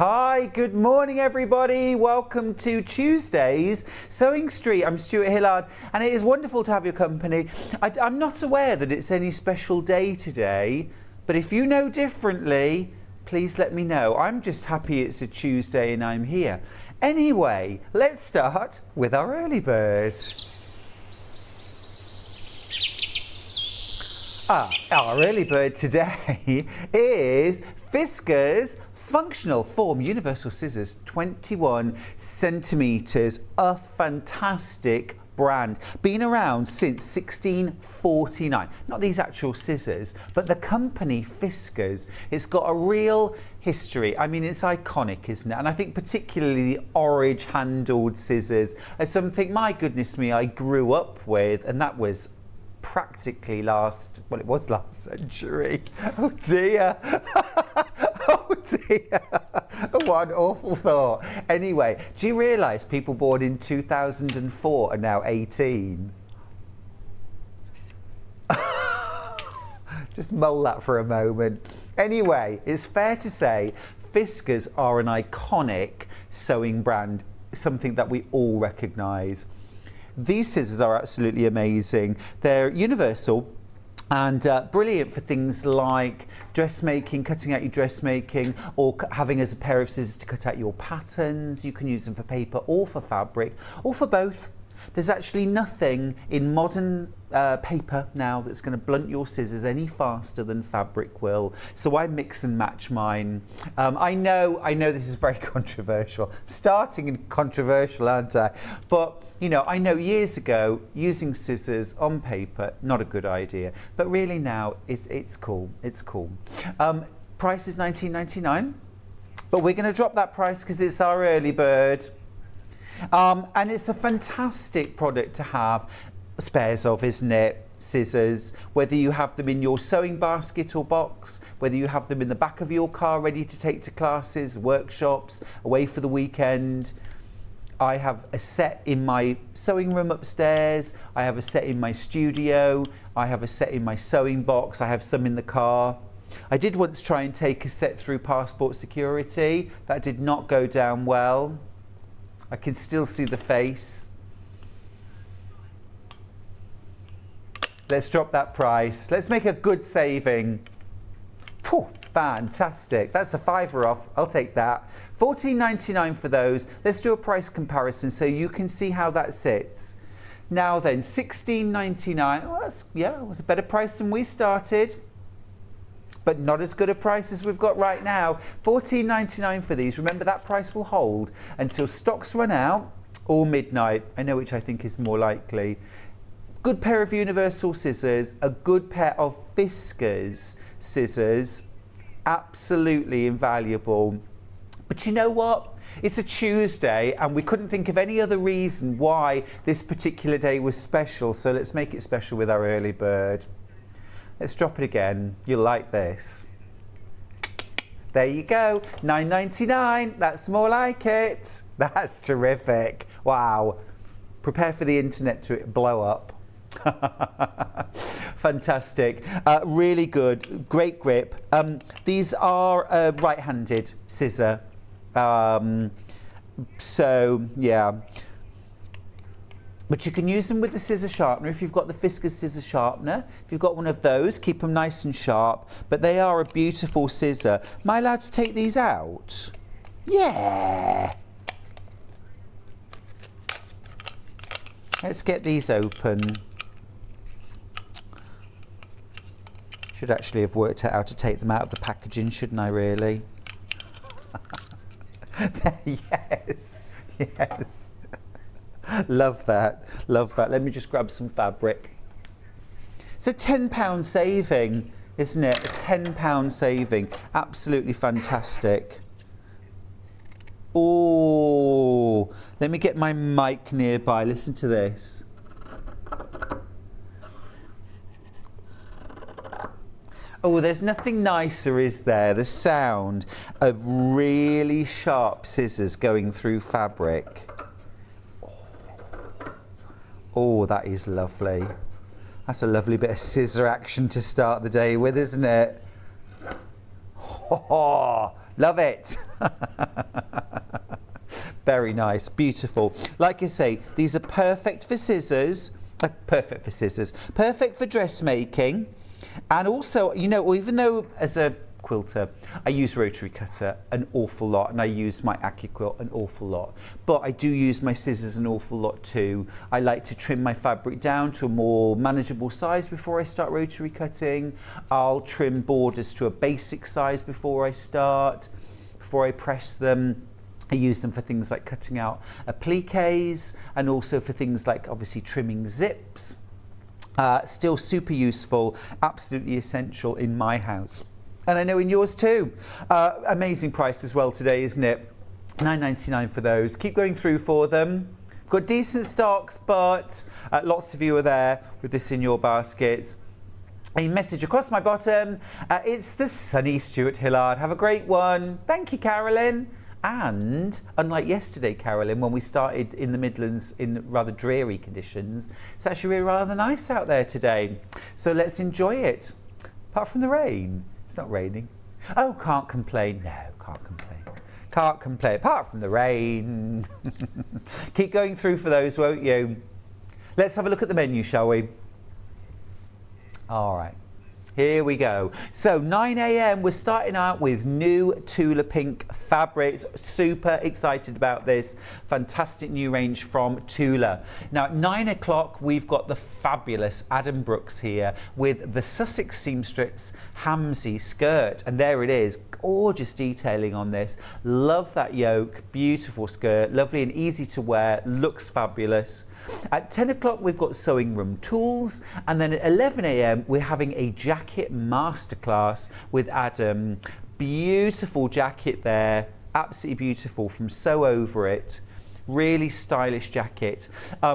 Hi, good morning everybody. Welcome to Tuesday's Sewing Street. I'm Stuart Hillard and it is wonderful to have your company. I'm not aware that it's any special day today, but if you know differently, please let me know. I'm just happy it's a Tuesday and I'm here. Anyway, let's start with our early bird. Our early bird today is Fiskars Functional Form Universal Scissors, 21 centimetres, a fantastic brand. Been around since 1649. Not these actual scissors, but the company Fiskars. It's got a real history. I mean, it's iconic, isn't it? And I think particularly the orange handled scissors are something, my goodness me, I grew up with, and that was practically it was last century. Oh dear. Oh dear. What an awful thought. Anyway, do you realise people born in 2004 are now 18? Just mull that for a moment. Anyway, it's fair to say Fiskars are an iconic sewing brand, something that we all recognise. These scissors are absolutely amazing. They're universal and brilliant for things like dressmaking, cutting out your dressmaking, or having as a pair of scissors to cut out your patterns. You can use them for paper or for fabric, or for both. There's actually nothing in modern paper now that's going to blunt your scissors any faster than fabric will. So I mix and match mine. I know this is very controversial. I'm starting in controversial, aren't I? But you know, I know years ago using scissors on paper, not a good idea. But really now it's cool. It's cool. Price is $19.99, but we're going to drop that price because it's our early bird. And it's a fantastic product to have spares of, isn't it? Scissors, whether you have them in your sewing basket or box, whether you have them in the back of your car ready to take to classes, workshops, away for the weekend. I have a set in my sewing room upstairs, I have a set in my studio, I have a set in my sewing box, I have some in the car. I did once try and take a set through passport security. That did not go down well. I can still see the face. Let's drop that price. Let's make a good saving. Phew, fantastic. That's a $5 off. I'll take that. $14.99 for those. Let's do a price comparison so you can see how that sits. Now then, $16.99. Well, it was a better price than we started, but not as good a price as we've got right now. $14.99 for these. Remember, that price will hold until stocks run out or midnight. I know which I think is more likely. Good pair of universal scissors, a good pair of Fiskars scissors, absolutely invaluable. But you know what? It's a Tuesday and we couldn't think of any other reason why this particular day was special, so let's make it special with our early bird. Let's drop it again. You'll like this. There you go. $9.99. That's more like it. That's terrific. Wow. Prepare for the internet to blow up. Fantastic. Really good. Great grip. These are right-handed scissor. So, yeah. But you can use them with the scissor sharpener if you've got the Fiskars scissor sharpener. If you've got one of those, keep them nice and sharp. But they are a beautiful scissor. My lads take these out. Yeah. Let's get these open. Should actually have worked out how to take them out of the packaging, shouldn't I, really? Yes, yes. Love that, love that. Let me just grab some fabric. It's a £10 saving, isn't it? A £10 saving. Absolutely fantastic. Oh, let me get my mic nearby. Listen to this. Oh, there's nothing nicer, is there? The sound of really sharp scissors going through fabric. Oh, that is lovely. That's a lovely bit of scissor action to start the day with, isn't it? Oh, Love it. Very nice, beautiful. Like I say, these are perfect for scissors, perfect for dressmaking. And also, you know, even though as a quilter, I use rotary cutter an awful lot, and I use my AccuQuilt an awful lot, but I do use my scissors an awful lot too. I like to trim my fabric down to a more manageable size before I start rotary cutting. I'll trim borders to a basic size before I press them. I use them for things like cutting out appliques, and also for things like obviously trimming zips. Still super useful, absolutely essential in my house. And I know in yours too. Amazing price as well today, isn't it? £9.99 for those. Keep going through for them. Got decent stocks, but lots of you are there with this in your baskets. A message across my bottom. It's the sunny Stuart Hillard. Have a great one. Thank you, Carolyn. And unlike yesterday, Carolyn, when we started in the Midlands in rather dreary conditions, it's actually really rather nice out there today. So let's enjoy it. Apart from the rain. It's not raining. Oh, can't complain. No, can't complain. Can't complain. Apart from the rain. Keep going through for those, won't you? Let's have a look at the menu, shall we? All right. Here we go. So 9 a.m. we're starting out with new Tula Pink fabrics. Super excited about this. Fantastic new range from Tula. Now at 9 o'clock we've got the fabulous Adam Brooks here with the Sussex Seamstress Hamsey skirt. And there it is. Gorgeous detailing on this. Love that yoke. Beautiful skirt. Lovely and easy to wear. Looks fabulous. At 10 o'clock we've got sewing room tools, and then at 11 a.m. we're having a jacket masterclass with Adam. Beautiful jacket there, absolutely beautiful from Sew Over It. Really stylish jacket.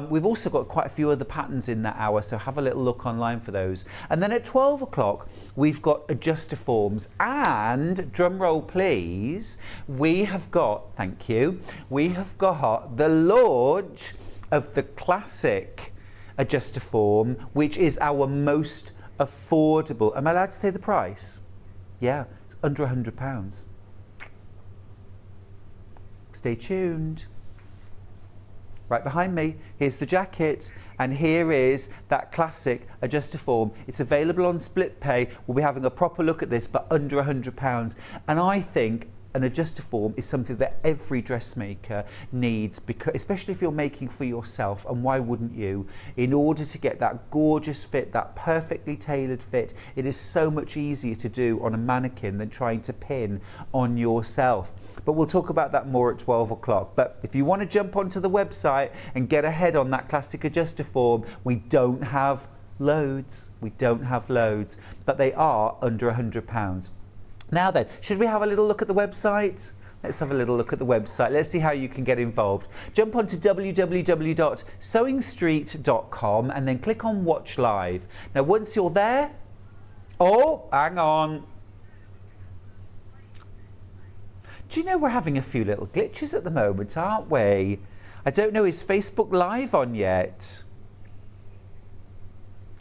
We've also got quite a few other patterns in that hour, so have a little look online for those. And then at 12 o'clock we've got Adjustoforms, and drum roll please, we have got, thank you, we have got the launch of the classic Adjustoform, which is our most affordable. Am I allowed to say the price? Yeah, it's under £100. Stay tuned. Right behind me, here's the jacket, and here is that classic Adjustoform. It's available on split pay. We'll be having a proper look at this, but under £100. And I think an Adjustoform is something that every dressmaker needs, because especially if you're making for yourself, and why wouldn't you? In order to get that gorgeous fit, that perfectly tailored fit, it is so much easier to do on a mannequin than trying to pin on yourself. But we'll talk about that more at 12 o'clock. But if you want to jump onto the website and get ahead on that classic Adjustoform, we don't have loads, but they are under £100. Now then, should we have a little look at the website? Let's have a little look at the website. Let's see how you can get involved. Jump onto www.sewingstreet.com and then click on Watch Live. Now once you're there, oh, hang on. Do you know we're having a few little glitches at the moment, aren't we? I don't know, is Facebook Live on yet?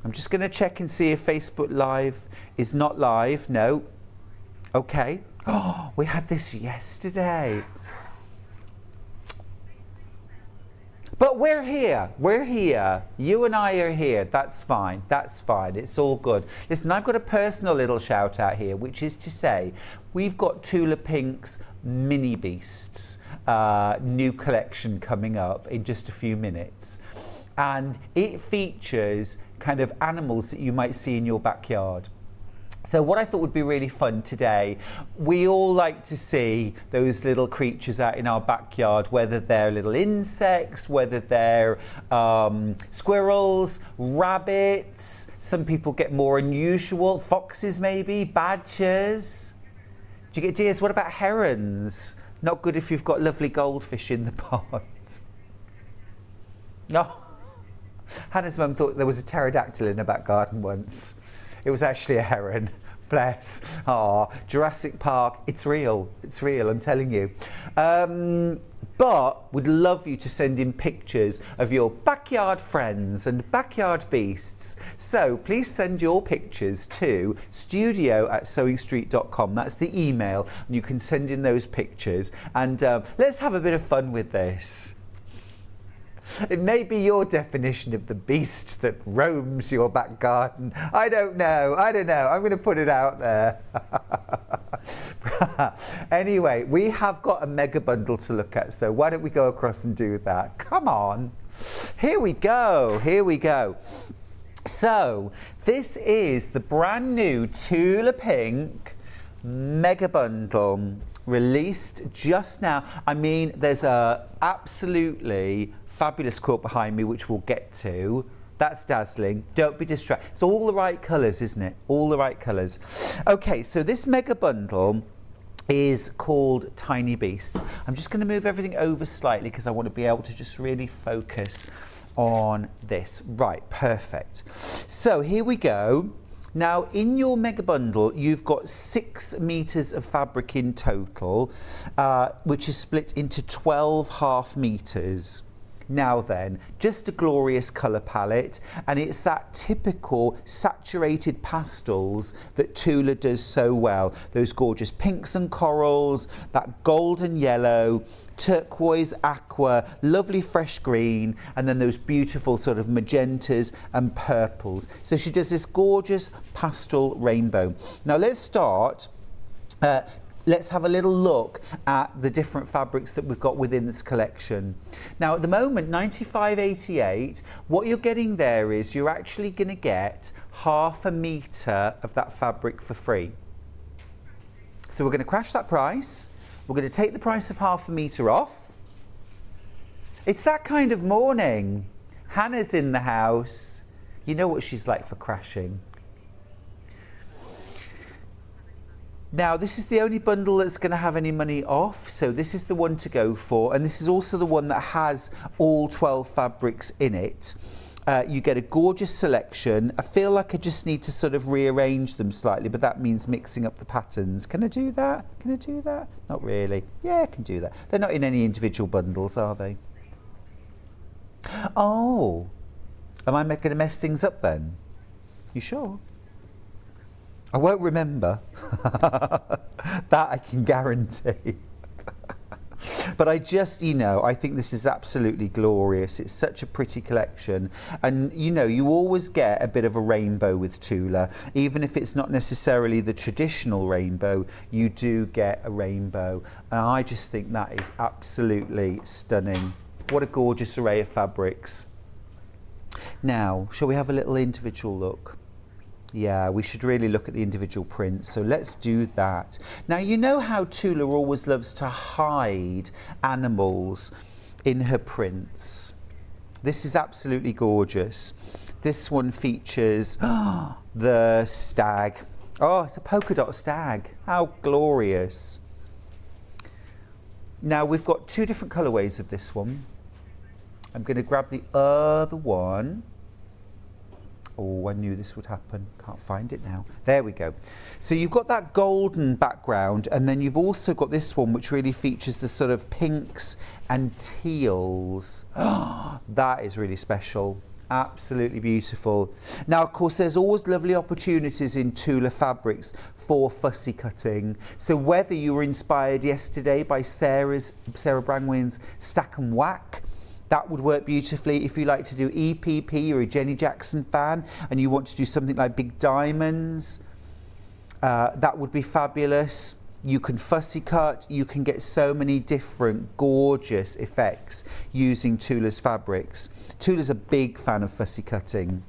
I'm just going to check and see if Facebook Live is not live. No. Okay. Oh, we had this yesterday. But we're here. You and I are here. That's fine. It's all good. Listen, I've got a personal little shout out here, which is to say, we've got Tula Pink's Mini Beasts new collection coming up in just a few minutes. And it features kind of animals that you might see in your backyard. So what I thought would be really fun today, we all like to see those little creatures out in our backyard, whether they're little insects, whether they're squirrels, rabbits, some people get more unusual, foxes maybe, badgers. Do you get ideas? What about herons? Not good if you've got lovely goldfish in the pond. No. Hannah's mum thought there was a pterodactyl in her back garden once. It was actually a heron. Bless. Ah, Jurassic Park. It's real, I'm telling you. But would love you to send in pictures of your backyard friends and backyard beasts. So please send your pictures to studio@sewingstreet.com. That's the email, and you can send in those pictures. And let's have a bit of fun with this. It may be your definition of the beast that roams your back garden. I don't know. I'm going to put it out there. Anyway, we have got a mega bundle to look at, so why don't we go across and do that? Come on. Here we go. So, this is the brand new Tula Pink mega bundle released just now. I mean, there's a absolutely fabulous quilt behind me, which we'll get to. That's dazzling. Don't be distracted. It's all the right colours, isn't it? All the right colours. Okay, so this mega bundle is called Tiny Beasts. I'm just going to move everything over slightly because I want to be able to just really focus on this. Right, perfect. So here we go. Now, in your mega bundle, you've got 6 meters of fabric in total, which is split into 12 half meters. Now then, just a glorious colour palette, and it's that typical saturated pastels that Tula does so well. Those gorgeous pinks and corals, that golden yellow, turquoise aqua, lovely fresh green, and then those beautiful sort of magentas and purples. So she does this gorgeous pastel rainbow. Now let's start. Let's have a little look at the different fabrics that we've got within this collection. Now at the moment, $95.88, what you're getting there is you're actually going to get half a metre of that fabric for free. So we're going to crash that price. We're going to take the price of half a metre off. It's that kind of morning. Hannah's in the house. You know what she's like for crashing. Now, this is the only bundle that's going to have any money off, so this is the one to go for, and this is also the one that has all 12 fabrics in it. You get a gorgeous selection. I feel like I just need to sort of rearrange them slightly, but that means mixing up the patterns. Can I do that? Can I do that? Not really. Yeah, I can do that. They're not in any individual bundles, are they? Oh, am I going to mess things up then? You sure? I won't remember. That I can guarantee. But I just, I think this is absolutely glorious. It's such a pretty collection. And, you always get a bit of a rainbow with Tula. Even if it's not necessarily the traditional rainbow, you do get a rainbow. And I just think that is absolutely stunning. What a gorgeous array of fabrics. Now, shall we have a little individual look? Yeah, we should really look at the individual prints, so let's do that. Now, you know how Tula always loves to hide animals in her prints. This is absolutely gorgeous. This one features the stag. Oh, it's a polka dot stag. How glorious. Now, we've got 2 different colourways of this one. I'm going to grab the other one. Oh, I knew this would happen. Can't find it now. There we go. So you've got that golden background, and then you've also got this one which really features the sort of pinks and teals. That is really special. Absolutely beautiful. Now, of course, there's always lovely opportunities in Tula fabrics for fussy cutting. So whether you were inspired yesterday by Sarah Brangwyn's Stack and Whack, that would work beautifully. If you like to do EPP, you're a Jenny Jackson fan and you want to do something like big diamonds, that would be fabulous. You can fussy cut, you can get so many different gorgeous effects using Tula's fabrics. Tula's a big fan of fussy cutting.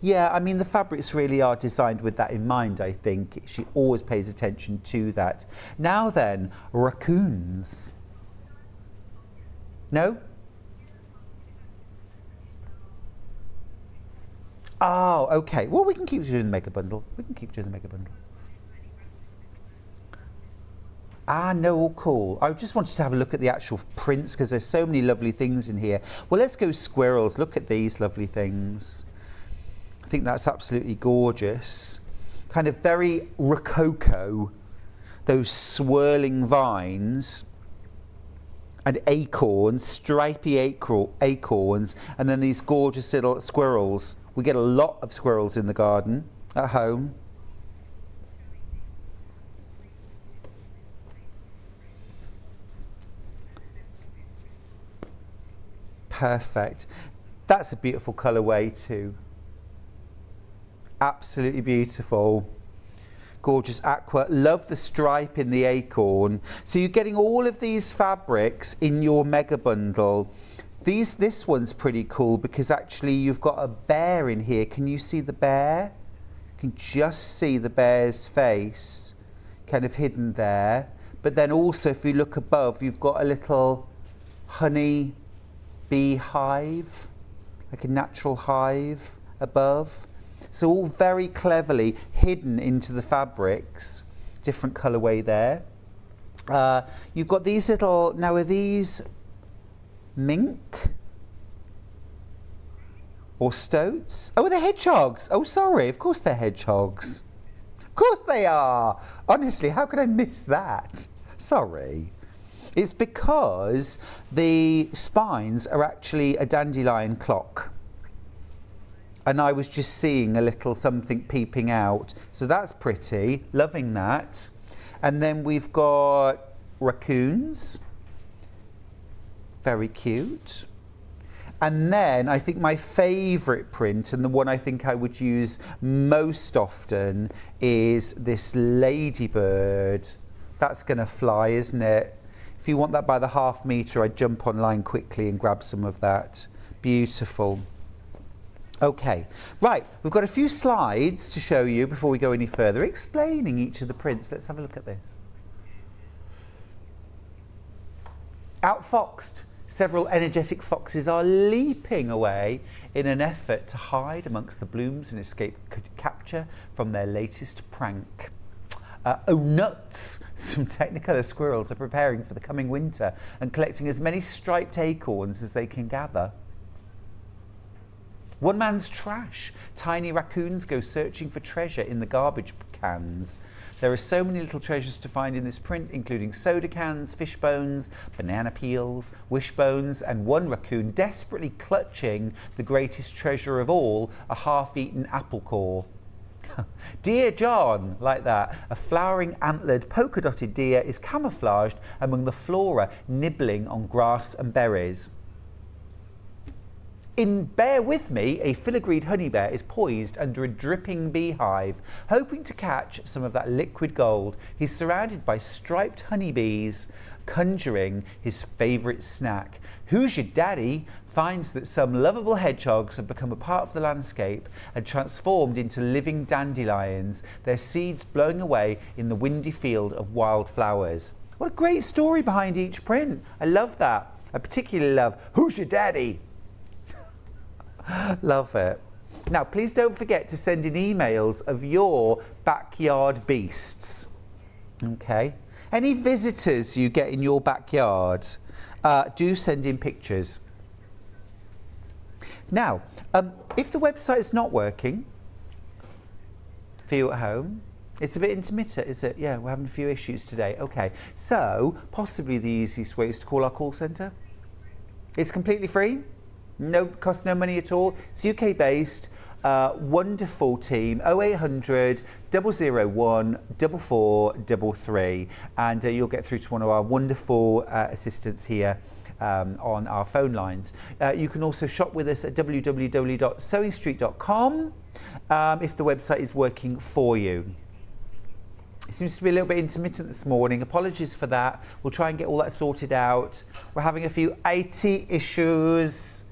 Yeah, I mean, the fabrics really are designed with that in mind, I think. She always pays attention to that. Now then, raccoons. No? Oh, okay. Well, we can keep doing the mega bundle. Ah, no, cool. I just wanted to have a look at the actual prints because there's so many lovely things in here. Well, let's go squirrels. Look at these lovely things. I think that's absolutely gorgeous. Kind of very rococo. those swirling vines and acorns, stripy acorns, and then these gorgeous little squirrels. We get a lot of squirrels in the garden at home. Perfect. That's a beautiful colourway too. Absolutely beautiful. Gorgeous aqua. Love the stripe in the acorn. So you're getting all of these fabrics in your mega bundle. This one's pretty cool because actually you've got a bear in here. Can you see the bear? You can just see the bear's face kind of hidden there. But then also if you look above, you've got a little honey bee hive, like a natural hive above. So all very cleverly hidden into the fabrics, different colourway there. You've got these little, now are these mink or stoats? Oh, they're hedgehogs. Oh, sorry, of course they're hedgehogs. Of course they are. Honestly, how could I miss that? Sorry. It's because the spines are actually a dandelion clock. And I was just seeing a little something peeping out. So that's pretty, loving that. And then we've got raccoons. Very cute. And then I think my favourite print, and the one I think I would use most often, is this ladybird. That's going to fly, isn't it? If you want that by the ½ metre, I'd jump online quickly and grab some of that. Beautiful. Okay, right, we've got a few slides to show you before we go any further, explaining each of the prints. Let's have a look at this. Outfoxed. Several energetic foxes are leaping away in an effort to hide amongst the blooms and escape capture from their latest prank. Oh nuts! Some Technicolor squirrels are preparing for the coming winter and collecting as many striped acorns as they can gather. One man's trash. Tiny raccoons go searching for treasure in the garbage cans. There are so many little treasures to find in this print, including soda cans, fish bones, banana peels, wishbones, and one raccoon desperately clutching the greatest treasure of all, a half-eaten apple core. Dear John, like that. A flowering antlered polka-dotted deer is camouflaged among the flora, nibbling on grass and berries. In Bear With Me, a filigreed honey bear is poised under a dripping beehive, hoping to catch some of that liquid gold. He's surrounded by striped honeybees, conjuring his favourite snack. Who's Your Daddy finds that some lovable hedgehogs have become a part of the landscape and transformed into living dandelions, their seeds blowing away in the windy field of wildflowers. What a great story behind each print. I love that. I particularly love Who's Your Daddy? Love it. Now, please don't forget to send in emails of your backyard beasts. Okay. Any visitors you get in your backyard, do send in pictures. Now, if the website is not working for you at home, it's a bit intermittent, is it? Yeah, we're having a few issues today. Okay. So, possibly the easiest way is to call our call centre. It's completely free. No cost, no money at all. It's UK based, wonderful team. 0800 001 4433, and you'll get through to one of our wonderful assistants here on our phone lines. You can also shop with us at www.sewingstreet.com if the website is working for you. It seems to be a little bit intermittent this morning. Apologies for that. We'll try and get all that sorted out. We're having a few IT issues.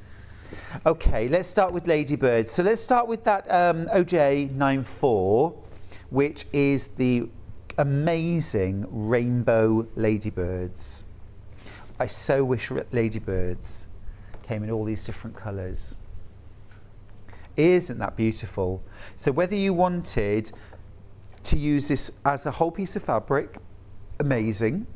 Okay, let's start with ladybirds. So let's start with that OJ94, which is the amazing rainbow ladybirds. I so wish ladybirds came in all these different colours. Isn't that beautiful? So whether you wanted to use this as a whole piece of fabric, amazing.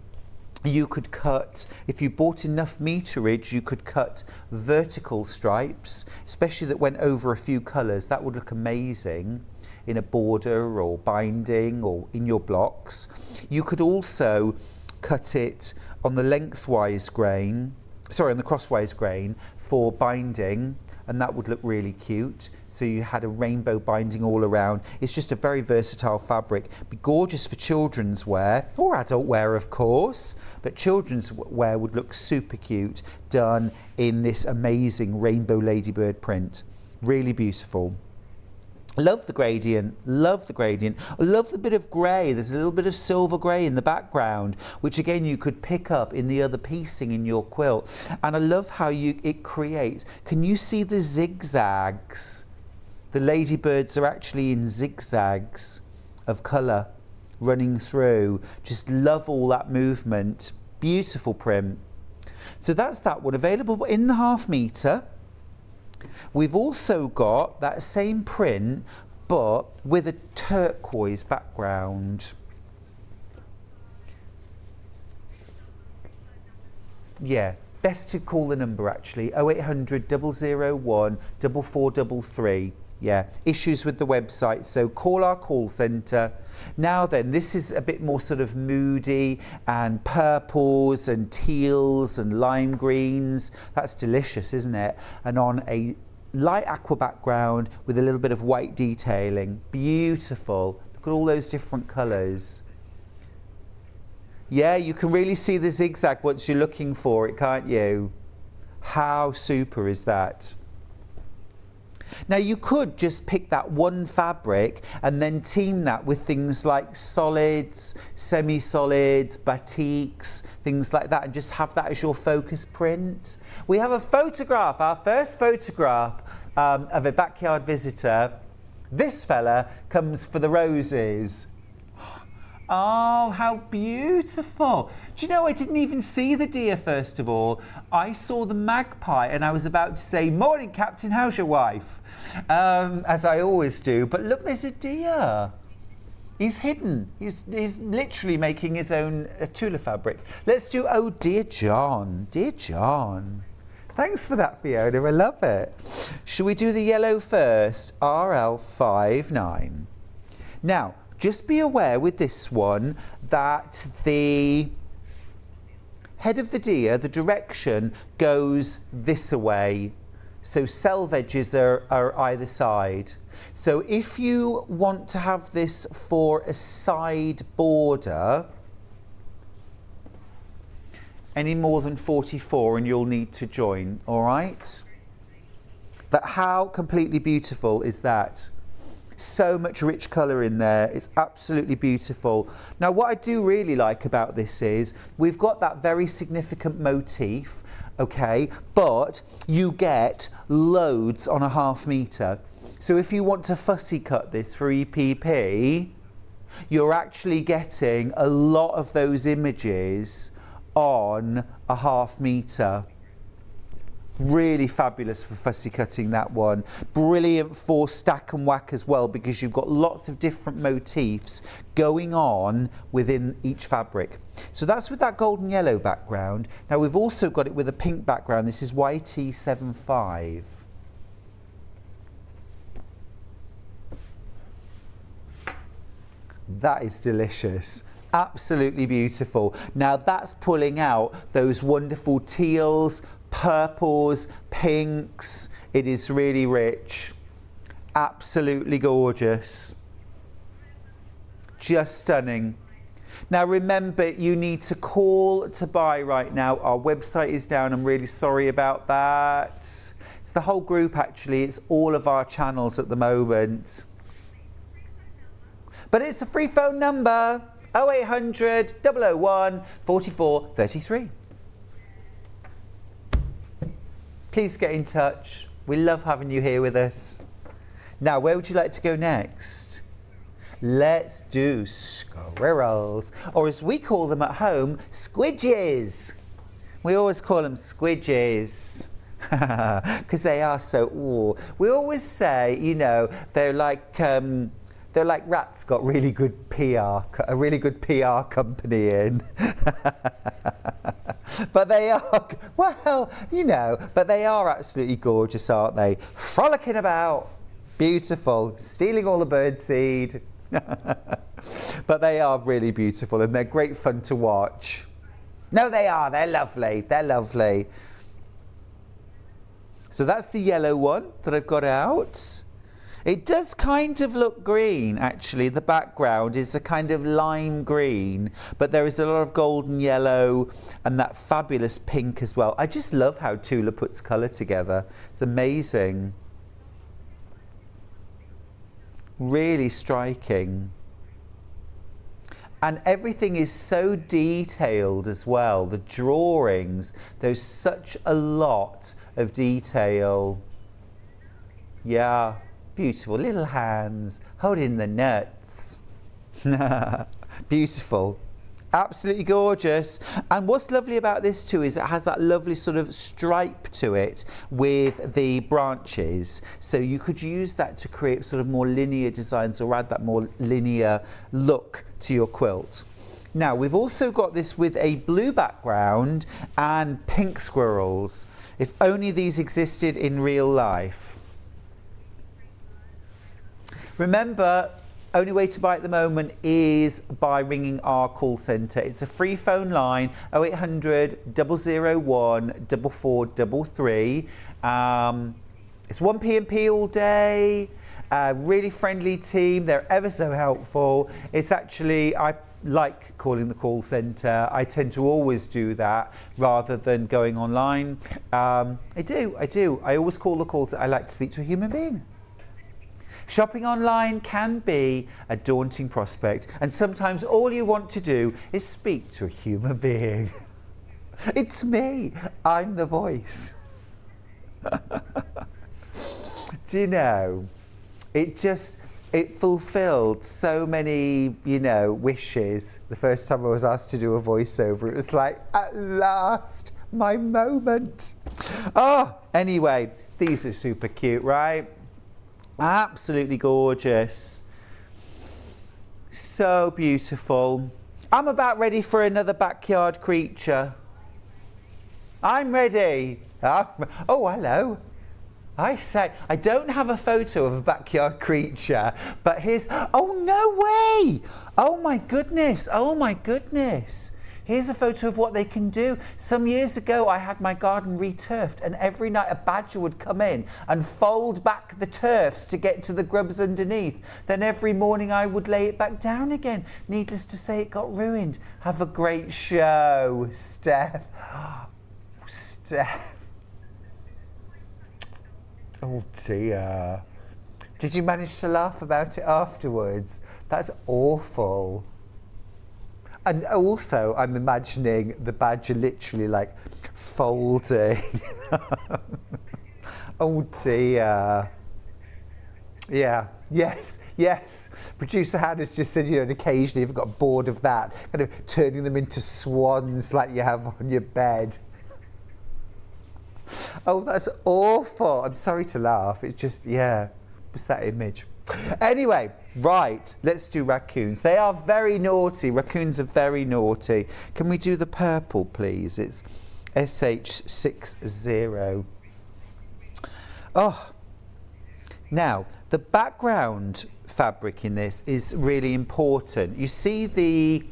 You could cut, if you bought enough meterage, you could cut vertical stripes, especially that went over a few colours. That would look amazing in a border or binding or in your blocks. You could also cut it on the lengthwise grain, sorry, on the crosswise grain for binding, and that would look really cute. So you had a rainbow binding all around. It's just a very versatile fabric. Be gorgeous for children's wear, or adult wear of course, but children's wear would look super cute, done in this amazing rainbow ladybird print. Really beautiful. Love the gradient, love the gradient. I love the bit of grey. There's a little bit of silver grey in the background, which again you could pick up in the other piecing in your quilt. And I love how it creates. Can you see the zigzags? The ladybirds are actually in zigzags of colour running through. Just love all that movement. Beautiful print. So that's that one, available in the 1/2 metre. We've also got that same print, but with a turquoise background. Yeah, best to call the number actually, 0800 001 4433. Yeah, issues with the website, so call our call centre. Now then, this is a bit more sort of moody, and purples and teals and lime greens. That's delicious, isn't it? And on a light aqua background with a little bit of white detailing. Beautiful. Look at all those different colours. Yeah, you can really see the zigzag once you're looking for it, can't you? How super is that? Now you could just pick that one fabric and then team that with things like solids, semi-solids, batiks, things like that, and just have that as your focus print. We have a photograph, our first photograph of a backyard visitor. This fella comes for the roses. Oh, how beautiful. Do you know, I didn't even see the deer first of all. I saw the magpie and I was about to say, "Morning, Captain, how's your wife?" As I always do. But look, there's a deer. He's hidden. He's literally making his own Tula fabric. Let's do, oh, dear John. Dear John. Thanks for that, Fiona. I love it. Shall we do the yellow first? RL59. Now, just be aware with this one that the head of the deer, the direction goes this way. So selve edges are either side. So if you want to have this for a side border, any more than 44 and you'll need to join, all right? But how completely beautiful is that? So much rich colour in there. It's absolutely beautiful. Now what I do really like about this is we've got that very significant motif, okay, but you get loads on a 1/2 metre. So if you want to fussy cut this for EPP, you're actually getting a lot of those images on a 1/2 metre. Really fabulous for fussy cutting, that one. Brilliant for stack and whack as well, because you've got lots of different motifs going on within each fabric. So that's with that golden yellow background. Now we've also got it with a pink background. This is YT75. That is delicious. Absolutely beautiful. Now that's pulling out those wonderful teals, purples, pinks. It is really rich. Absolutely gorgeous. Just stunning. Now remember, you need to call to buy right now. Our website is down. I'm really sorry about that. It's the whole group actually. It's all of our channels at the moment. But it's a free phone number. 0800 001 4433. Please get in touch. We love having you here with us. Now, where would you like to go next? Let's do squirrels, or as we call them at home, squidges. We always call them squidges because they are so, ooh. We always say, you know, they're like rats got really good PR, a really good PR company in. But they are, well, you know, but they are absolutely gorgeous, aren't they? Frolicking about, beautiful, stealing all the birdseed. But they are really beautiful and they're great fun to watch. No, they are, they're lovely, they're lovely. So that's the yellow one that I've got out. It does kind of look green, actually. The background is a kind of lime green, but there is a lot of golden yellow and that fabulous pink as well. I just love how Tula puts colour together. It's amazing. Really striking. And everything is so detailed as well. The drawings, there's such a lot of detail. Yeah. Beautiful little hands holding the nuts. Beautiful. Absolutely gorgeous. And what's lovely about this too is it has that lovely sort of stripe to it with the branches. So you could use that to create sort of more linear designs or add that more linear look to your quilt. Now we've also got this with a blue background and pink squirrels. If only these existed in real life. Remember, only way to buy at the moment is by ringing our call centre. It's a free phone line, 0800 001 4433. It's 1 P&P all day. Really friendly team. They're ever so helpful. It's actually, I like calling the call centre. I tend to always do that rather than going online. I do. I always call the call centre. I like to speak to a human being. Shopping online can be a daunting prospect, and sometimes all you want to do is speak to a human being. It's me. I'm the voice. Do you know, it fulfilled so many, you know, wishes. The first time I was asked to do a voiceover, it was like, at last, my moment. Oh, anyway, these are super cute, right? Absolutely gorgeous. So beautiful. I'm about ready for another backyard creature. I'm ready. Oh, hello. I say, I don't have a photo of a backyard creature, but here's, oh no way. Oh my goodness. Oh my goodness. Here's a photo of what they can do. Some years ago, I had my garden returfed, and every night a badger would come in and fold back the turfs to get to the grubs underneath. Then every morning I would lay it back down again. Needless to say, it got ruined. Have a great show, Steph. Steph. Oh dear. Did you manage to laugh about it afterwards? That's awful. And also, I'm imagining the badger literally like folding. Oh dear. Yeah, yes. Producer Hannah's just said, you know, and occasionally you've got bored of that, kind of turning them into swans like you have on your bed. Oh, that's awful. I'm sorry to laugh. It's just, yeah, what's that image? Anyway, right, let's do raccoons. They are very naughty. Raccoons are very naughty. Can we do the purple, please? It's SH60. Oh, now, the background fabric in this is really important. You see the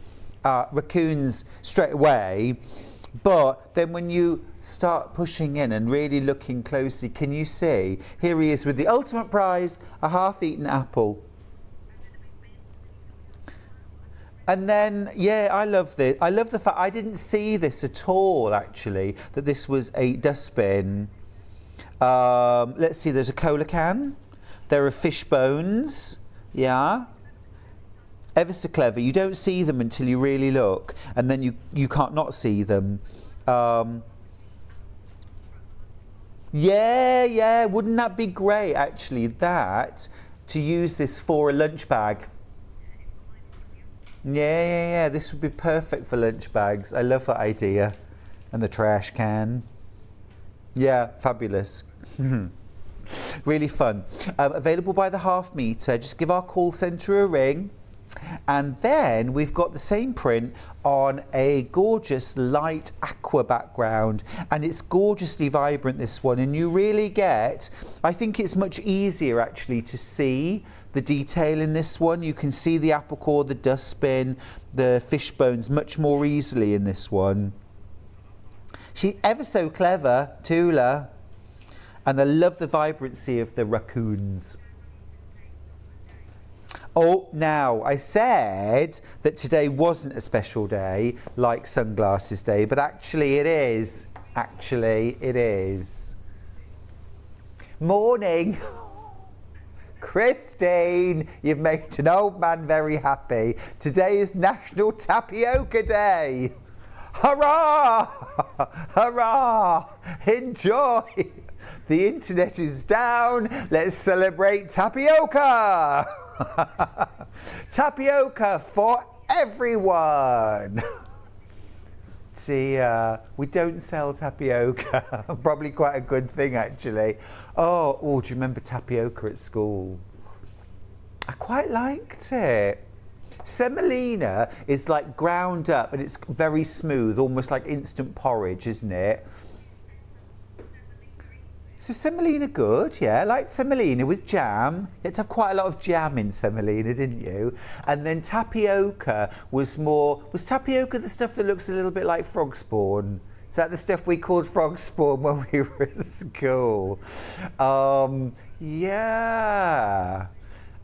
raccoons straight away, but then when you start pushing in and really looking closely, can you see? Here he is with the ultimate prize, a half-eaten apple. And then, yeah, I love this. I love the fact I didn't see this at all, actually, that this was a dustbin. Let's see, there's a cola can. There are fish bones. Yeah. Ever so clever. You don't see them until you really look, and then you can't not see them. Yeah, wouldn't that be great, actually, that, to use this for a lunch bag? Yeah, this would be perfect for lunch bags. I love that idea. And the trash can. Yeah, fabulous. Really fun. Available by the half metre. Just give our call centre a ring. And then we've got the same print on a gorgeous light aqua background, and it's gorgeously vibrant, this one, and you really get, I think it's much easier actually to see the detail in this one. You can see the apple core, the dustbin, the fish bones much more easily in this one. She's ever so clever, Tula, and I love the vibrancy of the raccoons. Oh, now, I said that today wasn't a special day like Sunglasses Day, but actually it is. Actually, it is. Morning. Christine, you've made an old man very happy. Today is National Tapioca Day. Hurrah! Hurrah! Enjoy! The internet is down. Let's celebrate tapioca! Tapioca for everyone! See, we don't sell tapioca. Probably quite a good thing, actually. Oh, do you remember tapioca at school? I quite liked it. Semolina is like ground up and it's very smooth, almost like instant porridge, isn't it? So semolina good, yeah, I liked semolina with jam. You had to have quite a lot of jam in semolina, didn't you? And then tapioca was tapioca the stuff that looks a little bit like frog spawn? Is that the stuff we called frog spawn when we were at school? Yeah.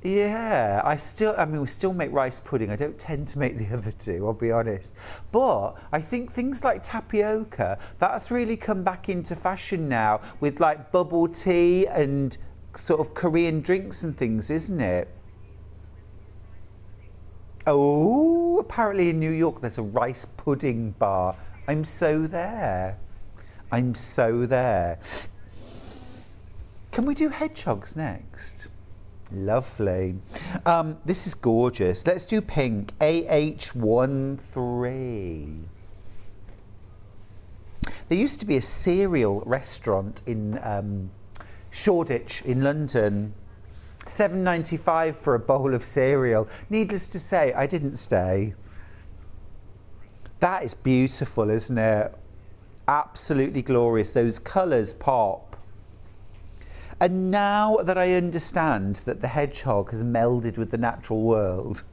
Yeah, we still make rice pudding. I don't tend to make the other two, I'll be honest. But I think things like tapioca, that's really come back into fashion now with like bubble tea and sort of Korean drinks and things, isn't it? Oh, apparently in New York there's a rice pudding bar. I'm so there. I'm so there. Can we do hedgehogs next? Lovely. This is gorgeous. Let's do pink. AH13. There used to be a cereal restaurant in Shoreditch in London. £7.95 for a bowl of cereal. Needless to say, I didn't stay. That is beautiful, isn't it? Absolutely glorious. Those colours pop. And now that I understand that the hedgehog has melded with the natural world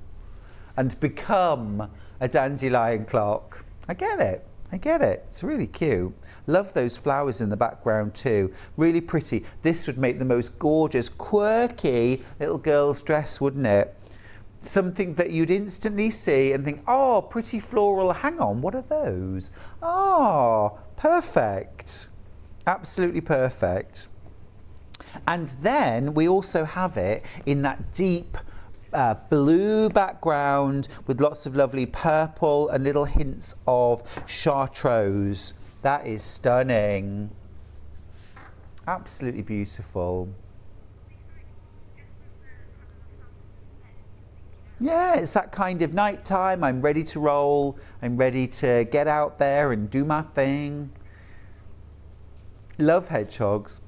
and become a dandelion clock, I get it. I get it. It's really cute. Love those flowers in the background too. Really pretty. This would make the most gorgeous, quirky little girl's dress, wouldn't it? Something that you'd instantly see and think, oh, pretty floral. Hang on, what are those? Oh, perfect. Absolutely perfect. And then we also have it in that deep blue background with lots of lovely purple and little hints of chartreuse. That is stunning. Absolutely beautiful. Yeah, it's that kind of nighttime. I'm ready to roll. I'm ready to get out there and do my thing. Love hedgehogs.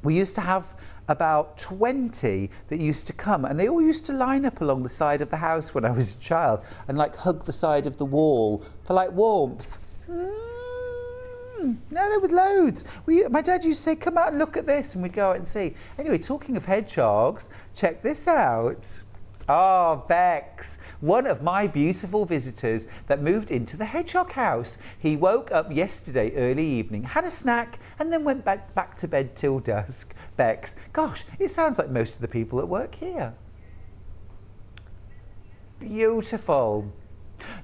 We used to have about 20 that used to come, and they all used to line up along the side of the house when I was a child and like hug the side of the wall for like warmth. No, there were loads. My dad used to say, come out and look at this, and we'd go out and see. Anyway, talking of hedgehogs, check this out. Oh, Bex, one of my beautiful visitors that moved into the hedgehog house. He woke up yesterday early evening, had a snack, and then went back to bed till dusk. Bex, gosh, it sounds like most of the people that work here. Beautiful.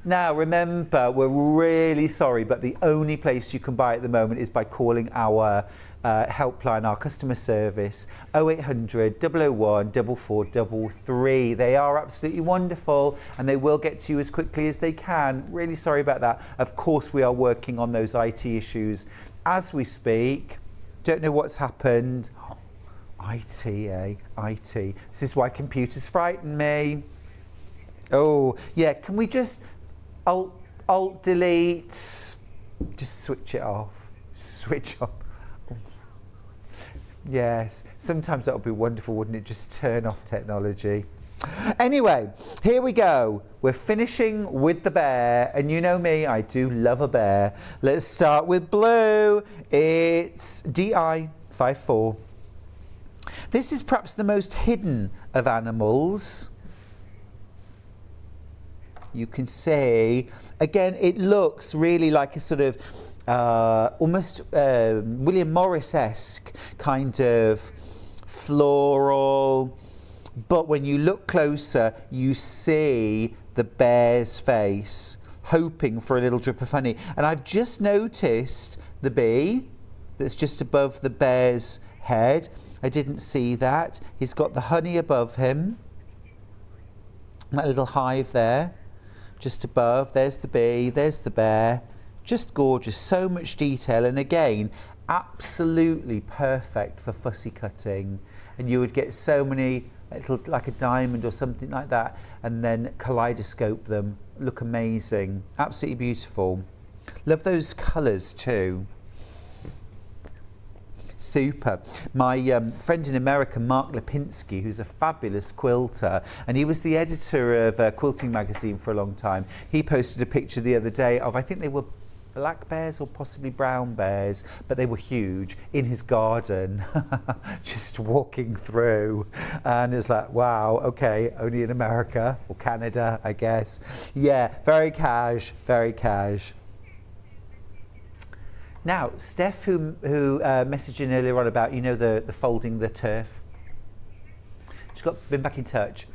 Now, remember, we're really sorry, but the only place you can buy at the moment is by calling our helpline, our customer service, 0800 001 4433. They are absolutely wonderful and they will get to you as quickly as they can. Really sorry about that. Of course, we are working on those IT issues as we speak. Don't know what's happened. IT, eh? IT. This is why computers frighten me. Oh, yeah, can we just alt delete, just switch it off, switch off. Yes, sometimes that would be wonderful, wouldn't it? Just turn off technology. Anyway, here we go. We're finishing with the bear, and you know me, I do love a bear. Let's start with blue. It's DI 54. This is perhaps the most hidden of animals. You can see, again, it looks really like a sort of almost William Morris-esque kind of floral. But when you look closer, you see the bear's face, hoping for a little drip of honey. And I've just noticed the bee that's just above the bear's head. I didn't see that. He's got the honey above him. That little hive there, just above. There's the bee, there's the bear. Just gorgeous, so much detail. And again, absolutely perfect for fussy cutting. And you would get so many, little, like a diamond or something like that, and then kaleidoscope them. Look amazing, absolutely beautiful. Love those colours too. Super. My friend in America, Mark Lipinski, who's a fabulous quilter, and he was the editor of Quilting Magazine for a long time. He posted a picture the other day of, I think they were black bears or possibly brown bears, but they were huge, in his garden, just walking through. And it's like, wow, okay, only in America or Canada, I guess. Yeah, very cash, very cash. Now, Steph, who messaged in earlier on about, you know, the folding the turf. She's been back in touch.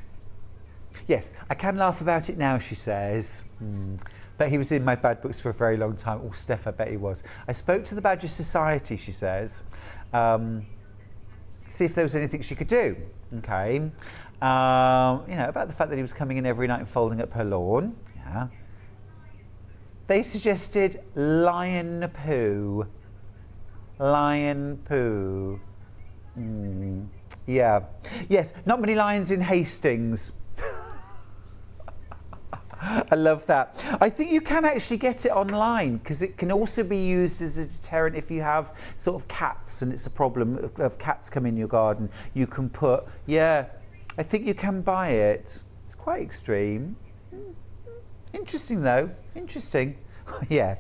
Yes, I can laugh about it now, she says. But he was in my bad books for a very long time. Oh, Steph, I bet he was. I spoke to the Badger Society, she says, see if there was anything she could do. Okay. You know, about the fact that he was coming in every night and folding up her lawn. Yeah. They suggested lion poo. Lion poo. Yeah. Yes, not many lions in Hastings. I love that. I think you can actually get it online, because it can also be used as a deterrent if you have sort of cats and it's a problem of cats come in your garden. You can put, yeah, I think you can buy it. It's quite extreme. Interesting though, interesting. Yeah,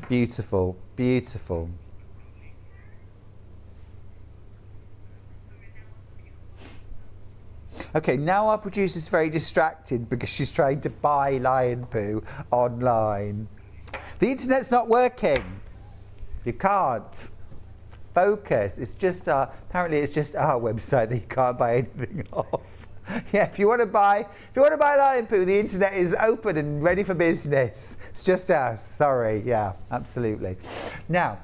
beautiful, beautiful. Okay, now our producer's very distracted because she's trying to buy lion poo online. The internet's not working. You can't. Focus. It's just apparently it's just our website that you can't buy anything off. Yeah, if you want to buy lion poo, the internet is open and ready for business. It's just us. Sorry. Yeah, absolutely. Now,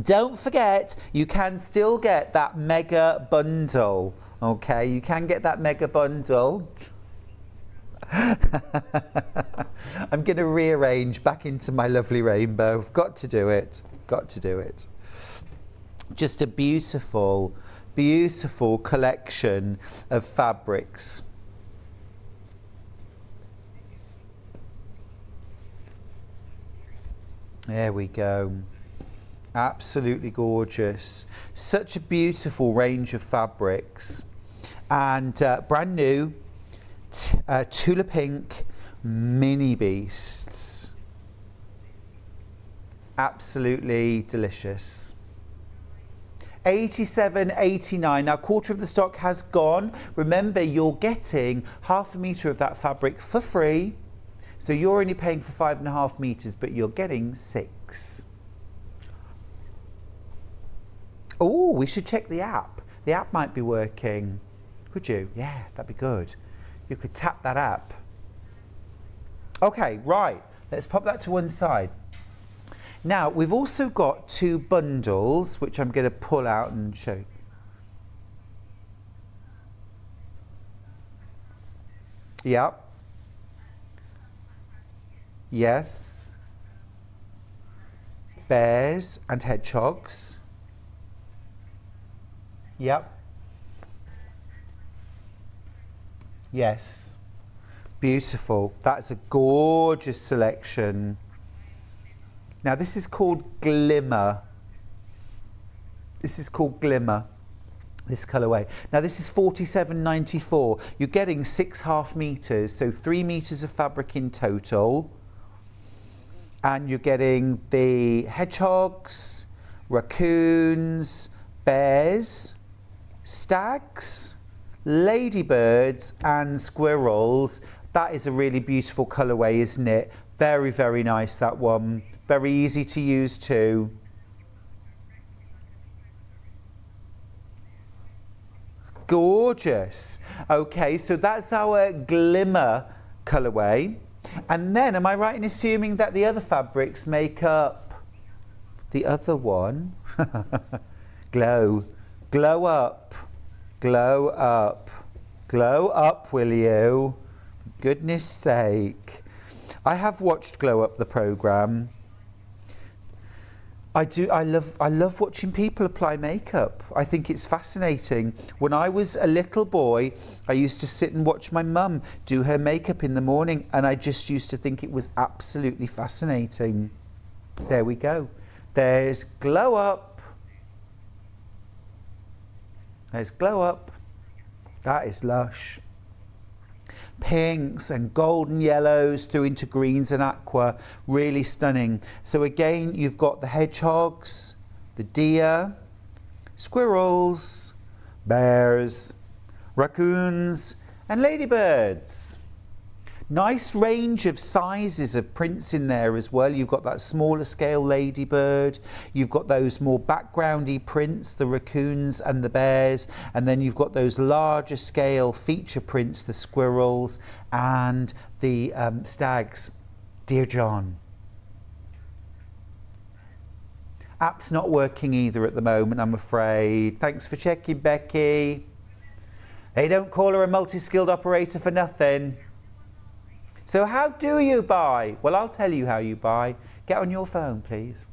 don't forget, you can still get that mega bundle. Okay, you can get that mega bundle. I'm going to rearrange back into my lovely rainbow. Got to do it. Got to do it. Just a beautiful, beautiful collection of fabrics. There we go. Absolutely gorgeous. Such a beautiful range of fabrics. And brand new Tula Pink mini beasts. Absolutely delicious. 87.89. Now, quarter of the stock has gone. Remember, you're getting 1/2 metre of that fabric for free. So you're only paying for 5.5 metres, but you're getting 6. Oh, we should check the app. The app might be working. Could you? Yeah, that'd be good. You could tap that app. Okay, right. Let's pop that to one side. Now, we've also got 2 bundles, which I'm going to pull out and show you. Yep. Yes. Bears and hedgehogs. Yep. Yes. Beautiful. That's a gorgeous selection. Now this is called Glimmer. This is called Glimmer. This colourway. Now this is £47.94. You're getting 6.5 metres, so 3 metres of fabric in total. And you're getting the hedgehogs, raccoons, bears, stags, ladybirds and squirrels. That is a really beautiful colourway, isn't it? Very, very nice, that one. Very easy to use too. Gorgeous. Okay, so that's our glimmer colourway. And then, am I right in assuming that the other fabrics make up the other one? Glow. Glow up. Glow up. Glow up, will you? For goodness sake. I have watched Glow Up, the programme. I do. I love watching people apply makeup. I think it's fascinating. When I was a little boy, I used to sit and watch my mum do her makeup in the morning, and I just used to think it was absolutely fascinating. There we go. There's Glow Up. There's Glow Up. That is lush. Pinks and golden yellows through into greens and aqua, really stunning. So again, you've got the hedgehogs, the deer, squirrels, bears, raccoons and ladybirds. Nice range of sizes of prints in there as well. You've got that smaller scale ladybird, you've got those more backgroundy prints, the raccoons and the bears, and then you've got those larger scale feature prints, the squirrels and the stags. Dear John. App's not working either at the moment, I'm afraid. Thanks for checking, Becky. They don't call her a multi-skilled operator for nothing. So how do you buy? Well, I'll tell you how you buy. Get on your phone, please.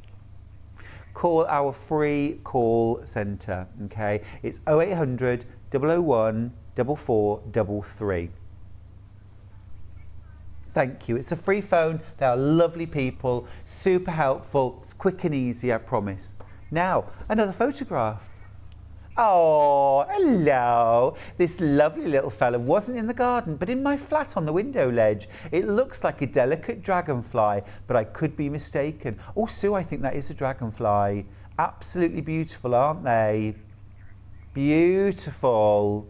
Call our free call centre, okay? It's 0800 001 4433. Thank you. It's a free phone. They are lovely people, super helpful. It's quick and easy, I promise. Now, another photograph. Oh, hello. This lovely little fella wasn't in the garden, but in my flat on the window ledge. It looks like a delicate dragonfly, but I could be mistaken. Oh, Sue, I think that is a dragonfly. Absolutely beautiful, aren't they? Beautiful.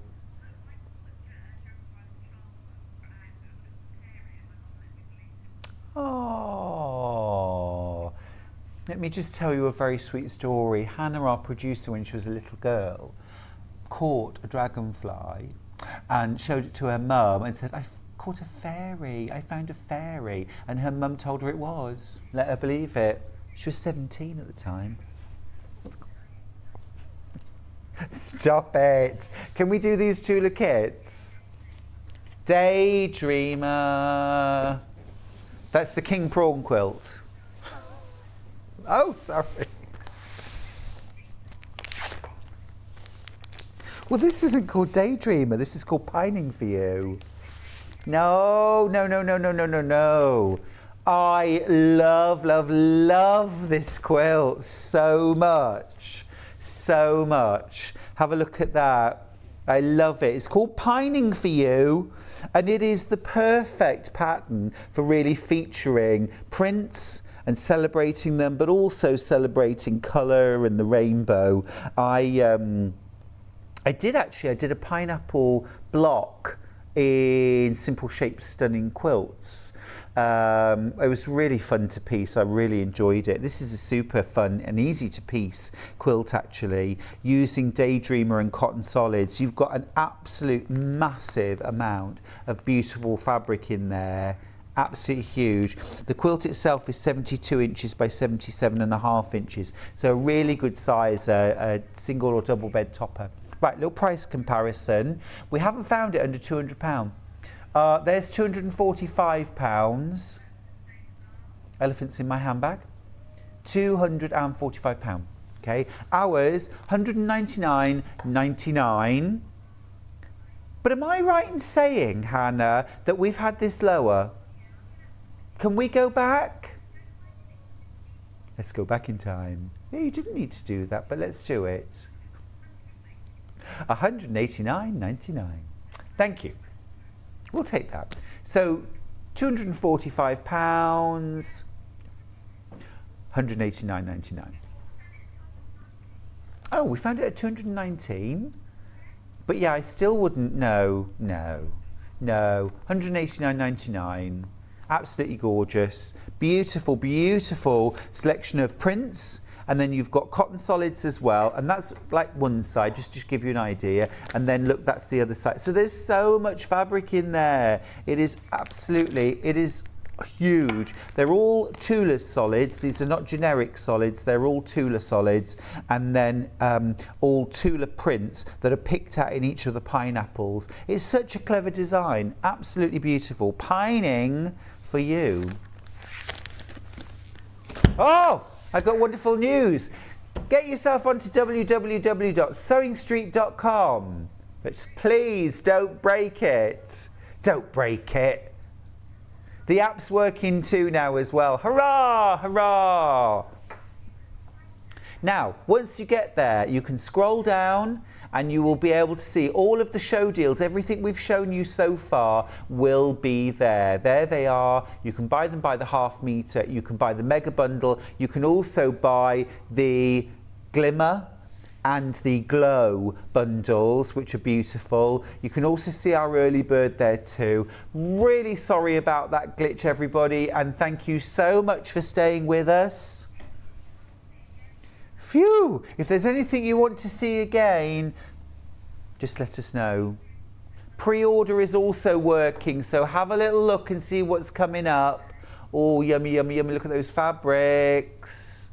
Oh. Let me just tell you a very sweet story. Hannah, our producer, when she was a little girl, caught a dragonfly and showed it to her mum and said, I've caught a fairy, I found a fairy. And her mum told her it was. Let her believe it. She was 17 at the time. Stop it. Can we do these Tula kits? Daydreamer. That's the king prawn quilt. Oh, sorry. Well, this isn't called Daydreamer. This is called Pining for You. No, no, no, no, no, no, no, no. I love, love, love this quilt so much. So much. Have a look at that. I love it. It's called Pining for You, and it is the perfect pattern for really featuring prints and celebrating them, but also celebrating colour and the rainbow. I did a pineapple block in Simple Shapes Stunning Quilts. It was really fun to piece. I really enjoyed it. This is a super fun and easy to piece quilt, actually, using Daydreamer and cotton solids. You've got an absolute massive amount of beautiful fabric in there. Absolutely huge. The quilt itself is 72 inches by 77.5 inches, so a really good size, a single or double bed topper. Right, little price comparison. We haven't found it under £200. There's £245. Elephants in my handbag. £245. Okay, ours £199.99. But am I right in saying, Hannah, that we've had this lower? Can we go back? Let's go back in time. Yeah, you didn't need to do that, but let's do it. £189.99. Thank you. We'll take that. So £245, £189.99. Oh, we found it at 219. But yeah, I still wouldn't know. No. £189.99. Absolutely gorgeous. Beautiful, beautiful selection of prints. And then you've got cotton solids as well. And that's like one side, just to give you an idea. And then look, that's the other side. So there's so much fabric in there. It is absolutely, it is huge. They're all Tula solids. These are not generic solids. They're all Tula solids. And then all Tula prints that are picked out in each of the pineapples. It's such a clever design. Absolutely beautiful. Pining for you. Oh! I've got wonderful news. Get yourself onto www.sewingstreet.com. But please don't break it. Don't break it. The app's working too now as well. Hurrah! Hurrah! Now, once you get there, you can scroll down and you will be able to see all of the show deals. Everything we've shown you so far will be there. There they are. You can buy them by the half metre. You can buy the mega bundle. You can also buy the glimmer and the glow bundles, which are beautiful. You can also see our early bird there too. Really sorry about that glitch, everybody, and thank you so much for staying with us. Phew! If there's anything you want to see again, just let us know. Pre-order is also working, so have a little look and see what's coming up. Oh, yummy, yummy, yummy. Look at those fabrics.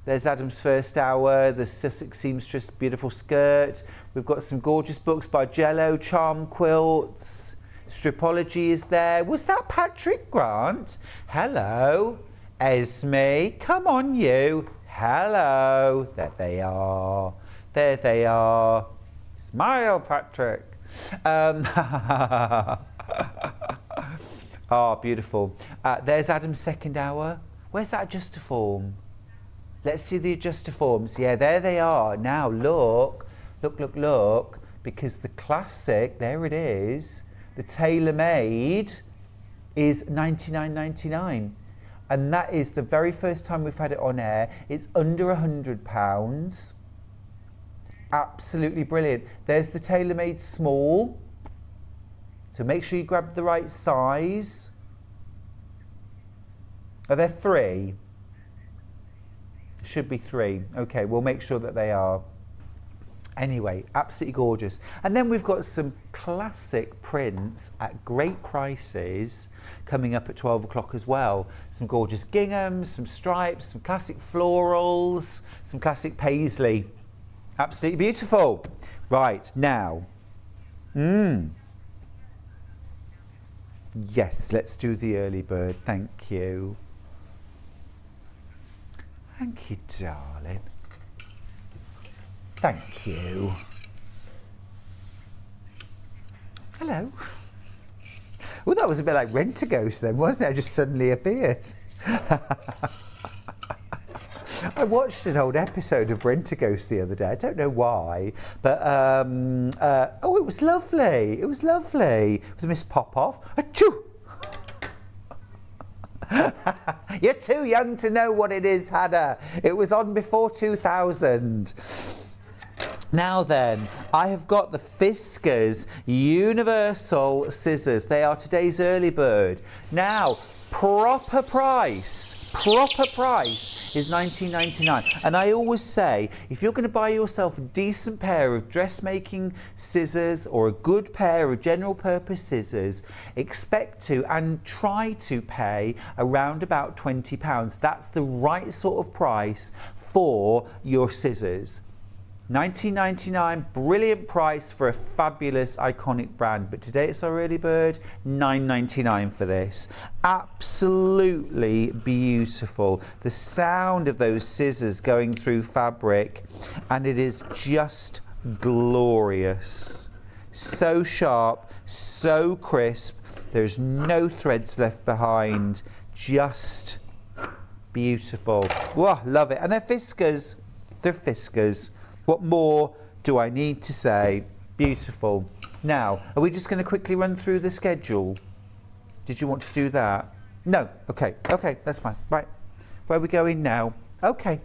There's Adam's First Hour, the Sussex Seamstress beautiful skirt. We've got some gorgeous books by Jello, charm quilts. Stripology is there. Was that Patrick Grant? Hello. Esme, come on you. Hello. There they are. There they are. Smile, Patrick. Oh, beautiful. There's Adam's Second Hour. Where's that Adjustoform? Let's see the Adjustoforms. Yeah, there they are. Now look, look, look, look, because the classic, there it is, the tailor-made is £99.99. And that is the very first time we've had it on air. It's under £100. Absolutely brilliant. There's the tailor-made small. So make sure you grab the right size. Are there 3? Should be 3. Okay, we'll make sure that they are. Anyway, absolutely gorgeous. And then we've got some classic prints at great prices coming up at 12 o'clock as well. Some gorgeous ginghams, some stripes, some classic florals, some classic paisley. Absolutely beautiful. Right, now. Yes, let's do the early bird. Thank you. Thank you, darling. Thank you. Hello. Well, that was a bit like Rent-A-Ghost then, wasn't it? I just suddenly appeared. I watched an old episode of Rent-A-Ghost the other day. I don't know why, but oh, it was lovely. It was lovely. It was Miss Popoff. Achoo! You're too young to know what it is, Hannah. It was on before 2000. Now then, I have got the Fiskars Universal Scissors. They are today's early bird. Now, proper price is £19.99. And I always say, if you're going to buy yourself a decent pair of dressmaking scissors or a good pair of general purpose scissors, expect to and try to pay around about £20. That's the right sort of price for your scissors. £19.99, brilliant price for a fabulous iconic brand, but today it's our early bird, £9.99 for this. Absolutely beautiful. The sound of those scissors going through fabric, and it is just glorious. So sharp, so crisp, there's no threads left behind, just beautiful. Whoa, love it. And they're Fiskars. They're Fiskars. What more do I need to say? Beautiful. Now, are we just going to quickly run through the schedule? Did you want to do that? No. Okay. Okay, that's fine. Right. Where are we going now? Okay.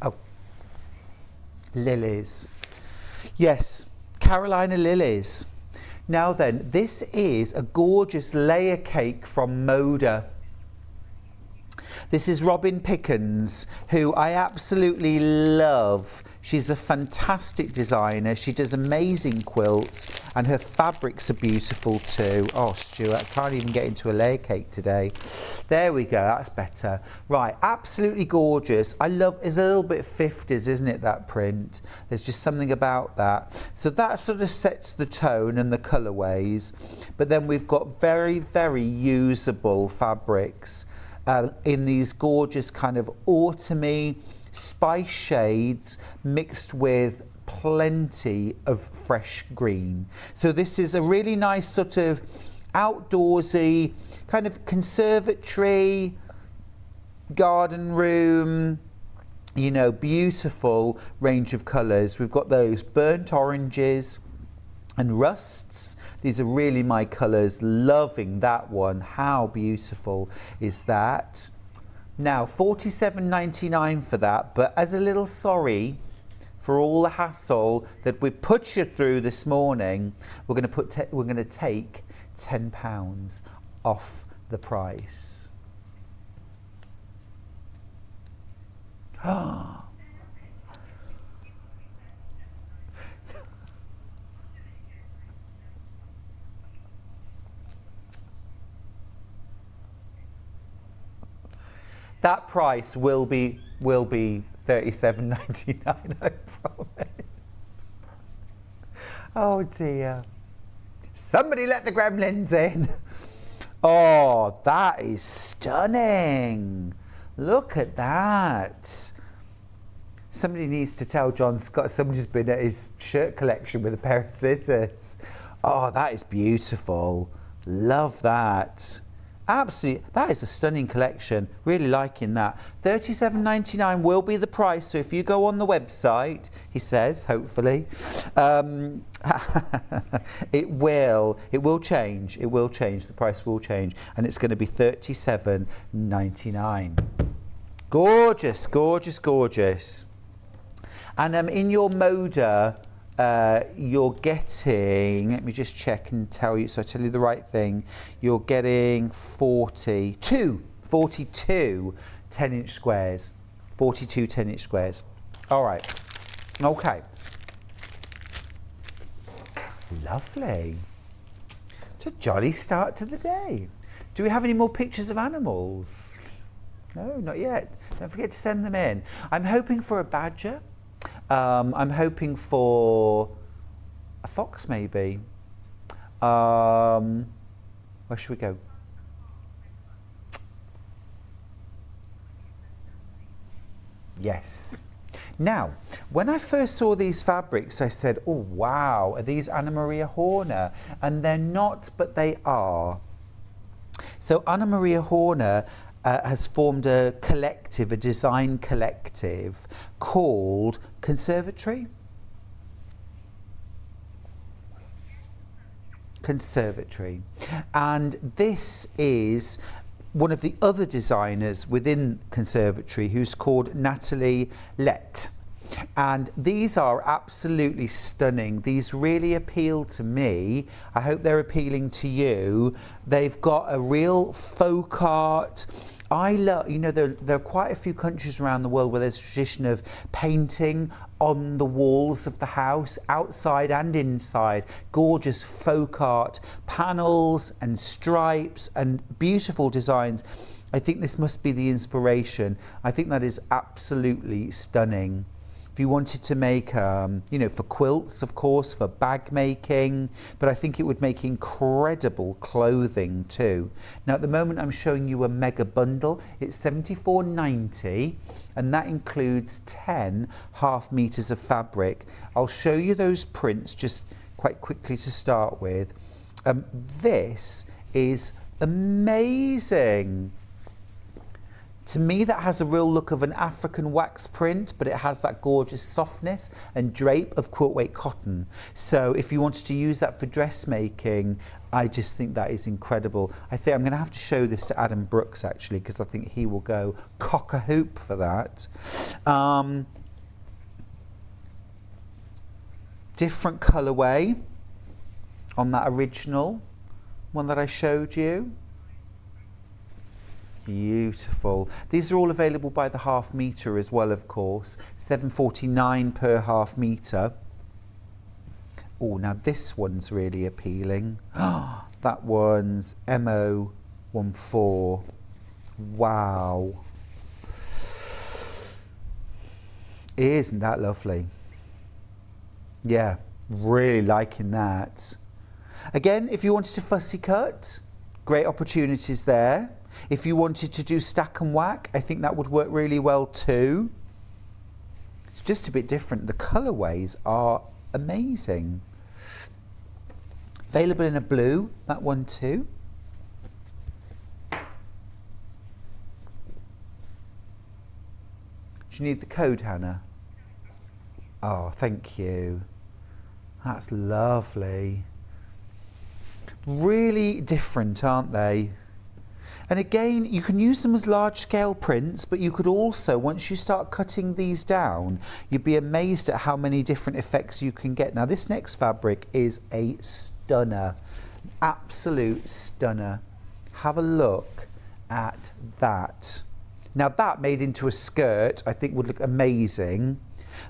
Oh. Lilies. Yes. Carolina lilies. Now then, this is a gorgeous layer cake from Moda. This is Robin Pickens, who I absolutely love. She's a fantastic designer. She does amazing quilts, and her fabrics are beautiful too. Oh, Stuart, I can't even get into a layer cake today. There we go, that's better. Right, absolutely gorgeous. I love, it's a little bit 50s, isn't it, that print? There's just something about that. So that sort of sets the tone and the colourways. But then we've got very, very usable fabrics. In these gorgeous kind of autumny spice shades mixed with plenty of fresh green. So this is a really nice sort of outdoorsy kind of conservatory, garden room, you know, beautiful range of colours. We've got those burnt oranges and rusts. These are really my colours. Loving that one. How beautiful is that? Now, $47.99 for that, but as a little sorry for all the hassle that we put you through this morning, we're going to take £10 off the price. That price will be $37.99, I promise. Oh dear. Somebody let the gremlins in. Oh, that is stunning. Look at that. Somebody needs to tell John Scott somebody's been at his shirt collection with a pair of scissors. Oh, that is beautiful. Love that. Absolutely, that is a stunning collection. Really liking that. $37.99 will be the price. So if you go on the website, he says, hopefully, it will change. It will change. The price will change, and it's going to be $37.99. Gorgeous, gorgeous, gorgeous. And in your Moda, you're getting, let me just check and tell you, so I tell you the right thing, you're getting 42 10-inch squares. 42 10-inch squares. All right. Okay. Lovely. It's a jolly start to the day. Do we have any more pictures of animals? No, not yet. Don't forget to send them in. I'm hoping for a badger. I'm hoping for a fox, maybe. Where should we go? Yes. Now, when I first saw these fabrics, I said, oh, wow, are these Anna Maria Horner? And they're not, but they are. So Anna Maria Horner has formed a collective, a design collective called Conservatory. Conservatory. And this is one of the other designers within Conservatory, who's called Natalie Lett. And these are absolutely stunning. These really appeal to me. I hope they're appealing to you. They've got a real folk art. I love, you know, there are quite a few countries around the world where there's a tradition of painting on the walls of the house, outside and inside. Gorgeous folk art, panels and stripes and beautiful designs. I think this must be the inspiration. I think that is absolutely stunning. If you wanted to make, you know, for quilts, of course, for bag making, but I think it would make incredible clothing too. Now, at the moment, I'm showing you a mega bundle. It's $74.90, and that includes 10 half meters of fabric. I'll show you those prints just quite quickly to start with. This is amazing. To me, that has a real look of an African wax print, but it has that gorgeous softness and drape of quilt weight cotton. So if you wanted to use that for dressmaking, I just think that is incredible. I think I'm going to have to show this to Adam Brooks actually, because I think he will go cock-a-hoop for that. Different colourway on that original one that I showed you. Beautiful. These are all available by the half metre as well, of course. £7.49 per half metre. Oh, now this one's really appealing. That one's MO14. Wow. Isn't that lovely? Yeah, really liking that. Again, if you wanted to fussy cut, great opportunities there. If you wanted to do stack and whack, I think that would work really well too. It's just a bit different. The colourways are amazing. Available in a blue, that one too. Do you need the code, Hannah? Oh, thank you. That's lovely. Really different, aren't they? And again, you can use them as large scale prints, but you could also, once you start cutting these down, you'd be amazed at how many different effects you can get. Now this next fabric is a stunner, absolute stunner. Have a look at that. Now that made into a skirt, I think would look amazing.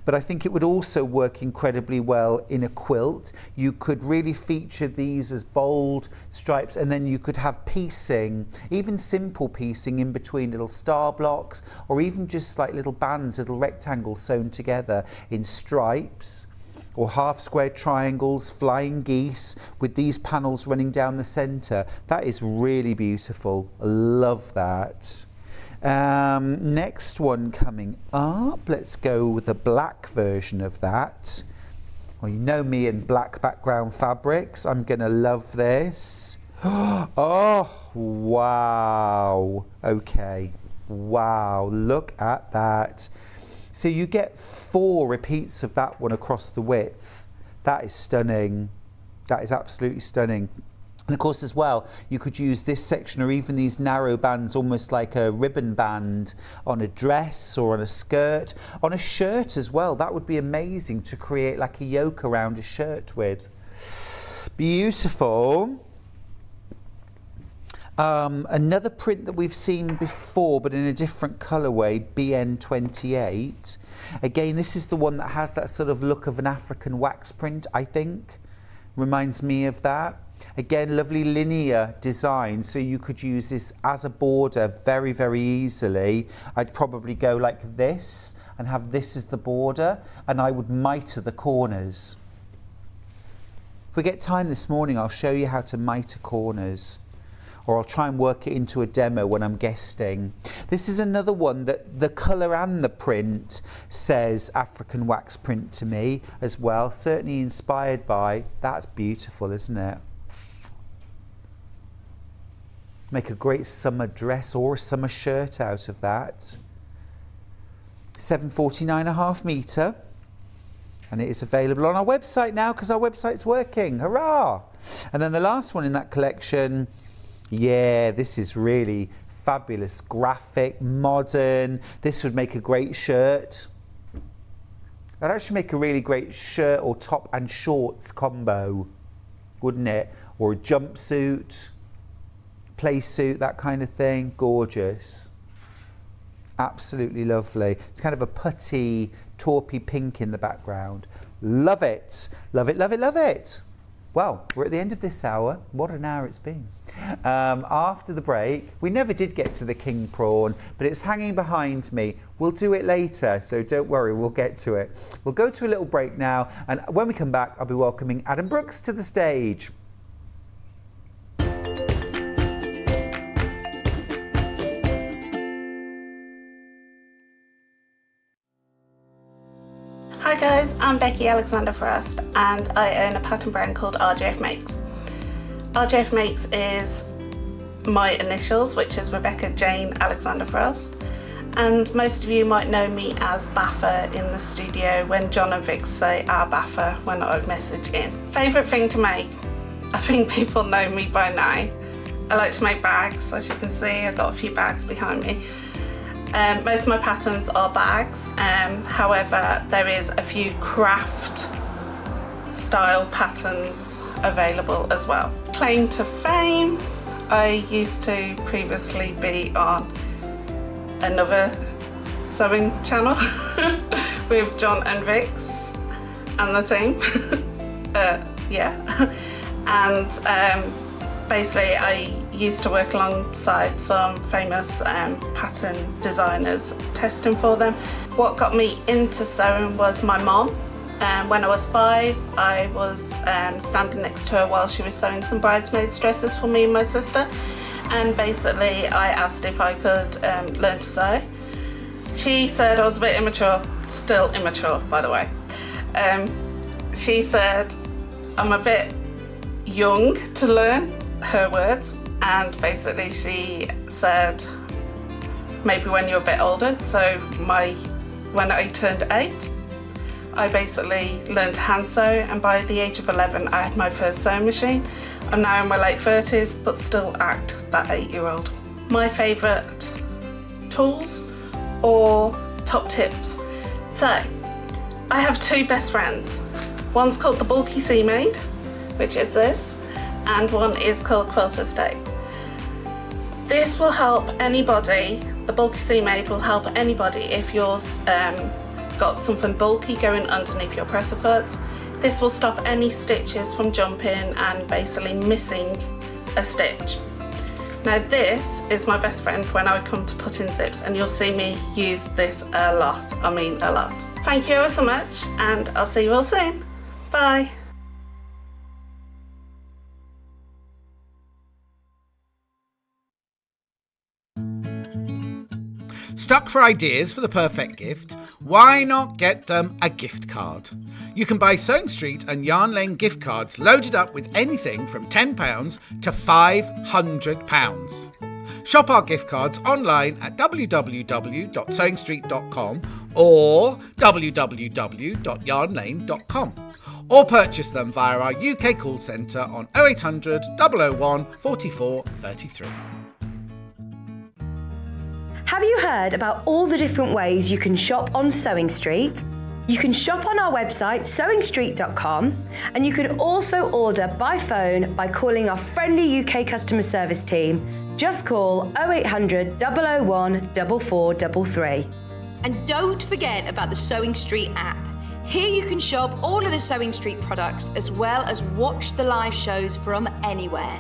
But I think it would also work incredibly well in a quilt. You could really feature these as bold stripes, and then you could have piecing, even simple piecing in between little star blocks, or even just like little bands, little rectangles sewn together in stripes, or half square triangles, flying geese with these panels running down the centre. That is really beautiful. I love that. Next one coming up, let's go with the black version of that. Well, you know me and black background fabrics. I'm gonna love this. Oh, wow. Okay, wow, look at that. So you get 4 repeats of that one across the width. That is stunning. That is absolutely stunning. And of course as well, you could use this section or even these narrow bands almost like a ribbon band on a dress or on a skirt, on a shirt as well. That would be amazing to create like a yoke around a shirt with. Beautiful. Another print that we've seen before but in a different colourway, BN28. Again, this is the one that has that sort of look of an African wax print, I think. Reminds me of that. Again, lovely linear design, so you could use this as a border very, very easily. I'd probably go like this and have this as the border, and I would mitre the corners. If we get time this morning, I'll show you how to mitre corners, or I'll try and work it into a demo when I'm guesting. This is another one that the colour and the print says African wax print to me as well, certainly inspired by. That's beautiful, isn't it? Make a great summer dress or a summer shirt out of that. £7.49 a half metre. And it is available on our website now because our website's working. Hurrah! And then the last one in that collection, yeah, this is really fabulous, graphic, modern. This would make a great shirt. That'd actually make a really great shirt or top and shorts combo, wouldn't it? Or a jumpsuit, play suit, that kind of thing. Gorgeous. Absolutely lovely. It's kind of a putty, taupey pink in the background. Love it. Love it, love it, love it. Well, we're at the end of this hour. What an hour it's been. After the break, we never did get to the king prawn, but it's hanging behind me. We'll do it later, so don't worry, we'll get to it. We'll go to a little break now, and when we come back, I'll be welcoming Adam Brooks to the stage. Hi guys, I'm Becky Alexander Frost and I own a pattern brand called RJF Makes. RJF Makes is my initials, which is Rebecca Jane Alexander Frost, and most of you might know me as Baffer in the studio when John and Vic say our Baffer when I message in. Favourite thing to make? I think people know me by now. I like to make bags, as you can see. I've got a few bags behind me. Most of my patterns are bags, however there is a few craft style patterns available as well. Claim to fame, I used to previously be on another sewing channel with John and Vix and the team. And basically I used to work alongside some famous pattern designers testing for them. What got me into sewing was my mom. When I was 5, I was standing next to her while she was sewing some bridesmaids dresses for me and my sister, and basically I asked if I could learn to sew. She said I was a bit immature, still immature by the way. She said I'm a bit young to learn, her words, and basically she said maybe when you're a bit older. So when I turned 8, I basically learned to hand sew, and by the age of 11 I had my first sewing machine. I'm now in my late 30s but still act that 8-year-old. My favourite tools or top tips. So I have 2 best friends. One's called the Bulky Sea Maid, which is this, and one is called Quilter's Tape. This will help anybody, the Bulky Sea Maid will help anybody if yours got something bulky going underneath your presser foots. This will stop any stitches from jumping and basically missing a stitch. Now this is my best friend when I come to put in zips, and you'll see me use this a lot, I mean a lot. Thank you ever so much, and I'll see you all soon. Bye. Stuck for ideas for the perfect gift? Why not get them a gift card? You can buy Sewing Street and Yarn Lane gift cards loaded up with anything from £10 to £500. Shop our gift cards online at www.sewingstreet.com or www.yarnlane.com, or purchase them via our UK call centre on 0800 001 44 33. Have you heard about all the different ways you can shop on Sewing Street? You can shop on our website sewingstreet.com, and you can also order by phone by calling our friendly UK customer service team. Just call 0800 001 4433. And don't forget about the Sewing Street app. Here you can shop all of the Sewing Street products as well as watch the live shows from anywhere.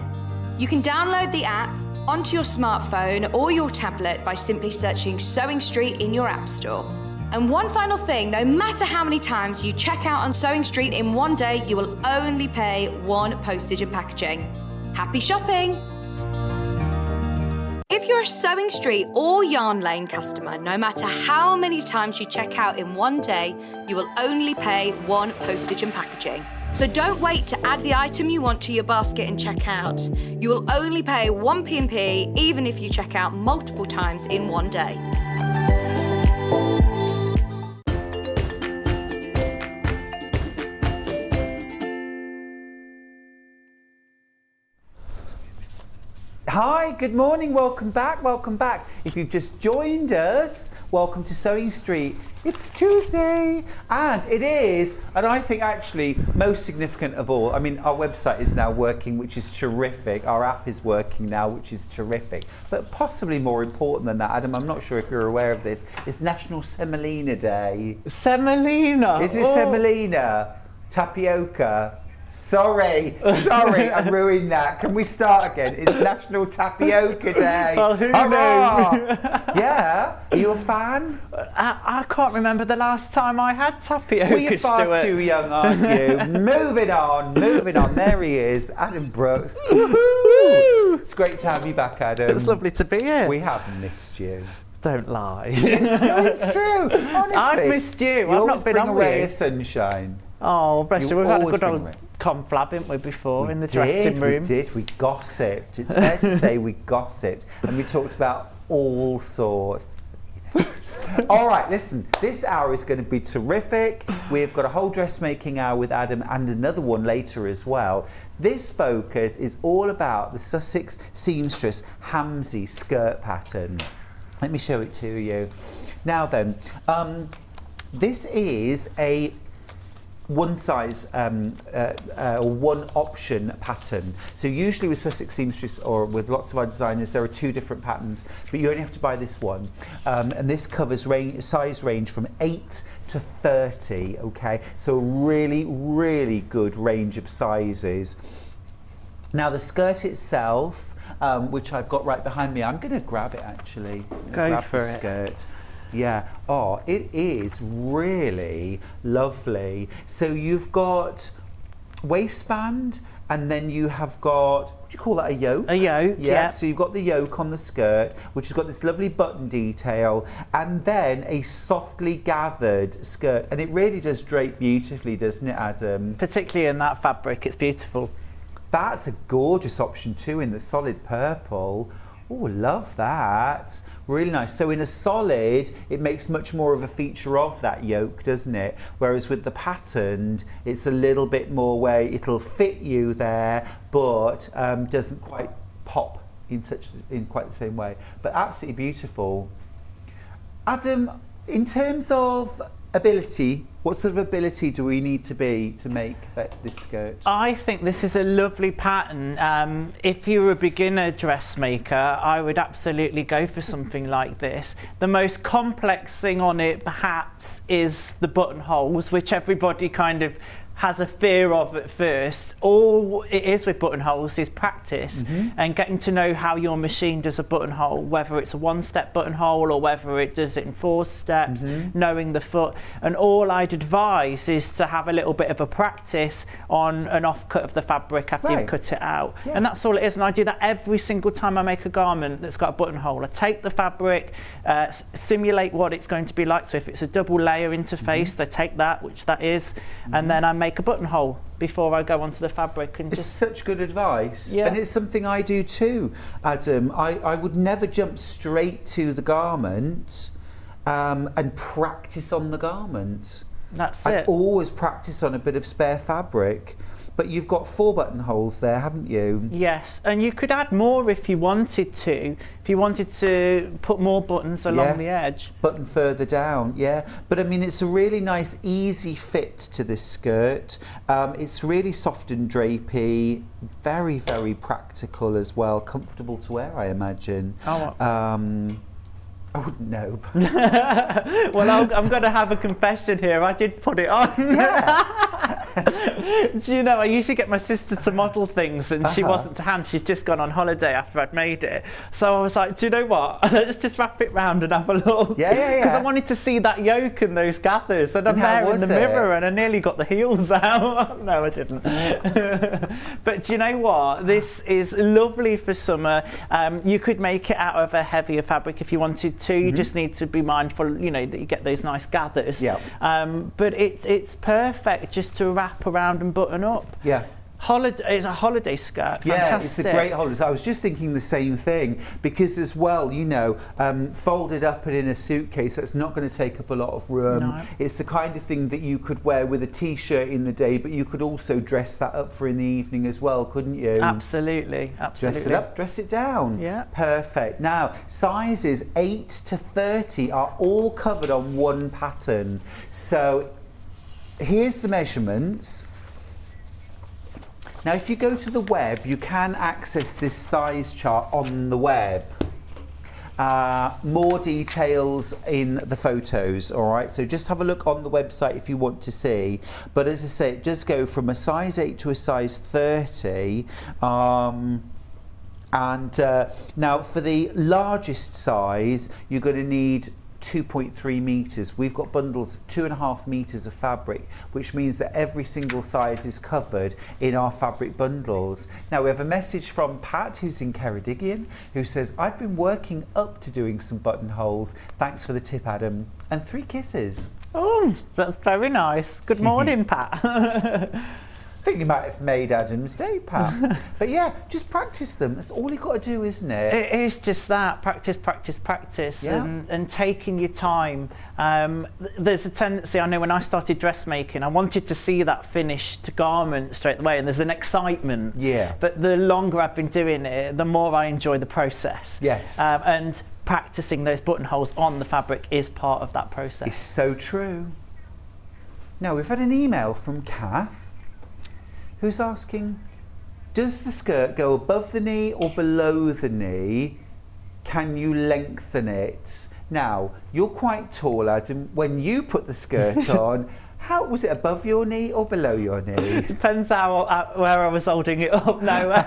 You can download the app onto your smartphone or your tablet by simply searching Sewing Street in your app store. And one final thing, no matter how many times you check out on Sewing Street in one day, you will only pay 1 postage and packaging. Happy shopping! If you're a Sewing Street or Yarn Lane customer, no matter how many times you check out in one day, you will only pay 1 postage and packaging. So don't wait to add the item you want to your basket and check out. You will only pay 1 P&P even if you check out multiple times in one day. Hi, good morning, welcome back, welcome back. If you've just joined us, welcome to Sewing Street. It's Tuesday, and it is, and I think actually most significant of all, I mean, our website is now working, which is terrific. Our app is working now, which is terrific. But possibly more important than that, Adam, I'm not sure if you're aware of this, it's National Semolina Day. Semolina? Is it semolina? Tapioca? Sorry, I ruined that. Can we start again? It's National Tapioca Day. Well, who Hurrah! knows? Yeah, are you a fan? I can't remember the last time I had tapioca. Well, you're far Stuart. too young, aren't you? Moving on. There he is, Adam Brooks. Woo-hoo! It's great to have you back, Adam. It's lovely to be here. We have missed you. Don't lie. No, it's true. Honestly, I've missed you. You I've always not been bring on a ray with you. of sunshine. Oh, bless you. You We've had a always good bring old it. conflab, haven't we, before in the dressing room? We did. We gossiped. It's fair to say we gossiped, and we talked about all sorts. All right, listen, this hour is going to be terrific. We've got a whole dressmaking hour with Adam and another one later as well. This focus is all about the Sussex Seamstress Hamsey skirt pattern. Let me show it to you. Now then, this is a one size one option pattern. So usually with Sussex Seamstress or with lots of our designers there are two different patterns, but you only have to buy this one, and this covers size range from 8 to 30. Okay, so a really good range of sizes. Now the skirt itself, which I've got right behind me, I'm going to grab it actually. Go for it. Skirt. Yeah, oh, it is really lovely. So you've got waistband, and then you have got, what do you call that, a yoke? A yoke, yeah. So you've got the yoke on the skirt, which has got this lovely button detail, and then a softly gathered skirt. And it really does drape beautifully, doesn't it, Adam? Particularly in that fabric, it's beautiful. That's a gorgeous option too, in the solid purple. Oh, love that. Really nice. So in a solid, it makes much more of a feature of that yoke, doesn't it? Whereas with the patterned, it's a little bit more where it'll fit you there, but doesn't quite pop in quite the same way. But absolutely beautiful. Adam, in terms of ability, what sort of ability do we need to be to make this skirt? I think this is a lovely pattern. If you're a beginner dressmaker, I would absolutely go for something like this. The most complex thing on it perhaps is the buttonholes, which everybody kind of has a fear of at first. All it is with buttonholes is practice and getting to know how your machine does a buttonhole, whether it's a one-step buttonhole or whether it does it in 4 steps, knowing the foot. And all I'd advise is to have a little bit of a practice on an off-cut of the fabric after you've cut it out. Yeah. And that's all it is. And I do that every single time I make a garment that's got a buttonhole. I take the fabric, simulate what it's going to be like. So if it's a double layer interface, I take that, which that is, and then I make a buttonhole before I go onto the fabric. And it's such good advice. Yeah. And it's something I do too, Adam. I would never jump straight to the garment and practice on the garment. That's I it. always practice on a bit of spare fabric. But you've got 4 buttonholes there, haven't you? Yes, and you could add more if you wanted to. If you wanted to put more buttons along the edge. Button further down, yeah. But I mean, it's a really nice, easy fit to this skirt. It's really soft and drapey, very practical as well. Comfortable to wear, I imagine. Oh, I wouldn't know. Well, I'm going to have a confession here. I did put it on. Yeah. Do you know, I usually get my sister to model things, and she wasn't to hand. She's just gone on holiday after I'd made it. So I was like, do you know what? Let's just wrap it round and have a look. Yeah. Because I wanted to see that yoke and those gathers, and I'm there in the mirror, and I nearly got the heels out. No, I didn't. But do you know what? This is lovely for summer. You could make it out of a heavier fabric if you wanted to. You just need to be mindful, you know, that you get those nice gathers. Yeah. But it's perfect just to wrap around and button up. Yeah. It's a holiday skirt. Yeah, Fantastic. it's a great holiday. I was just thinking the same thing, because as well, you know, folded up and in a suitcase, that's not going to take up a lot of room. No. It's the kind of thing that you could wear with a t-shirt in the day, but you could also dress that up for in the evening as well, couldn't you? Absolutely. Dress it up, dress it down. Yeah. Perfect. Now, sizes 8 to 30 are all covered on one pattern. So here's the measurements. Now, if you go to the web, you can access this size chart on the web. More details in the photos, all right? So just have a look on the website if you want to see. But as I say, it does go from a size 8 to a size 30. Now, for the largest size, you're going to need 2.3 meters. We've got bundles of 2.5 meters of fabric, which means that every single size is covered in our fabric bundles. Now, we have a message from Pat, who's in Ceredigion, who says, I've been working up to doing some buttonholes. Thanks for the tip, Adam. And 3 kisses. Oh, that's very nice. Good morning, Pat. I think you might have made Adam's day, Pat. But yeah, just practice them. That's all you've got to do, isn't it? It is just that, practice, Yeah. and taking your time. There's a tendency, I know when I started dressmaking, I wanted to see that finished garment straight away, and there's an excitement. Yeah. But the longer I've been doing it, the more I enjoy the process. Yes. And practicing those buttonholes on the fabric is part of that process. It's so true. Now, we've had an email from Kath, who's asking, does the skirt go above the knee or below the knee? Can you lengthen it? Now, you're quite tall, Adam. When you put the skirt on, how was it, above your knee or below your knee? Depends where I was holding it up. No,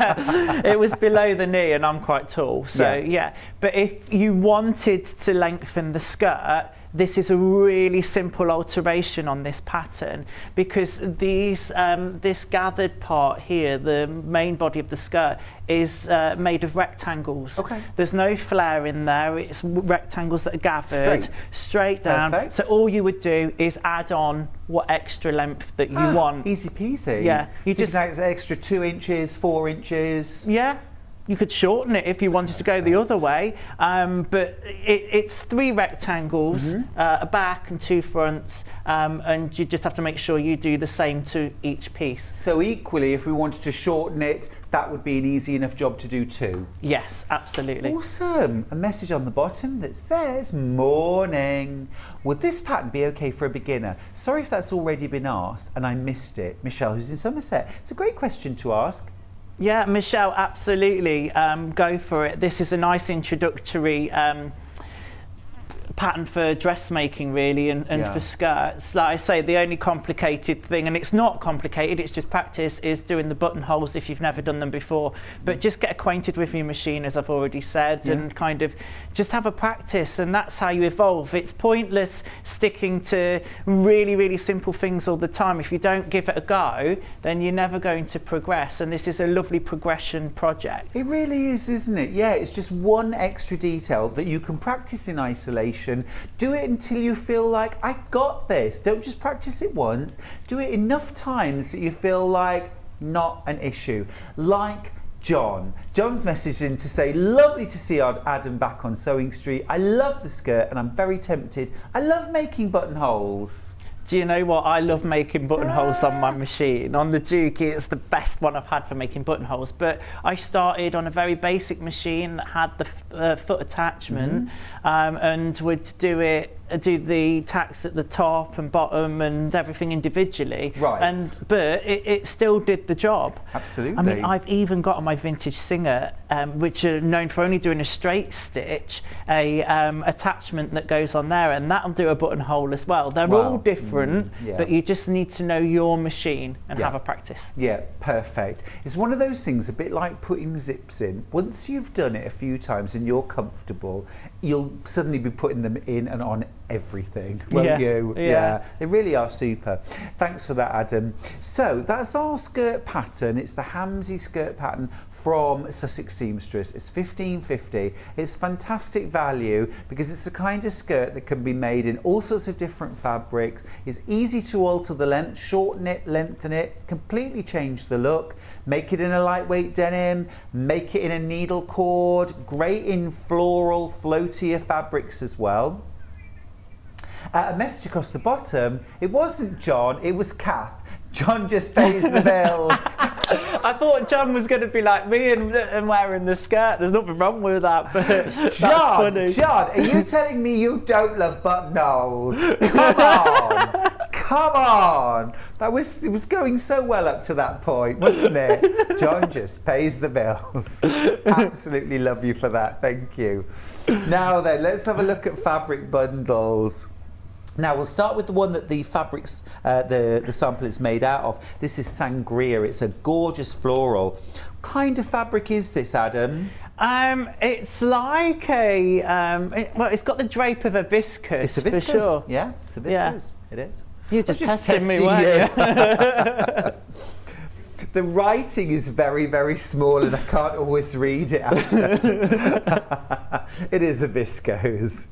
it was below the knee, and I'm quite tall. So yeah. But if you wanted to lengthen the skirt, this is a really simple alteration on this pattern, because these this gathered part here, the main body of the skirt, is made of rectangles. Okay. There's no flare in there. It's rectangles that are gathered straight down. Perfect. So all you would do is add on what extra length that you want. Easy peasy. Yeah. You just add extra 2 inches, 4 inches. Yeah. You could shorten it if you wanted to go the other way, but it's 3 rectangles, a back and 2 fronts, and you just have to make sure you do the same to each piece. So equally, if we wanted to shorten it, that would be an easy enough job to do too. Yes, absolutely. Awesome. A message on the bottom that says, morning. Would this pattern be okay for a beginner? Sorry if that's already been asked and I missed it. Michelle, who's in Somerset. It's a great question to ask. Yeah, Michelle, absolutely. Go for it. This is a nice introductory pattern for dressmaking, really, and for skirts. Like I say, the only complicated thing, and it's not complicated, it's just practice, is doing the buttonholes if you've never done them before. But just get acquainted with your machine, as I've already said, and kind of just have a practice, and that's how you evolve. It's pointless sticking to really, really simple things all the time. If you don't give it a go, then you're never going to progress, and this is a lovely progression project. It really is, isn't it? Yeah, it's just one extra detail that you can practice in isolation. Do it until you feel like, I got this. Don't just practice it once. Do it enough times that you feel like not an issue. Like John. John's messaged in to say, lovely to see Adam back on Sewing Street. I love the skirt and I'm very tempted. I love making buttonholes. Do you know what? I love making buttonholes on my machine. On the Dukey, it's the best one I've had for making buttonholes. But I started on a very basic machine that had the foot attachment, and would do the tacks at the top and bottom and everything individually. Right. But it still did the job. Absolutely. I mean, I've even got on my vintage Singer, which are known for only doing a straight stitch, a attachment that goes on there, and that'll do a buttonhole as well. They're all different. But you just need to know your machine and have a practice. Yeah, perfect. It's one of those things, a bit like putting zips in. Once you've done it a few times and you're comfortable, you'll suddenly be putting them in and on everything, won't you? Yeah, they really are super. Thanks for that, Adam. So that's our skirt pattern. It's the Hamsey skirt pattern from Sussex Seamstress. It's $15.50. It's fantastic value because it's the kind of skirt that can be made in all sorts of different fabrics. It's easy to alter the length, shorten it, lengthen it, completely change the look, make it in a lightweight denim, make it in a needle cord, great in floral, floatier fabrics as well. A message across the bottom, it wasn't John, it was Kath. John just pays the bills. I thought John was going to be like me and wearing the skirt. There's nothing wrong with that, but that's funny. John, are you telling me you don't love buttonholes? Come on. Come on. It was going so well up to that point, wasn't it? John just pays the bills. Absolutely love you for that. Thank you. Now then, let's have a look at fabric bundles. Now we'll start with the one that the fabrics, the sample is made out of. This is Sangria. It's a gorgeous floral. What kind of fabric is this, Adam? It's like well, it's got the drape of a viscose. It's a viscose. For sure. Yeah, it's a viscose. Yeah. It is. You're just testing me, weren't you? The writing is very, very small and I can't always read it out. It is a viscose.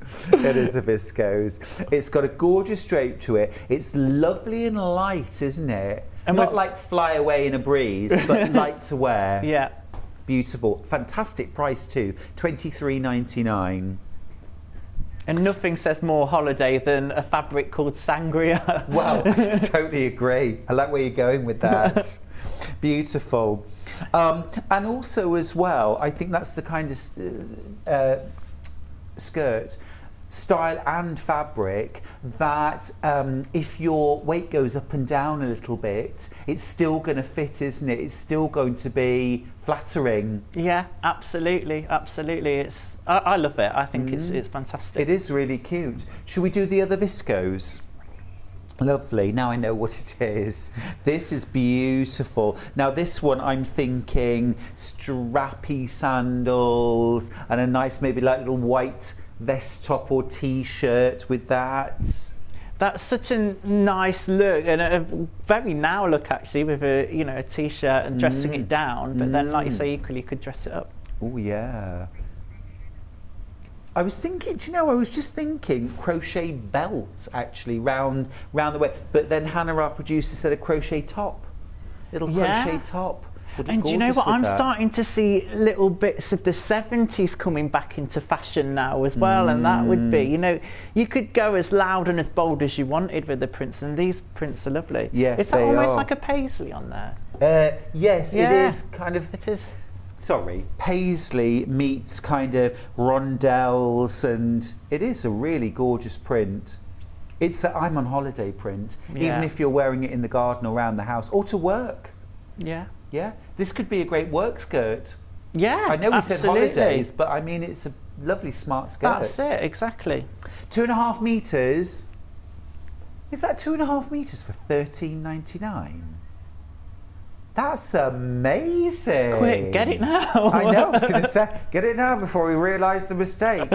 It is a viscose. It's got a gorgeous drape to it. It's lovely and light, isn't it? And Not like fly away in a breeze, but light to wear. Yeah. Beautiful. Fantastic price too. $23.99. And nothing says more holiday than a fabric called sangria. Wow, totally agree. I like where you're going with that. Beautiful. And also as well, I think that's the kind of skirt, style and fabric that if your weight goes up and down a little bit, it's still going to fit, isn't it? It's still going to be flattering. Yeah, absolutely, absolutely. I love it. I think it's fantastic. It is really cute. Should we do the other viscose? Lovely. Now I know what it is. This is beautiful. Now this one I'm thinking strappy sandals and a nice maybe like little white vest top or t-shirt with that. That's such a nice look and a very now look actually with a t-shirt and dressing it down, but then like you say equally you could dress it up. Oh yeah. I was thinking, I was just thinking crochet belt actually round the way, but then Hannah, our producer, said a crochet top, little crochet top. And do you know what? I'm starting to see little bits of the 70s coming back into fashion now as well, and that would be, you could go as loud and as bold as you wanted with the prints, and these prints are lovely. Yeah, is that almost like a paisley on there? Yes, it is kind of. It is. Sorry, paisley meets kind of rondelles, and it is a really gorgeous print. It's a I'm on holiday print, even if you're wearing it in the garden or around the house or to work. Yeah. Yeah, this could be a great work skirt. Yeah, I know we absolutely. said holidays, but I mean it's a lovely smart skirt. That's it, exactly. 2.5 meters. Is that 2.5 meters for $13.99? That's amazing. Quick, get it now. I know, I was going to say, get it now before we realise the mistake.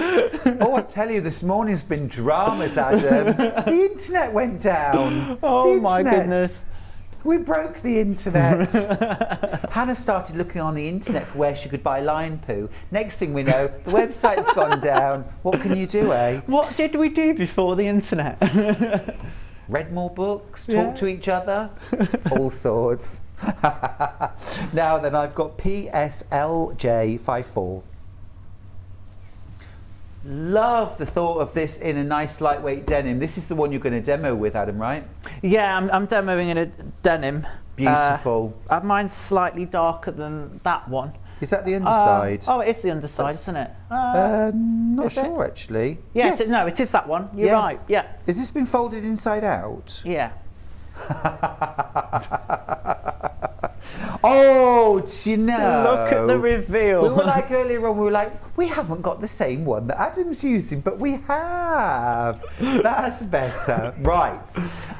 Oh, I tell you, this morning's been dramas, Adam. The internet went down. Oh, my goodness. We broke the internet. Hannah started looking on the internet for where she could buy lion poo. Next thing we know, the website's gone down. What can you do, eh? What did we do before the internet? Read more books, talk to each other, all sorts. Now then, I've got PSLJ54. Love the thought of this in a nice lightweight denim. This is the one you're going to demo with, Adam, right? Yeah, I'm demoing in a denim. Beautiful. Mine's slightly darker than that one. Is that the underside? Oh, it is the underside, isn't it? Not sure, actually. Yeah, yes. No, it is that one. You're right, yeah. Has this been folded inside out? Yeah. Oh, do you know? Look at the reveal. We were like earlier on, we haven't got the same one that Adam's using, but we have. That's better. Right.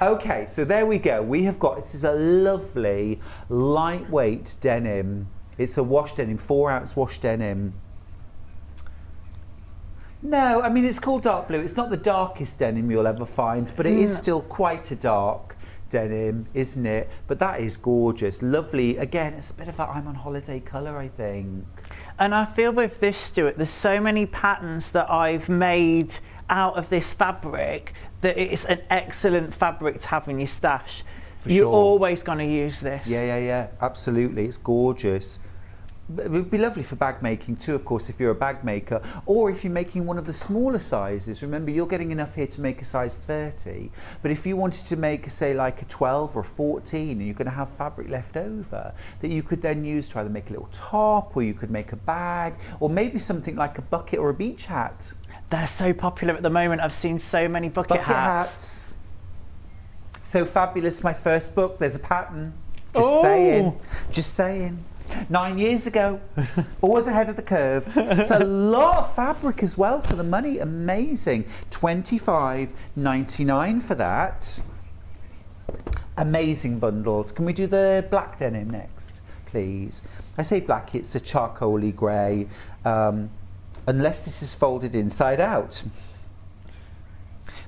Okay, so there we go. We have got, this is a lovely, lightweight denim. It's a wash denim, 4-ounce wash denim. No, I mean, it's called dark blue. It's not the darkest denim you'll ever find, but it is still quite a dark denim, isn't it? But that is gorgeous, lovely. Again, it's a bit of a I'm on holiday colour, I think. And I feel with this, Stuart, there's so many patterns that I've made out of this fabric that it's an excellent fabric to have in your stash. You're always going to use this. Yeah, absolutely. It's gorgeous. It would be lovely for bag making too, of course, if you're a bag maker, or if you're making one of the smaller sizes. Remember, you're getting enough here to make a size 30, but if you wanted to make, say, like a 12 or 14, and you're going to have fabric left over, that you could then use to either make a little top, or you could make a bag, or maybe something like a bucket or a beach hat. They're so popular at the moment. I've seen so many bucket hats. So fabulous, my first book, there's a pattern. Just saying. 9 years ago, always ahead of the curve. It's a lot of fabric as well for the money. Amazing. $25.99 for that. Amazing bundles. Can we do the black denim next, please? I say black, it's a charcoaly grey, unless this is folded inside out.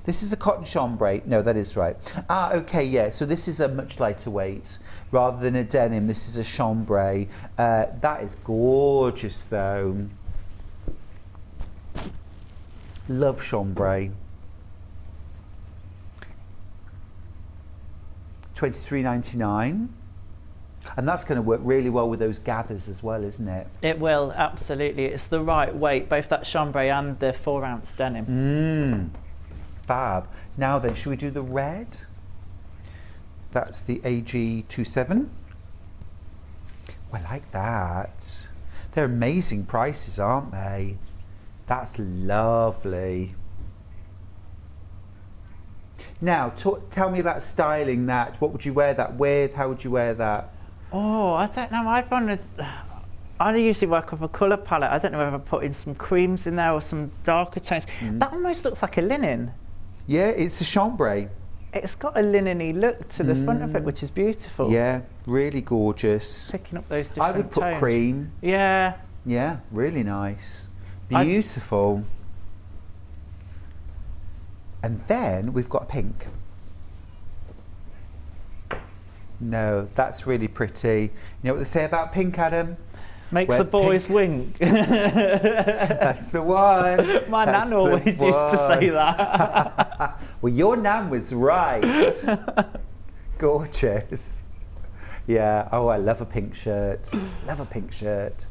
This is a cotton chambray. No, that is right. Okay, yeah. So this is a much lighter weight. Rather than a denim, this is a chambray. That is gorgeous, though. Love chambray. £23.99. And that's going to work really well with those gathers as well, isn't it? It will, absolutely. It's the right weight, both that chambray and the 4-ounce denim. Fab. Now then, should we do the red? That's the AG27. I like that. They're amazing prices, aren't they? That's lovely. Now, tell me about styling that. What would you wear that with? How would you wear that? Oh, I don't know. I usually work with a colour palette. I don't know if I put in some creams in there or some darker tones. That almost looks like a linen. Yeah, it's a chambray. It's got a linen-y look to the front of it, which is beautiful. Yeah, really gorgeous. Picking up those different I would put tones. cream. Yeah. Yeah, really nice. Beautiful. And then we've got pink. No, that's really pretty. You know what they say about pink, Adam? Makes the boys wink. That's the one. My nan always used to say that. Well, your nan was right. Gorgeous. Yeah, oh, I love a pink shirt. Love a pink shirt.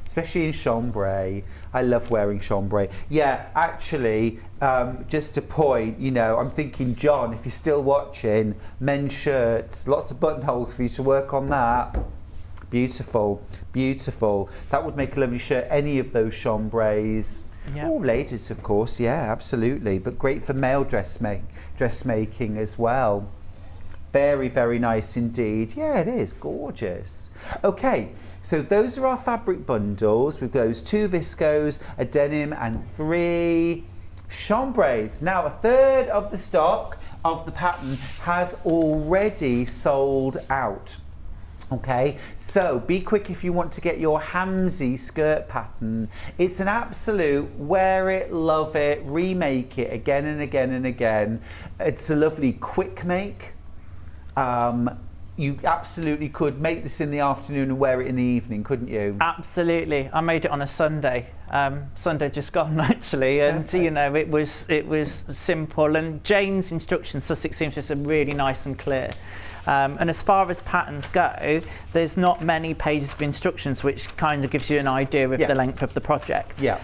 Especially in chambray. I love wearing chambray. Yeah, actually, just a point, you know, I'm thinking, John, if you're still watching, men's shirts, lots of buttonholes for you to work on that. Beautiful, beautiful. That would make a lovely shirt, any of those chambrays. Yeah. Oh, ladies, of course, yeah, absolutely. But great for male dressmaking as well. Very, very nice indeed. Yeah, it is gorgeous. Okay, so those are our fabric bundles with those 2 viscose, a denim, and 3 chambrays. Now, a third of the stock of the pattern has already sold out. Okay, so be quick if you want to get your Hamsey skirt pattern. It's an absolute wear it, love it, remake it again and again and again. It's a lovely quick make. You absolutely could make this in the afternoon and wear it in the evening, couldn't you? Absolutely. I made it on a Sunday. Sunday just gone actually, and Perfect. you know, it was simple. And Jane's instructions, Sussex Seamstress, are really nice and clear. And as far as patterns go, there's not many pages of instructions, which kind of gives you an idea of the length of the project. Yeah.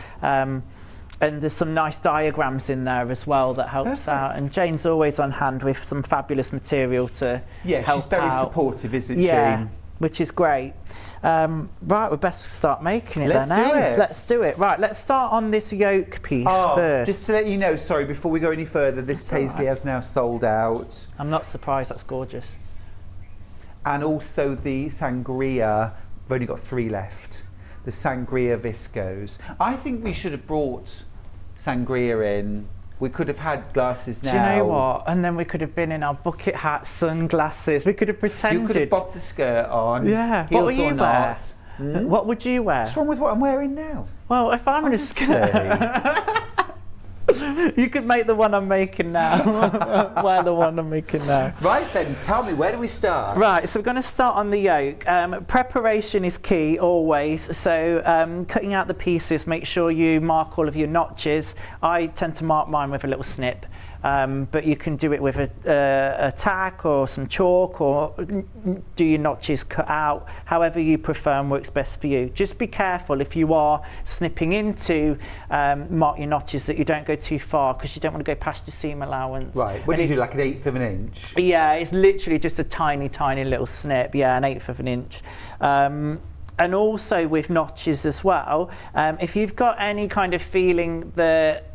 And there's some nice diagrams in there as well that helps out. And Jane's always on hand with some fabulous material to help she's very out. Supportive, isn't she? Yeah, which is great. Right, we best start making it Let's then, do eh? it. Let's do it. Right, let's start on this yoke piece first. Just to let you know, sorry, before we go any further, this paisley has now sold out. I'm not surprised, that's gorgeous. And also the sangria, we've only got 3 left. The sangria viscose. I think we should have brought sangria in. We could have had glasses now. Do you know what? And then we could have been in our bucket hats, sunglasses. We could have pretended. You could have bobbed the skirt on. Yeah. Heels What would you or not. wear? What would you wear? What's wrong with what I'm wearing now? Well, if I'm in a skirt, you could make the one I'm making now. Wear the one I'm making now. Right then, tell me, where do we start? Right, so we're going to start on the yoke. Preparation is key always, so cutting out the pieces, make sure you mark all of your notches. I tend to mark mine with a little snip, but you can do it with a tack or some chalk, or do your notches cut out, however you prefer and works best for you. Just be careful if you are snipping into mark your notches that you don't go too far, because you don't want to go past your seam allowance. Right, what do you do, like an 1/8 of an inch? Yeah, it's literally just a tiny, tiny little snip. Yeah, an 1/8 of an inch. And also with notches as well, if you've got any kind of feeling that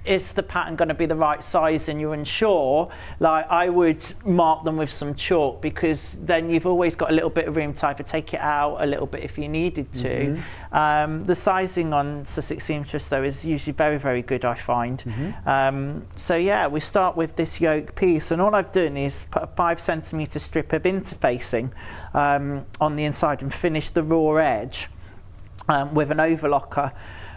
is the pattern going to be the right size and you're unsure, like I would mark them with some chalk, because then you've always got a little bit of room to either take it out a little bit if you needed to. The sizing on Sussex Seamstress though is usually very, very good, I find. So yeah, we start with this yoke piece, and all I've done is put a 5 centimetre strip of interfacing on the inside and finish the raw edge with an overlocker.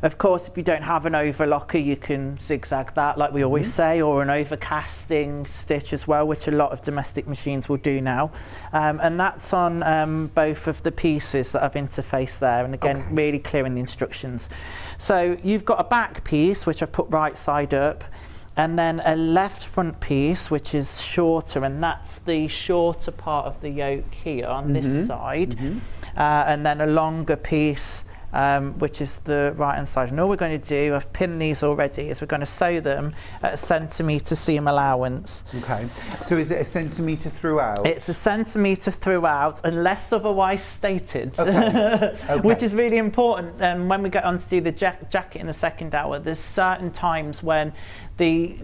Of course, if you don't have an overlocker, you can zigzag that, like we always say, or an overcasting stitch as well, which a lot of domestic machines will do now. And that's on both of the pieces that I've interfaced there, and again, really clear in the instructions. So you've got a back piece, which I've put right side up, and then a left front piece which is shorter, and that's the shorter part of the yoke here on this side, and then a longer piece which is the right hand side. And all we're going to do, I've pinned these already, is we're going to sew them at a centimetre seam allowance. Okay, so is it a centimetre throughout? It's a centimetre throughout, unless otherwise stated, Okay. which is really important. When we get on to do the jacket in the second hour, there's certain times when the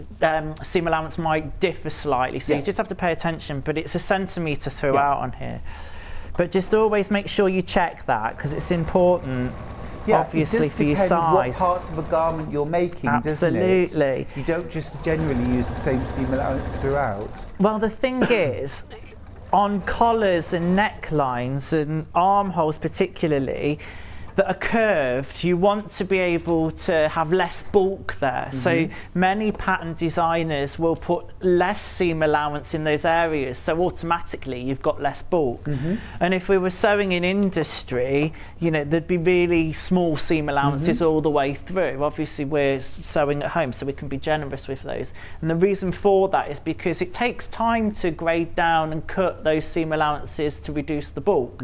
seam allowance might differ slightly, so you just have to pay attention, but it's a centimetre throughout on here. But just always make sure you check that, because it's important, obviously, for your size. It does depend what parts of a garment you're making, doesn't it? Absolutely. You don't just generally use the same seam allowance throughout. Well, the thing is, on collars and necklines and armholes particularly, that are curved, you want to be able to have less bulk there. So many pattern designers will put less seam allowance in those areas, so automatically you've got less bulk. And if we were sewing in industry, you know, there'd be really small seam allowances all the way through. Obviously we're sewing at home, so we can be generous with those. And the reason for that is because it takes time to grade down and cut those seam allowances to reduce the bulk.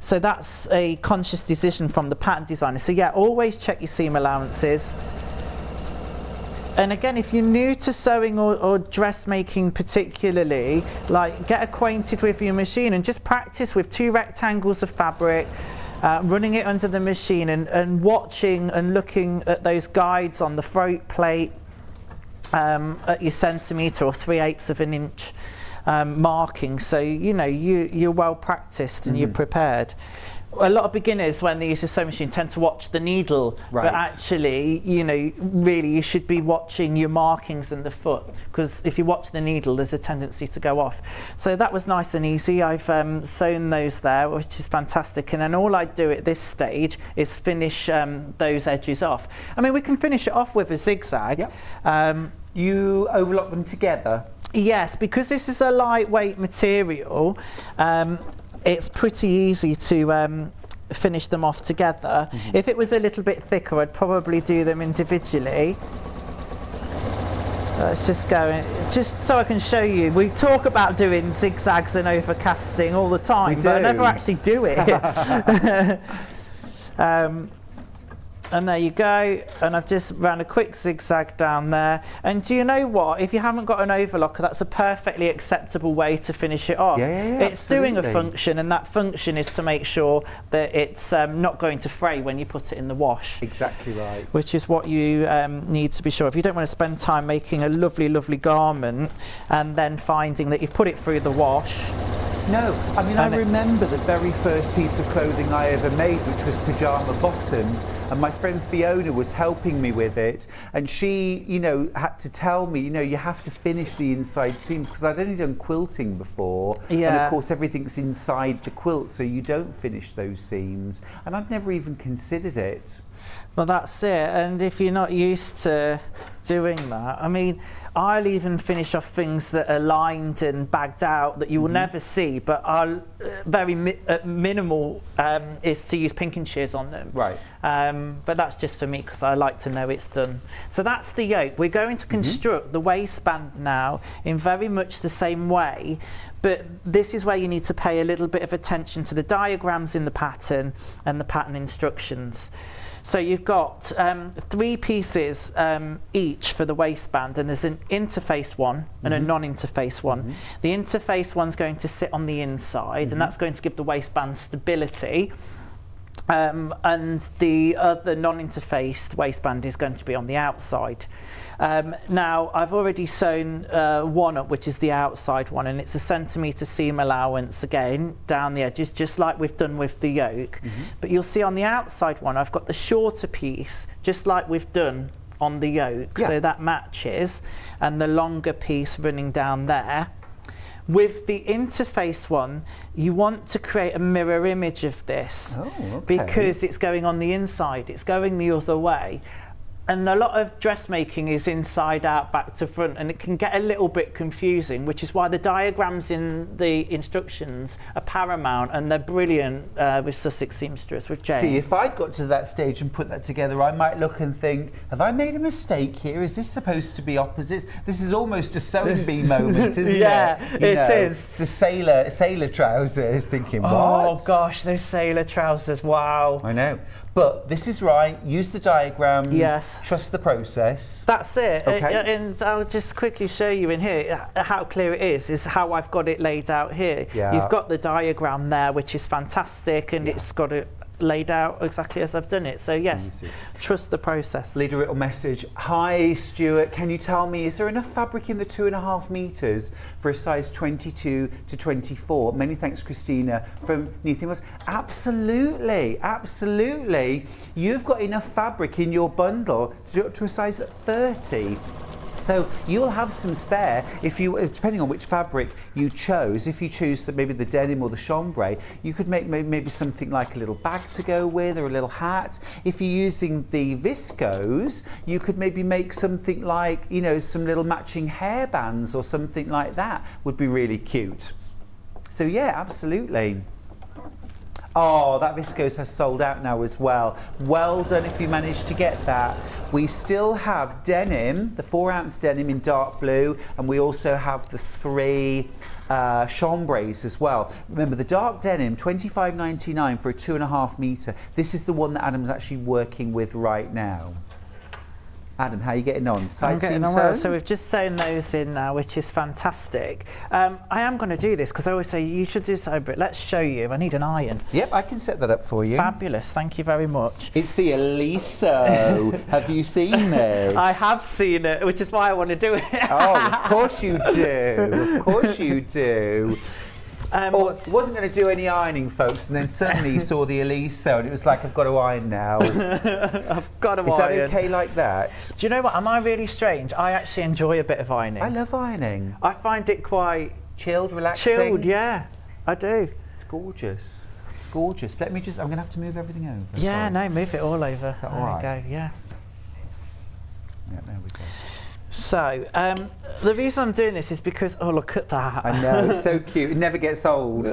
So that's a conscious decision from the pattern designer. So yeah, always check your seam allowances. And again, if you're new to sewing or dressmaking particularly, like, get acquainted with your machine and just practice with 2 rectangles of fabric, running it under the machine and watching and looking at those guides on the throat plate at your centimetre or 3/8 of an inch. Marking, so you know you're well practiced and you're prepared. A lot of beginners, when they use a sewing machine, tend to watch the needle, but actually, you know, really you should be watching your markings in the foot, because if you watch the needle, there's a tendency to go off. So that was nice and easy. I've sewn those there, which is fantastic, and then all I do at this stage is finish those edges off. I mean, we can finish it off with a zigzag. You overlock them together? Yes, because this is a lightweight material, it's pretty easy to finish them off together. If it was a little bit thicker, I'd probably do them individually. Let's just go, just so I can show you. We talk about doing zigzags and overcasting all the time, but I never actually do it. And there you go, and I've just ran a quick zigzag down there. And do you know what? If you haven't got an overlocker, that's a perfectly acceptable way to finish it off. It's doing a function, and that function is to make sure that it's not going to fray when you put it in the wash. Exactly right. Which is what you need to be sure of. You don't want to spend time making a lovely, lovely garment and then finding that you've put it through the wash. No, I mean, I remember the very first piece of clothing I ever made, which was pyjama bottoms, and my friend Fiona was helping me with it, and she, you know, had to tell me, you know, you have to finish the inside seams, because I'd only done quilting before, and of course everything's inside the quilt, so you don't finish those seams, and I'd never even considered it. Well, that's it, and if you're not used to doing that, I mean, I'll even finish off things that are lined and bagged out that you will never see, but are very minimal is to use pinking shears on them. Right. But that's just for me, because I like to know it's done. So that's the yoke. We're going to construct the waistband now in very much the same way, but this is where you need to pay a little bit of attention to the diagrams in the pattern and the pattern instructions. So you've got 3 pieces each for the waistband, and there's an interfaced one and a non-interfaced one. The interfaced one's going to sit on the inside, and that's going to give the waistband stability. And the other non-interfaced waistband is going to be on the outside. Now, I've already sewn one up, which is the outside one, and it's a centimetre seam allowance again down the edges, just like we've done with the yoke. But you'll see on the outside one, I've got the shorter piece, just like we've done on the yoke, so that matches, and the longer piece running down there. With the interfaced one, you want to create a mirror image of this, because it's going on the inside, it's going the other way. And a lot of dressmaking is inside out, back to front, and it can get a little bit confusing, which is why the diagrams in the instructions are paramount, and they're brilliant with Sussex Seamstress, with Jane. See, if I'd got to that stage and put that together, I might look and think, have I made a mistake here? Is this supposed to be opposites? This is almost a sewing bee moment, isn't it? It is. It's the sailor trousers, thinking, what? Oh gosh, those sailor trousers, wow. I know. But this is right. Use the diagrams. Yes. Trust the process. That's it. Okay. And I'll just quickly show you in here how clear it is how I've got it laid out here. Yeah. You've got the diagram there, which is fantastic, and it's got it laid out exactly as I've done it. So yes, trust the process. Lead a little message. Hi Stuart, can you tell me, is there enough fabric in the 2.5 meters for a size 22 to 24? Many thanks, Christina from Neathing West. Absolutely, absolutely. You've got enough fabric in your bundle to do up to a size 30. So you'll have some spare if you, depending on which fabric you chose. If you choose maybe the denim or the chambray, you could make maybe something like a little bag to go with, or a little hat. If you're using the viscose, you could maybe make something like, you know, some little matching hairbands or something like that. Would be really cute. So yeah, absolutely. Oh, that viscose has sold out now as well. Well done if you managed to get that. We still have denim, the 4-ounce denim in dark blue, and we also have the 3 chambrays as well. Remember, the dark denim, $25.99 for a 2.5 meter. This is the one that Adam's actually working with right now. Adam, how are you getting on? I'm getting on well. So we've just sewn those in now, which is fantastic. I am going to do this because I always say you should do so, but let's show you. I need an iron. Yep, I can set that up for you. Fabulous, thank you very much. It's the Eliso. Have you seen this? I have seen it, which is why I want to do it. Oh, of course you do. Of course you do. Or wasn't going to do any ironing, folks, and then suddenly you saw the Eliso, and it was like, I've got to iron now. I've got to iron. Is that okay like that? Do you know what? Am I really strange? I actually enjoy a bit of ironing. I love ironing. I find it quite chilled, relaxing. Chilled, yeah, I do. It's gorgeous. It's gorgeous. Let me just. I'm going to have to move everything over. Yeah, Sorry. no, move it all over. Is that there all right? we go. Yeah. Yeah, there we go. So, the reason I'm doing this is because, oh, look at that. I know, it's so cute. It never gets old.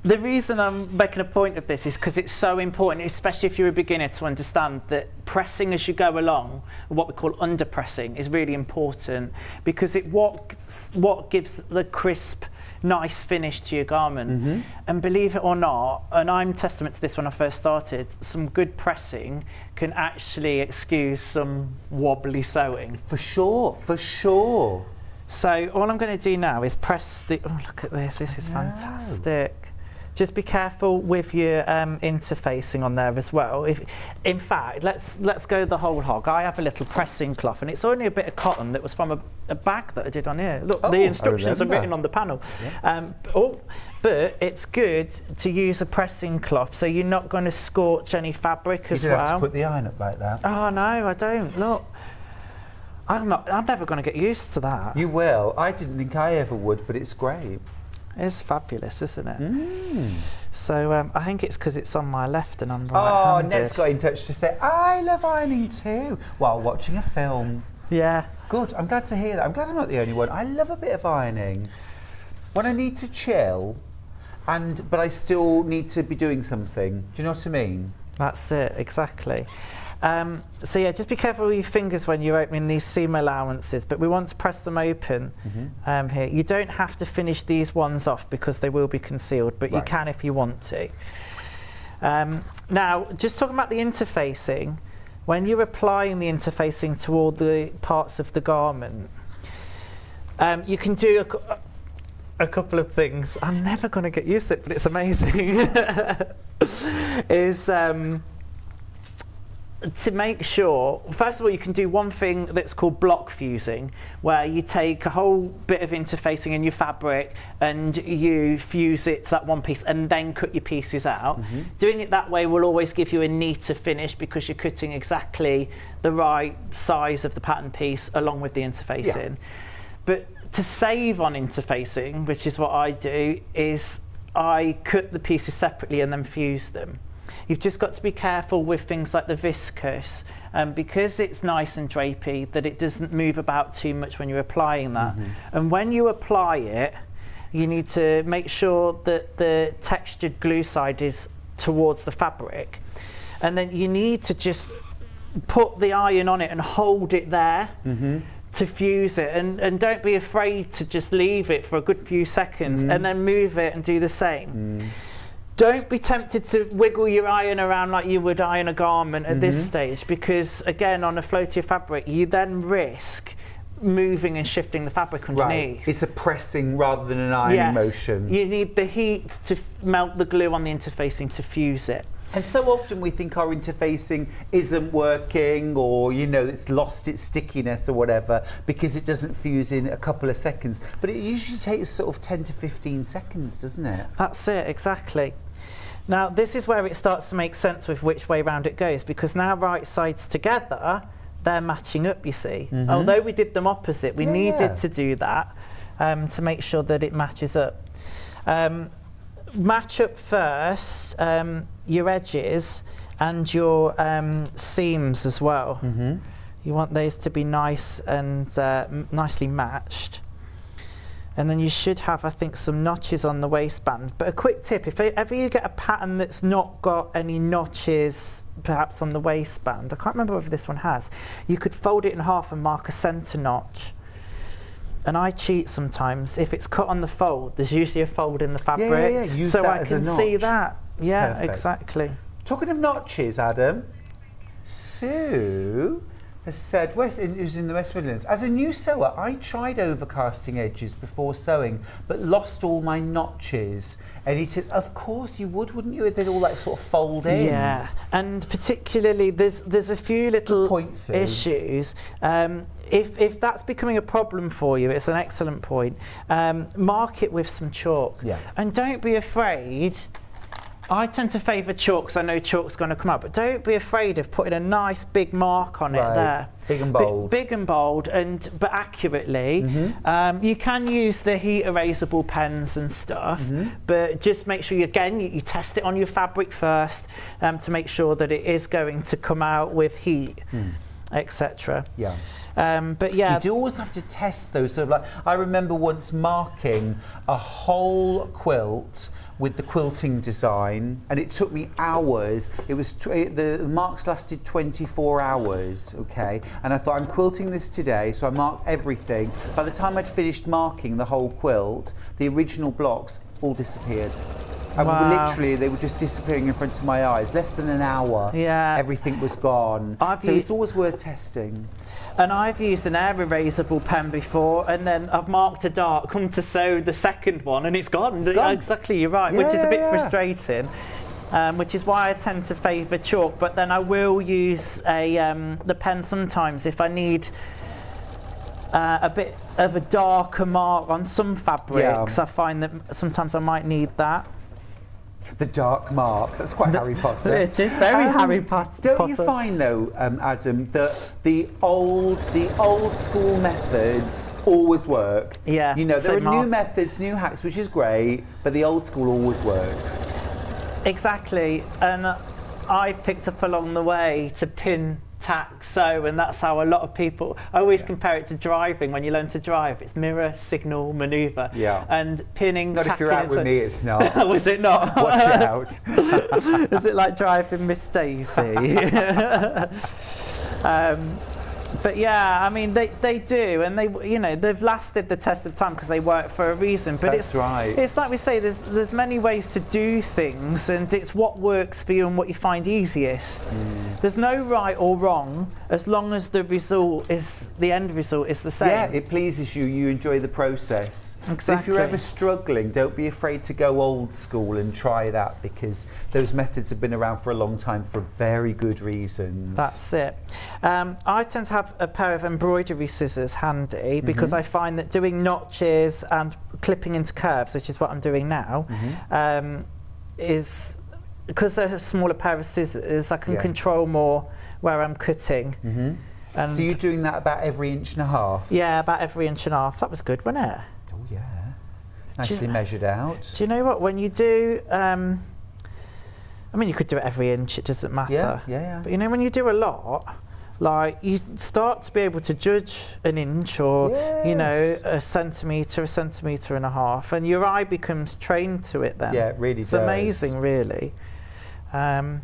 The reason I'm making a point of this is because it's so important, especially if you're a beginner, to understand that pressing as you go along, what we call under pressing, is really important, because what gives the crisp, nice finish to your garment. Mm-hmm. And believe it or not, and I'm testament to this when I first started, some good pressing can actually excuse some wobbly sewing. For sure, for sure. So all I'm going to do now is press the, oh look at this is fantastic. Just be careful with your interfacing on there as well. In fact, let's go the whole hog. I have a little pressing cloth, and it's only a bit of cotton that was from a bag that I did on here. Look, the instructions are written on the panel. Yeah. But it's good to use a pressing cloth, so you're not going to scorch any fabric as well. You don't have to put the iron up like that. Oh no, I don't. Look. I'm never going to get used to that. You will. I didn't think I ever would, but it's great. It's fabulous, isn't it? Mm. So I think it's because it's on my left and I'm right-handed. Oh, Ned's got in touch to say, I love ironing too, while watching a film. Yeah. Good, I'm glad to hear that. I'm glad I'm not the only one. I love a bit of ironing. When I need to chill, but I still need to be doing something. Do you know what I mean? That's it, exactly. So yeah, just be careful with your fingers when you're opening these seam allowances, but we want to press them open here. You don't have to finish these ones off because they will be concealed, but you can if you want to. Now, just talking about the interfacing, when you're applying the interfacing to all the parts of the garment, you can do a couple of things. I'm never going to get used to it, but it's amazing. To make sure, first of all, you can do one thing that's called block fusing, where you take a whole bit of interfacing in your fabric and you fuse it to that one piece and then cut your pieces out. Mm-hmm. Doing it that way will always give you a neater finish because you're cutting exactly the right size of the pattern piece along with the interfacing. Yeah. But to save on interfacing, which is what I do, is I cut the pieces separately and then fuse them. You've just got to be careful with things like the viscose, because it's nice and drapey, that it doesn't move about too much when you're applying that. And when you apply it, you need to make sure that the textured glue side is towards the fabric. And then you need to just put the iron on it and hold it there to fuse it. And don't be afraid to just leave it for a good few seconds and then move it and do the same. Don't be tempted to wiggle your iron around like you would iron a garment at this stage, because again, on a floatier fabric, you then risk moving and shifting the fabric underneath. Right. It's a pressing rather than an ironing motion. You need the heat to melt the glue on the interfacing to fuse it. And so often we think our interfacing isn't working, or it's lost its stickiness or whatever because it doesn't fuse in a couple of seconds. But it usually takes sort of 10 to 15 seconds, doesn't it? That's it, exactly. Now this is where it starts to make sense with which way round it goes, because now right sides together, they're matching up, you see. Although we did them opposite, we needed to do that to make sure that it matches up. Match up first your edges and your seams as well. You want those to be nice and nicely matched. And then you should have, I think, some notches on the waistband. But a quick tip, if ever you get a pattern that's not got any notches perhaps on the waistband, I can't remember whether this one has, you could fold it in half and mark a centre notch. And I cheat sometimes. If it's cut on the fold, there's usually a fold in the fabric. Use so that I as can a see notch. that. Yeah, Perfect. exactly. Talking of notches, Adam, Sue has said, who's in the West Midlands, as a new sewer, I tried overcasting edges before sewing, but lost all my notches. And he says, of course you would, wouldn't you? They'd all sort of fold in. Yeah, and particularly there's a few little points, Sue. issues. If that's becoming a problem for you, it's an excellent point. Mark it with some chalk. Yeah. And don't be afraid. I tend to favour chalk because I know chalk's going to come up, but don't be afraid of putting a nice big mark on it there. Big and bold. Big and bold, but accurately. You can use the heat erasable pens and stuff, but just make sure you test it on your fabric first to make sure that it is going to come out with heat, etc. Yeah. But yeah, you do always have to test those sort of like. I remember once marking a whole quilt with the quilting design, and it took me hours. It was the marks lasted 24 hours, okay? And I thought, I'm quilting this today, so I marked everything. By the time I'd finished marking the whole quilt, the original blocks all disappeared. And literally, they were just disappearing in front of my eyes. Less than an hour, everything was gone. So it's always worth testing. And I've used an air erasable pen before, and then I've marked a dart, come to sew the second one, and it's gone. It's gone. Exactly, you're right, which is a bit frustrating. Which is why I tend to favour chalk, but then I will use the pen sometimes if I need a bit of a darker mark on some fabrics. I find that sometimes I might need that. The dark mark, that's quite Harry Potter. It is very Harry Potter. Don't you find though, Adam, that the old school methods always work? Yeah. There are new methods, new hacks, which is great, but the old school always works. Exactly, and I picked up along the way to pin, tack, sew, and that's how a lot of people. I always compare it to driving. When you learn to drive, it's mirror, signal, manoeuvre. Yeah. And pinning. Not if you're out with me, it's not. Was it not? Watch out. Is it like driving Miss Daisy? But yeah, I mean they do, and they've lasted the test of time because they work for a reason. But that's right. It's like we say, there's many ways to do things, and it's what works for you and what you find easiest. There's no right or wrong as long as the end result is the same. Yeah, it pleases you. You enjoy the process. Exactly. So if you're ever struggling, don't be afraid to go old school and try that, because those methods have been around for a long time for very good reasons. That's it. I tend to have a pair of embroidery scissors handy because I find that doing notches and clipping into curves, which is what I'm doing now, is because they're a smaller pair of scissors, I can control more where I'm cutting. And so you're doing that about every 1.5 inches? Yeah, about every 1.5 inches. That was good, wasn't it? Oh yeah, nicely measured out. Do you know what? When you do I mean, you could do it every inch, it doesn't matter. Yeah. But you know, when you do a lot, like, you start to be able to judge an inch or, you know, a centimetre and a half, and your eye becomes trained to it then. Yeah, it really it's does. It's amazing, really. I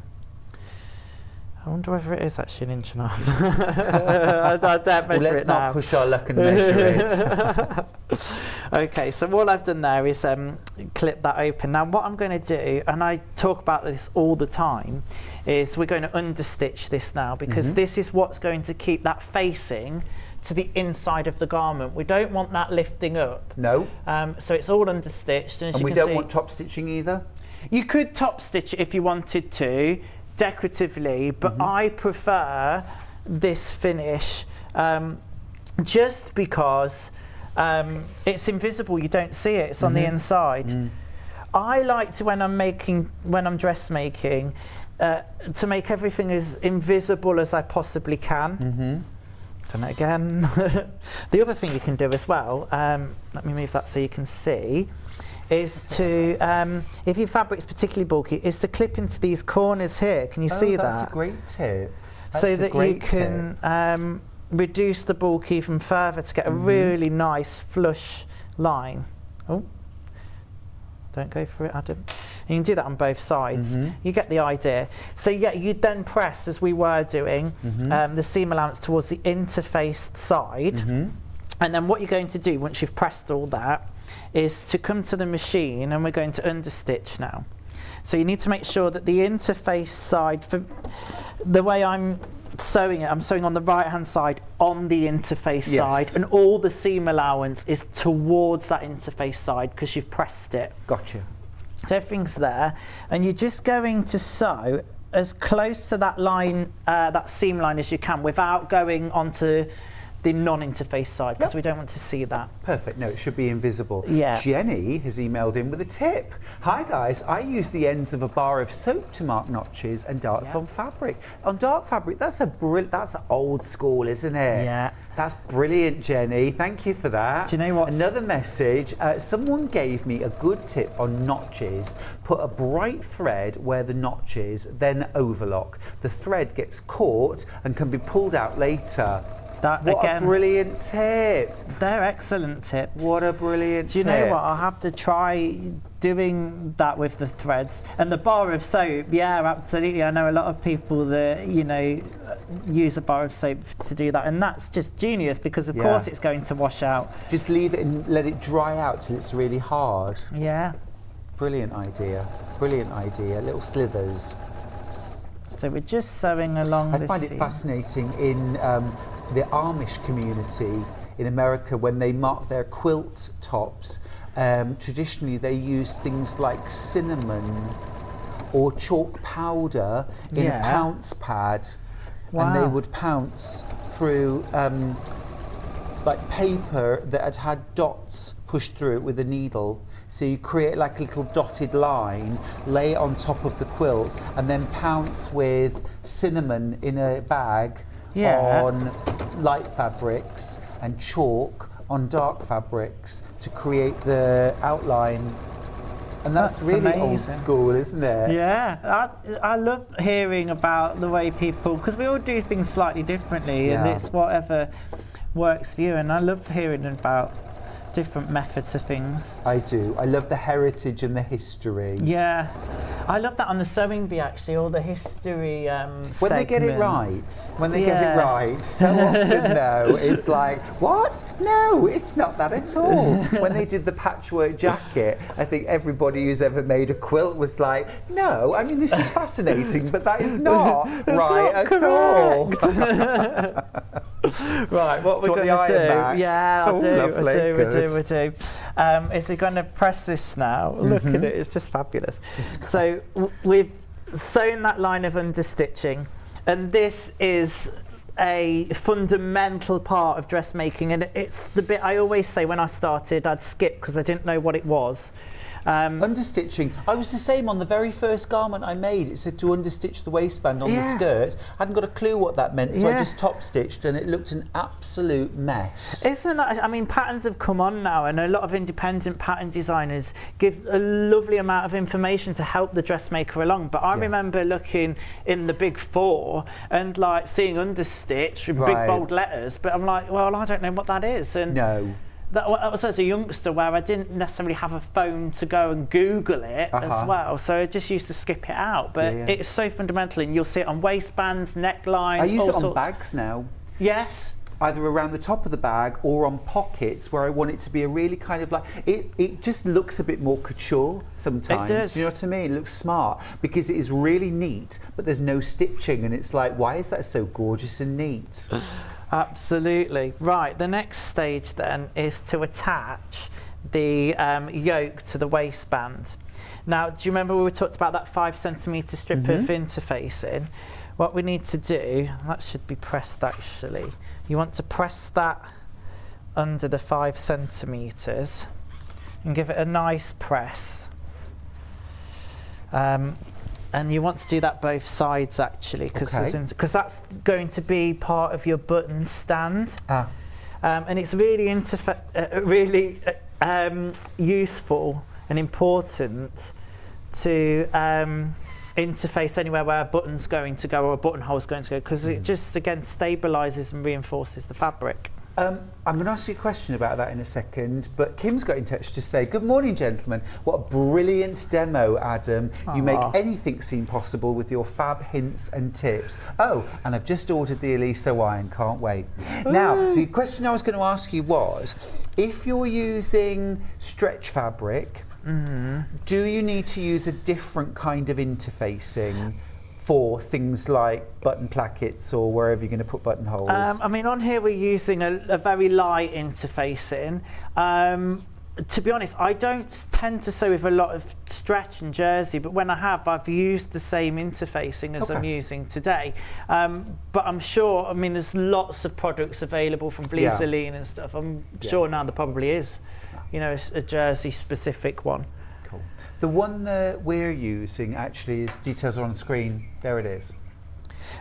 wonder whether it is actually an inch and a half. I don't measure let's it not now. push our luck and measure it. Okay, so all I've done there is clip that open. Now what I'm going to do, and I talk about this all the time, is we're going to understitch this now, because this is what's going to keep that facing to the inside of the garment. We don't want that lifting up. No. So it's all understitched. And we don't want top stitching either? You could top stitch it if you wanted to, decoratively, but I prefer this finish just because it's invisible. You don't see it. It's on the inside. I like to, when I'm dressmaking, to make everything as invisible as I possibly can. Done it again. The other thing you can do as well, let me move that so you can see, is to, if your fabric's particularly bulky, is to clip into these corners here. Can you see that? That's a great tip. So that you can reduce the bulk even further to get a really nice flush line. Oh, don't go for it, Adam. You can do that on both sides. You get the idea. So yeah, you'd then press, as we were doing, the seam allowance towards the interfaced side. And then what you're going to do once you've pressed all that is to come to the machine, and we're going to understitch now. So you need to make sure that the interface side, for the way I'm sewing it, I'm sewing on the right hand side on the interface side, and all the seam allowance is towards that interface side because you've pressed it. Gotcha. So everything's there, and you're just going to sew as close to that line, that seam line as you can, without going onto the non-interface side, because we don't want to see that. Perfect. No, it should be invisible. Yeah. Jenny has emailed in with a tip. Hi guys, I use the ends of a bar of soap to mark notches and darts on fabric. On dark fabric, that's old school, isn't it? Yeah. That's brilliant, Jenny. Thank you for that. Do you know what? Another message. Someone gave me a good tip on notches. Put a bright thread where the notch is, then overlock. The thread gets caught and can be pulled out later. What a brilliant tip. They're excellent tips. What a brilliant tip. Do you know what? I'll have to try doing that with the threads. And the bar of soap, yeah, absolutely. I know a lot of people that, you know, use a bar of soap to do that. And that's just genius, because of course it's going to wash out. Just leave it and let it dry out till it's really hard. Yeah. Brilliant idea. Brilliant idea. Little slithers. So we're just sewing along I find it fascinating in the Amish community in America, when they mark their quilt tops. Traditionally they use things like cinnamon or chalk powder in a pounce pad, and they would pounce through like paper that had dots pushed through it with a needle. So you create like a little dotted line, lay it on top of the quilt, and then pounce with cinnamon in a bag on light fabrics and chalk on dark fabrics to create the outline. And that's really amazing. Old school, isn't it? Yeah, I love hearing about the way people, because we all do things slightly differently, and it's whatever works for you. And I love hearing about different methods of things. I do. I love the heritage and the history. Yeah, I love that on the sewing bee, actually, all the history when they get it right. When they get it right. So often though, it's like, what? No, it's not that at all. When they did the patchwork jacket, I think everybody who's ever made a quilt was like, no, I mean, this is fascinating, but that is not right at all. Right, what we're going to do? Yeah, I do. Is we're going to press this now. Look at it, it's just fabulous. We've sewn that line of understitching, and this is a fundamental part of dressmaking, and it's the bit I always say when I started I'd skip because I didn't know what it was. Understitching. I was the same on the very first garment I made. It said to understitch the waistband on the skirt. I hadn't got a clue what that meant, so I just top stitched, and it looked an absolute mess. Isn't that? I mean, patterns have come on now, and a lot of independent pattern designers give a lovely amount of information to help the dressmaker along. But I remember looking in the Big Four and like seeing understitch with big bold letters, but I'm like, well, I don't know what that is. And that was as a youngster where I didn't necessarily have a phone to go and Google it as well, so I just used to skip it out. But it's so fundamental, and you'll see it on waistbands, necklines. I use it on bags now. Yes. Either around the top of the bag or on pockets where I want it to be a really kind of like, it just looks a bit more couture sometimes. It does. Do you know what I mean? It looks smart because it is really neat, but there's no stitching, and it's like, why is that so gorgeous and neat? Absolutely. Right, the next stage then is to attach the yoke to the waistband. Now, do you remember we talked about that 5 centimetre strip of interfacing? What we need to do, that should be pressed actually, you want to press that under the 5 centimetres and give it a nice press. And you want to do that both sides actually, because that's going to be part of your button stand. And it's really useful and important to interface anywhere where a button's going to go or a buttonhole's going to go, because it just again stabilises and reinforces the fabric. I'm going to ask you a question about that in a second, but Kim's got in touch to say, good morning, gentlemen. What a brilliant demo, Adam. You make anything seem possible with your fab hints and tips. Oh, and I've just ordered the Elisa wine, can't wait. Now, the question I was going to ask you was, if you're using stretch fabric, do you need to use a different kind of interfacing for things like button plackets or wherever you're going to put buttonholes? I mean, on here we're using a very light interfacing. To be honest, I don't tend to sew with a lot of stretch and jersey, but when I have, I've used the same interfacing as I'm using today. But I'm sure, I mean, there's lots of products available from Bleaseline and stuff. I'm sure now there probably is, you know, a jersey specific one. Cool. The one that we're using actually is, details are on the screen. There it is.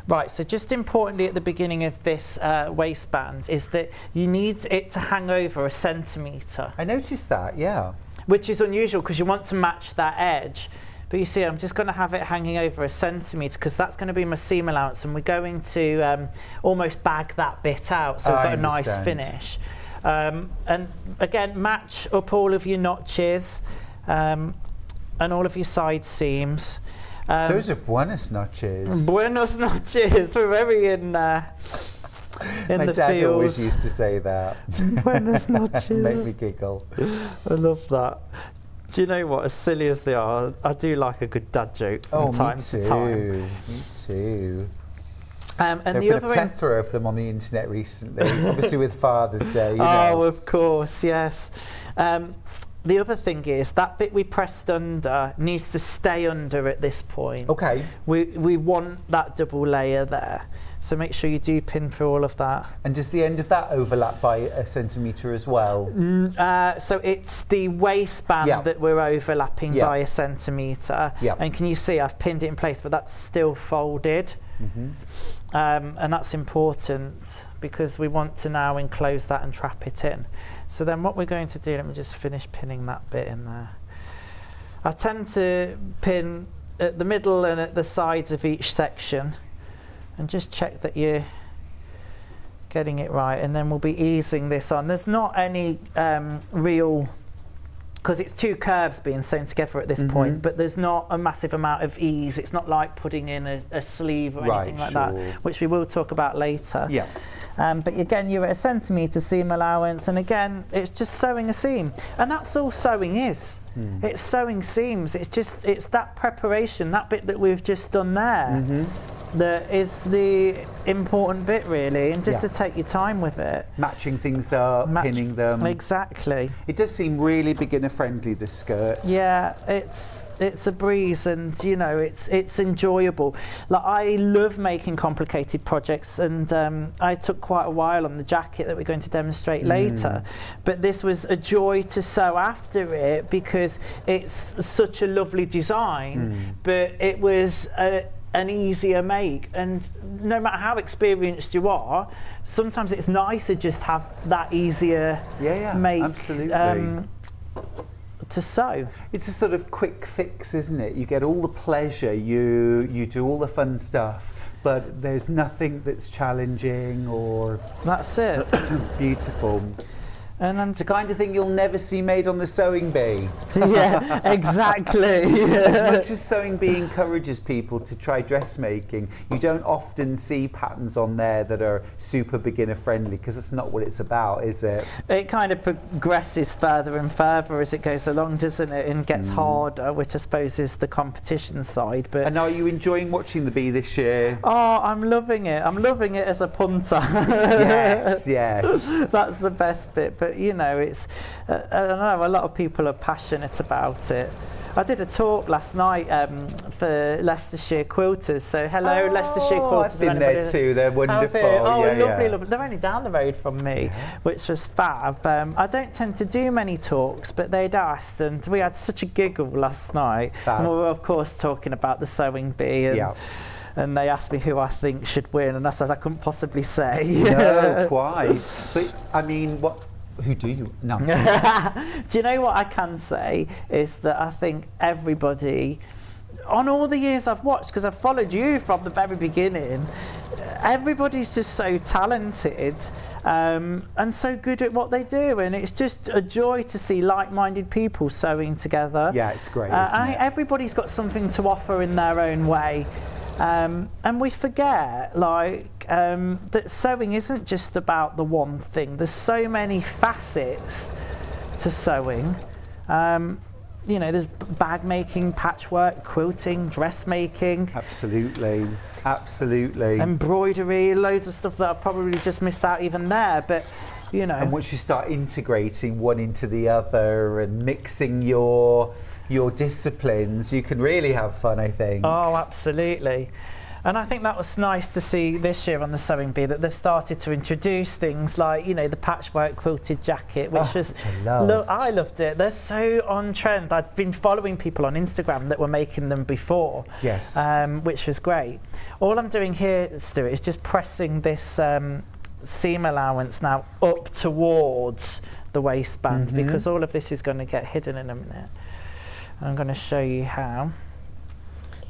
Right, so just importantly at the beginning of this waistband is that you need it to hang over 1 centimetre. I noticed that, yeah. Which is unusual because you want to match that edge. But you see, I'm just going to have it hanging over 1 centimetre because that's going to be my seam allowance, and we're going to almost bag that bit out so we've got a nice finish. And again, match up all of your notches and all of your side seams. Those are buenos noches. Buenos noches. We're very in the field. My dad always used to say that. Buenos noches. Make me giggle. I love that. Do you know what? As silly as they are, I do like a good dad joke from time to time. Me too. And There've the been other a plethora of them on the internet recently, obviously with Father's Day. You know. Oh, of course, yes. The other thing is that bit we pressed under needs to stay under at this point. Okay. We want that double layer there. So make sure you do pin through all of that. And does the end of that overlap by 1 centimetre as well? So it's the waistband that we're overlapping by 1 centimetre. And can you see I've pinned it in place, but that's still folded. And that's important because we want to now enclose that and trap it in. So then what we're going to do, let me just finish pinning that bit in there. I tend to pin at the middle and at the sides of each section and just check that you're getting it right, and then we'll be easing this on. There's not any real, because it's two curves being sewn together at this point, but there's not a massive amount of ease. It's not like putting in a sleeve or anything like that, which we will talk about later. But again, you're at 1 centimetre seam allowance, and again, it's just sewing a seam. And that's all sewing is. It's sewing seams. It's that preparation, that bit that we've just done there, that is the important bit really, and just Yeah. to take your time with it. Matching things up, pinning them. Exactly. It does seem really beginner friendly, this skirt. Yeah, it's a breeze, and you know it's enjoyable. Like, I love making complicated projects, and I took quite a while on the jacket that we're going to demonstrate later, but this was a joy to sew after it because it's such a lovely design, but it was an easier make, and no matter how experienced you are, sometimes it's nicer just have that easier make absolutely. to sew. It's a sort of quick fix, isn't it? You get all the pleasure, you do all the fun stuff, but there's nothing that's challenging or That's it. beautiful. And then It's the kind of thing you'll never see made on the sewing bee. yeah, exactly. As much as sewing bee encourages people to try dressmaking, you don't often see patterns on there that are super beginner friendly, because that's not what it's about, is it? It kind of progresses further and further as it goes along, doesn't it? And gets harder, which I suppose is the competition side. But And are you enjoying watching the bee this year? oh, I'm loving it. I'm loving it as a punter. Yes, yes. That's the best bit. But you know, it's I don't know, a lot of people are passionate about it. I did a talk last night for Leicestershire Quilters, so hello Leicestershire Quilters. I've been there too, they're wonderful. Oh, yeah, lovely, yeah. lovely. They're only down the road from me, which was fab. I don't tend to do many talks, but they'd asked, and we had such a giggle last night. Fab. And we were, of course, talking about the sewing bee, and, and they asked me who I think should win, and I said I couldn't possibly say. No, quite. But I mean, who do you? No. Do you know what I can say is that I think everybody, on all the years I've watched, because I've followed you from the very beginning, everybody's just so talented and so good at what they do, and it's just a joy to see like-minded people sewing together. Yeah, it's great, isn't I think it? everybody's got something to offer in their own way. And we forget, that sewing isn't just about the one thing. There's so many facets to sewing. You know, there's bag making, patchwork, quilting, dressmaking. Absolutely, absolutely. Embroidery, loads of stuff that I've probably just missed out even there, but you know. And once you start integrating one into the other and mixing your disciplines, you can really have fun, I think. Oh, absolutely. And I think that was nice to see this year on the Sewing Bee, that they've started to introduce things like, you know, the patchwork quilted jacket, which which I loved. I loved it. They're so on trend. I've been following people on Instagram that were making them before, Yes. which was great. All I'm doing here, Stuart, is just pressing this seam allowance now up towards the waistband, because all of this is going to get hidden in a minute. I'm going to show you how.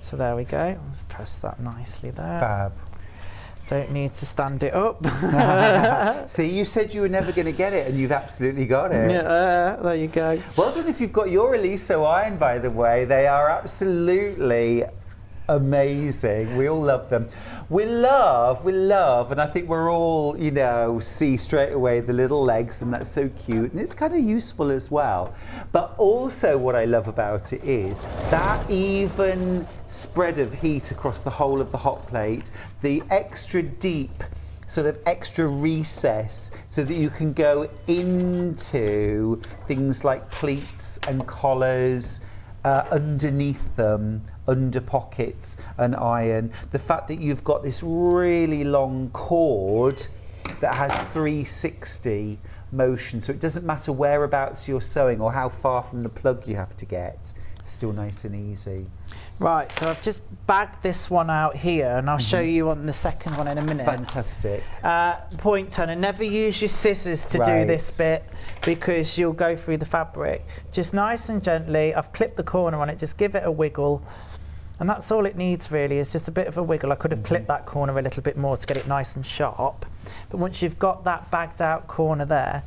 So there we go. Let's press that nicely there. Fab. Don't need to stand it up. See, you said you were never going to get it, and you've absolutely got it. Yeah, there you go. Well done if you've got your Eliso iron, by the way. They are absolutely amazing. We all love them. We love, and I think we're all, you know, see straight away the little legs, and that's so cute, and it's kind of useful as well. But also what I love about it is that even spread of heat across the whole of the hot plate, the extra deep sort of extra recess so that you can go into things like pleats and collars, underneath them, under pockets and iron. The fact that you've got this really long cord that has 360 motion, so it doesn't matter whereabouts you're sewing or how far from the plug you have to get, it's still nice and easy. Right, so I've just bagged this one out here, and I'll show you on the second one in a minute. Fantastic. Point turner, never use your scissors to Right. do this bit, because you'll go through the fabric. Just nice and gently, I've clipped the corner on it, just give it a wiggle. And that's all it needs really, is just a bit of a wiggle. I could have clipped that corner a little bit more to get it nice and sharp. But once you've got that bagged out corner there,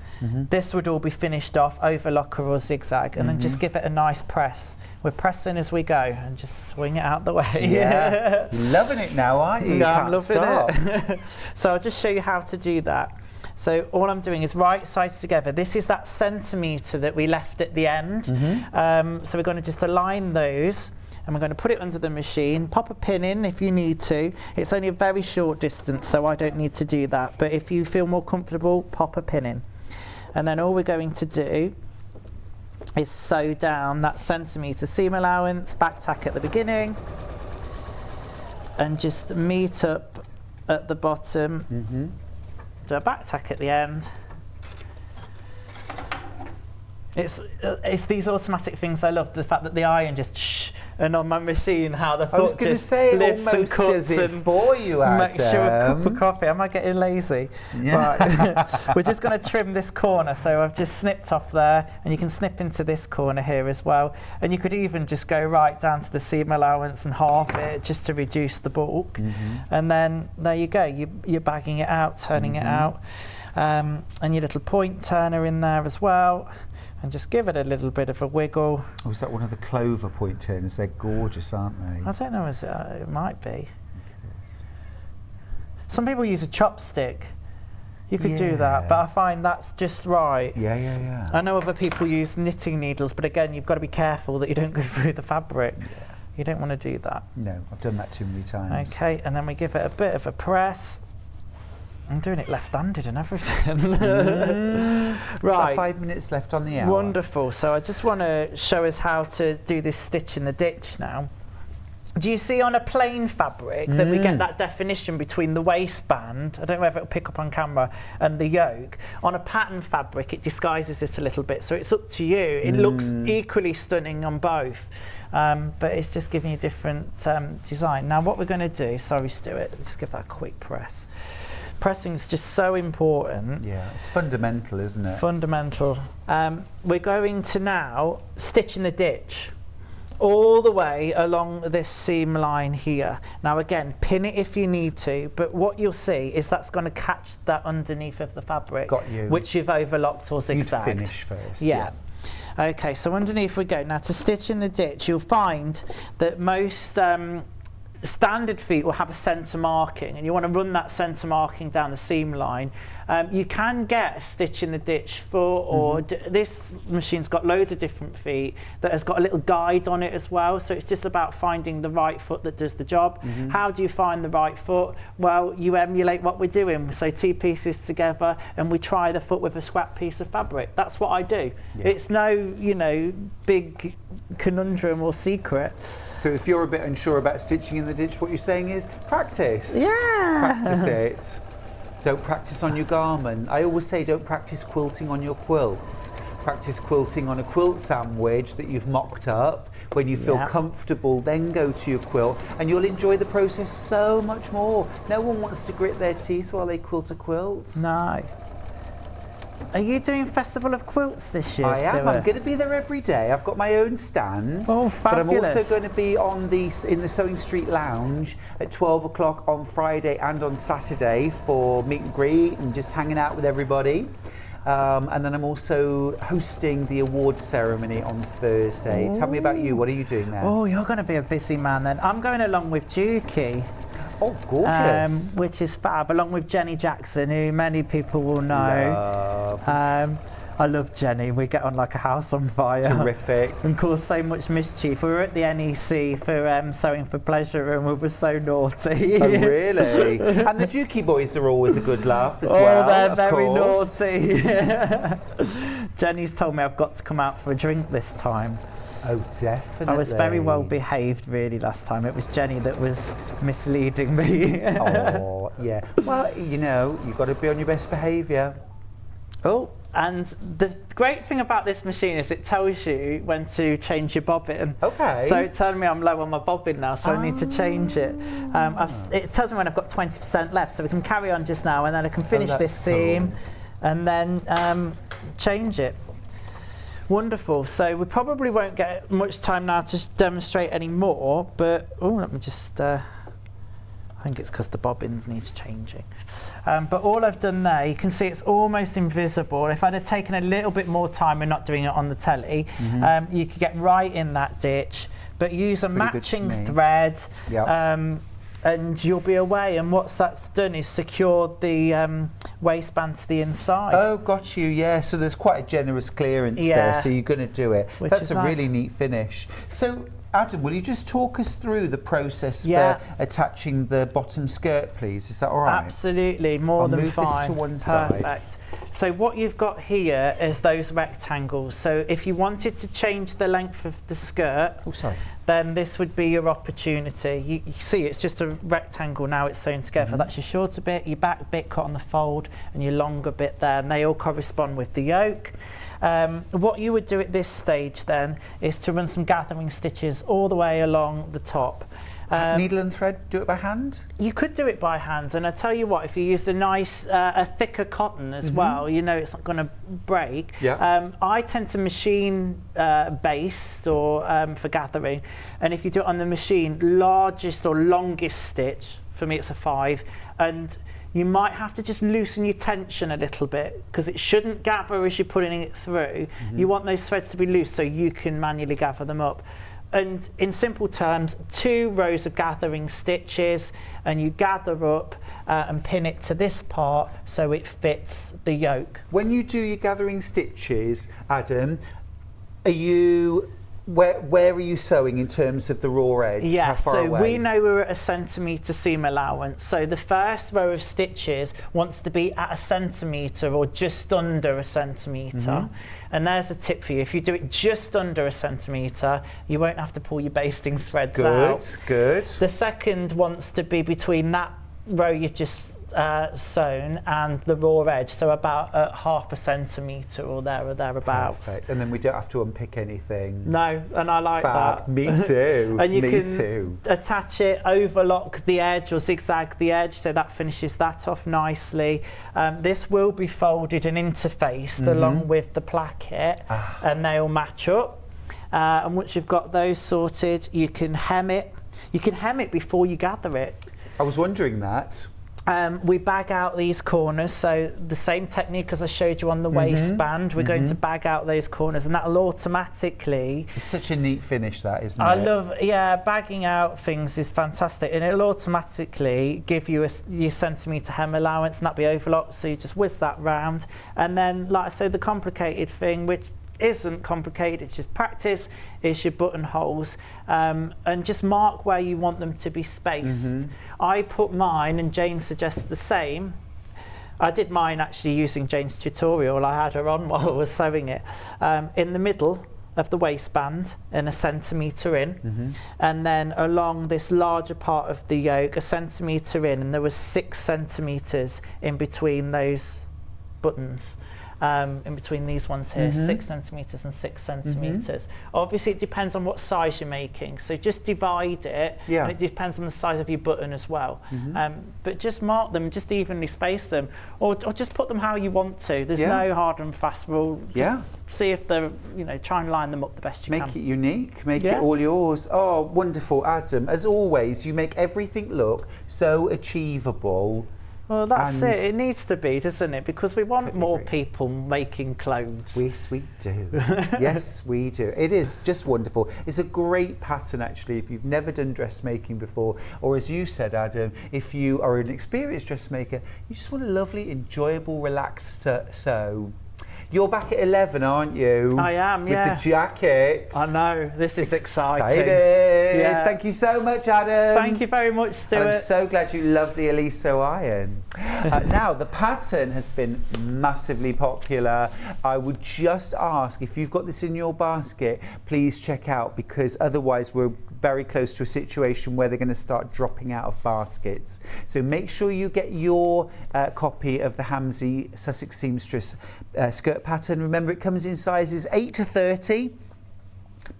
this would all be finished off, overlocker or zigzag, and then just give it a nice press. We're pressing as we go, and just swing it out the way. Yeah. You're loving it now, aren't you? You No, I'm can't loving stop. it. So I'll just show you how to do that. So all I'm doing is right sides together. This is that centimetre that we left at the end. So we're going to just align those, and we're going to put it under the machine, pop a pin in if you need to. It's only a very short distance, so I don't need to do that. But if you feel more comfortable, pop a pin in. And then all we're going to do is sew down that centimetre seam allowance, back tack at the beginning, and just meet up at the bottom. Do a back tack at the end. It's these automatic things I love. The fact that the iron just and on my machine, how the foot I was going to say, it almost does it for you, Adam. Make sure a cup of coffee. Am I getting lazy? Yeah. Right. We're just going to trim this corner. So I've just snipped off there, and you can snip into this corner here as well. And you could even just go right down to the seam allowance and half it just to reduce the bulk. And then there you go. You're bagging it out, turning it out. And your little point turner in there as well. And just give it a little bit of a wiggle. Oh, is that one of the clover point turners? They're gorgeous, aren't they? I don't know, it might be. Some people use a chopstick. You could do that, but I find that's just right. Yeah. I know other people use knitting needles, but again, you've got to be careful that you don't go through the fabric. You don't want to do that. No, I've done that too many times. Okay, and then we give it a bit of a press. I'm doing it left-handed and everything. Right. 5 minutes left on the hour. Wonderful. So I just want to show us how to do this stitch in the ditch now. Do you see on a plain fabric that we get that definition between the waistband, I don't know if it'll pick up on camera, and the yoke? On a pattern fabric, it disguises it a little bit, so it's up to you. It looks equally stunning on both, but it's just giving you different design. Now what we're going to do, sorry Stuart, just give that a quick press. Pressing is just so important. Yeah, it's fundamental, isn't it? Fundamental. We're going to now stitch in the ditch all the way along this seam line here. Now again, pin it if you need to, but what you'll see is that's going to catch that underneath of the fabric. Got you. Which you've overlocked or zigzagged. You'd finish first. Yeah. Okay, so underneath we go. Now to stitch in the ditch, you'll find that most standard feet will have a centre marking, and you want to run that centre marking down the seam line. You can get a stitch in the ditch foot, or this machine's got loads of different feet that has got a little guide on it as well, so it's just about finding the right foot that does the job. How do you find the right foot? Well, you emulate what we're doing, so two pieces together and we try the foot with a scrap piece of fabric. That's what I do. It's no, you know, big conundrum or secret. So if you're a bit unsure about stitching in the ditch, what you're saying is practice. Practice it. Don't practice on your garment. I always say don't practice quilting on your quilts. Practice quilting on a quilt sandwich that you've mocked up. When you feel comfortable, then go to your quilt, and you'll enjoy the process so much more. No one wants to grit their teeth while they quilt a quilt. No. Are you doing Festival of Quilts this year, I am. Stuart? I'm going to be there every day. I've got my own stand. Oh, but I'm fabulous. also going to be in the Sewing Street Lounge at 12 o'clock on Friday and on Saturday for meet and greet and just hanging out with everybody. And then I'm also hosting the award ceremony on Thursday. Tell me about you. What are you doing there? Oh, you're going to be a busy man then. I'm going along with Juki. Oh, gorgeous. Which is fab, along with Jenny Jackson, who many people will know. I love Jenny. We get on like a house on fire. Terrific. And cause so much mischief. We were at the NEC for Sewing for Pleasure, and we were so naughty. Oh, really? And the Juki boys are always a good laugh as well. Oh, they're of very course. naughty. Jenny's told me I've got to come out for a drink this time. Oh, definitely. I was very well behaved really last time. It was Jenny that was misleading me. Oh, yeah. Well, you know, you've got to be on your best behaviour. Oh, and the great thing about this machine is it tells you when to change your bobbin. Okay. So it's telling me I'm low on my bobbin now, so I need to change it. It tells me when I've got 20% left, so we can carry on just now, and then I can finish this seam and then change it. Wonderful. So we probably won't get much time now to demonstrate any more, but let me just I think it's because the bobbins needs changing. But all I've done there, you can see it's almost invisible. If I'd have taken a little bit more time and not doing it on the telly, you could get right in that ditch, but use a matching thread. and you'll be away, and what that's done is secured the waistband to the inside. Oh, got you, yeah. So there's quite a generous clearance there, so you're going to do it. Which That's is a nice. really neat finish. So, Adam, will you just talk us through the process for attaching the bottom skirt, please? Is that all right? Absolutely, more I'll than move fine. this to one side. Perfect. So what you've got here is those rectangles. So if you wanted to change the length of the skirt, then this would be your opportunity. You see it's just a rectangle now, it's sewn together. That's your shorter bit, your back bit cut on the fold, and your longer bit there, and they all correspond with the yoke. What you would do at this stage then is to run some gathering stitches all the way along the top. Needle and thread, do it by hand? You could do it by hand, and I tell you what, if you used a nice, a thicker cotton as well, you know it's not going to break. I tend to machine based or for gathering, and if you do it on the machine, largest or longest stitch, for me it's a 5, and you might have to just loosen your tension a little bit because it shouldn't gather as you're putting it through. You want those threads to be loose so you can manually gather them up. And in simple terms, 2 rows of gathering stitches, and you gather up and pin it to this part so it fits the yoke. When you do your gathering stitches, Adam, are you where are you sewing in terms of the raw edge? Yeah, How far so away? we know we're at a centimetre seam allowance. So the first row of stitches wants to be at a centimetre or just under a centimetre. And there's a tip for you. If you do it just under a centimetre, you won't have to pull your basting threads out. Good. The second wants to be between that row you've just sewn and the raw edge, so about at half a centimetre or there or thereabouts. Perfect. And then we don't have to unpick anything. No, and I like Fab. that. Me too. And you Me can too. attach it, overlock the edge or zigzag the edge, so that finishes that off nicely. This will be folded and interfaced along with the placket, and they'll match up. And once you've got those sorted, you can hem it. You can hem it before you gather it. I was wondering that. We bag out these corners, so the same technique as I showed you on the waistband, we're going to bag out those corners, and that'll automatically... It's such a neat finish, that, isn't it? I love, bagging out things is fantastic, and it'll automatically give you your centimetre hem allowance, and that'll be overlocked, so you just whiz that round. And then, like I say, the complicated thing, which isn't complicated, it's just practice, is your buttonholes, and just mark where you want them to be spaced. I put mine, and Jane suggests the same. I did mine actually using Jane's tutorial. I had her on while I was sewing it, in the middle of the waistband and a centimetre in, and then along this larger part of the yoke, a centimetre in, and there was 6 centimetres in between those buttons. In between these ones here, 6 centimetres and 6 centimetres. Obviously it depends on what size you're making, so just divide it, and it depends on the size of your button as well. But just mark them, just evenly space them, or just put them how you want to. There's no hard and fast rule. Just see if they're, try and line them up the best you can. Make it unique, make it all yours. Oh, wonderful, Adam. As always, you make everything look so achievable. Well, that's it. It needs to be, doesn't it? Because we want more people making clothes. Yes, we do. Yes, we do. It is just wonderful. It's a great pattern, actually, if you've never done dressmaking before, or as you said, Adam, if you are an experienced dressmaker, you just want a lovely, enjoyable, relaxed sew. You're back at 11, aren't you? I am, With the jacket. I know, this is exciting. Yeah. Thank you so much, Adam. Thank you very much, Stuart. And I'm so glad you love the Eliso iron. Now, the pattern has been massively popular. I would just ask, if you've got this in your basket, please check out, because otherwise we're very close to a situation where they're going to start dropping out of baskets. So make sure you get your copy of the Hamsey Sussex Seamstress skirt pattern. Remember, it comes in sizes 8 to 30.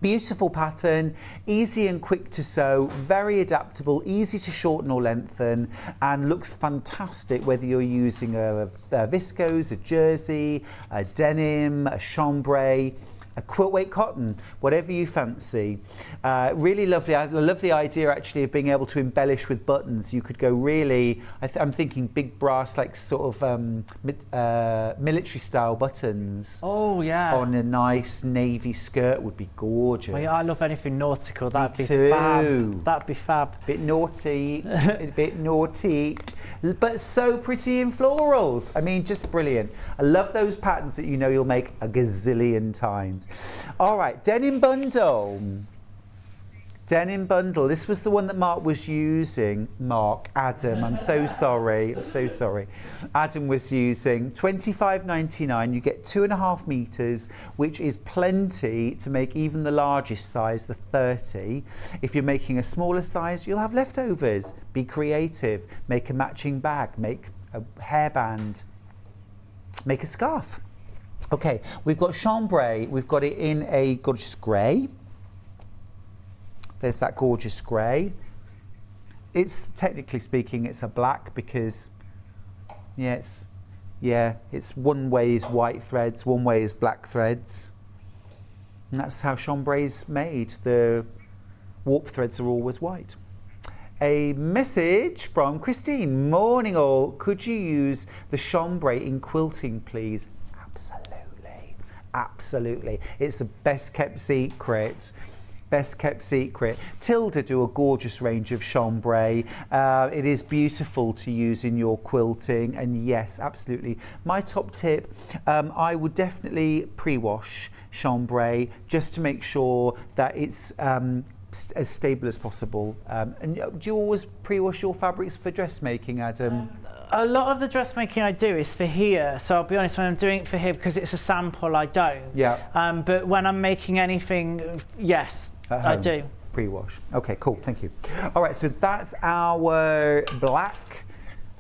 Beautiful pattern, easy and quick to sew, very adaptable, easy to shorten or lengthen, and looks fantastic whether you're using a viscose, a jersey, a denim, a chambray. a quilt weight cotton, whatever you fancy. Really lovely. I love the idea actually of being able to embellish with buttons. You could go really, I'm thinking big brass, like sort of military style buttons. Oh yeah. On a nice navy skirt would be gorgeous. Well, yeah, I love anything nautical. That'd be too. fab. That'd be fab. Bit naughty, a bit naughty, but so pretty in florals. I mean, just brilliant. I love those patterns that you know you'll make a gazillion times. All right, denim bundle. Denim bundle. This was the one that Mark was using. Adam, I'm so sorry. I'm so sorry. Adam was using $25.99. You get 2.5 meters, which is plenty to make even the largest size, the 30. If you're making a smaller size, you'll have leftovers. Be creative. Make a matching bag. Make a hairband. Make a scarf. Okay, we've got chambray. We've got it in a gorgeous grey. There's that gorgeous grey. It's technically speaking, it's a black because, it's one way is white threads, one way is black threads. And that's how chambray's made. The warp threads are always white. A message from Christine. Morning all. Could you use the chambray in quilting, please? Absolutely. Absolutely. It's the best kept secret. Best kept secret. Tilda do a gorgeous range of chambray. It is beautiful to use in your quilting, and yes, absolutely. My top tip, I would definitely pre-wash chambray just to make sure that it's as stable as possible. And do you always pre-wash your fabrics for dressmaking, Adam? A lot of the dressmaking I do is for here, so I'll be honest, when I'm doing it for here, because it's a sample, I don't. Yeah. But when I'm making anything, yes, I do. Pre-wash. Okay, cool, thank you. All right, so that's our black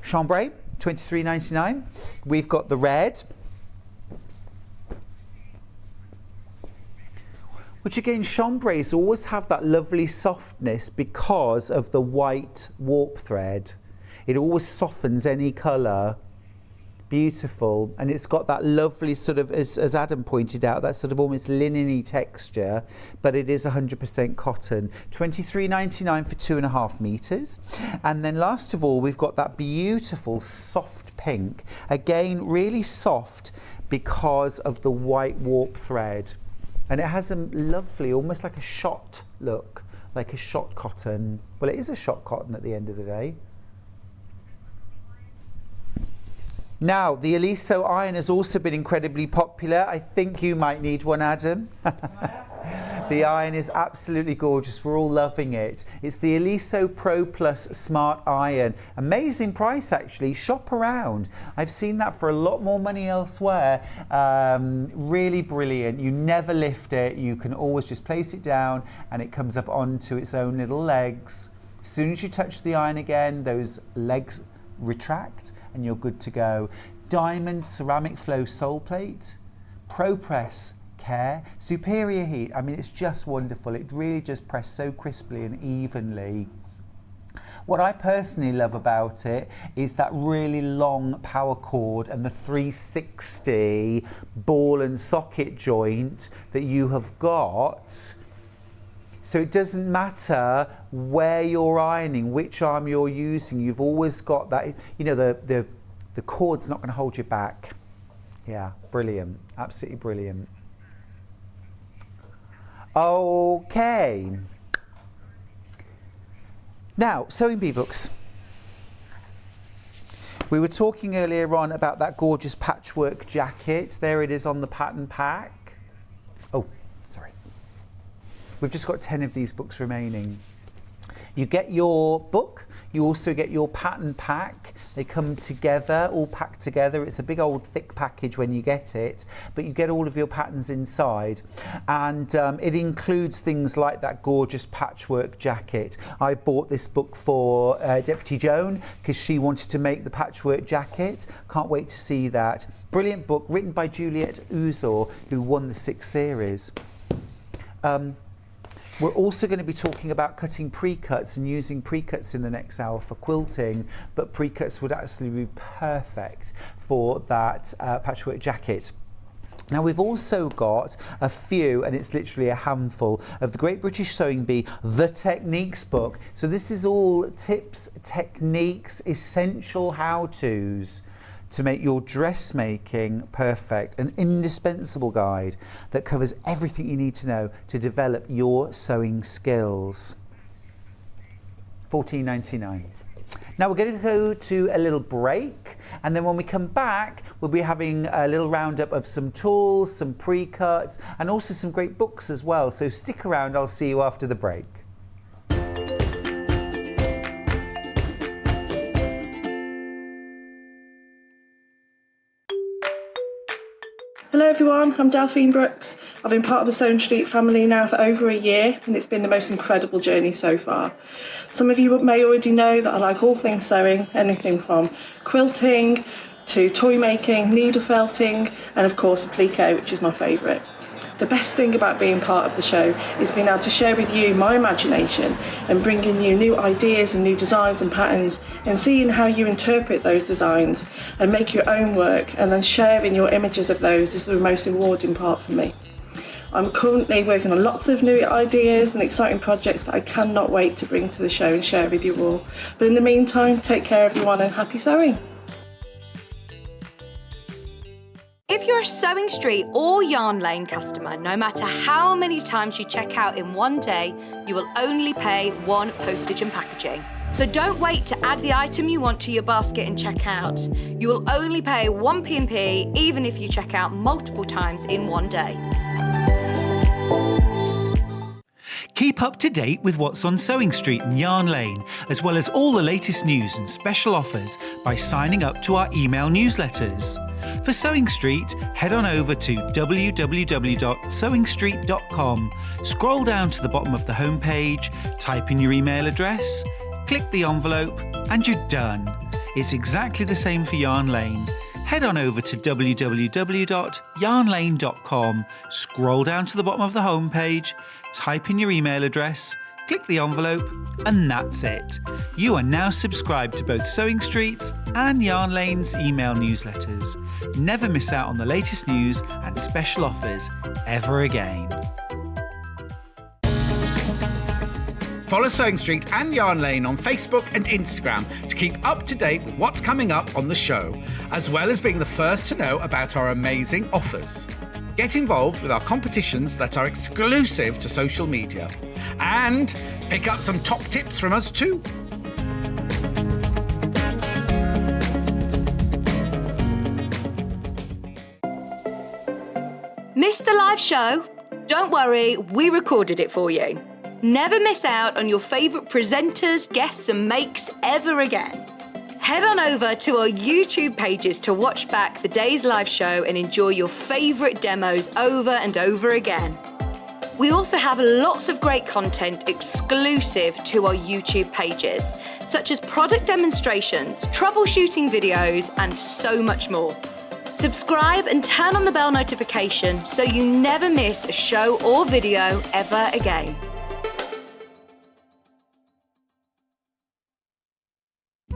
chambray, $23.99. We've got the red, which again, chambrays always have that lovely softness because of the white warp thread. It always softens any colour. Beautiful. And it's got that lovely sort of, as Adam pointed out, that sort of almost linen-y texture, but it is 100% cotton. $23.99 for 2.5 meters. And then last of all, we've got that beautiful soft pink. Again, really soft because of the white warp thread. And it has a lovely, almost like a shot look, like a shot cotton. Well, it is a shot cotton at the end of the day. Now, the Eliso iron has also been incredibly popular. I think you might need one, Adam. The iron is absolutely gorgeous. We're all loving it. It's the Eliso Pro Plus Smart Iron. Amazing price, actually. Shop around. I've seen that for a lot more money elsewhere. Really brilliant. You never lift it. You can always just place it down and it comes up onto its own little legs. As soon as you touch the iron again, those legs retract and you're good to go. Diamond ceramic flow sole plate, Pro Press care, superior heat. I mean, it's just wonderful. It really just presses so crisply and evenly. What I personally love about it is that really long power cord and the 360 ball and socket joint that you have got. So it doesn't matter where you're ironing, which arm you're using, you've always got that, you know, the cord's not going to hold you back. Yeah, brilliant, absolutely brilliant. Okay. Now, sewing bee books. We were talking earlier on about that gorgeous patchwork jacket. There it is on the pattern pack. Oh, sorry. We've just got 10 of these books remaining. You get your book, you also get your pattern pack. They come together, all packed together. It's a big old thick package when you get it, but you get all of your patterns inside. And it includes things like that gorgeous patchwork jacket. I bought this book for Deputy Joan because she wanted to make the patchwork jacket. Can't wait to see that. Brilliant book written by Juliette Uzor, who won the 6 series. We're also going to be talking about cutting pre-cuts and using pre-cuts in the next hour for quilting, but pre-cuts would actually be perfect for that patchwork jacket. Now we've also got a few, and it's literally a handful, of the Great British Sewing Bee, The Techniques book. So this is all tips, techniques, essential how-tos to make your dressmaking perfect, an indispensable guide that covers everything you need to know to develop your sewing skills. $14.99. Now we're going to go to a little break, and then when we come back we'll be having a little roundup of some tools, some pre-cuts, and also some great books as well. So stick around, I'll see you after the break. Hello everyone, I'm Delphine Brooks. I've been part of the Sewing Street family now for over a year, and it's been the most incredible journey so far. Some of you may already know that I like all things sewing, anything from quilting to toy making, needle felting, and of course applique, which is my favourite. The best thing about being part of the show is being able to share with you my imagination and bringing you new ideas and new designs and patterns, and seeing how you interpret those designs and make your own work, and then sharing your images of those is the most rewarding part for me. I'm currently working on lots of new ideas and exciting projects that I cannot wait to bring to the show and share with you all. But in the meantime, take care everyone and happy sewing. If you're a Sewing Street or Yarn Lane customer, no matter how many times you check out in one day, you will only pay one postage and packaging. So don't wait to add the item you want to your basket and check out. You will only pay one P&P even if you check out multiple times in one day. Keep up to date with what's on Sewing Street and Yarn Lane, as well as all the latest news and special offers by signing up to our email newsletters. For Sewing Street, head on over to www.sewingstreet.com, scroll down to the bottom of the homepage, type in your email address, click the envelope, and you're done. It's exactly the same for Yarn Lane. Head on over to www.yarnlane.com, scroll down to the bottom of the homepage, type in your email address, click the envelope, and that's it. You are now subscribed to both Sewing Street's and Yarn Lane's email newsletters. Never miss out on the latest news and special offers ever again. Follow Sewing Street and Yarn Lane on Facebook and Instagram to keep up to date with what's coming up on the show, as well as being the first to know about our amazing offers. Get involved with our competitions that are exclusive to social media, and pick up some top tips from us too. Missed the live show? Don't worry, we recorded it for you. Never miss out on your favourite presenters, guests and makes ever again. Head on over to our YouTube pages to watch back the day's live show and enjoy your favourite demos over and over again. We also have lots of great content exclusive to our YouTube pages, such as product demonstrations, troubleshooting videos, and so much more. Subscribe and turn on the bell notification so you never miss a show or video ever again.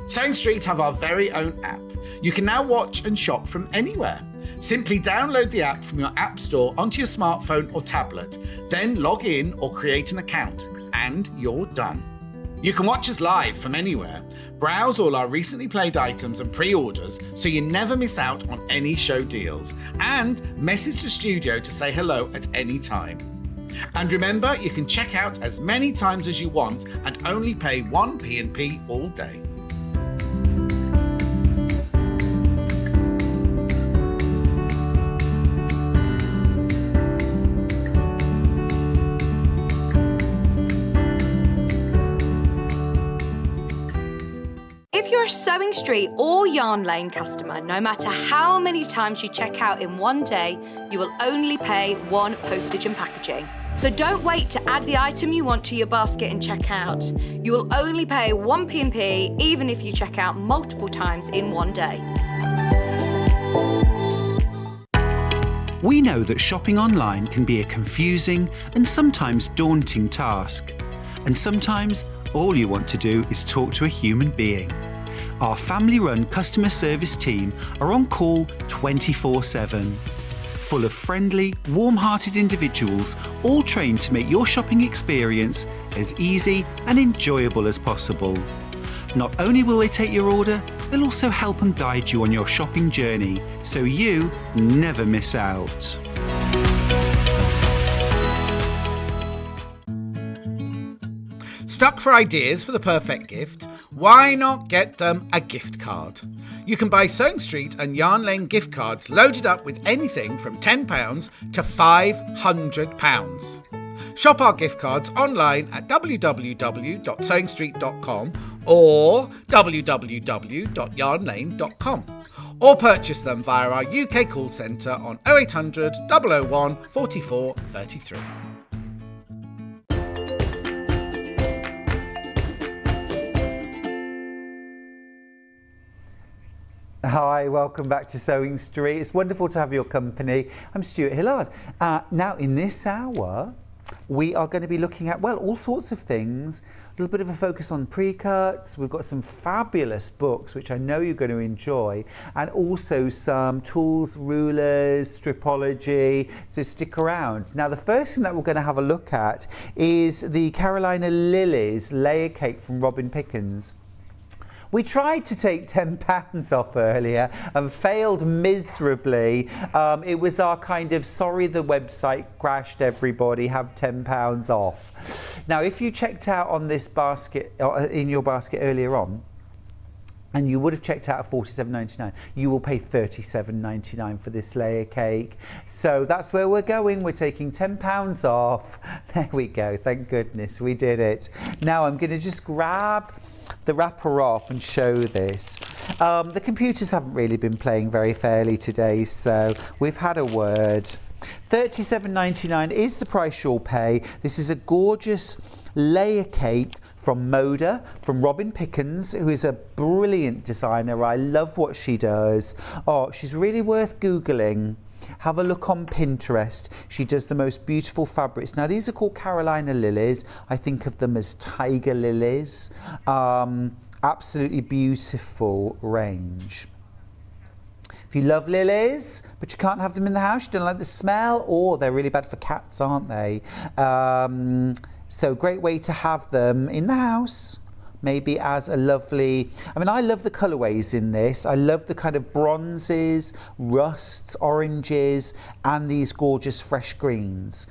Sewing Street have our very own app. You can now watch and shop from anywhere. Simply download the app from your app store onto your smartphone or tablet, then log in or create an account, and you're done. You can watch us live from anywhere, browse all our recently played items and pre-orders so you never miss out on any show deals, and message the studio to say hello at any time. And remember, you can check out as many times as you want and only pay one P&P all day. If you're a Sewing Street or Yarn Lane customer, no matter how many times you check out in one day, you will only pay one postage and packaging. So don't wait to add the item you want to your basket and check out. You will only pay one P&P even if you check out multiple times in one day. We know that shopping online can be a confusing and sometimes daunting task. And sometimes all you want to do is talk to a human being. Our family-run customer service team are on call 24/7. full of friendly, warm-hearted individuals, all trained to make your shopping experience as easy and enjoyable as possible. Not only will they take your order, they'll also help and guide you on your shopping journey, so you never miss out. Stuck for ideas for the perfect gift? Why not get them a gift card? You can buy Sewing Street and Yarn Lane gift cards loaded up with anything from £10 to £500. Shop our gift cards online at www.sewingstreet.com or www.yarnlane.com, or purchase them via our UK call centre on 0800 001 44 33. Hi, welcome back to Sewing Street. It's wonderful to have your company. I'm Stuart Hillard. Now, in this hour, we are going to be looking at, well, all sorts of things. A little bit of a focus on pre-cuts. We've got some fabulous books, which I know you're going to enjoy, and also some tools, rulers, stripology, so stick around. Now, the first thing that we're going to have a look at is the Carolina Lilies layer cake from Robin Pickens. We tried to take £10 off earlier and failed miserably. It was our kind of, sorry the website crashed everybody, have £10 off. Now, if you checked out on this basket, in your basket earlier on, and you would have checked out at $47.99, you will pay $37.99 for this layer cake. So that's where we're going. We're taking £10 off. There we go. Thank goodness we did it. Now I'm going to just grab the wrapper off and show this. The computers haven't really been playing very fairly today, so we've had a word. $37.99 is the price you'll pay. This is a gorgeous layer cake from Moda, from Robin Pickens, who is a brilliant designer. I love what she does. Oh, she's really worth Googling. Have a look on Pinterest. She does the most beautiful fabrics. Now, these are called Carolina lilies. I think of them as tiger lilies. Absolutely beautiful range. If you love lilies, but you can't have them in the house, you don't like the smell, or they're really bad for cats, aren't they? So great way to have them in the house, maybe as a lovely, I mean, I love the colourways in this. I love the kind of bronzes, rusts, oranges, and these gorgeous fresh greens.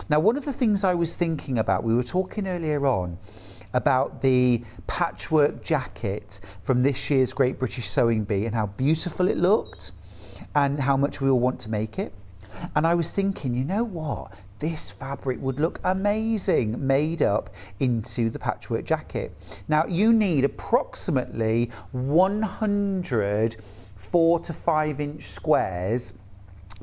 Now, one of the things I was thinking about, we were talking earlier on about the patchwork jacket from this year's Great British Sewing Bee and how beautiful it looked and how much we all want to make it. And I was thinking, you know what? This fabric would look amazing made up into the patchwork jacket. Now, you need approximately 100 4 to 5 inch squares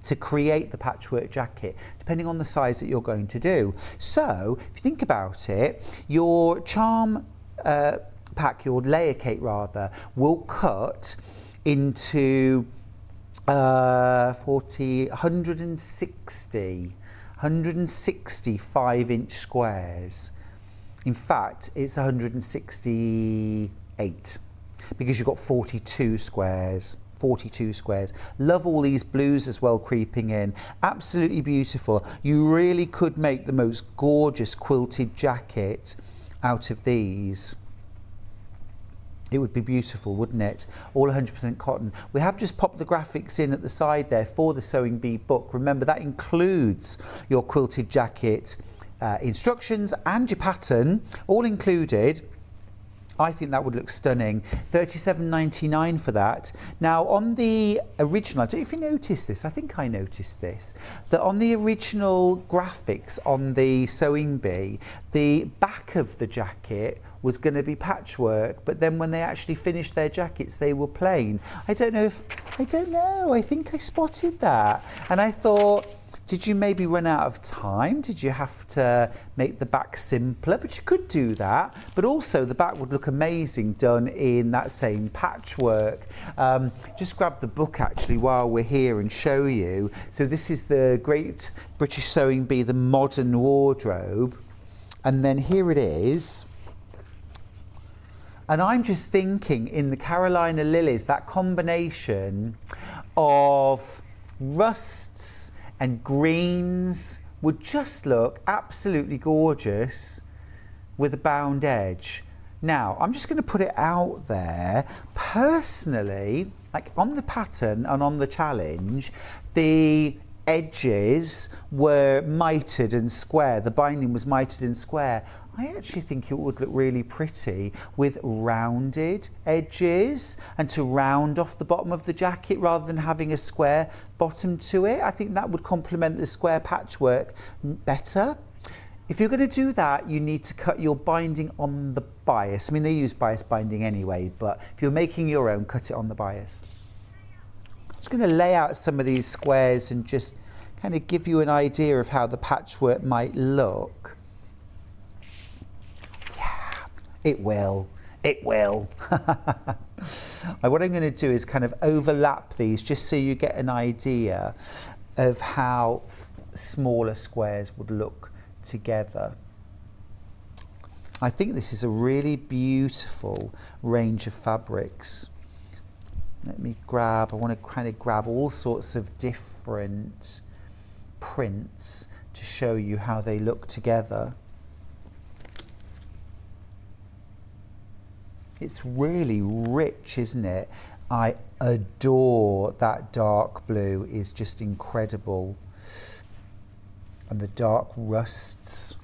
to create the patchwork jacket, depending on the size that you're going to do. So, if you think about it, your charm pack, your layer cake rather, will cut into 160 5-inch squares. In fact, it's 168 because you've got 42 squares. Love all these blues as well creeping in. Absolutely beautiful. You really could make the most gorgeous quilted jacket out of these. It would be beautiful, wouldn't it? All 100% cotton. We have just popped the graphics in at the side there for the Sewing Bee book. Remember, that includes your quilted jacket instructions and your pattern, all included. I think that would look stunning. $37.99 for that. Now, on the original, I don't know if you noticed this, I think I noticed this, that on the original graphics on the Sewing Bee, the back of the jacket was going to be patchwork, but then when they actually finished their jackets, they were plain. I don't know, I think I spotted that. And I thought, did you maybe run out of time? Did you have to make the back simpler? But you could do that. But also the back would look amazing done in that same patchwork. Just grab the book actually while we're here and show you. So this is the Great British Sewing Bee, the Modern Wardrobe. And then here it is. And I'm just thinking in the Carolina Lilies, that combination of rusts, and greens would just look absolutely gorgeous with a bound edge. Now, I'm just going to put it out there. Personally, like on the pattern and on the challenge, the edges were mitered and square. The binding was mitered and square. I actually think it would look really pretty with rounded edges and to round off the bottom of the jacket rather than having a square bottom to it. I think that would complement the square patchwork better. If you're going to do that, you need to cut your binding on the bias. I mean, they use bias binding anyway, but if you're making your own, cut it on the bias. I'm just going to lay out some of these squares and just kind of give you an idea of how the patchwork might look. Yeah, it will. It will. What I'm going to do is kind of overlap these just so you get an idea of how smaller squares would look together. I think this is a really beautiful range of fabrics. Let me I want to kind of grab all sorts of different prints to show you how they look together. It's really rich, isn't it? I adore that dark blue, is just incredible. And the dark rusts,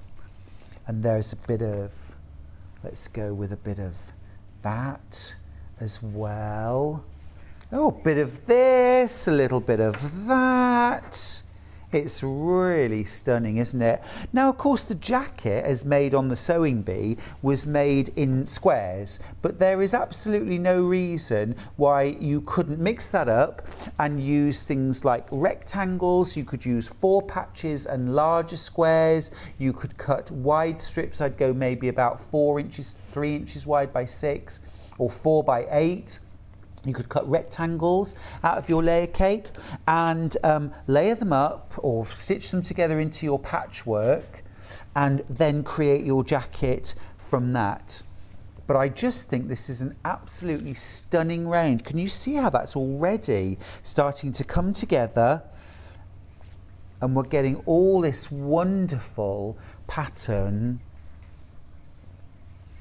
and there's a bit of, let's go with a bit of that as well. Oh, a bit of this, a little bit of that. It's really stunning, isn't it? Now, of course, the jacket, as made on the sewing bee, was made in squares, but there is absolutely no reason why you couldn't mix that up and use things like rectangles. You could use 4 patches and larger squares. You could cut wide strips. I'd go maybe about 4 inches, 3 inches wide by 6, or 4 by 8. You could cut rectangles out of your layer cake and layer them up or stitch them together into your patchwork and then create your jacket from that. But I just think this is an absolutely stunning range. Can you see how that's already starting to come together? And we're getting all this wonderful pattern.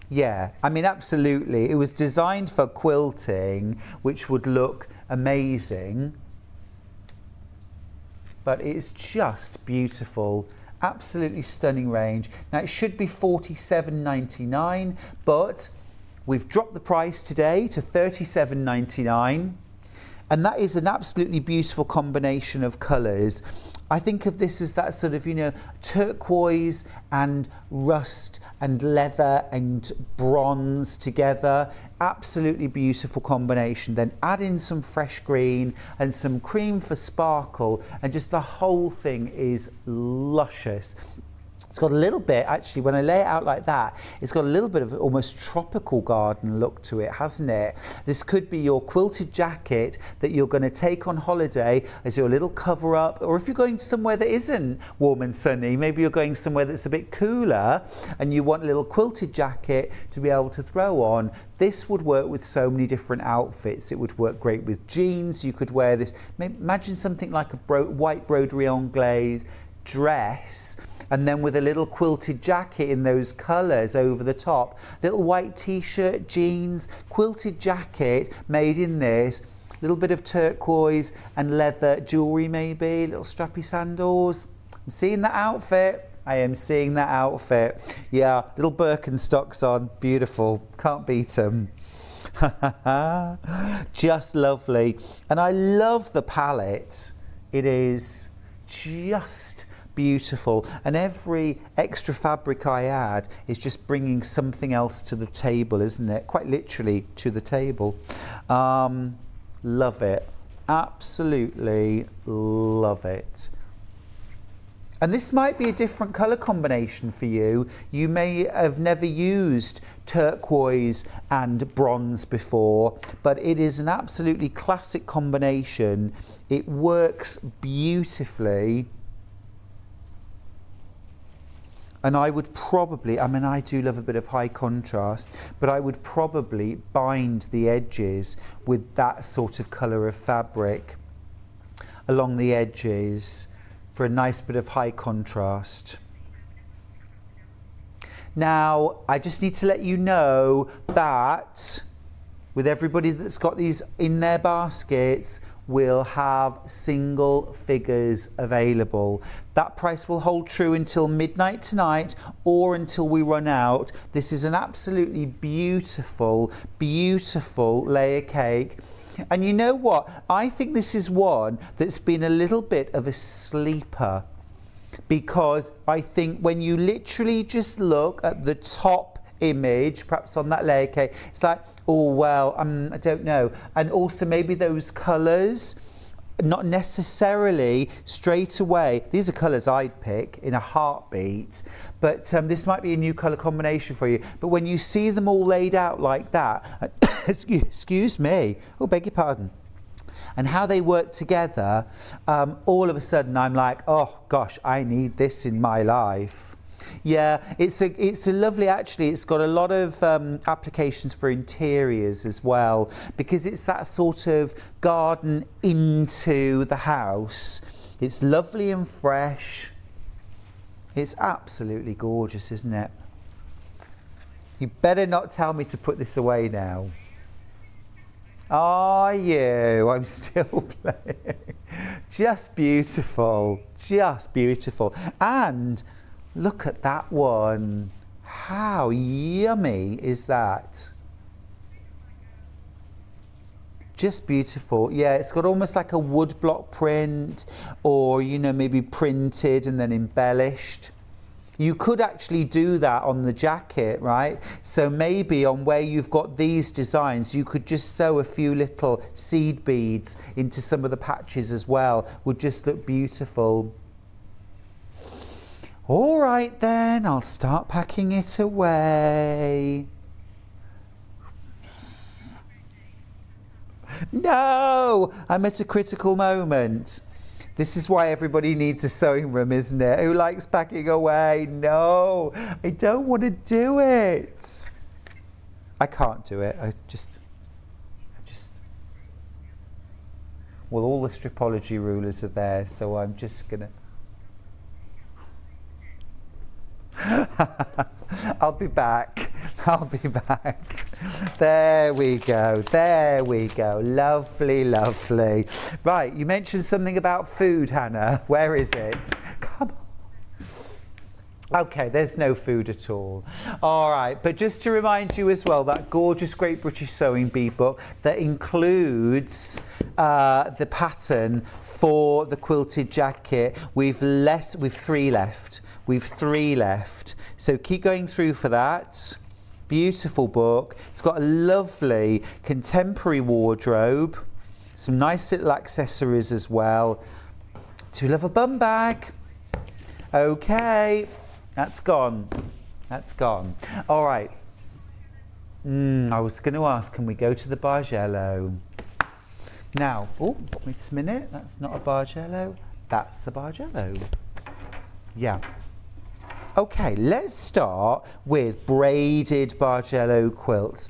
Yeah, I mean, absolutely. It was designed for quilting, which would look amazing. But it's just beautiful. Absolutely stunning range. Now, it should be $47.99, but we've dropped the price today to $37.99. And that is an absolutely beautiful combination of colours. I think of this as that sort of, turquoise and rust and leather and bronze together. Absolutely beautiful combination. Then add in some fresh green and some cream for sparkle, and just the whole thing is luscious. It's got a little bit, actually, when I lay it out like that, it's got a little bit of almost tropical garden look to it, hasn't it? This could be your quilted jacket that you're going to take on holiday as your little cover up, or if you're going somewhere that isn't warm and sunny, maybe you're going somewhere that's a bit cooler and you want a little quilted jacket to be able to throw on. This would work with so many different outfits. It would work great with jeans. You could wear this, imagine something like a white broderie anglaise dress, and then with a little quilted jacket in those colours over the top. Little white t-shirt, jeans, quilted jacket made in this. Little bit of turquoise and leather jewellery maybe, little strappy sandals. I'm seeing that outfit. I am seeing that outfit. Yeah, little Birkenstocks on. Beautiful. Can't beat them. Just lovely. And I love the palette. It is just beautiful, and every extra fabric I add is just bringing something else to the table, isn't it? Quite literally to the table. Love it. Absolutely love it. And this might be a different colour combination for you. You may have never used turquoise and bronze before, but it is an absolutely classic combination. It works beautifully. And I would probably, I do love a bit of high contrast, but I would probably bind the edges with that sort of colour of fabric along the edges for a nice bit of high contrast. Now, I just need to let you know that with everybody that's got these in their baskets, we'll have single figures available. That price will hold true until midnight tonight or until we run out. This is an absolutely beautiful, beautiful layer cake. And you know what? I think this is one that's been a little bit of a sleeper, because I think when you literally just look at the top image, perhaps on that layer cake, it's like, oh well, I don't know. And also maybe those colours, not necessarily straight away. These are colours I'd pick in a heartbeat, but this might be a new colour combination for you. But when you see them all laid out like that, excuse me, oh, beg your pardon, and how they work together, all of a sudden I'm like, oh gosh, I need this in my life. Yeah, it's a lovely, actually, it's got a lot of applications for interiors as well, because it's that sort of garden into the house. It's lovely and fresh. It's absolutely gorgeous, isn't it? You better not tell me to put this away now. Are you? I'm still playing. Just beautiful, just beautiful. And look at that one. How yummy is that? Just beautiful. Yeah, it's got almost like a woodblock print, or, you know, maybe printed and then embellished. You could actually do that on the jacket, right? So maybe on where you've got these designs, you could just sew a few little seed beads into some of the patches as well. Would just look beautiful. All right then, I'll start packing it away. No, I'm at a critical moment. This is why everybody needs a sewing room, isn't it? Who likes packing away? No, I don't want to do it. I can't do it. I just, well, all the stripology rulers are there, so I'm just gonna. I'll be back. I'll be back. There we go. There we go. Lovely, lovely. Right, you mentioned something about food, Hannah. Where is it? Come on. Okay, there's no food at all. All right, but just to remind you as well, that gorgeous Great British Sewing Bee book that includes the pattern for the quilted jacket. We've 3 left. We've 3 left. So keep going through for that. Beautiful book. It's got a lovely contemporary wardrobe, some nice little accessories as well. Do you love a bum bag? Okay, that's gone. That's gone. All right. I was going to ask, can we go to the Bargello? Now, oh, wait a minute. That's not a Bargello. That's a Bargello. Yeah. Okay, let's start with braided Bargello quilts.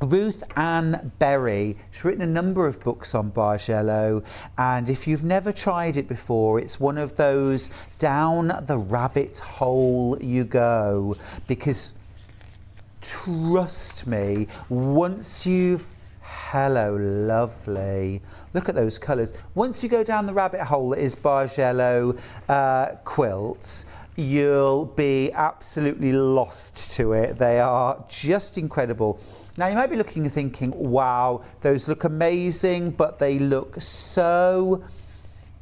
Ruth Ann Berry, she's written a number of books on Bargello, and if you've never tried it before, it's one of those down the rabbit hole you go, because trust me, once you've hello, lovely. Look at those colours. Once you go down the rabbit hole that is Bargello quilts, you'll be absolutely lost to it. They are just incredible. Now you might be looking and thinking, wow, those look amazing, but they look so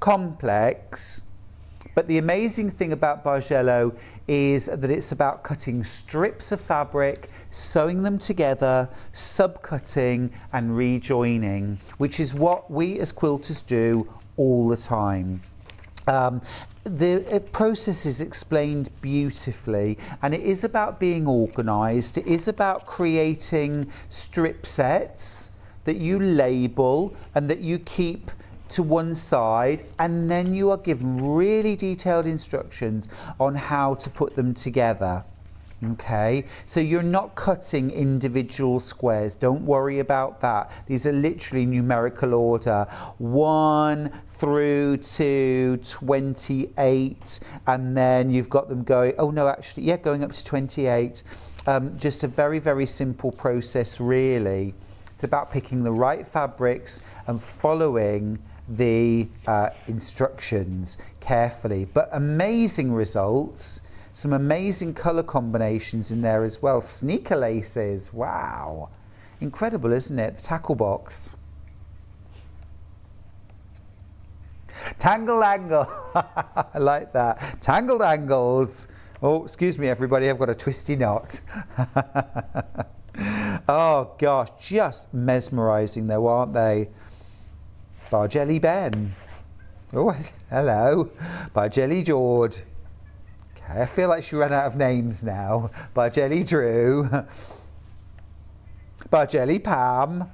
complex. But the amazing thing about Bargello is that it's about cutting strips of fabric, sewing them together, subcutting and rejoining, which is what we as quilters do all the time. The process is explained beautifully, and it is about being organised. It is about creating strip sets that you label and that you keep to one side, and then you are given really detailed instructions on how to put them together. Okay, so you're not cutting individual squares. Don't worry about that. These are literally numerical order, 1 through to 28, and then you've got them going, oh no, actually, yeah, going up to 28. Just a very, very simple process, really. It's about picking the right fabrics and following the instructions carefully, but amazing results. Some amazing colour combinations in there as well. Sneaker laces, wow. Incredible, isn't it? The tackle box. Tangled angle, I like that. Tangled angles. Oh, excuse me everybody, I've got a twisty knot. Oh gosh, just mesmerising though, aren't they? Bargelli Ben. Oh, hello. Bargelli George. I feel like she ran out of names now. Bargelli Drew. Bargelli Pam.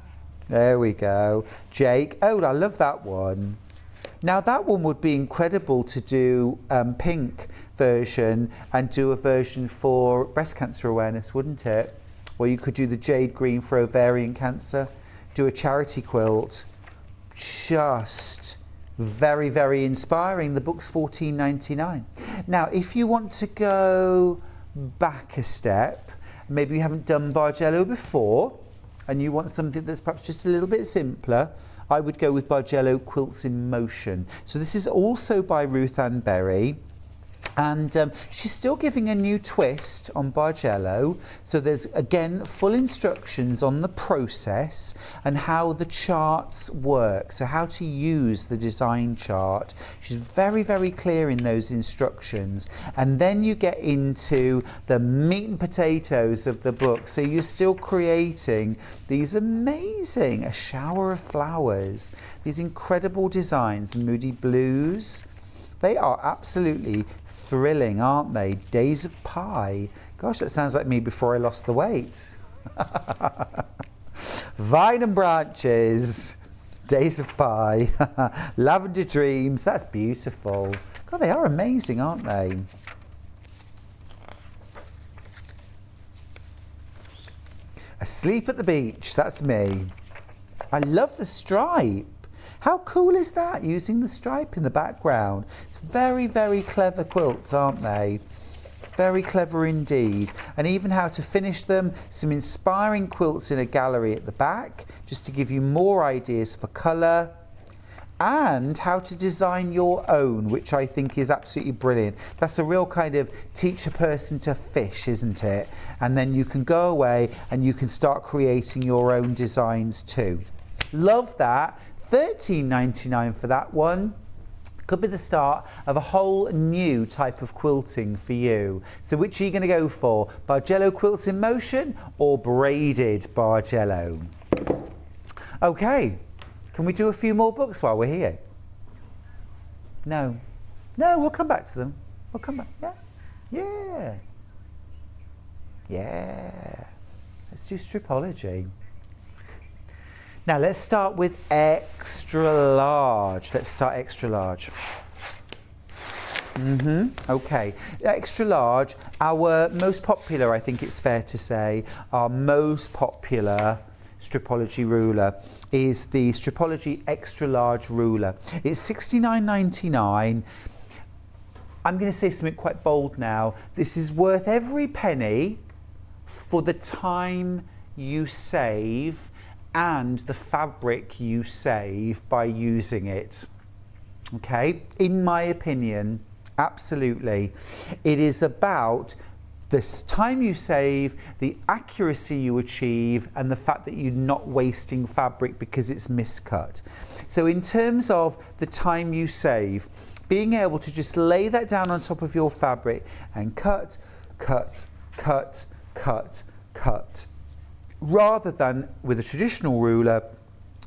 There we go. Jake. Oh, I love that one. Now that one would be incredible to do pink version and do a version for breast cancer awareness, wouldn't it? Or you could do the jade green for ovarian cancer. Do a charity quilt. Just very, very inspiring. The book's $14.99. Now, if you want to go back a step, maybe you haven't done Bargello before, and you want something that's perhaps just a little bit simpler, I would go with Bargello Quilts in Motion. So this is also by Ruth Ann Berry. And she's still giving a new twist on Bargello. So there's, again, full instructions on the process and how the charts work. So how to use the design chart. She's very, very clear in those instructions. And then you get into the meat and potatoes of the book. So you're still creating these amazing, a shower of flowers, these incredible designs, Moody Blues. They are absolutely thrilling, aren't they? Days of Pie. Gosh, that sounds like me before I lost the weight. Vine and Branches. Days of Pie. Lavender Dreams. That's beautiful. God, they are amazing, aren't they? Asleep at the Beach. That's me. I love the stripe. How cool is that, using the stripe in the background? It's very, very clever quilts, aren't they? Very clever indeed. And even how to finish them, some inspiring quilts in a gallery at the back, just to give you more ideas for colour. And how to design your own, which I think is absolutely brilliant. That's a real kind of teach a person to fish, isn't it? And then you can go away and you can start creating your own designs too. Love that. $13.99 for that one. Could be the start of a whole new type of quilting for you. So which are you going to go for? Bargello Quilts in Motion or braided Bargello? Okay, can we do a few more books while we're here? No. No, we'll come back to them. We'll come back. Yeah. Yeah. Yeah. Let's do Stripology. Now let's start with extra large. Let's start extra large. Okay, extra large, our most popular, I think it's fair to say, our most popular Stripology ruler is the Stripology extra large ruler. It's $69.99. I'm going to say something quite bold now. This is worth every penny for the time you save and the fabric you save by using it. Okay, in my opinion, absolutely. It is about the time you save, the accuracy you achieve, and the fact that you're not wasting fabric because it's miscut. So in terms of the time you save, being able to just lay that down on top of your fabric and cut, cut, cut, cut, cut, rather than with a traditional ruler,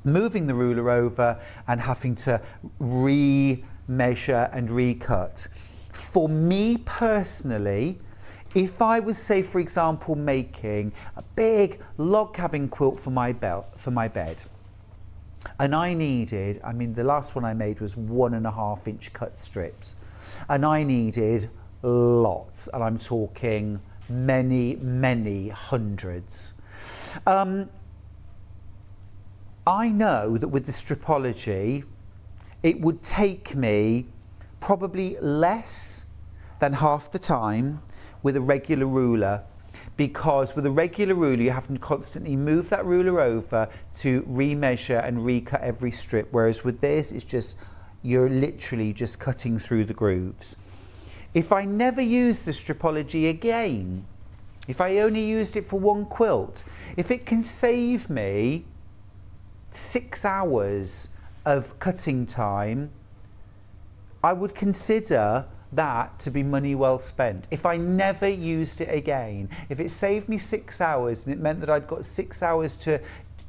moving the ruler over and having to re-measure and recut. For me personally, if I was, say, for example, making a big log cabin quilt for my bed, and I needed, I mean, the last one I made was 1.5 inch cut strips, and I needed lots, and I'm talking many, many hundreds. I know that with the stripology, it would take me probably less than half the time with a regular ruler, because with a regular ruler you have to constantly move that ruler over to remeasure and recut every strip, whereas with this it's just, you're literally just cutting through the grooves. If I never use the stripology again, if I only used it for one quilt, if it can save me 6 hours of cutting time, I would consider that to be money well spent. If I never used it again, if it saved me 6 hours and it meant that I'd got 6 hours to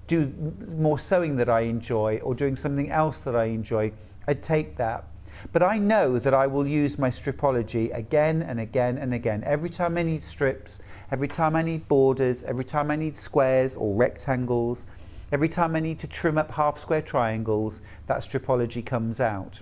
do more sewing that I enjoy or doing something else that I enjoy, I'd take that. But I know that I will use my stripology again and again and again. Every time I need strips, every time I need borders, every time I need squares or rectangles, every time I need to trim up half square triangles, that stripology comes out.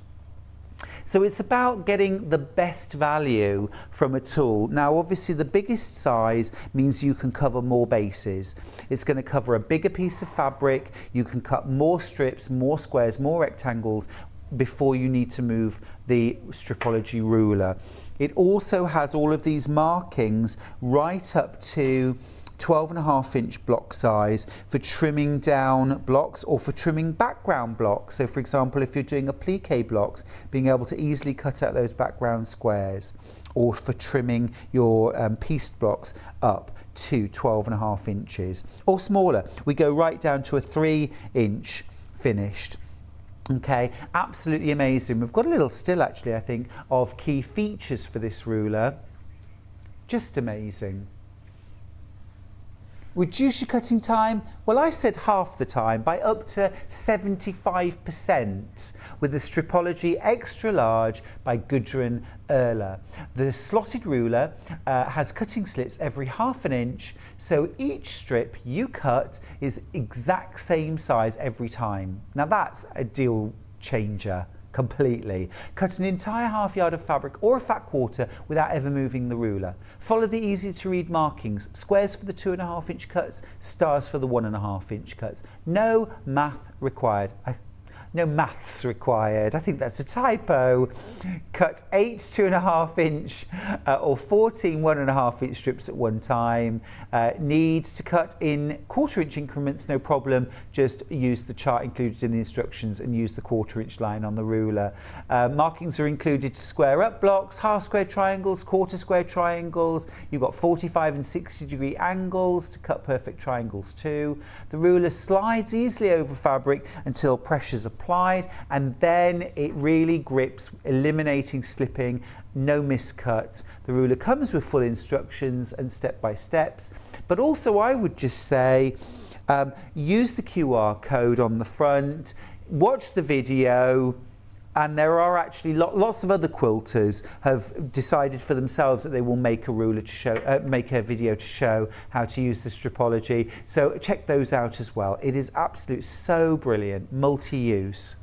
So it's about getting the best value from a tool. Now obviously the biggest size means you can cover more bases. It's going to cover a bigger piece of fabric, you can cut more strips, more squares, more rectangles before you need to move the stripology ruler. It also has all of these markings right up to 12.5-inch block size for trimming down blocks or for trimming background blocks. So for example, if you're doing applique blocks, being able to easily cut out those background squares, or for trimming your pieced blocks up to 12.5 inches or smaller. We go right down to a 3-inch finished. Okay, absolutely amazing. We've got a little still actually, I think, of key features for this ruler. Just amazing. Reduce your cutting time? Well, I said half the time by up to 75% with the Stripology Extra Large by Gudrun Erler. The slotted ruler has cutting slits every ½ inch, so each strip you cut is exact same size every time. Now that's a deal changer. Completely. Cut an entire ½ yard of fabric or a fat quarter without ever moving the ruler. Follow the easy to read markings. Squares for the 2.5-inch cuts, stars for the 1.5-inch cuts. No math required. No maths required. I think that's a typo. Cut 8 2.5-inch or 14 1.5-inch strips at one time. Need to cut in 1/4-inch increments, no problem. Just use the chart included in the instructions and use the 1/4-inch line on the ruler. Markings are included to square up blocks, half square triangles, quarter square triangles. You've got 45 and 60-degree angles to cut perfect triangles too. The ruler slides easily over fabric until pressure's applied, and then it really grips, eliminating slipping, no miscuts. The ruler comes with full instructions and step-by-steps, but also I would just say use the QR code on the front, watch the video, and there are actually lots of other quilters have decided for themselves that they will make a ruler to show, make a video to show how to use the Stripology. So check those out as well. It is absolutely so brilliant, multi-use.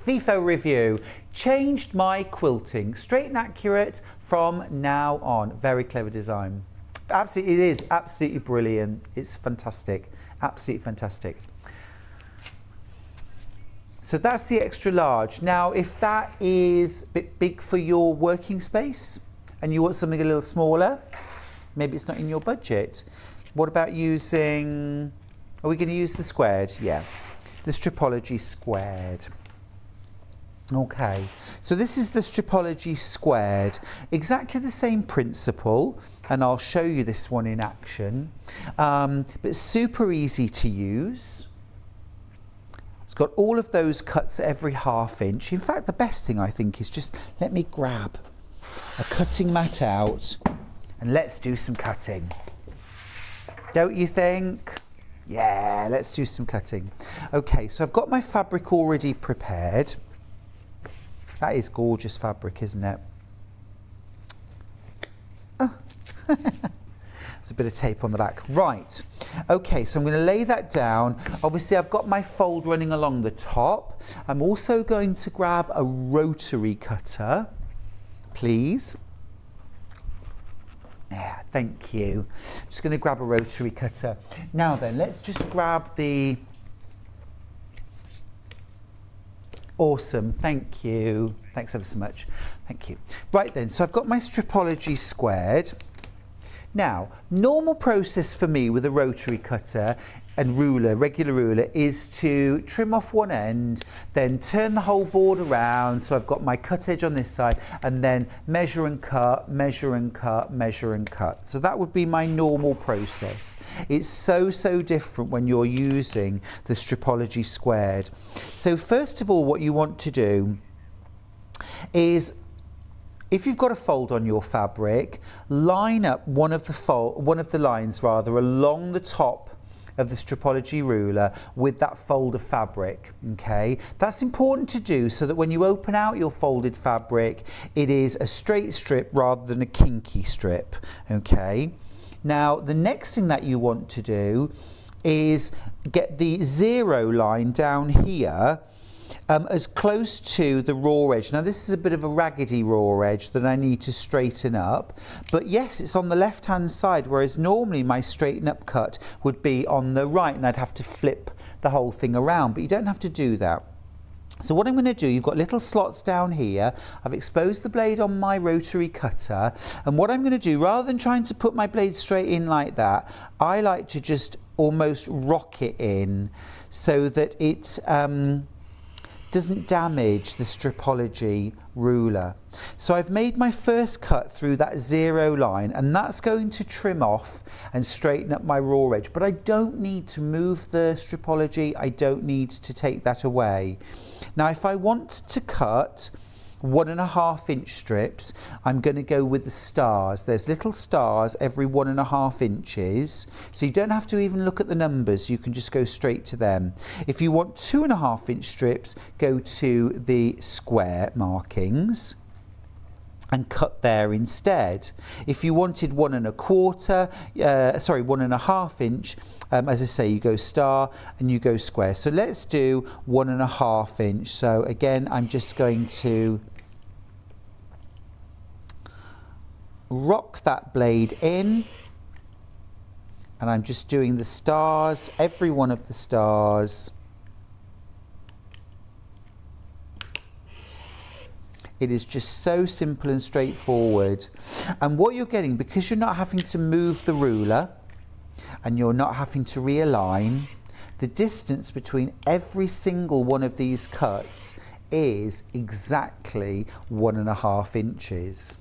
FIFO review, changed my quilting, straight and accurate from now on. Very clever design. Absolutely, it is absolutely brilliant. It's fantastic, absolutely fantastic. So that's the extra large. Now, if that is a bit big for your working space and you want something a little smaller, maybe it's not in your budget. What about using, are we going to use the squared? Yeah, the Stripology squared. Okay, so this is the Stripology squared. Exactly the same principle, and I'll show you this one in action, but super easy to use. It's got all of those cuts every ½ inch. In fact, the best thing I think is just let me grab a cutting mat out and let's do some cutting. Don't you think? Yeah, let's do some cutting. Okay, so I've got my fabric already prepared. That is gorgeous fabric, isn't it? Oh. There's a bit of tape on the back. Right, okay, so I'm going to lay that down. Obviously, I've got my fold running along the top. I'm also going to grab a rotary cutter, please. Yeah, Thank you. Just going to grab a rotary cutter. Now then, let's just grab the... Awesome, thank you. Thanks ever so much. Thank you. Right then, so I've got my stripology squared. Now, normal process for me with a rotary cutter and ruler, regular ruler, is to trim off one end, then turn the whole board around, so I've got my cut edge on this side, and then measure and cut, measure and cut, measure and cut. So that would be my normal process. It's so different when you're using the stripology squared. So first of all, what you want to do is, if you've got a fold on your fabric, line up one of the lines along the top of the stripology ruler with that fold of fabric. Okay, that's important to do so that when you open out your folded fabric, it is a straight strip rather than a kinky strip. Okay, now the next thing that you want to do is get the 0 line down here as close to the raw edge. Now this is a bit of a raggedy raw edge that I need to straighten up, but yes, it's on the left hand side, whereas normally my straighten up cut would be on the right and I'd have to flip the whole thing around, but you don't have to do that. So what I'm going to do, you've got little slots down here. I've exposed the blade on my rotary cutter, and what I'm going to do, rather than trying to put my blade straight in like that, I like to just almost rock it in so that it doesn't damage the stripology ruler. So I've made my first cut through that 0 line, and that's going to trim off and straighten up my raw edge, but I don't need to move the stripology, I don't need to take that away. Now if I want to cut 1.5 inch strips, I'm going to go with the stars. There's little stars every 1.5 inches, so you don't have to even look at the numbers, you can just go straight to them. If you want 2.5 inch strips, go to the square markings and cut there instead. If you wanted 1.25 inch, as I say, you go star and you go square. So let's do 1.5 inch. So again, I'm just going to rock that blade in, and I'm just doing the stars, every one of the stars. It is just so simple and straightforward. And what you're getting, because you're not having to move the ruler and you're not having to realign, the distance between every single one of these cuts is exactly 1.5 inches.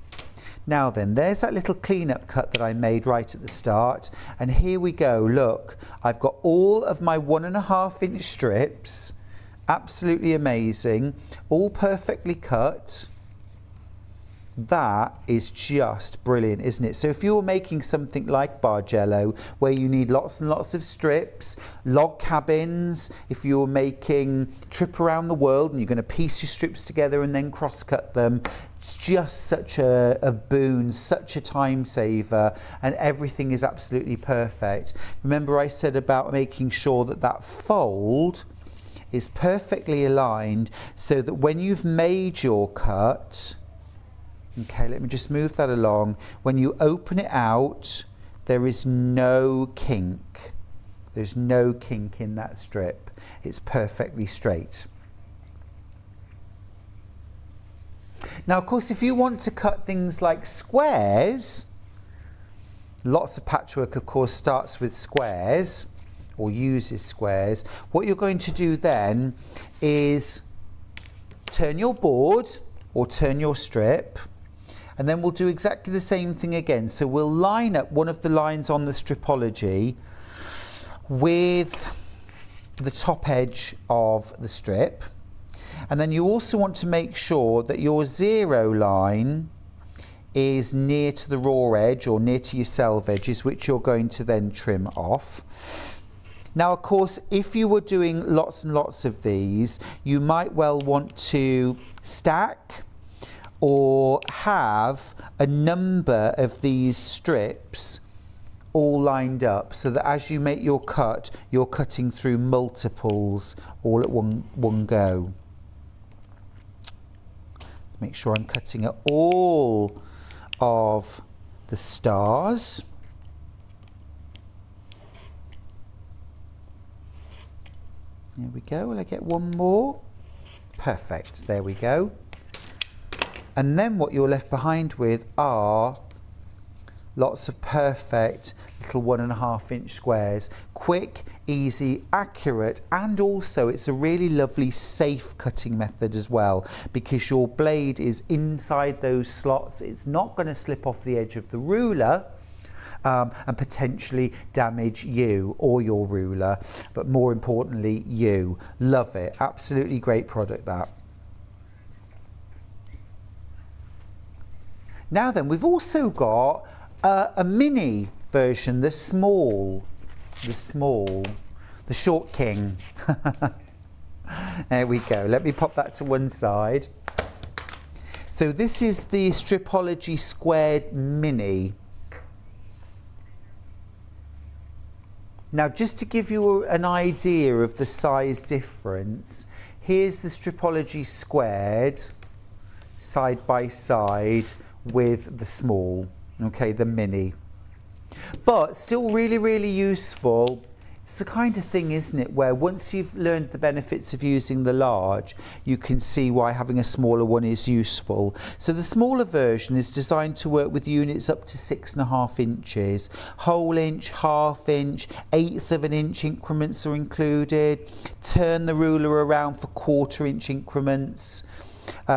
Now then, there's that little cleanup cut that I made right at the start, and here we go. Look, I've got all of my 1.5 inch strips, absolutely amazing, all perfectly cut. That is just brilliant, isn't it? So if you're making something like Bargello, where you need lots and lots of strips, log cabins, if you're making trip around the world and you're going to piece your strips together and then cross cut them, it's just such a boon, such a time saver, and everything is absolutely perfect. Remember I said about making sure that that fold is perfectly aligned so that when you've made your cut, okay, let me just move that along. When you open it out, there is no kink. There's no kink in that strip. It's perfectly straight. Now, of course, if you want to cut things like squares, lots of patchwork, of course, starts with squares or uses squares. What you're going to do then is turn your board or turn your strip, and then we'll do exactly the same thing again. So we'll line up one of the lines on the stripology with the top edge of the strip. And then you also want to make sure that your 0 line is near to the raw edge or near to your selvage edges, which you're going to then trim off. Now, of course, if you were doing lots and lots of these, you might well want to stack or have a number of these strips all lined up so that as you make your cut, you're cutting through multiples all at one go. Let's make sure I'm cutting at all of the stars. There we go. Will I get one more? Perfect. There we go. And then what you're left behind with are lots of perfect little 1.5 inch squares. Quick, easy, accurate, and also it's a really lovely safe cutting method as well, because your blade is inside those slots. It's not going to slip off the edge of the ruler and potentially damage you or your ruler, but more importantly you. Love it. Absolutely great product, that. Now then, we've also got a mini version, the short king. There we go. Let me pop that to one side. So this is the Stripology Squared Mini. Now, just to give you an idea of the size difference, here's the Stripology Squared side by side with the small, okay, the mini. But still really, really useful. It's the kind of thing, isn't it, where once you've learned the benefits of using the large, you can see why having a smaller one is useful. So the smaller version is designed to work with units up to 6.5 inches. Whole inch, half inch, 1/8 of an inch increments are included. Turn the ruler around for 1/4 inch increments.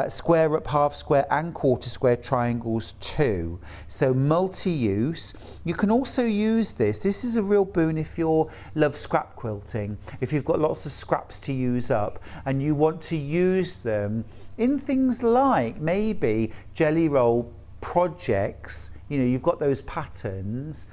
Square up half square and quarter square triangles too. So multi-use. You can also use this. This is a real boon if you love scrap quilting. If you've got lots of scraps to use up and you want to use them in things like maybe jelly roll projects. You know, you've got those patterns,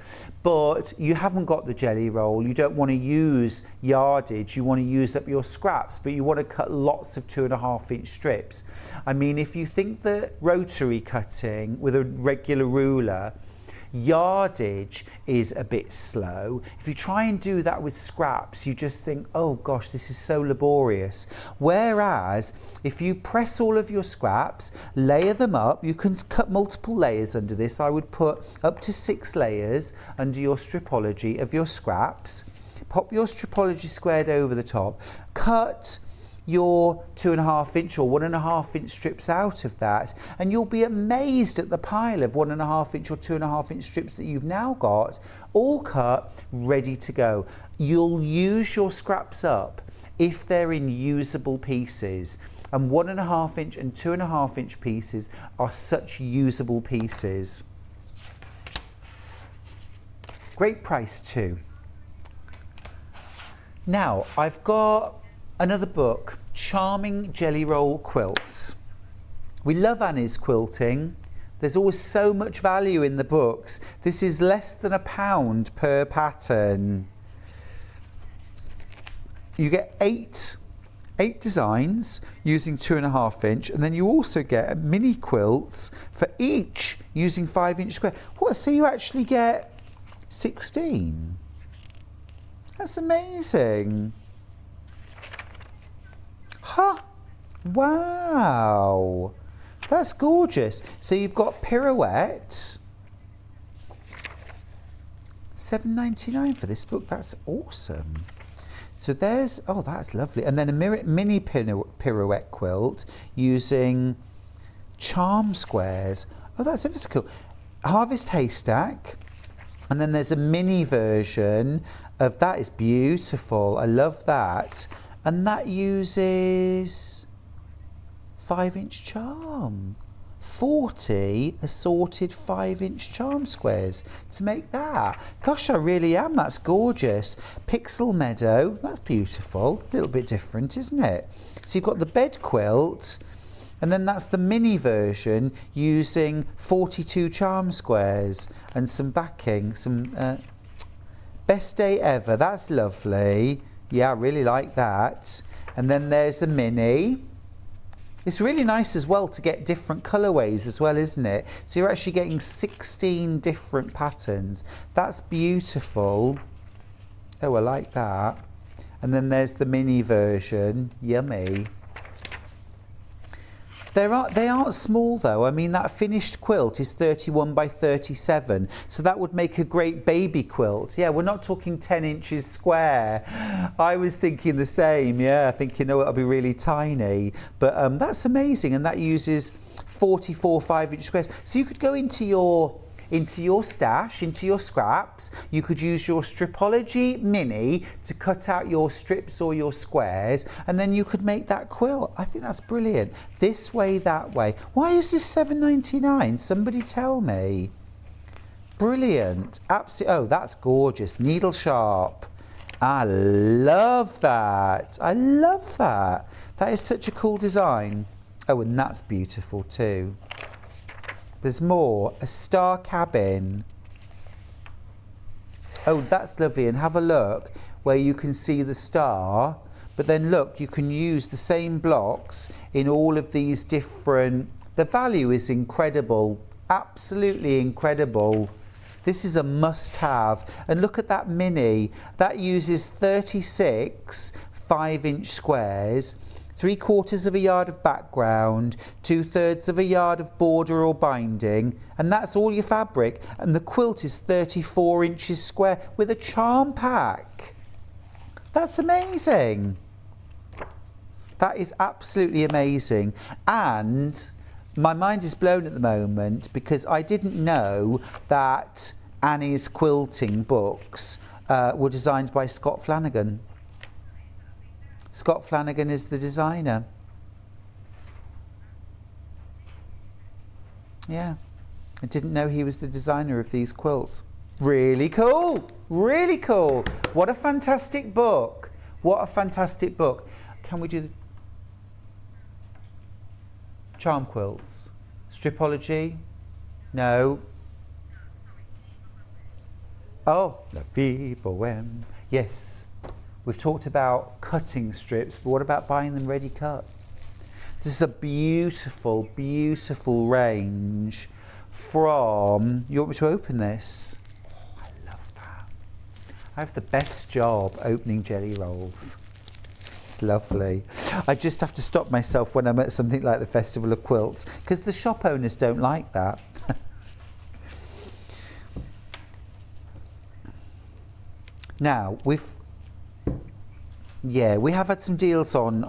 but you haven't got the jelly roll. You don't want to use yardage. You want to use up your scraps, but you want to cut lots of 2.5 inch strips. I mean, if you think that rotary cutting with a regular ruler, yardage is a bit slow. If you try and do that with scraps, you just think, oh gosh, this is so laborious. Whereas if you press all of your scraps, layer them up, you can cut multiple layers under this. I would put up to 6 layers under your Stripology of your scraps. Pop your Stripology Squared over the top, cut your 2.5 inch or 1.5 inch strips out of that, and you'll be amazed at the pile of 1.5 inch or 2.5 inch strips that you've now got, all cut, ready to go. You'll use your scraps up if they're in usable pieces, and 1.5 inch and 2.5 inch pieces are such usable pieces. Great price too. Now I've got another book, Charming Jelly Roll Quilts. We love Annie's quilting. There's always so much value in the books. This is less than £1 per pattern. You get eight designs using 2.5 inch, and then you also get mini quilts for each using 5 inch square. What? So you actually get 16. That's amazing. Huh, wow, that's gorgeous. So you've got pirouette, £7.99 for this book. That's awesome. So there's, oh, that's lovely. And then a mini pirouette quilt using charm squares. Oh, that's ever so cool. Harvest haystack. And then there's a mini version of that. Is beautiful. I love that. And that uses 5 inch charm. 40 assorted 5 inch charm squares to make that. Gosh, I really am. That's gorgeous. Pixel Meadow. That's beautiful. A little bit different, isn't it? So you've got the bed quilt, and then that's the mini version using 42 charm squares and some backing. Some Best Day Ever. That's lovely. Yeah, I really like that. And then there's a mini. It's really nice as well to get different colourways as well, isn't it? So you're actually getting 16 different patterns. That's beautiful. Oh, I like that. And then there's the mini version. Yummy. They aren't small though. I mean, that finished quilt is 31 by 37, so that would make a great baby quilt. Yeah, we're not talking 10 inches square. I was thinking the same, yeah, thinking, oh, it'll be really tiny. But that's amazing, and that uses 44 5-inch squares. So you could go into your stash, into your scraps. You could use your Stripology Mini to cut out your strips or your squares, and then you could make that quilt. I think that's brilliant. This way, that way. Why is this £7.99? Somebody tell me. Brilliant. Absolutely. Oh, that's gorgeous. Needle sharp. I love that. I love that. That is such a cool design. Oh, and that's beautiful too. There's more. A star cabin. Oh, that's lovely. And have a look where you can see the star. But then look, you can use the same blocks in all of these different... The value is incredible. Absolutely incredible. This is a must-have. And look at that mini. That uses 36 5-inch squares. 3/4 of a yard of background, 2/3 of a yard of border or binding, and that's all your fabric. And the quilt is 34 inches square with a charm pack. That's amazing. That is absolutely amazing. And my mind is blown at the moment because I didn't know that Annie's quilting books were designed by Scott Flanagan. Scott Flanagan is the designer. Yeah, I didn't know he was the designer of these quilts. Really cool, really cool. What a fantastic book. What a fantastic book. Can we do the charm quilts? Stripology? No. Oh, La Vie Bohème. Yes. We've talked about cutting strips, but what about buying them ready cut? This is a beautiful, beautiful range from... You want me to open this? Oh, I love that. I have the best job opening jelly rolls. It's lovely. I just have to stop myself when I'm at something like the Festival of Quilts, because the shop owners don't like that. Now, we have had some deals on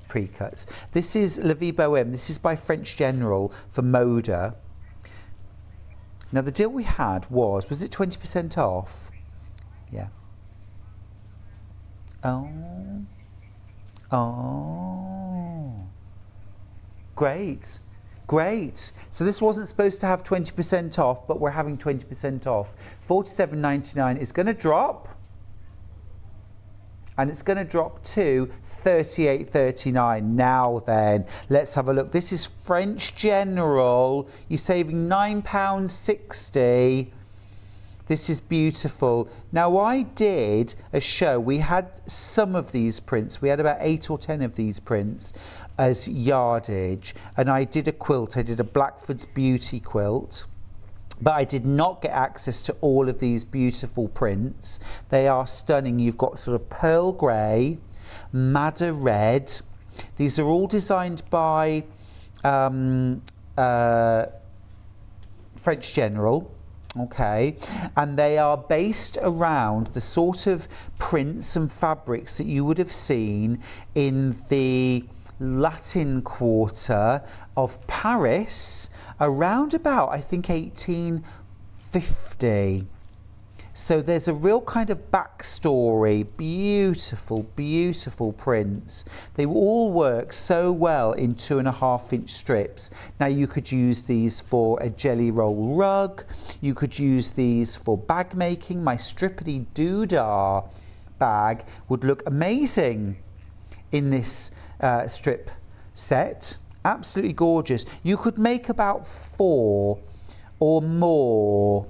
pre-cuts. This is La Vie Bohème. This is by French General for Moda. Now the deal we had was it 20% off? Yeah. Oh. Great. Great. So this wasn't supposed to have 20% off, but we're having 20% off. £47.99 is going to drop. And it's going to drop to £38.39. Now then, let's have a look. This is French General. You're saving £9.60. This is beautiful. Now, I did a show. We had some of these prints. We had about 8 or 10 of these prints as yardage. And I did a quilt. I did a Blackford's Beauty quilt. But I did not get access to all of these beautiful prints. They are stunning. You've got sort of pearl grey, madder red. These are all designed by French General. Okay, and they are based around the sort of prints and fabrics that you would have seen in the Latin Quarter of Paris around about, I think, 1850. So there's a real kind of backstory. Beautiful, beautiful prints. They all work so well in 2.5-inch strips. Now you could use these for a jelly roll rug. You could use these for bag making. My Strippity Doodah bag would look amazing in this strip set. Absolutely gorgeous. You could make about 4 or more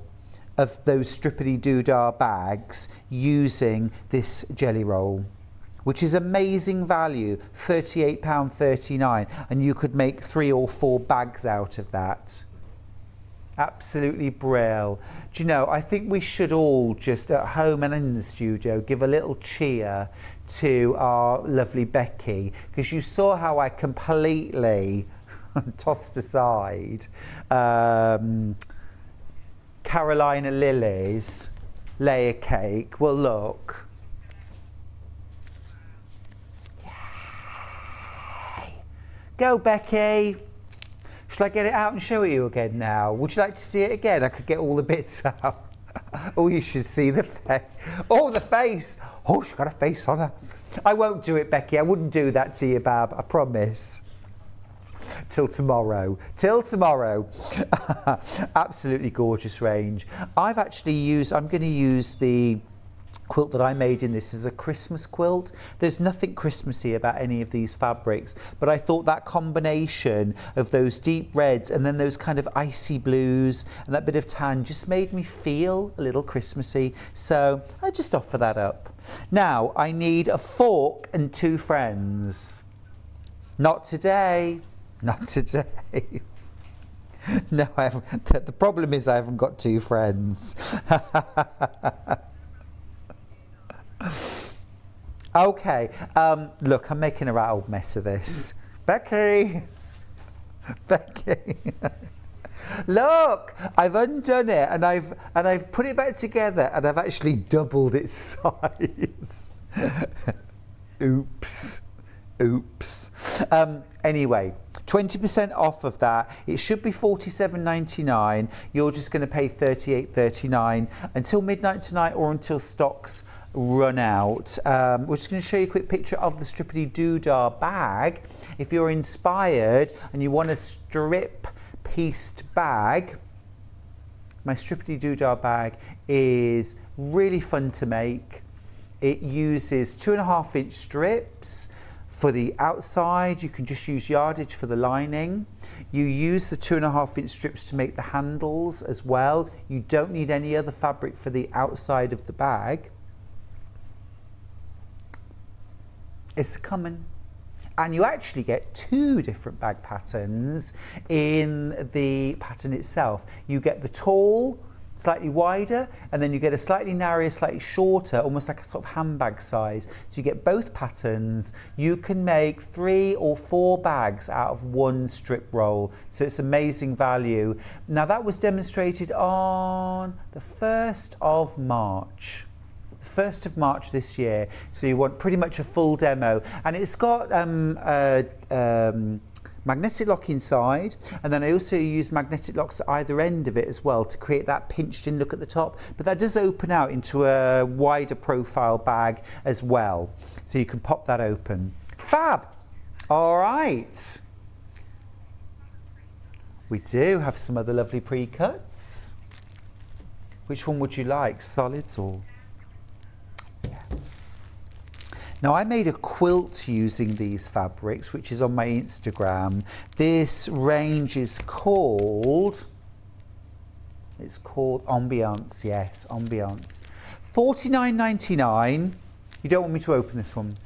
of those Strippity Doodah bags using this jelly roll, which is amazing value, £38.39, and you could make 3 or 4 bags out of that. Absolutely brill. Do you know, I think we should all just at home and in the studio give a little cheer to our lovely Becky, because you saw how I completely tossed aside Carolina Lily's layer cake. Well, look. Yay. Go, Becky. Shall I get it out and show it you again now? Would you like to see it again? I could get all the bits out. Oh, you should see the face. Oh, the face. Oh, she's got a face on her. I won't do it, Becky. I wouldn't do that to you, Bab. I promise. Till tomorrow. Till tomorrow. Absolutely gorgeous range. I'm going to use the quilt that I made in this as a Christmas quilt. There's nothing Christmassy about any of these fabrics, but I thought that combination of those deep reds and then those kind of icy blues and that bit of tan just made me feel a little Christmassy, so I just offer that up. Now I need a fork and 2 friends. Not today. Not today. No, I haven't. The problem is I haven't got 2 friends. Okay, look, I'm making a right old mess of this. Becky! Becky! Look, I've undone it and I've put it back together and I've actually doubled its size. Oops. Oops. Anyway, 20% off of that. It should be $47.99. You're just going to pay $38.39 until midnight tonight or until stocks run out. We're just going to show you a quick picture of the Strippity Doodah bag. If you're inspired and you want a strip pieced bag, my Strippity Doodah bag is really fun to make. It uses 2.5-inch strips. For the outside, you can just use yardage for the lining. You use the 2.5-inch strips to make the handles as well. You don't need any other fabric for the outside of the bag. It's coming. And you actually get 2 different bag patterns in the pattern itself. You get the tall, slightly wider, and then you get a slightly narrower, slightly shorter, almost like a sort of handbag size. So you get both patterns. You can make 3 or 4 bags out of 1 strip roll. So it's amazing value. Now that was demonstrated on the 1st of March. 1st of March this year. So you want pretty much a full demo. And it's got magnetic lock inside, and then I also use magnetic locks at either end of it as well to create that pinched in look at the top, but that does open out into a wider profile bag as well, so you can pop that open. Fab. All right, we do have some other lovely pre-cuts. Which one would you like, solids or? Yeah. Now I made a quilt using these fabrics, which is on my Instagram. This range is called, Ambiance, yes, Ambiance. $49.99. You don't want me to open this one.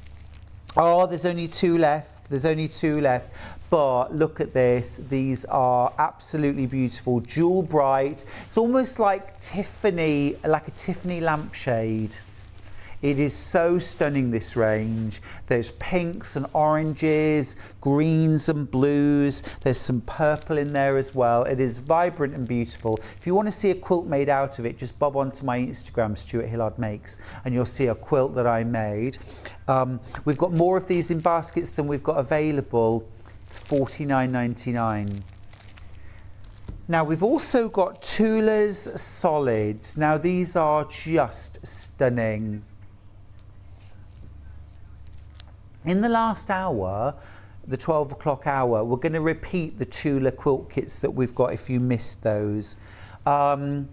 Oh, there's only 2 left. There's only 2 left. But look at this. These are absolutely beautiful. Jewel bright. It's almost like Tiffany, like a Tiffany lampshade. It is so stunning, this range. There's pinks and oranges, greens and blues. There's some purple in there as well. It is vibrant and beautiful. If you want to see a quilt made out of it, just bob onto my Instagram, Stuart Hillard Makes, and you'll see a quilt that I made. We've got more of these in baskets than we've got available. It's $49.99. Now we've also got Tula's solids. Now these are just stunning. In the last hour, the 12 o'clock hour, we're going to repeat the Tula quilt kits that we've got if you missed those. And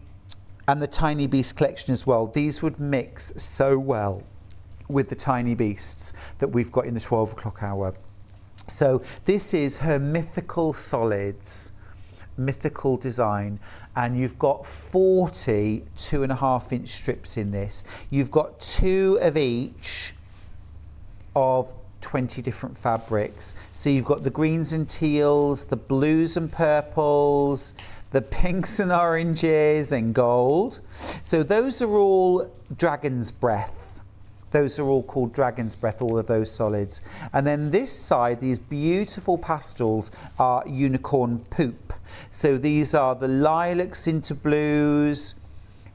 the Tiny Beast collection as well. These would mix so well with the Tiny Beasts that we've got in the 12 o'clock hour. So this is her mythical solids, mythical design, and you've got 40 2.5-inch strips in this. You've got 2 of each of 20 different fabrics. So you've got the greens and teals, the blues and purples, the pinks and oranges and gold. So those are all Dragon's Breath. Those are all called Dragon's Breath, all of those solids. And then this side, these beautiful pastels are Unicorn Poop. So these are the lilacs into blues,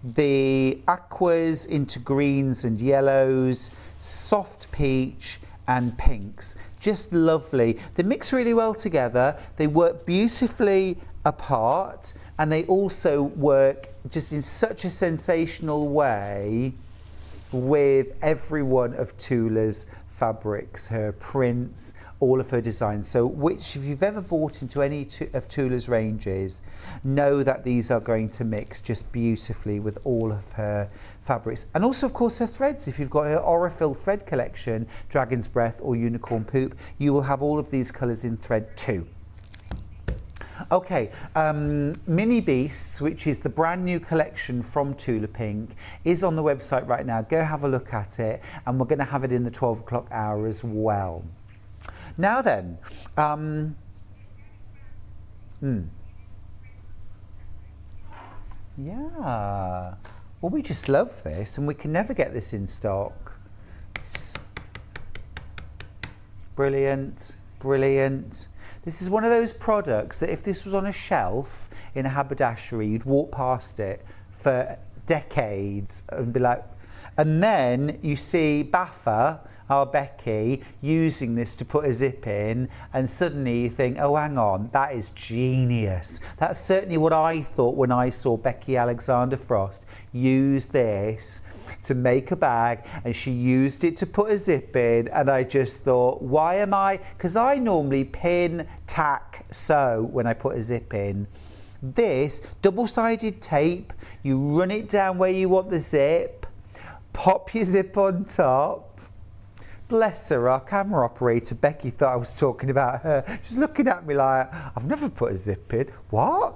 the aquas into greens and yellows, soft peach and pinks. Just lovely. They mix really well together. They work beautifully apart, and they also work just in such a sensational way with every one of Tula's fabrics, her prints, all of her designs. So which, if you've ever bought into any of Tula's ranges, know that these are going to mix just beautifully with all of her fabrics. And also, of course, her threads. If you've got her Aurifil thread collection, Dragon's Breath or Unicorn Poop, you will have all of these colours in thread too. Okay, Mini Beasts, which is the brand new collection from Tula Pink, is on the website right now. Go have a look at it, and we're going to have it in the 12 o'clock hour as well. Now then, yeah, well, we just love this, and we can never get this in stock. Brilliant, brilliant. This is one of those products that if this was on a shelf in a haberdashery, you'd walk past it for decades and be like, and then you see Baffa, our Becky, using this to put a zip in, and suddenly you think, oh, hang on, that is genius. That's certainly what I thought when I saw Becky Alexander Frost use this to make a bag, and she used it to put a zip in, and I just thought, why am I, because I normally pin, tack, sew when I put a zip in. This double-sided tape, you run it down where you want the zip, pop your zip on top. Bless her, our camera operator Becky thought I was talking about her. She's looking at me like, I've never put a zip in. What?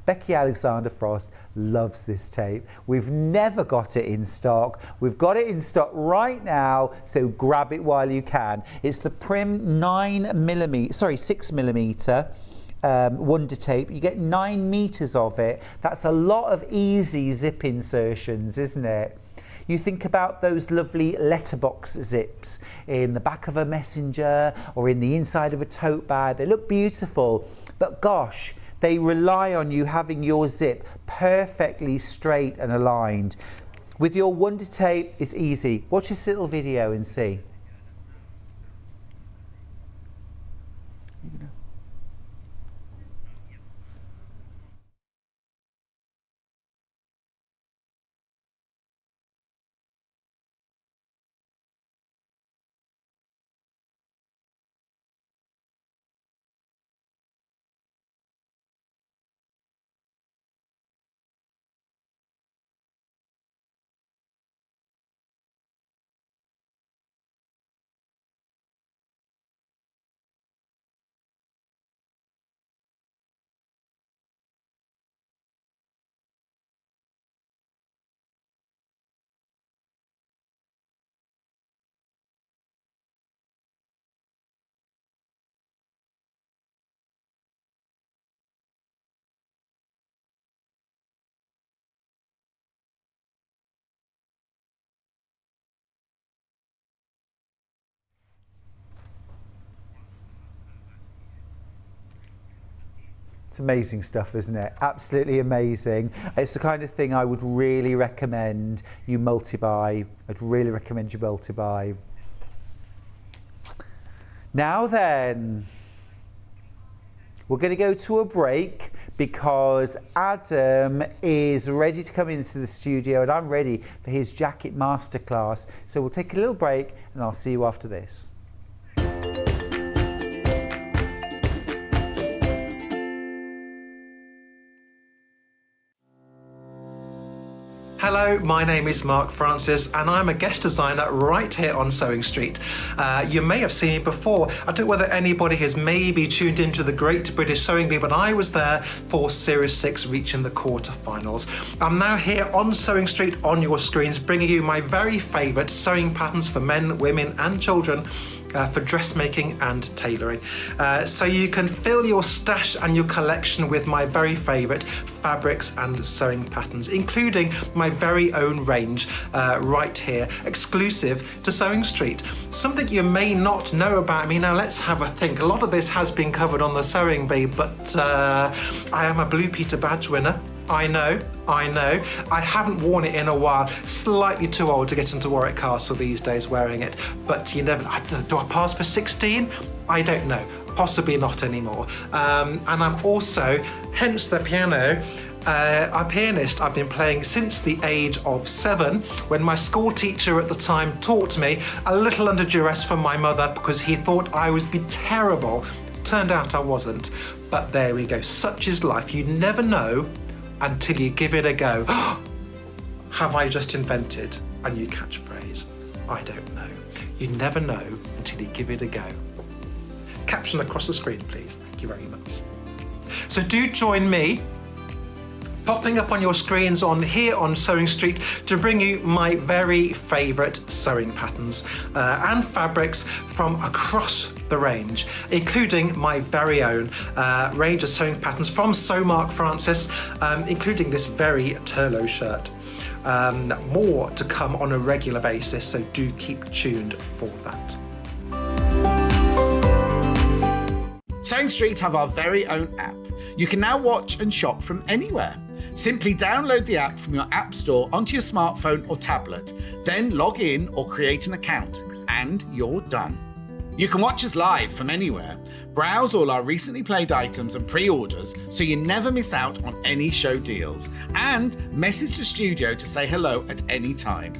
Becky Alexander Frost loves this tape. We've never got it in stock. We've got it in stock right now, so grab it while you can. It's the Prim 6mm Wonder Tape. You get 9 meters of it. That's a lot of easy zip insertions, isn't it? You think about those lovely letterbox zips in the back of a messenger or in the inside of a tote bag. They look beautiful, but gosh, they rely on you having your zip perfectly straight and aligned. With your Wonder Tape, it's easy. Watch this little video and see. It's amazing stuff, isn't it? Absolutely amazing. It's the kind of thing I would really recommend you multi-buy. I'd really recommend you multi-buy. Now then, we're going to go to a break because Adam is ready to come into the studio and I'm ready for his jacket masterclass. So we'll take a little break and I'll see you after this. Hello, my name is Mark Francis and I'm a guest designer right here on Sewing Street. You may have seen me before. I don't know whether anybody has maybe tuned into the Great British Sewing Bee, but I was there for Series 6 reaching the quarterfinals. I'm now here on Sewing Street on your screens bringing you my very favourite sewing patterns for men, women and children. for dressmaking and tailoring. So you can fill your stash and your collection with my very favourite fabrics and sewing patterns, including my very own range right here, exclusive to Sewing Street. Something you may not know about me. Now let's have a think. A lot of this has been covered on the Sewing Bee, but I am a Blue Peter badge winner. I know. I haven't worn it in a while. Slightly too old to get into Warwick Castle these days wearing it. But you never, do I pass for 16? I don't know. Possibly not anymore. And I'm also, hence the piano, a pianist I've been playing since the age of 7, when my school teacher at the time taught me, a little under duress from my mother because he thought I would be terrible. Turned out I wasn't. But there we go. Such is life. You never know until you give it a go. Have I just invented a new catchphrase? I don't know. You never know until you give it a go. Caption across the screen, please. Thank you very much. So do join me, popping up on your screens here on Sewing Street, to bring you my very favourite sewing patterns and fabrics from across the range, including my very own range of sewing patterns from Sew Mark Francis, including this very Turlo shirt. More to come on a regular basis, so do keep tuned for that. Sewing Street have our very own app. You can now watch and shop from anywhere. Simply download the app from your app store onto your smartphone or tablet, then log in or create an account, and you're done. You can watch us live from anywhere, browse all our recently played items and pre-orders so you never miss out on any show deals, and message the studio to say hello at any time.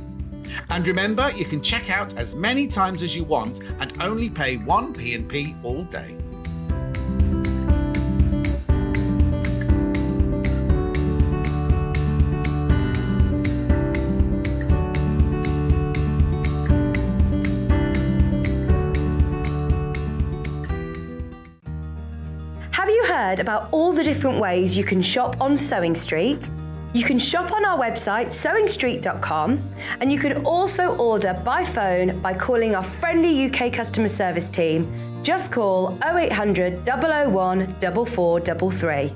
And remember, you can check out as many times as you want and only pay 1 P&P all day. Have you heard about all the different ways you can shop on Sewing Street? You can shop on our website, sewingstreet.com, and you can also order by phone by calling our friendly UK customer service team. Just call 0800 001 4433.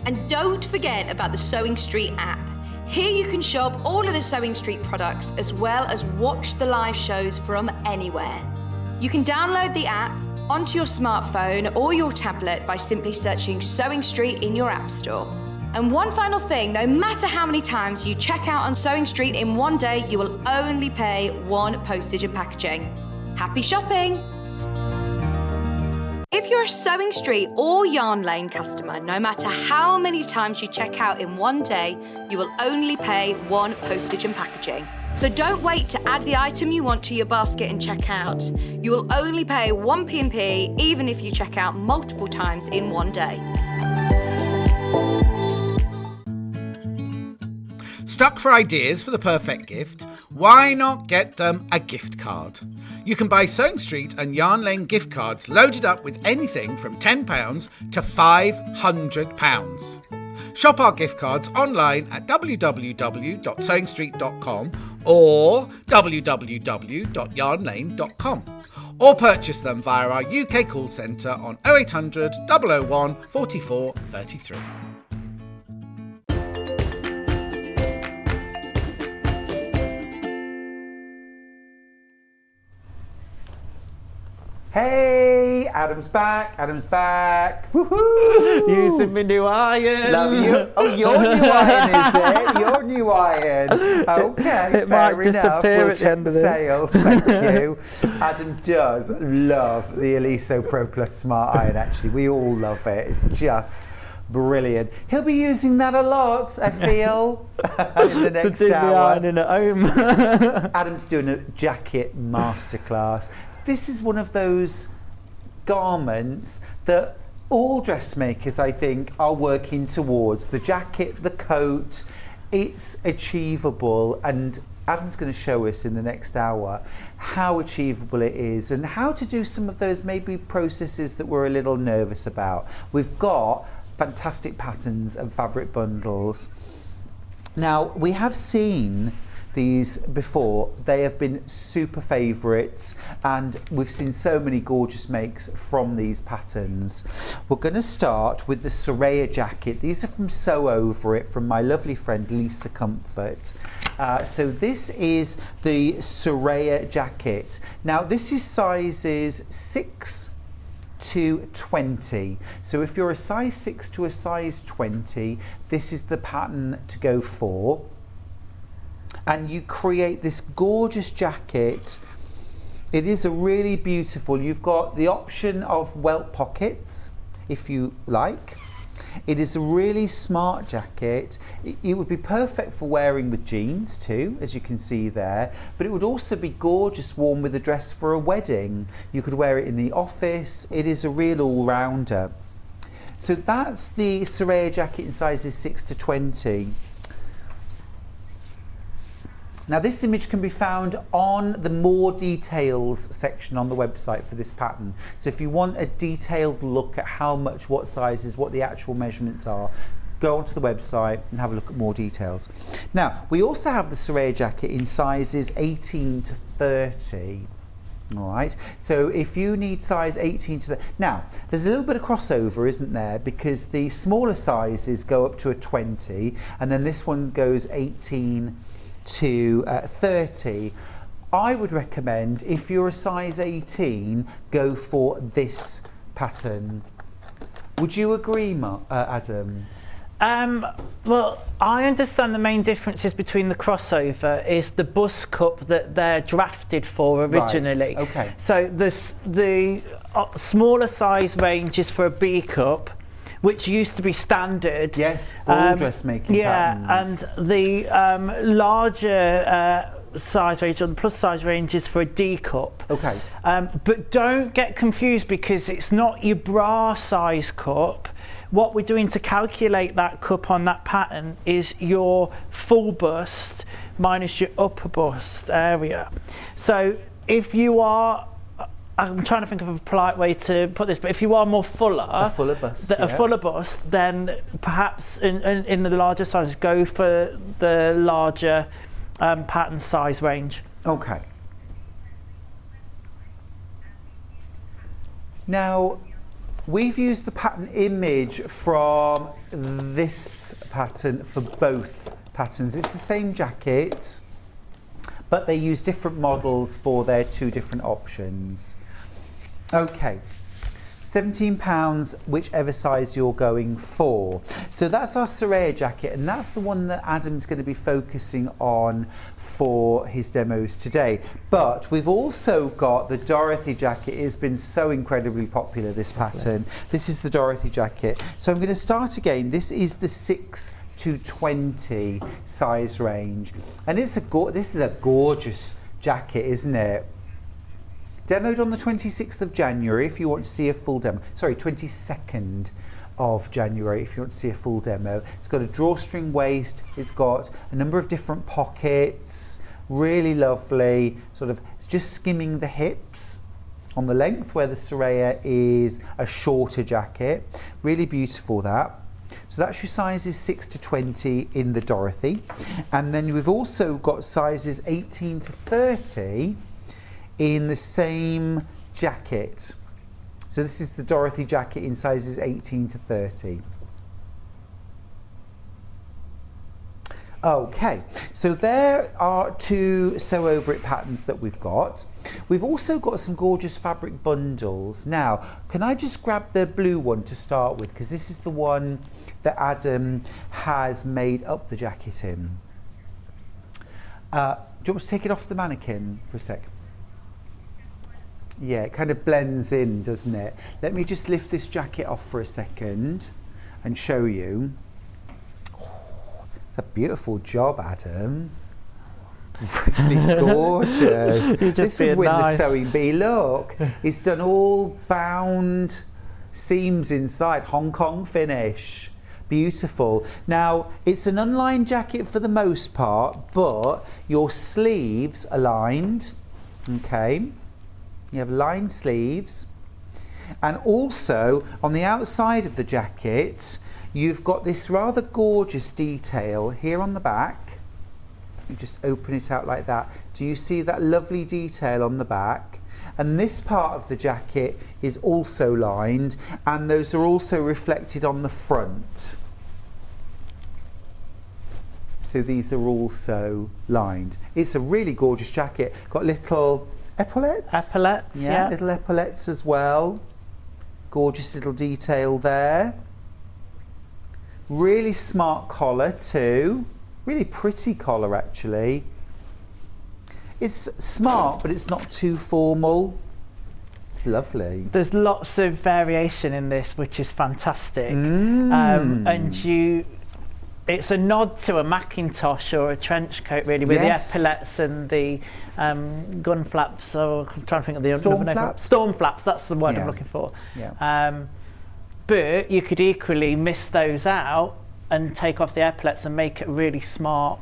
And don't forget about the Sewing Street app. Here you can shop all of the Sewing Street products as well as watch the live shows from anywhere. You can download the app onto your smartphone or your tablet by simply searching Sewing Street in your app store. And one final thing, no matter how many times you check out on Sewing Street in one day, you will only pay 1 postage and packaging. Happy shopping! If you're a Sewing Street or Yarn Lane customer, no matter how many times you check out in one day, you will only pay 1 postage and packaging. So don't wait to add the item you want to your basket and check out. You will only pay 1 P&P even if you check out multiple times in one day. Stuck for ideas for the perfect gift? Why not get them a gift card? You can buy Sewing Street and Yarn Lane gift cards loaded up with anything from £10 to £500. Shop our gift cards online at www.sewingstreet.com or www.yarnlane.com, or purchase them via our UK call centre on 0800 001 4433. Hey, Adam's back. Woohoo! Using my new iron. Love you. Oh, your new iron, is it? Your new iron. Okay, It might fair enough. disappear We'll at the check end of the it. sales. Thank you. Adam does love the Eliso Pro Plus Smart Iron, actually. We all love it. It's just brilliant. He'll be using that a lot, I feel, in the next to do hour. the ironing at home. Adam's doing a jacket masterclass. This is one of those garments that all dressmakers, I think, are working towards. The jacket, the coat, it's achievable, and Adam's going to show us in the next hour how achievable it is and how to do some of those maybe processes that we're a little nervous about. We've got fantastic patterns and fabric bundles. Now, we have seen these before. They have been super favourites, and we've seen so many gorgeous makes from these patterns. We're going to start with the Soraya jacket. These are from Sew Over It, from my lovely friend Lisa Comfort. So this is the Soraya jacket. Now this is sizes 6 to 20. So if you're a size 6 to a size 20, this is the pattern to go for. And you create this gorgeous jacket. It is a really beautiful, you've got the option of welt pockets if you like. It is a really smart jacket. It would be perfect for wearing with jeans too, as you can see there, but it would also be gorgeous worn with a dress for a wedding. You could wear it in the office. It is a real all-rounder. So that's the Soraya jacket in sizes 6 to 20. Now this image can be found on the more details section on the website for this pattern. So if you want a detailed look at how much, what sizes, what the actual measurements are, go onto the website and have a look at more details. Now we also have the Soraya jacket in sizes 18 to 30. All right, so if you need size 18 to the, now there's a little bit of crossover, isn't there, because the smaller sizes go up to a 20 and then this one goes 18 to 30. I would recommend, if you're a size 18, go for this pattern. Would you agree, Adam? Well, I understand the main differences between the crossover is the bust cup that they're drafted for originally. Right, okay. So the smaller size range is for a B cup, which used to be standard. Yes, for all dressmaking patterns. And the larger size range, or the plus size range, is for a D cup. Okay. But don't get confused, because it's not your bra size cup. What we're doing to calculate that cup on that pattern is your full bust minus your upper bust area. So if you are, I'm trying to think of a polite way to put this, but if you are more fuller, a fuller bust, then perhaps in the larger sizes, go for the larger pattern size range. Okay. Now, we've used the pattern image from this pattern for both patterns. It's the same jacket, but they use different models for their two different options. Okay, £17, whichever size you're going for. So that's our Soraya jacket, and that's the one that Adam's going to be focusing on for his demos today. But we've also got the Dorothy jacket. It has been so incredibly popular, this pattern. This is the Dorothy jacket. So I'm going to start again. This is the 6 to 20 size range, and this is a gorgeous jacket, isn't it? Demoed on the 26th of January if you want to see a full demo. Sorry, 22nd of January if you want to see a full demo. It's got a drawstring waist, it's got a number of different pockets, really lovely, sort of just skimming the hips on the length, where the Soraya is a shorter jacket. Really beautiful, that. So that's your sizes 6 to 20 in the Dorothy. And then we've also got sizes 18 to 30 in the same jacket. So this is the Dorothy jacket in sizes 18 to 30. Okay, so there are two Sew Over It patterns that we've got. We've also got some gorgeous fabric bundles. Now, can I just grab the blue one to start with, because this is the one that Adam has made up the jacket in. Do you want me to take it off the mannequin for a sec? Yeah, it kind of blends in, doesn't it? Let me just lift this jacket off for a second and show you. Oh, it's a beautiful job, Adam. Really gorgeous. This would win the Sewing Bee look. It's done all bound seams inside, Hong Kong finish. Beautiful. Now, it's an unlined jacket for the most part, but your sleeves are lined, okay? You have lined sleeves, and also on the outside of the jacket you've got this rather gorgeous detail here on the back, You just open it out like that. Do you see that lovely detail on the back? And this part of the jacket is also lined, and those are also reflected on the front. So these are also lined. It's a really gorgeous jacket. Got little epaulettes. Epaulettes, yeah. Little epaulettes as well. Gorgeous little detail there. Really smart collar too. Really pretty collar actually. It's smart, but it's not too formal. It's lovely. There's lots of variation in this, which is fantastic. And it's a nod to a Macintosh or a trench coat, really, with the epaulettes and the gun flaps. Or I'm trying to think of the storm flaps. Storm flaps. That's the word I'm looking for. Yeah. But you could equally miss those out and take off the epaulettes and make it really smart.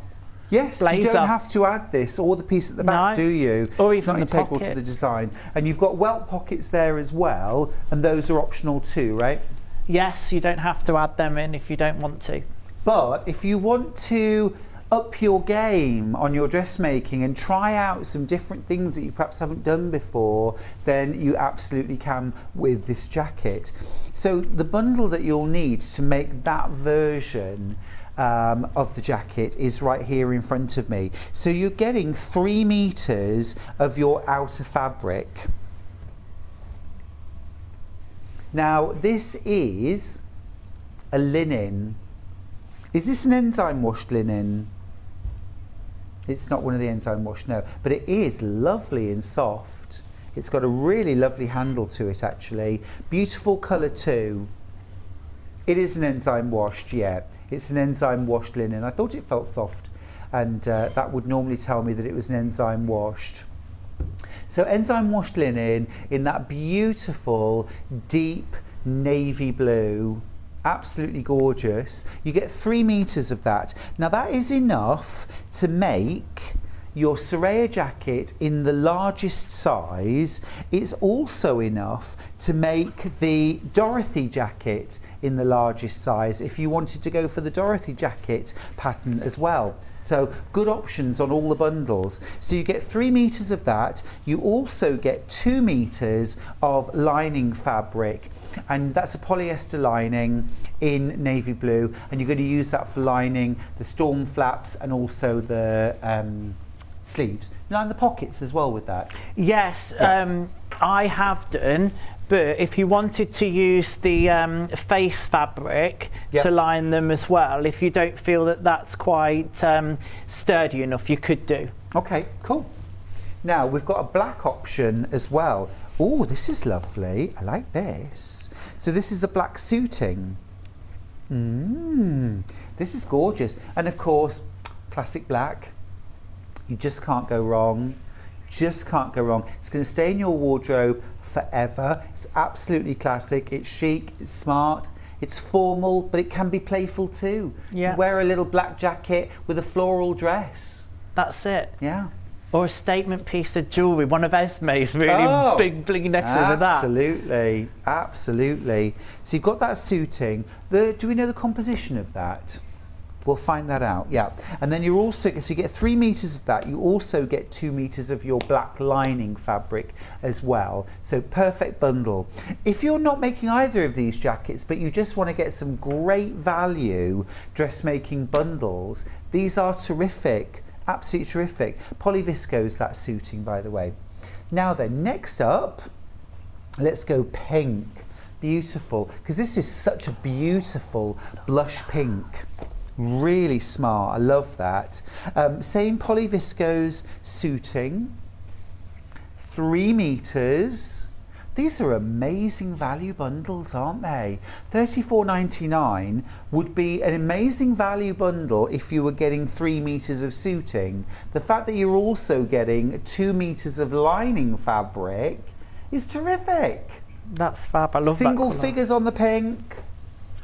Yes, blazer. You don't have to add this or the piece at the back, do you? Or it's even not the integral to the design. And you've got welt pockets there as well, and those are optional too, right? Yes, you don't have to add them in if you don't want to. But if you want to up your game on your dressmaking and try out some different things that you perhaps haven't done before, then you absolutely can with this jacket. So the bundle that you'll need to make that version of the jacket is right here in front of me. So you're getting 3 meters of your outer fabric. Now this is a linen. Is this an enzyme washed linen? It's not one of the enzyme washed, no, but it is lovely and soft. It's got a really lovely handle to it actually. Beautiful colour too. It is an enzyme washed, yeah. It's an enzyme washed linen. I thought it felt soft, and that would normally tell me that it was an enzyme washed. So enzyme washed linen in that beautiful deep navy blue. Absolutely gorgeous. You get 3 meters of that. Now that is enough to make your Soraya jacket in the largest size. It's also enough to make the Dorothy jacket in the largest size if you wanted to go for the Dorothy jacket pattern as well. So good options on all the bundles. So you get 3 meters of that. You also get 2 meters of lining fabric, and that's a polyester lining in navy blue, and you're going to use that for lining the storm flaps and also the sleeves. You line the pockets as well with that? Yes, I have done, but if you wanted to use the face fabric to line them as well, if you don't feel that that's quite sturdy enough, you could do. Okay, cool. Now we've got a black option as well. Oh, this is lovely. I like this. So this is a black suiting. This is gorgeous. And of course, classic black. You just can't go wrong. Just can't go wrong. It's going to stay in your wardrobe forever. It's absolutely classic. It's chic, it's smart, it's formal, but it can be playful too. Yeah. You wear a little black jacket with a floral dress. That's it. Yeah. Or a statement piece of jewellery, one of Esme's really big bling necklace with that. Absolutely, absolutely. So you've got that suiting. Do we know the composition of that? We'll find that out, yeah. And then you're also, so you get 3 meters of that. You also get 2 meters of your black lining fabric as well. So perfect bundle. If you're not making either of these jackets, but you just want to get some great value dressmaking bundles, these are terrific, absolutely terrific. Polyvisco's that suiting, by the way. Now then, next up, let's go pink. Beautiful, because this is such a beautiful blush pink. Really smart, I love that. Same Polyvisco's suiting, 3 meters. These are amazing value bundles, aren't they? $34.99 would be an amazing value bundle if you were getting 3 meters of suiting. The fact that you're also getting 2 meters of lining fabric is terrific. That's fab, I love Single that colour. figures on the pink.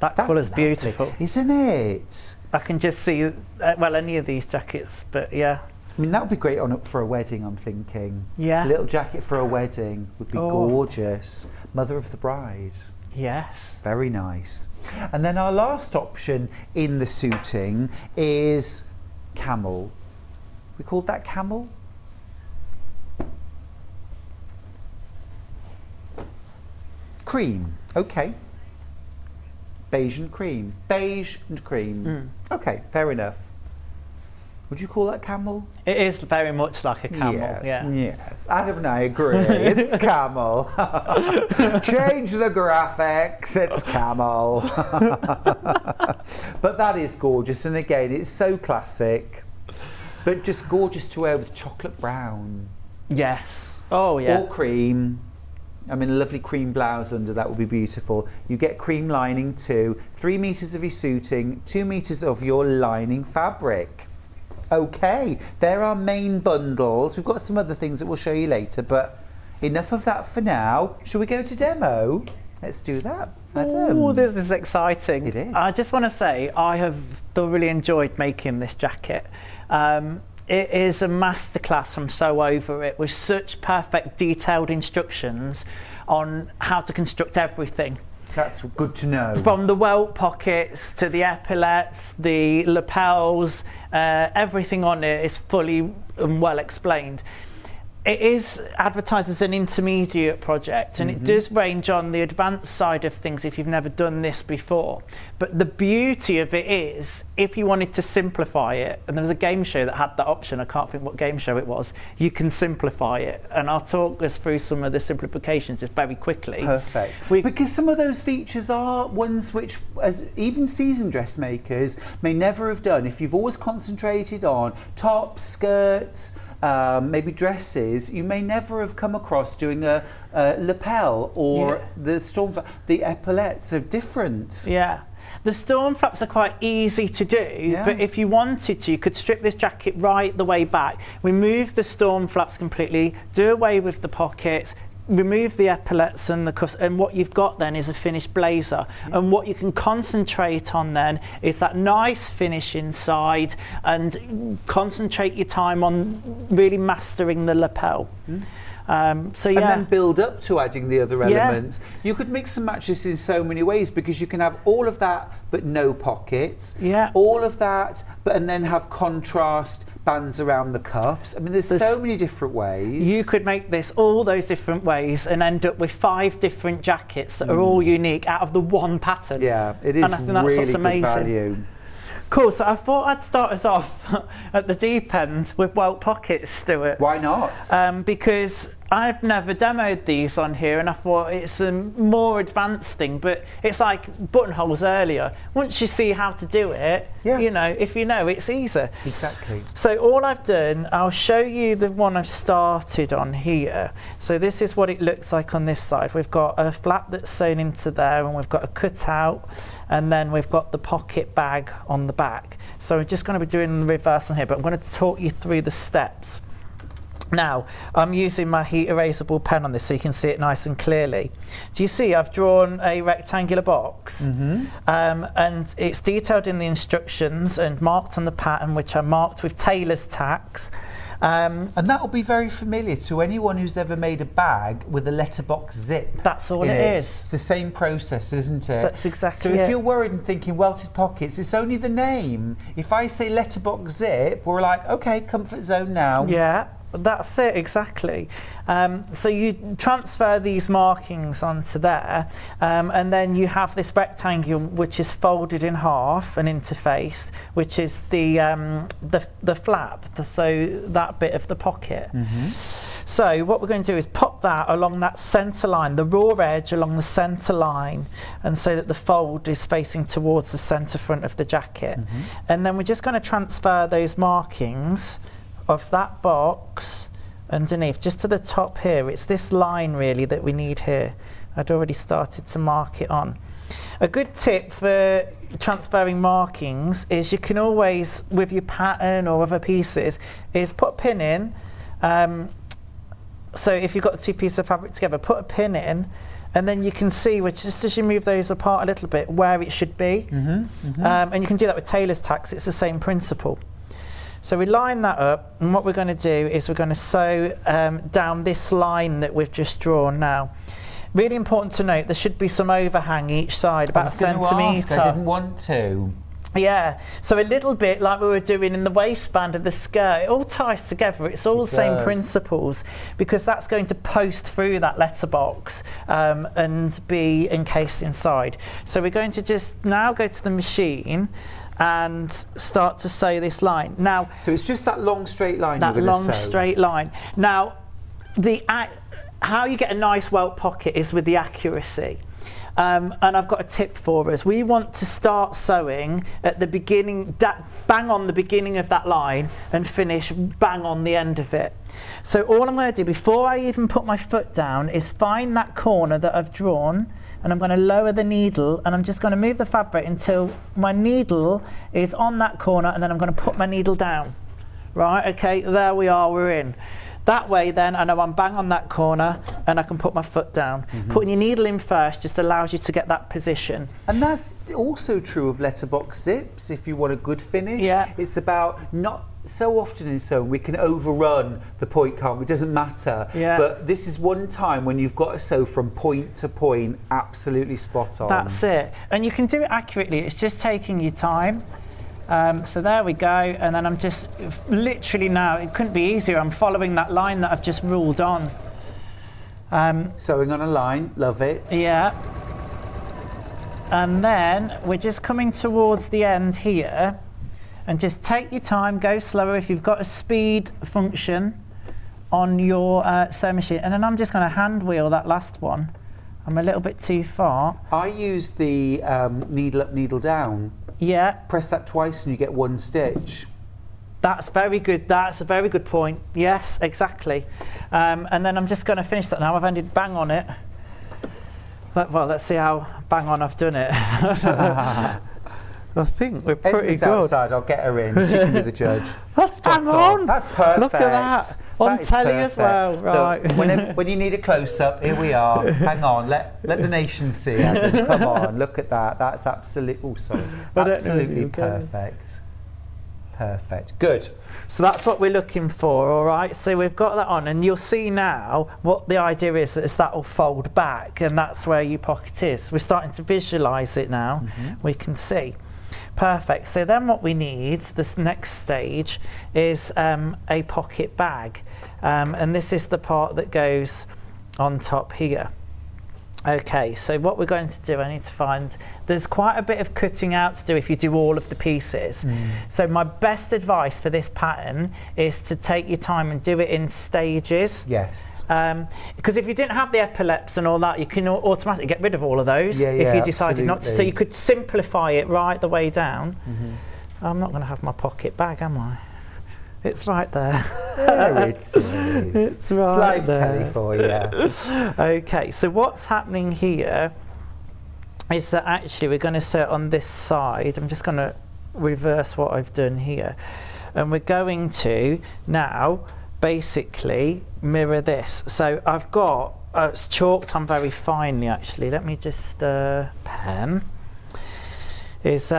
That colour's beautiful. Isn't it? I can just see, well, any of these jackets, but yeah. I mean, that would be great for a wedding, I'm thinking. Yeah. A little jacket for a wedding would be gorgeous. Mother of the bride. Yes. Very nice. And then our last option in the suiting is camel. We called that camel? Cream. Okay. Beige and cream. Beige and cream. Okay, fair enough. Would you call that camel? It is very much like a camel, yeah. Yes, Adam and I agree. It's camel. Change the graphics, it's camel. But that is gorgeous, and again, it's so classic, but just gorgeous to wear with chocolate brown. Yes. Oh, yeah. Or cream. I mean, a lovely cream blouse under that would be beautiful. You get cream lining too. 3 meters of your suiting, 2 meters of your lining fabric. Okay, there are main bundles. We've got some other things that we'll show you later, but enough of that for now. Shall we go to demo? Let's do that, Adam. Oh, this is exciting. It is. I just want to say I have thoroughly enjoyed making this jacket. It is a masterclass from Sew Over It with such perfect detailed instructions on how to construct everything. That's good to know. From the welt pockets to the epaulets, the lapels, everything on it is fully and well explained. It is advertised as an intermediate project, and it does range on the advanced side of things if you've never done this before. But the beauty of it is, if you wanted to simplify it, and there was a game show that had that option, I can't think what game show it was, you can simplify it. And I'll talk us through some of the simplifications just very quickly. Perfect. Because some of those features are ones which, as even seasoned dressmakers, may never have done. If you've always concentrated on tops, skirts, maybe dresses, you may never have come across doing a lapel or the storm. The epaulettes are different. Yeah. The storm flaps are quite easy to do, but if you wanted to, you could strip this jacket right the way back, remove the storm flaps completely, do away with the pockets, remove the epaulettes and the cuffs, and what you've got then is a finished blazer. And what you can concentrate on then is that nice finish inside, and concentrate your time on really mastering the lapel. And then build up to adding the other elements. You could mix and match this in so many ways, because you can have all of that but no pockets, all of that and then have contrast bands around the cuffs. I mean, there's so many different ways. You could make this all those different ways and end up with 5 different jackets that are all unique out of the one pattern. Yeah, it is really good value. Cool, so I thought I'd start us off at the deep end with welt pockets, Stuart. Why not? Because I've never demoed these on here, and I thought it's a more advanced thing, but it's like buttonholes earlier. Once you see how to do it, you know, if you know, it's easier. Exactly. So all I've done, I'll show you the one I've started on here. So this is what it looks like on this side. We've got a flap that's sewn into there, and we've got a cutout, and then we've got the pocket bag on the back. So we're just going to be doing the reverse on here, but I'm going to talk you through the steps. Now, I'm using my heat erasable pen on this so you can see it nice and clearly. Do you see I've drawn a rectangular box? And it's detailed in the instructions and marked on the pattern, which are marked with tailor's tacks. And that will be very familiar to anyone who's ever made a bag with a letterbox zip. That's all it is. It's the same process, isn't it? That's exactly it. So if you're worried and thinking welted pockets, it's only the name. If I say letterbox zip, we're like, okay, comfort zone now. Yeah. That's it, exactly. So you transfer these markings onto there, and then you have this rectangle which is folded in half and interfaced, which is the flap, so that bit of the pocket. So what we're going to do is pop that along that centre line, the raw edge along the centre line, and so that the fold is facing towards the centre front of the jacket. And then we're just going to transfer those markings of that box underneath, just to the top here. It's this line really that we need here. I'd already started to mark it on. A good tip for transferring markings is you can always, with your pattern or other pieces, is put a pin in. So if you've got the 2 pieces of fabric together, put a pin in, and then you can see, which just as you move those apart a little bit, where it should be. And you can do that with tailor's tacks. It's the same principle. So we line that up, and what we're going to do is we're going to sew down this line that we've just drawn now. Really important to note, there should be some overhang each side, about a centimetre. I didn't want to. Yeah, so a little bit like we were doing in the waistband of the skirt, it all ties together. It's all the same principles, because that's going to post through that letterbox and be encased inside. So we're going to just now go to the machine and start to sew this line. Now, so it's just that long straight line. That long straight line. Now, how you get a nice welt pocket is with the accuracy. And I've got a tip for us. We want to start sewing at the beginning, bang on the beginning of that line, and finish bang on the end of it. So all I'm going to do before I even put my foot down is find that corner that I've drawn, and I'm going to lower the needle, and I'm just going to move the fabric until my needle is on that corner, and then I'm going to put my needle down. Right, okay, there we are, we're in. That way then I know I'm bang on that corner and I can put my foot down. Putting your needle in first just allows you to get that position. And that's also true of letterbox zips if you want a good finish. Yeah. It's about not so often in sewing we can overrun the point, can't we? It doesn't matter. Yeah. But this is one time when you've got to sew from point to point absolutely spot on. That's it. And you can do it accurately. It's just taking your time. So there we go, and then I'm just literally now, it couldn't be easier, I'm following that line that I've just ruled on. Sewing on a line, love it. Yeah. And then we're just coming towards the end here, and just take your time, go slower if you've got a speed function on your sewing machine. And then I'm just going to hand wheel that last one. I'm a little bit too far. I use the needle up, needle down. Yeah. Press that twice and you get one stitch. That's very good. That's a very good point. Yes, exactly. And then I'm just going to finish that now. I've ended bang on it. Well, let's see how bang on I've done it. I think we're pretty Esme's good. outside, I'll get her in. She can be the judge. That's bang on. That's perfect. Look at that. On is telly as well. perfect. Right. Look, when you need a close-up, here we are. Hang on, let the nation see, Adam. Come on, look at that. That's absolutely perfect. Perfect. Good. So that's what we're looking for, all right? So we've got that on, and you'll see now what the idea is that will fold back, and that's where your pocket is. We're starting to visualise it now. We can see. Perfect. So then what we need, this next stage, is a pocket bag. And this is the part that goes on top here. Okay, so what we're going to do, I need to find, there's quite a bit of cutting out to do if you do all of the pieces. So my best advice for this pattern is to take your time and do it in stages. Yes. Because if you didn't have the epaulets and all that, you can automatically get rid of all of those if you decided not to. So you could simplify it right the way down. I'm not going to have my pocket bag, am I? It's right there. There it is. It's right It's live there. telly for you. Okay, so what's happening here is that actually we're going to sew it on this side. I'm just going to reverse what I've done here. And we're going to now basically mirror this. So I've got, it's chalked on very finely actually. Let me just pen. Is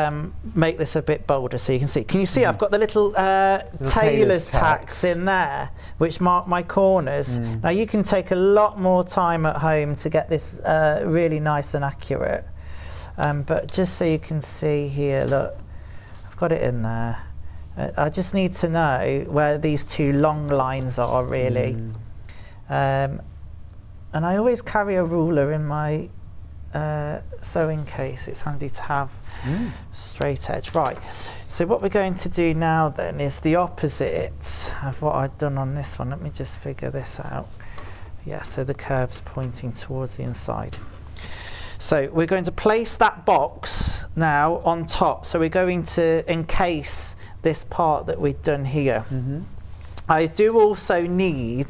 make this a bit bolder so you can see. Can you see I've got the little tailor's tacks in there which mark my corners. Now you can take a lot more time at home to get this really nice and accurate. But just so you can see here, look, I've got it in there. I just need to know where these two long lines are really. And I always carry a ruler in my sewing case. It's handy to have straight edge. Right, so what we're going to do now then is the opposite of what I'd done on this one. Let me just figure this out. Yeah, so the curve's pointing towards the inside. So we're going to place that box now on top. So we're going to encase this part that we've done here. I do also need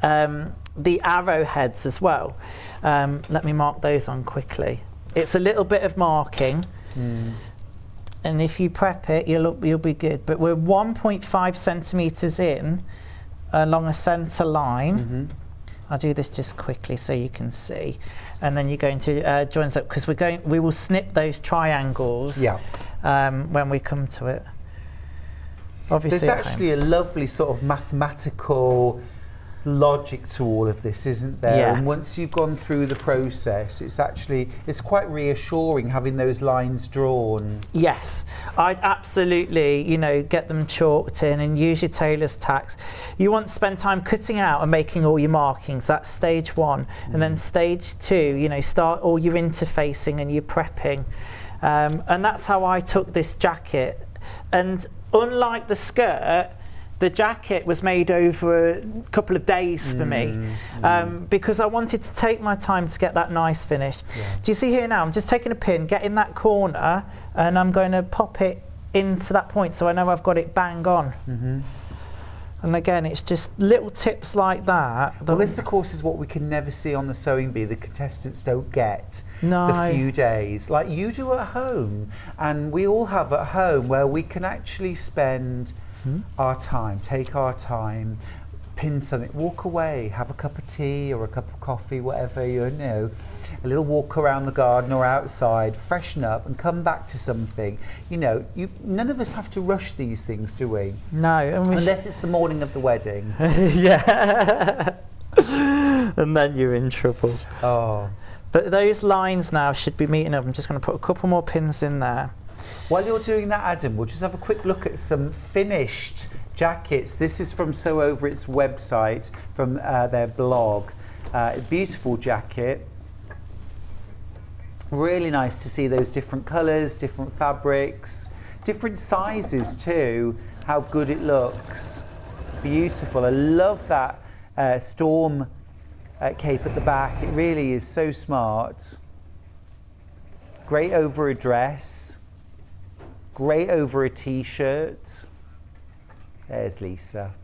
the arrowheads as well. Let me mark those on quickly. It's a little bit of marking, and if you prep it, you'll be good. But we're 1.5 centimeters in along a center line. I'll do this just quickly so you can see, and then you're going to join us up because we will snip those triangles when we come to it. Obviously, there's actually a lovely sort of mathematical logic to all of this, isn't there? Yeah. And once you've gone through the process, it's quite reassuring having those lines drawn. Yes, I'd absolutely, get them chalked in and use your tailor's tacks. You want to spend time cutting out and making all your markings. That's stage 1. And then stage 2, start all your interfacing and your prepping. And that's how I took this jacket. And unlike the skirt, the jacket was made over a couple of days for me because I wanted to take my time to get that nice finish. Yeah. Do you see here now? I'm just taking a pin, getting that corner, and I'm going to pop it into that point so I know I've got it bang on. And again, it's just little tips like that. Well, this, of course, is what we can never see on the sewing bee. The contestants don't get No. the few days like you do at home, and we all have at home, where we can actually spend our time, take our time, pin something, walk away, have a cup of tea or a cup of coffee, whatever, a little walk around the garden or outside, freshen up and come back to something. None of us have to rush these things, do we? No. Unless it's the morning of the wedding. Yeah. And then you're in trouble. Oh. But those lines now should be meeting up. I'm just going to put a couple more pins in there. While you're doing that, Adam, we'll just have a quick look at some finished jackets. This is from Sew Over It's website, from their blog. Beautiful jacket. Really nice to see those different colours, different fabrics, different sizes too. How good it looks. Beautiful. I love that storm cape at the back. It really is so smart. Great over a dress. Great over a t-shirt. There's Lisa.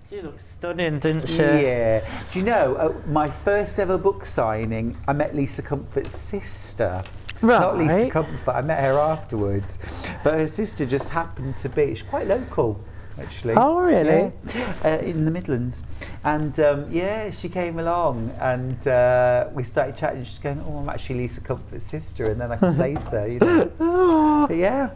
She looks stunning, didn't she? Yeah. Do you know, my first ever book signing, I met Lisa Comfort's sister. Right. Not Lisa Comfort, I met her afterwards. But her sister just happened to be, she's quite local, actually. Oh, really? Yeah. In the Midlands. And she came along and we started chatting. She's going, oh, I'm actually Lisa Comfort's sister, and then I can place her, Oh. But yeah.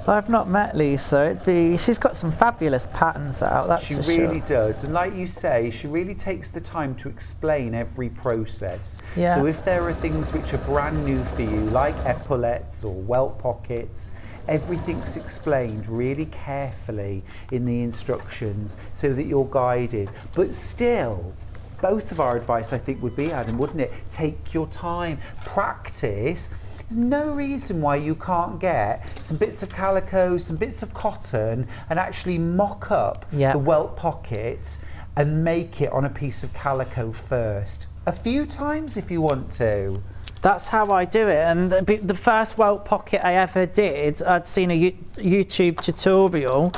I've not met Lisa. She's got some fabulous patterns out, that's She for really sure. does. And like you say, she really takes the time to explain every process. Yeah. So if there are things which are brand new for you, like epaulettes or welt pockets, everything's explained really carefully in the instructions so that you're guided. But still, both of our advice, I think, would be, Adam, wouldn't it? Take your time, practice. There's no reason why you can't get some bits of calico, some bits of cotton, and actually mock up the welt pocket and make it on a piece of calico first. A few times if you want to. That's how I do it. And the first welt pocket I ever did, I'd seen a YouTube tutorial,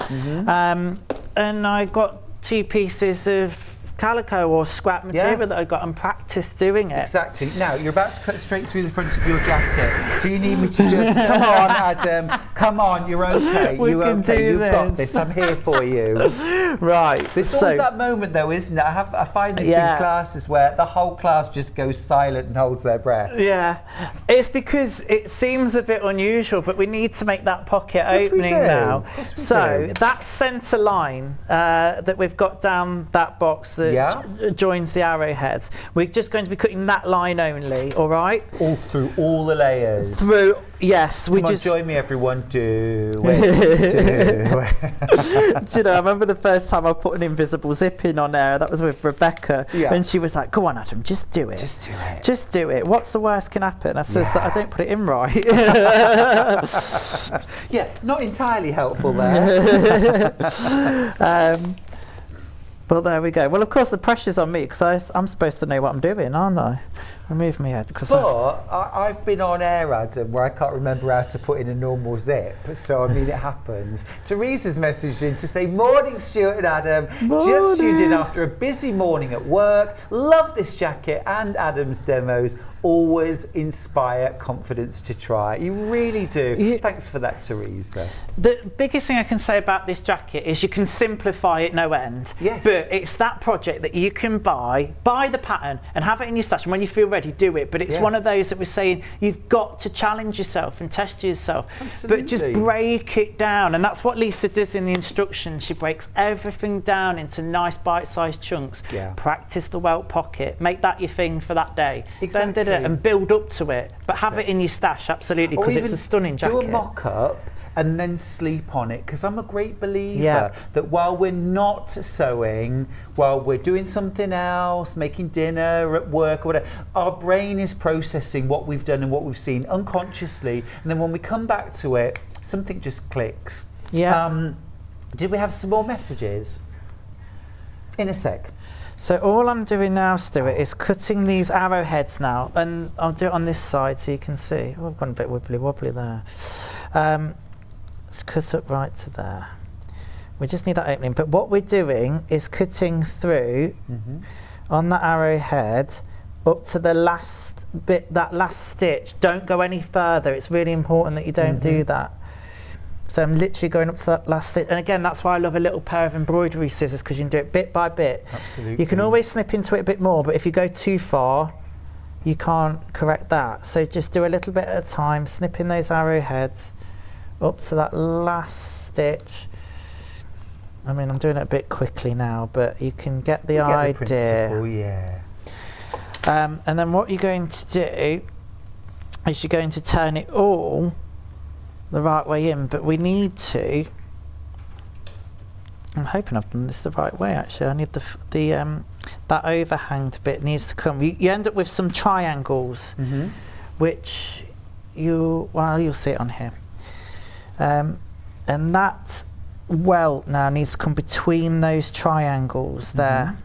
and I got 2 pieces of calico or scrap material that I got and practiced doing it. Exactly. Now, you're about to cut straight through the front of your jacket. Do you need me to just... Come on, Adam. Come on, you're okay. We can do You've this. got this. I'm here for you. Right. There's always that moment, though, isn't it? I find this in classes where the whole class just goes silent and holds their breath. Yeah. It's because it seems a bit unusual, but we need to make that pocket opening now. So that centre line that we've got down that box that joins the arrowheads, we're just going to be cutting that line only, all right? All through all the layers. Through, yes. Come on, join me, everyone. Do it. Do you know, I remember the first time I put an invisible zip in on there, that was with Rebecca, and she was like, go on, Adam, just do it. Just do it. Just do it. What's the worst can happen? I says that I don't put it in right. Yeah, not entirely helpful there. Well, there we go. Well, of course, the pressure's on me because I'm supposed to know what I'm doing, aren't I? Remove my head. I've been on air, Adam, where I can't remember how to put in a normal zip. So, I mean, it happens. Teresa's messaged in to say, morning, Stuart and Adam. Morning. Just tuned in after a busy morning at work. Love this jacket and Adam's demos. Always inspire confidence to try. You really do. Yeah. Thanks for that, Teresa. The biggest thing I can say about this jacket is you can simplify it no end. Yes. But it's that project that you can buy the pattern and have it in your stash. And when you feel already, do it. But it's one of those that we're saying you've got to challenge yourself and test yourself. Absolutely. But just break it down. And that's what Lisa does in the instructions. She breaks everything down into nice bite-sized chunks. Yeah. Practice the welt pocket. Make that your thing for that day. Exactly. Then and build up to it. But have it in your stash, absolutely, because it's a stunning jacket. Do a mock-up and then sleep on it, because I'm a great believer that while we're not sewing, while we're doing something else, making dinner at work or whatever, our brain is processing what we've done and what we've seen unconsciously, and then when we come back to it, something just clicks. Did we have some more messages? In a sec. So all I'm doing now, Stuart, is cutting these arrowheads now, and I'll do it on this side so you can see. Oh, I've gone a bit wibbly wobbly there. Let's cut up right to there. We just need that opening. But what we're doing is cutting through on the arrowhead up to the last bit, that last stitch. Don't go any further. It's really important that you don't do that. So I'm literally going up to that last stitch. And again, that's why I love a little pair of embroidery scissors, because you can do it bit by bit. Absolutely. You can always snip into it a bit more, but if you go too far, you can't correct that. So just do a little bit at a time, snipping those arrowheads up to that last stitch. I mean, I'm doing it a bit quickly now, but you can get the idea. The principle, yeah. And then what you're going to do is you're going to turn it all the right way in, but we need to, I'm hoping I've done this the right way actually. I need that overhanged bit needs to come. You end up with some triangles, which you'll see it on here. And that welt now needs to come between those triangles there.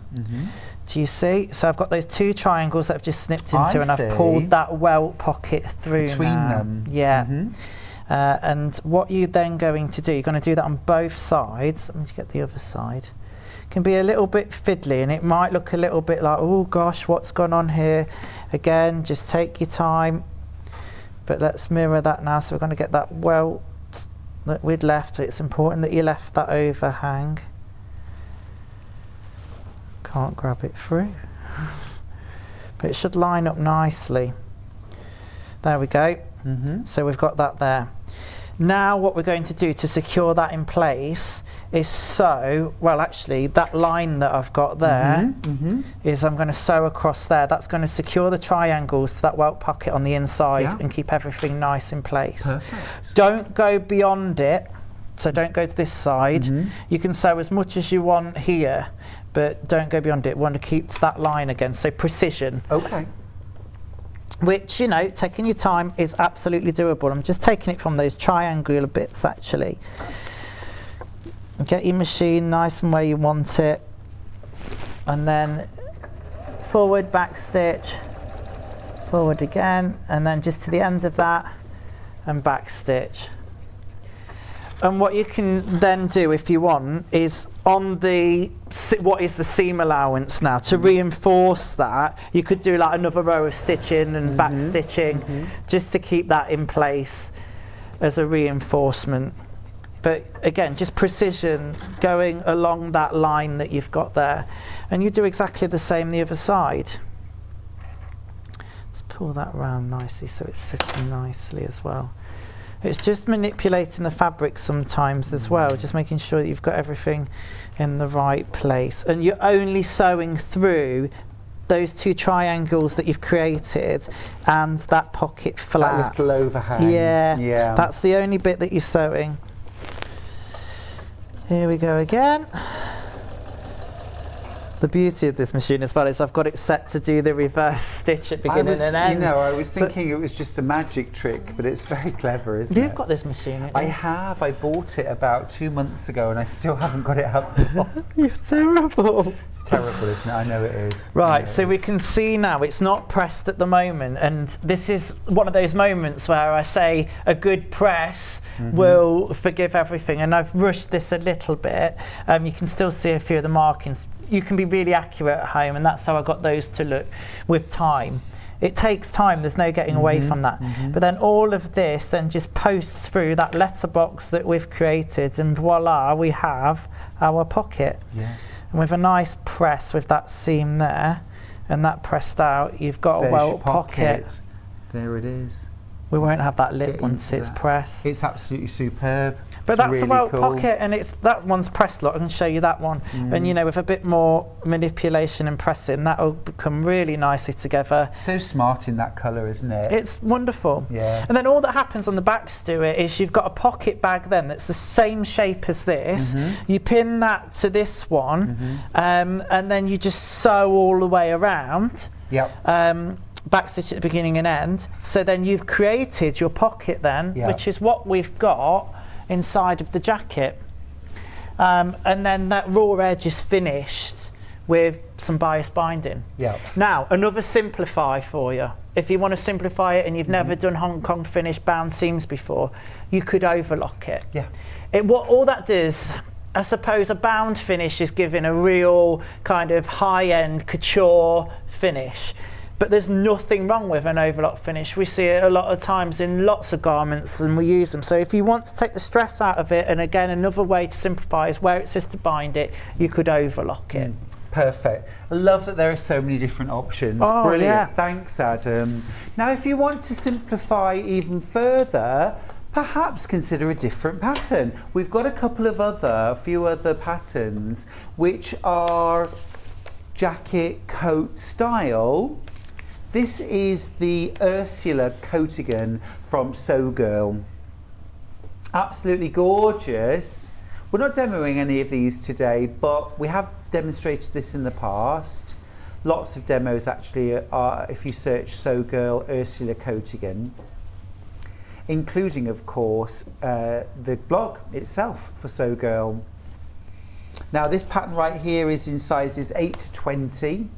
Do you see? So I've got those two triangles that I've just snipped into, and I've pulled that welt pocket through between now. them. Yeah. And what you're then going to do, you're going to do that on both sides. Let me get the other side. It can be a little bit fiddly, and it might look a little bit like, oh gosh, what's gone on here? Again, just take your time. But let's mirror that now. So we're going to get that welt that we'd left. It's important that you left that overhang. Can't grab it through. But it should line up nicely. There we go. So we've got that there. Now what we're going to do to secure that in place is sew, well actually that line that I've got there is I'm going to sew across there. That's going to secure the triangles to that welt pocket on the inside and keep everything nice in place. Perfect. Don't go beyond it, so don't go to this side. You can sew as much as you want here, but don't go beyond it. We want to keep to that line again, so precision. Okay. Which, you know, taking your time is absolutely doable. I'm just taking it from those triangular bits actually. Get your machine nice and where you want it, and then forward, back stitch, forward again, and then just to the end of that and back stitch. And what you can then do if you want is on the, what is the seam allowance now, to reinforce that, you could do like another row of stitching and back stitching just to keep that in place as a reinforcement. But again, just precision going along that line that you've got there. And you do exactly the same the other side. Let's pull that around nicely so it's sitting nicely as well. It's just manipulating the fabric sometimes as well, just making sure that you've got everything in the right place. And you're only sewing through those two triangles that you've created and that pocket flat. That little overhang. Yeah, that's the only bit that you're sewing. Here we go again. The beauty of this machine as well is I've got it set to do the reverse stitch at beginning and end. You know, I was thinking it was just a magic trick, but it's very clever, isn't it? You've got this machine, I have. I bought it about 2 months ago and I still haven't got it up. You're terrible. It's terrible, isn't it? I know it is. Right, so we can see now it's not pressed at the moment, and this is one of those moments where I say a good press will forgive everything, and I've rushed this a little bit. You can still see a few of the markings. You can be really accurate at home, and that's how I got those to look with time. It takes time, there's no getting away from that. But then all of this then just posts through that letterbox that we've created, and voila, we have our pocket. And with a nice press with that seam there, and that pressed out, you've got a There's welt your pocket. There it is. We won't have that lip Get once into it's that. pressed. It's absolutely superb. But It's that's really a welt cool. pocket, and that one's pressed. Look, I can show you that one. And you know, with a bit more manipulation and pressing, that'll become really nicely together. So smart in that colour, isn't it? It's wonderful. Yeah. And then all that happens on the backs to it is you've got a pocket bag then that's the same shape as this. You pin that to this one, and then you just sew all the way around. Yep. Back stitch at the beginning and end. So then you've created your pocket then, Yeah. which is what we've got inside of the jacket. And then that raw edge is finished with some bias binding. Yeah. Now, another simplify for you. If you want to simplify it and you've never done Hong Kong finish bound seams before, you could overlock it. Yeah. What all that does, I suppose a bound finish is giving a real kind of high-end couture finish. But there's nothing wrong with an overlock finish. We see it a lot of times in lots of garments and we use them. So if you want to take the stress out of it, and again, another way to simplify is where it says to bind it, you could overlock it. Perfect. I love that there are so many different options. Oh, Brilliant. yeah. Thanks, Adam. Now, if you want to simplify even further, perhaps consider a different pattern. We've got a few other patterns which are jacket coat style. This is the Ursula Coatigan from Sew Girl. Absolutely gorgeous. We're not demoing any of these today, but we have demonstrated this in the past. Lots of demos actually are, if you search Sew Girl Ursula Coatigan, including of course the blog itself for Sew Girl. Now this pattern right here is in sizes 8 to 20.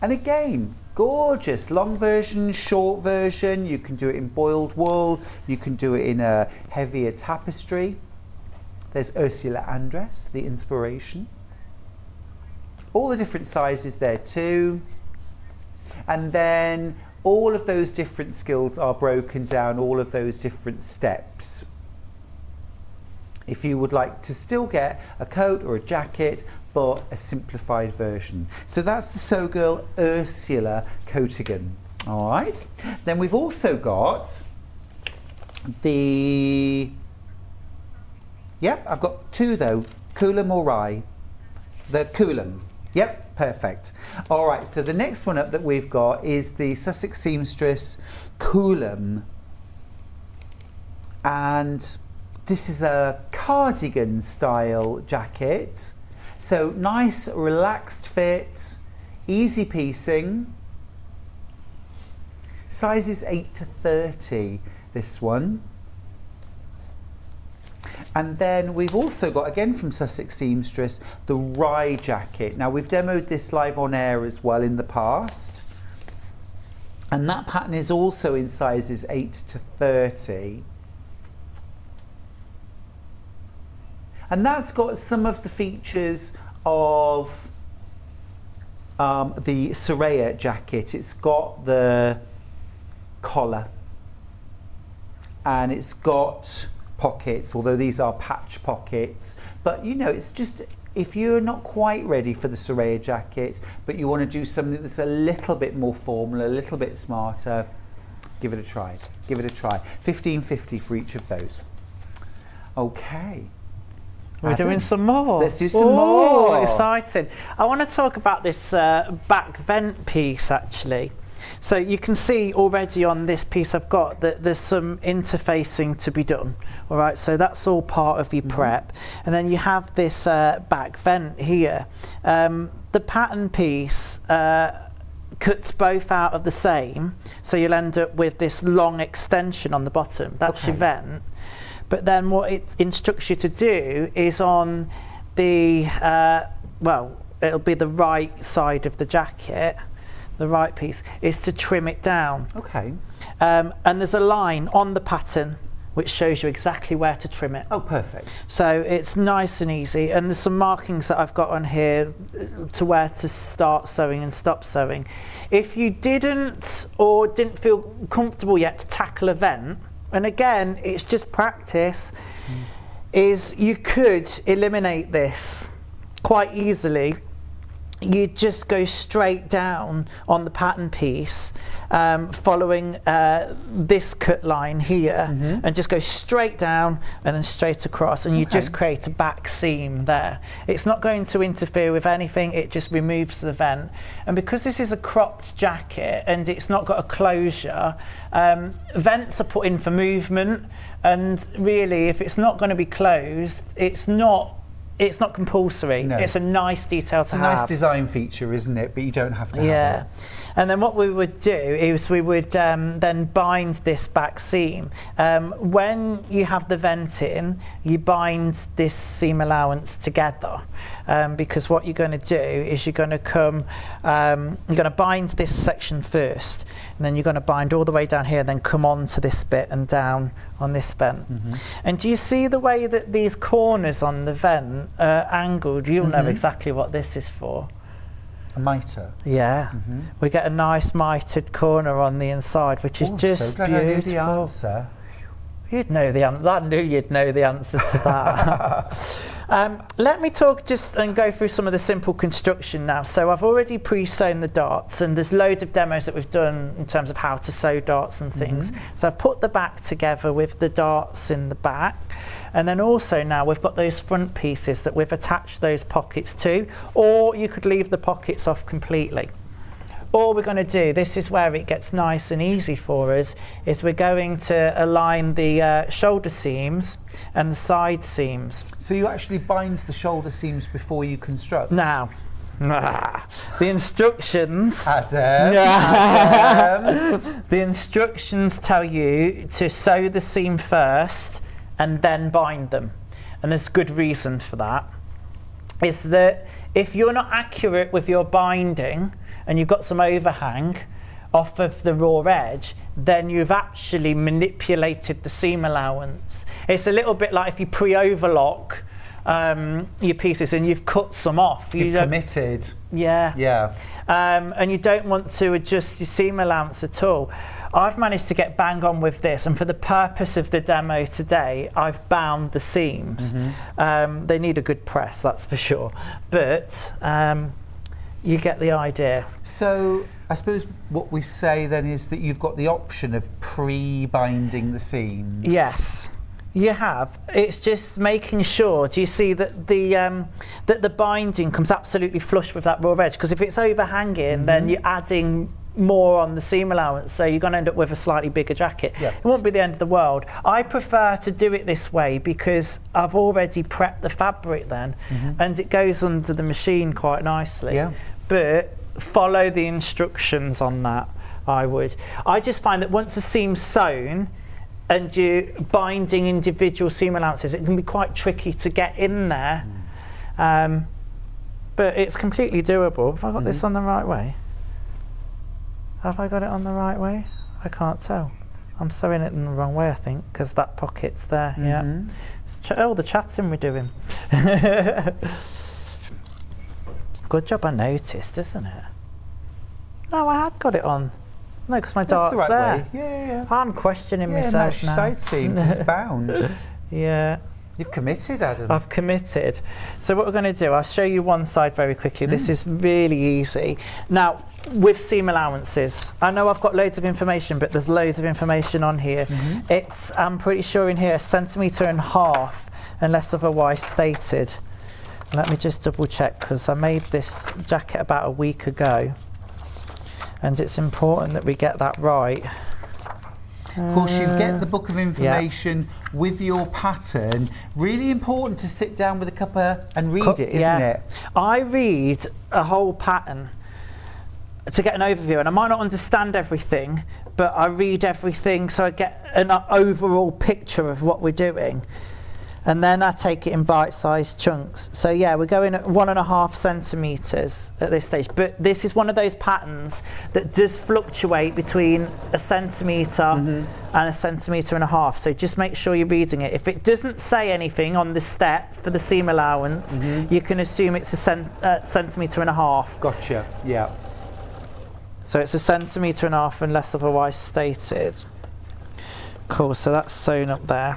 And again, gorgeous, long version, short version. You can do it in boiled wool. You can do it in a heavier tapestry. There's Ursula Andress, the inspiration. All the different sizes there too. And then all of those different skills are broken down, all of those different steps. If you would like to still get a coat or a jacket, but a simplified version. So that's the Sew Girl Ursula Coatigan. All right. Then we've also got the, I've got two though, Coulomb or Rye. The Coulomb. Yep, perfect. All right, so the next one up that we've got is the Sussex Seamstress Coulomb. And this is a cardigan style jacket. So nice relaxed fit, easy piecing. Sizes 8 to 30, this one. And then we've also got, again from Sussex Seamstress, the Rye jacket. Now we've demoed this live on air as well in the past. And that pattern is also in sizes 8 to 30. And that's got some of the features of the Soraya jacket. It's got the collar and it's got pockets, although these are patch pockets. But you know, it's just, if you're not quite ready for the Soraya jacket, but you want to do something that's a little bit more formal, a little bit smarter, give it a try. Give it a try. $15.50 for each of those. Okay. We're doing some more. Let's do some more. Exciting. I want to talk about this back vent piece actually. So you can see already on this piece I've got that there's some interfacing to be done. All right, so that's all part of your prep. And then you have this back vent here. The pattern piece cuts both out of the same, so you'll end up with this long extension on the bottom. That's your vent. But then what it instructs you to do is on the, it'll be the right side of the jacket, the right piece, is to trim it down. Okay. And there's a line on the pattern which shows you exactly where to trim it. Oh, perfect. So it's nice and easy. And there's some markings that I've got on here to where to start sewing and stop sewing. If you didn't feel comfortable yet to tackle a vent, and again, it's just practice, is you could eliminate this quite easily you just go straight down on the pattern piece, following this cut line here, and just go straight down and then straight across, and you just create a back seam there. It's not going to interfere with anything, it just removes the vent. And because this is a cropped jacket and it's not got a closure, vents are put in for movement, and really if it's not going to be closed, it's not compulsory. No. It's a nice detail to have. It's a nice design feature, isn't it? But you don't have to have Yeah. it. And then what we would do is we would then bind this back seam. When you have the vent in, you bind this seam allowance together, because what you're going to do is you're going to bind this section first, and then you're going to bind all the way down here, then come on to this bit and down on this vent. And do you see the way that these corners on the vent are angled? You'll know exactly what this is for. A mitre. Yeah, we get a nice mitered corner on the inside, which is just so glad I knew beautiful. the answer. You'd know the answer. I knew you'd know the answer to that. Let me talk just and go through some of the simple construction now. So I've already pre-sewn the darts, and there's loads of demos that we've done in terms of how to sew darts and things. So I've put the back together with the darts in the back. And then also now we've got those front pieces that we've attached those pockets to, or you could leave the pockets off completely. All we're going to do, this is where it gets nice and easy for us, is we're going to align the shoulder seams and the side seams. So you actually bind the shoulder seams before you construct? Now, the instructions... Adam. The instructions tell you to sew the seam first and then bind them. And there's good reason for that. Is that if you're not accurate with your binding and you've got some overhang off of the raw edge, then you've actually manipulated the seam allowance. It's a little bit like if you pre-overlock your pieces and you've cut some off. You've committed. Yeah. Yeah. And you don't want to adjust your seam allowance at all. I've managed to get bang on with this, and for the purpose of the demo today, I've bound the seams. They need a good press, that's for sure, but you get the idea. So I suppose what we say then is that you've got the option of pre-binding the seams. Yes, you have. It's just making sure, do you see that the binding comes absolutely flush with that raw edge? Because if it's overhanging, then you're adding more on the seam allowance, so you're going to end up with a slightly bigger jacket. It won't be the end of the world. I prefer to do it this way because I've already prepped the fabric then, and it goes under the machine quite nicely. But follow the instructions on that. I just find that once a seam's sewn and you're binding individual seam allowances, it can be quite tricky to get in there, but it's completely doable. Have I got this on the right way? Have I got it on the right way? I can't tell. I'm sewing it in the wrong way, I think, because that pocket's there. Oh, the chatting we're doing. Good job I noticed, isn't it? No, I had got it on. No, because my dart's That's the right there. way. Yeah. I'm questioning myself now. It's your now. side seam, because it's bound. You've committed, Adam. I've committed. So what we're going to do, I'll show you one side very quickly. This is really easy. Now, with seam allowances, I know I've got loads of information, but there's loads of information on here. It's, I'm pretty sure in here, 1.5 cm, unless otherwise stated. Let me just double check, because I made this jacket about a week ago, and it's important that we get that right. Of course, you get the book of information with your pattern. Really important to sit down with a cuppa and read it, isn't it? I read a whole pattern to get an overview, and I might not understand everything, but I read everything so I get an overall picture of what we're doing. And then I take it in bite-sized chunks. So yeah, we're going at 1.5 centimetres at this stage. But this is one of those patterns that does fluctuate between 1 centimetre and 1.5 centimetres. So just make sure you're reading it. If it doesn't say anything on the step for the seam allowance, you can assume it's 1.5 centimetres. Gotcha, yeah. So it's 1.5 centimetres unless otherwise stated. Cool, so that's sewn up there.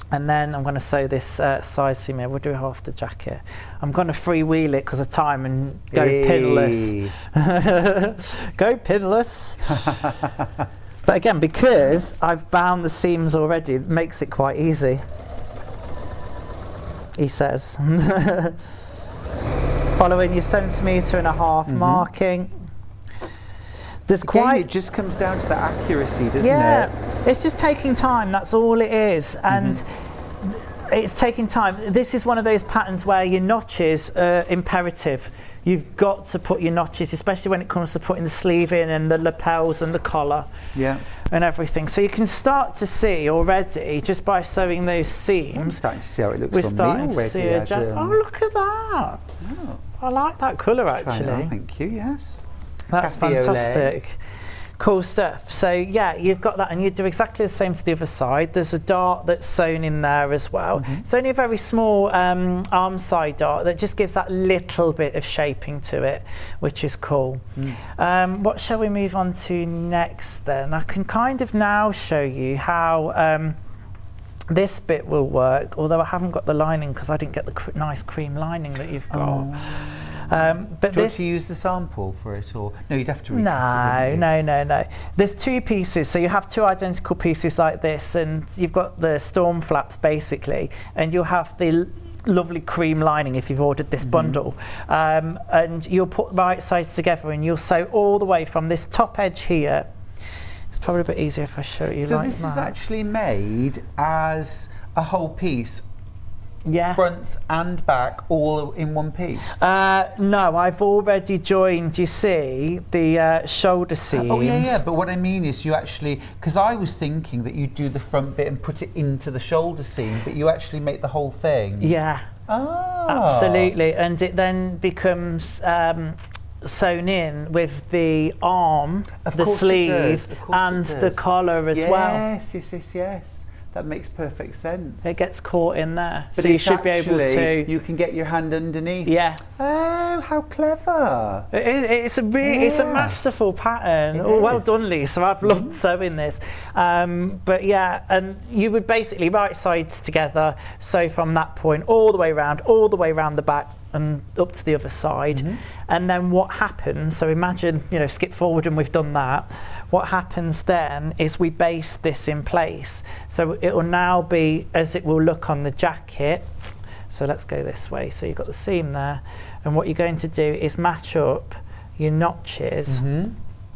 And then I'm going to sew this side seam here. We'll do half the jacket. I'm going to freewheel it because of time and go pinless. Go pinless. But again, because I've bound the seams already, it makes it quite easy, he says. Following your 1.5 cm marking. There's Again, it just comes down to the accuracy, doesn't it? Yeah, it's just taking time, that's all it is. And it's taking time. This is one of those patterns where your notches are imperative. You've got to put your notches, especially when it comes to putting the sleeve in and the lapels and the collar and everything. So you can start to see already, just by sewing those seams. I'm starting to see how it looks on me already. Oh, look at that. Oh. I like that colour, actually. Thank you, yes. That's fantastic. Cool stuff. So yeah, you've got that, and you do exactly the same to the other side. There's a dart that's sewn in there as well. It's only a very small arm side dart that just gives that little bit of shaping to it, which is cool. What shall we move on to next then? I can kind of now show you how this bit will work, although I haven't got the lining because I didn't get the nice cream lining that you've got. But do you want to use the sample for it, or no? You'd have to recut it. No. There's two pieces, so you have two identical pieces like this, and you've got the storm flaps basically, and you'll have the lovely cream lining if you've ordered this bundle, and you'll put the right sides together, and you'll sew all the way from this top edge here. It's probably a bit easier if I show you. So this is actually made as a whole piece. Yeah. Fronts and back all in one piece? No, I've already joined, you see, the shoulder seams. Oh, yeah, but what I mean is you actually, because I was thinking that you'd do the front bit and put it into the shoulder seam, but you actually make the whole thing? Yeah. Absolutely, and it then becomes sewn in with the arm, the sleeve, and the collar as well. Yes. That makes perfect sense. It gets caught in there, but so you should be able to. You can get your hand underneath. Yeah. Oh, how clever! It's a masterful pattern. Well done, Lisa. I've loved sewing this. But yeah, and you would basically right sides together, sew from that point all the way around the back and up to the other side. And then what happens? So imagine, skip forward, and we've done that. What happens then is we base this in place. So it will now be as it will look on the jacket. So let's go this way. So you've got the seam there. And what you're going to do is match up your notches.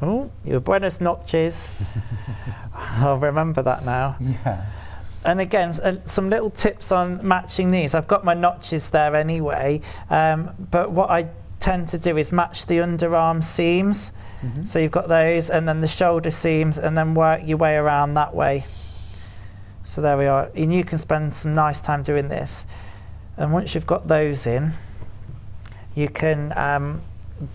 Oh, your buenos notches. I'll remember that now. Yeah. And again, some little tips on matching these. I've got my notches there anyway. But what I tend to do is match the underarm seams. So you've got those, and then the shoulder seams, and then work your way around that way. So there we are. And you can spend some nice time doing this. And once you've got those in, you can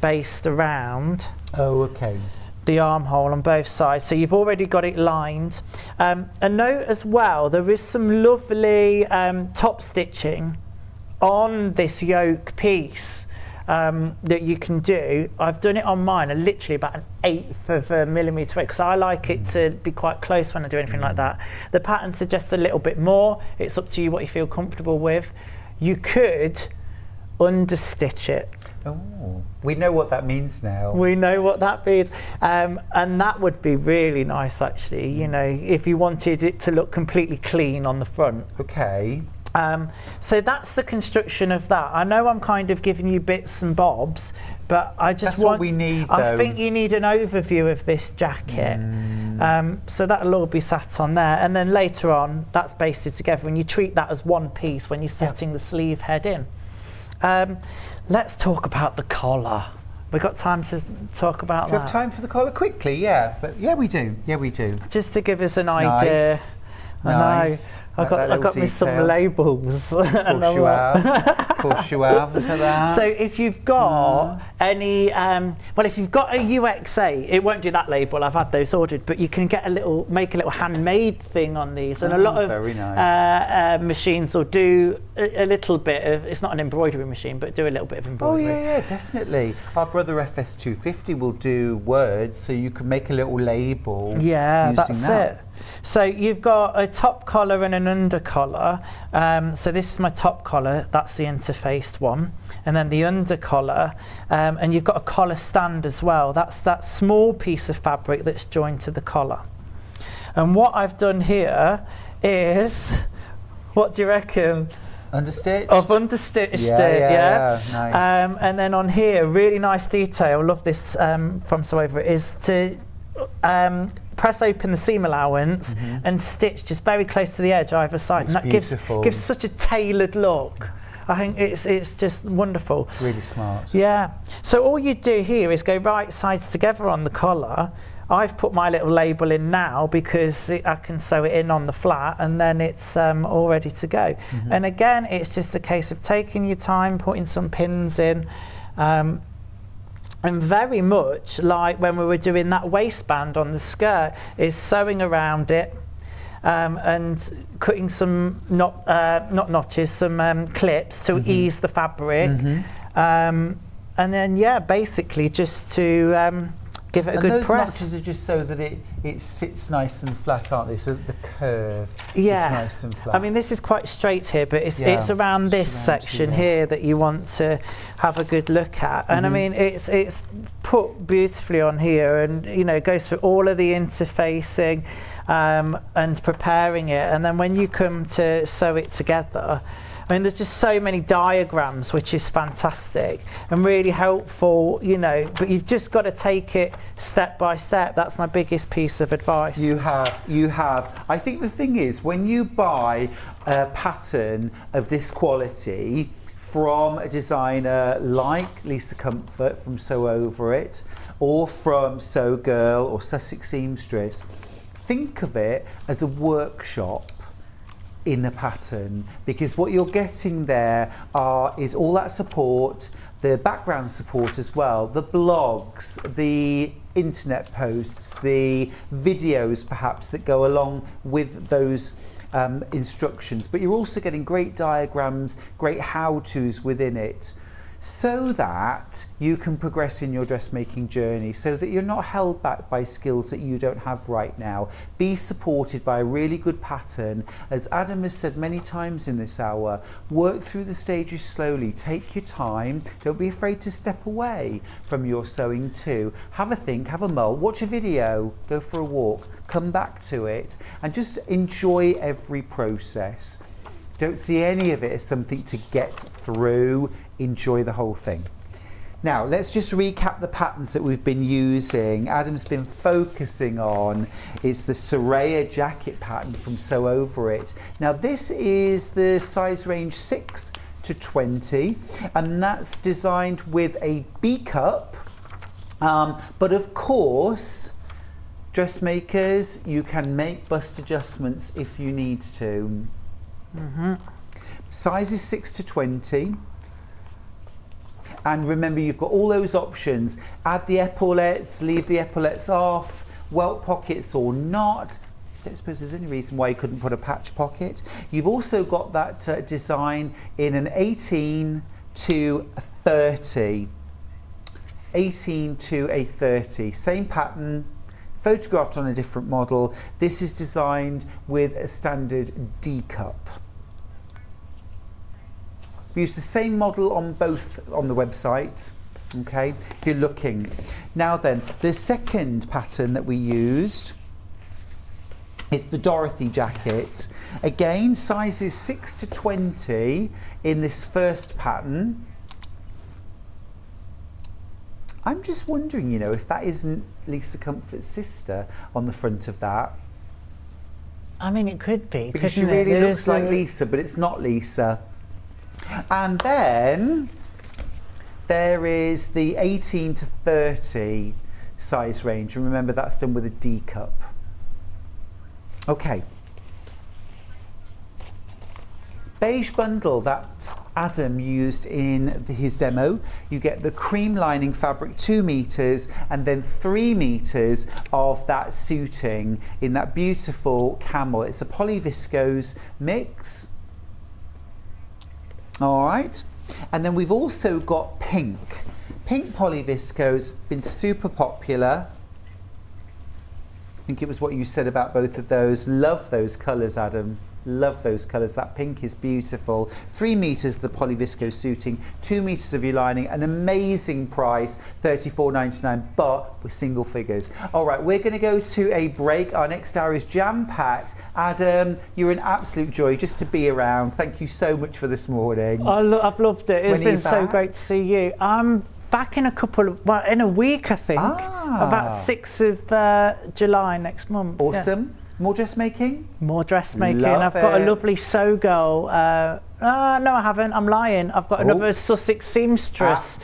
baste around the armhole on both sides. So you've already got it lined. And note as well, there is some lovely top stitching on this yoke piece. That you can do. I've done it on mine, literally about 1/8 of a millimetre, because I like it to be quite close when I do anything like that. The pattern suggests a little bit more. It's up to you what you feel comfortable with. You could understitch it. Oh, we know what that means now. We know what that means, and that would be really nice, actually. If you wanted it to look completely clean on the front. Okay. So that's the construction of that. I know I'm kind of giving you bits and bobs, but I just that's what we need, though. I think you need an overview of this jacket. So that'll all be sat on there, and then later on that's basted together, and you treat that as one piece when you're setting the sleeve head in. Let's talk about the collar. We got time to talk about that? Do you have time for the collar quickly? Yeah, but we do. Just to give us an idea. Nice. I got me some labels. Of course you have. Look at that. So if you've got any, if you've got a UXA, it won't do that label. I've had those ordered, but you can make a little handmade thing on these, and a lot of very nice. Machines will do a little bit of, it's not an embroidery machine, but do a little bit of Oh embroidery. yeah, definitely. Our brother FS250 will do words, so you can make a little label. Yeah, using that's that. it. So you've got a top collar and an under collar. So this is my top collar, that's the interfaced one. And then the under collar, and you've got a collar stand as well. That's that small piece of fabric that's joined to the collar. And what I've done here is, what do you reckon? Understitched? I've understitched it, yeah. Nice. And then on here, really nice detail, love this from So Over It, is to press open the seam allowance and stitch just very close to the edge either side. Looks and that beautiful. gives such a tailored look. I think it's just wonderful. Really smart. Yeah. So all you do here is go right sides together on the collar. I've put my little label in now because I can sew it in on the flat, and then it's all ready to go. And again, it's just a case of taking your time, putting some pins in, and very much like when we were doing that waistband on the skirt, is sewing around it and cutting some not notches, some clips to ease the fabric, and then basically just to give it a good those press. notches are just so that it sits nice and flat, aren't they? So that the curve is Yeah, nice and flat. I mean, this is quite straight here, but it's around this around section here. here that you want to have a good look at. And I mean, it's put beautifully on here, and you know, it goes through all of the interfacing and preparing it. And then when you come to sew it together, I mean, there's just so many diagrams, which is fantastic and really helpful, you know, but you've just got to take it step by step. That's my biggest piece of advice. You have. I think the thing is, when you buy a pattern of this quality from a designer like Lisa Comfort from Sew Over It, or from Sew Girl or Sussex Seamstress, think of it as a workshop in a pattern, because what you're getting there is all that support, the background support as well, the blogs, the internet posts, the videos perhaps that go along with those instructions, but you're also getting great diagrams, great how-tos within it, so that you can progress in your dressmaking journey, so that you're not held back by skills that you don't have right now. Be supported by a really good pattern. As Adam has said many times in this hour, work through the stages slowly, take your time, don't be afraid to step away from your sewing too. Have a think, have a mull, watch a video, go for a walk, come back to it, and just enjoy every process. Don't see any of it as something to get through. Enjoy the whole thing. Now, let's just recap the patterns that we've been using. Adam's been focusing on is the Soraya jacket pattern from Sew Over It. Now, this is the size range 6 to 20, and that's designed with a B-cup. But of course, dressmakers, you can make bust adjustments if you need to. Sizes 6 to 20. And remember, you've got all those options. Add the epaulettes, leave the epaulettes off, welt pockets or not. Don't suppose there's any reason why you couldn't put a patch pocket. You've also got that design in an 18 to a 30. 18 to a 30. Same pattern, photographed on a different model. This is designed with a standard D cup. We use the same model on both on the website, okay, if you're looking. Now then, the second pattern that we used is the Dorothy jacket. Again, sizes 6 to 20 in this first pattern. I'm just wondering, you know, if that isn't Lisa Comfort's sister on the front of that. I mean, it could be, because she couldn't it? really looks like Lisa, but it's not Lisa. And then there is the 18 to 30 size range, and remember that's done with a D cup. Okay. Beige bundle that Adam used in his demo. You get the cream lining fabric 2 meters and then 3 meters of that suiting in that beautiful camel. It's a polyviscose mix. All right. And then we've also got pink. Pink polyvisco's been super popular. I think it was what you said about both of those. Love those colours, Adam. Love those colours. That pink is beautiful. 3 metres of the polyvisco suiting, 2 metres of your lining, an amazing price, $34.99, but with single figures. All right, we're going to go to a break. Our next hour is jam-packed. Adam, you're an absolute joy just to be around. Thank you so much for this morning. I've loved it. It's been so back? great to see you. I'm back in in a week, I think. About 6th of July next month. Awesome. Yeah. More dressmaking? More dressmaking. Love I've got it. a lovely sew girl. No, I haven't. I'm lying. I've got another Sussex Seamstress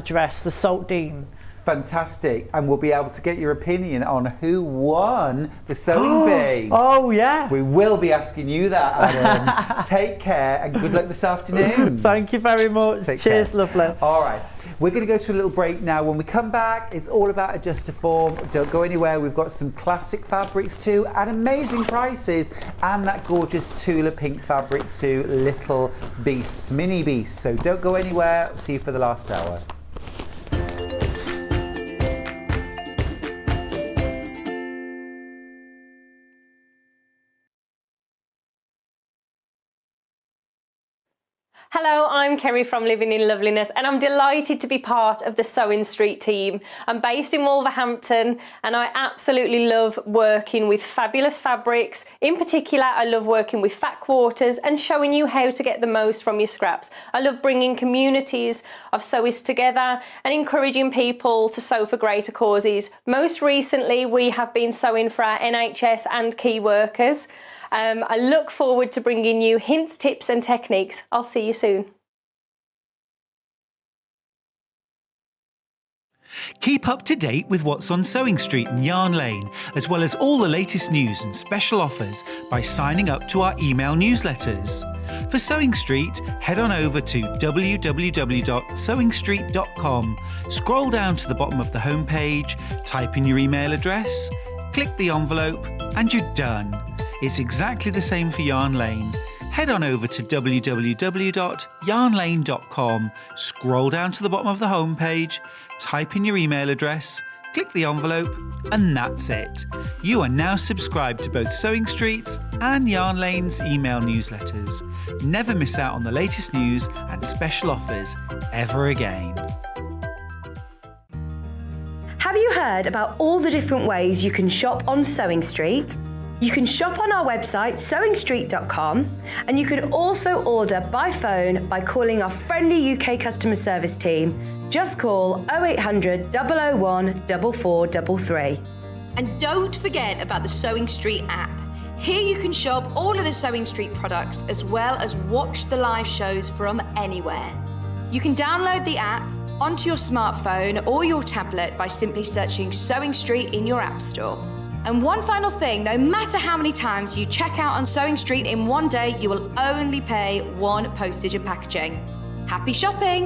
dress, the Salt Dean. Fantastic. And we'll be able to get your opinion on who won the sewing bee. Oh, yeah. We will be asking you that, Adam. Take care and good luck this afternoon. Thank you very much. Cheers, lovely. All right. We're going to go to a little break now. When we come back, it's all about Adjustoform. Don't go anywhere. We've got some classic fabrics too at amazing prices, and that gorgeous Tula Pink fabric too. Little beasts, mini beasts. So don't go anywhere. See you for the last hour. Hello, I'm Kerry from Living in Loveliness, and I'm delighted to be part of the Sewing Street team. I'm based in Wolverhampton, and I absolutely love working with fabulous fabrics. In particular, I love working with fat quarters and showing you how to get the most from your scraps. I love bringing communities of sewists together and encouraging people to sew for greater causes. Most recently, we have been sewing for our NHS and key workers. I look forward to bringing you hints, tips and techniques. I'll see you soon. Keep up to date with what's on Sewing Street and Yarn Lane, as well as all the latest news and special offers by signing up to our email newsletters. For Sewing Street, head on over to www.sewingstreet.com, scroll down to the bottom of the homepage, type in your email address, click the envelope, and you're done. It's exactly the same for Yarn Lane. Head on over to www.yarnlane.com, scroll down to the bottom of the homepage, type in your email address, click the envelope, and that's it. You are now subscribed to both Sewing Street's and Yarn Lane's email newsletters. Never miss out on the latest news and special offers ever again. Have you heard about all the different ways you can shop on Sewing Street? You can shop on our website, sewingstreet.com, and you can also order by phone by calling our friendly UK customer service team. Just call 0800 001 4433. And don't forget about the Sewing Street app. Here you can shop all of the Sewing Street products as well as watch the live shows from anywhere. You can download the app onto your smartphone or your tablet by simply searching Sewing Street in your app store. And one final thing, no matter how many times you check out on Sewing Street in one day, you will only pay one postage and packaging. Happy shopping!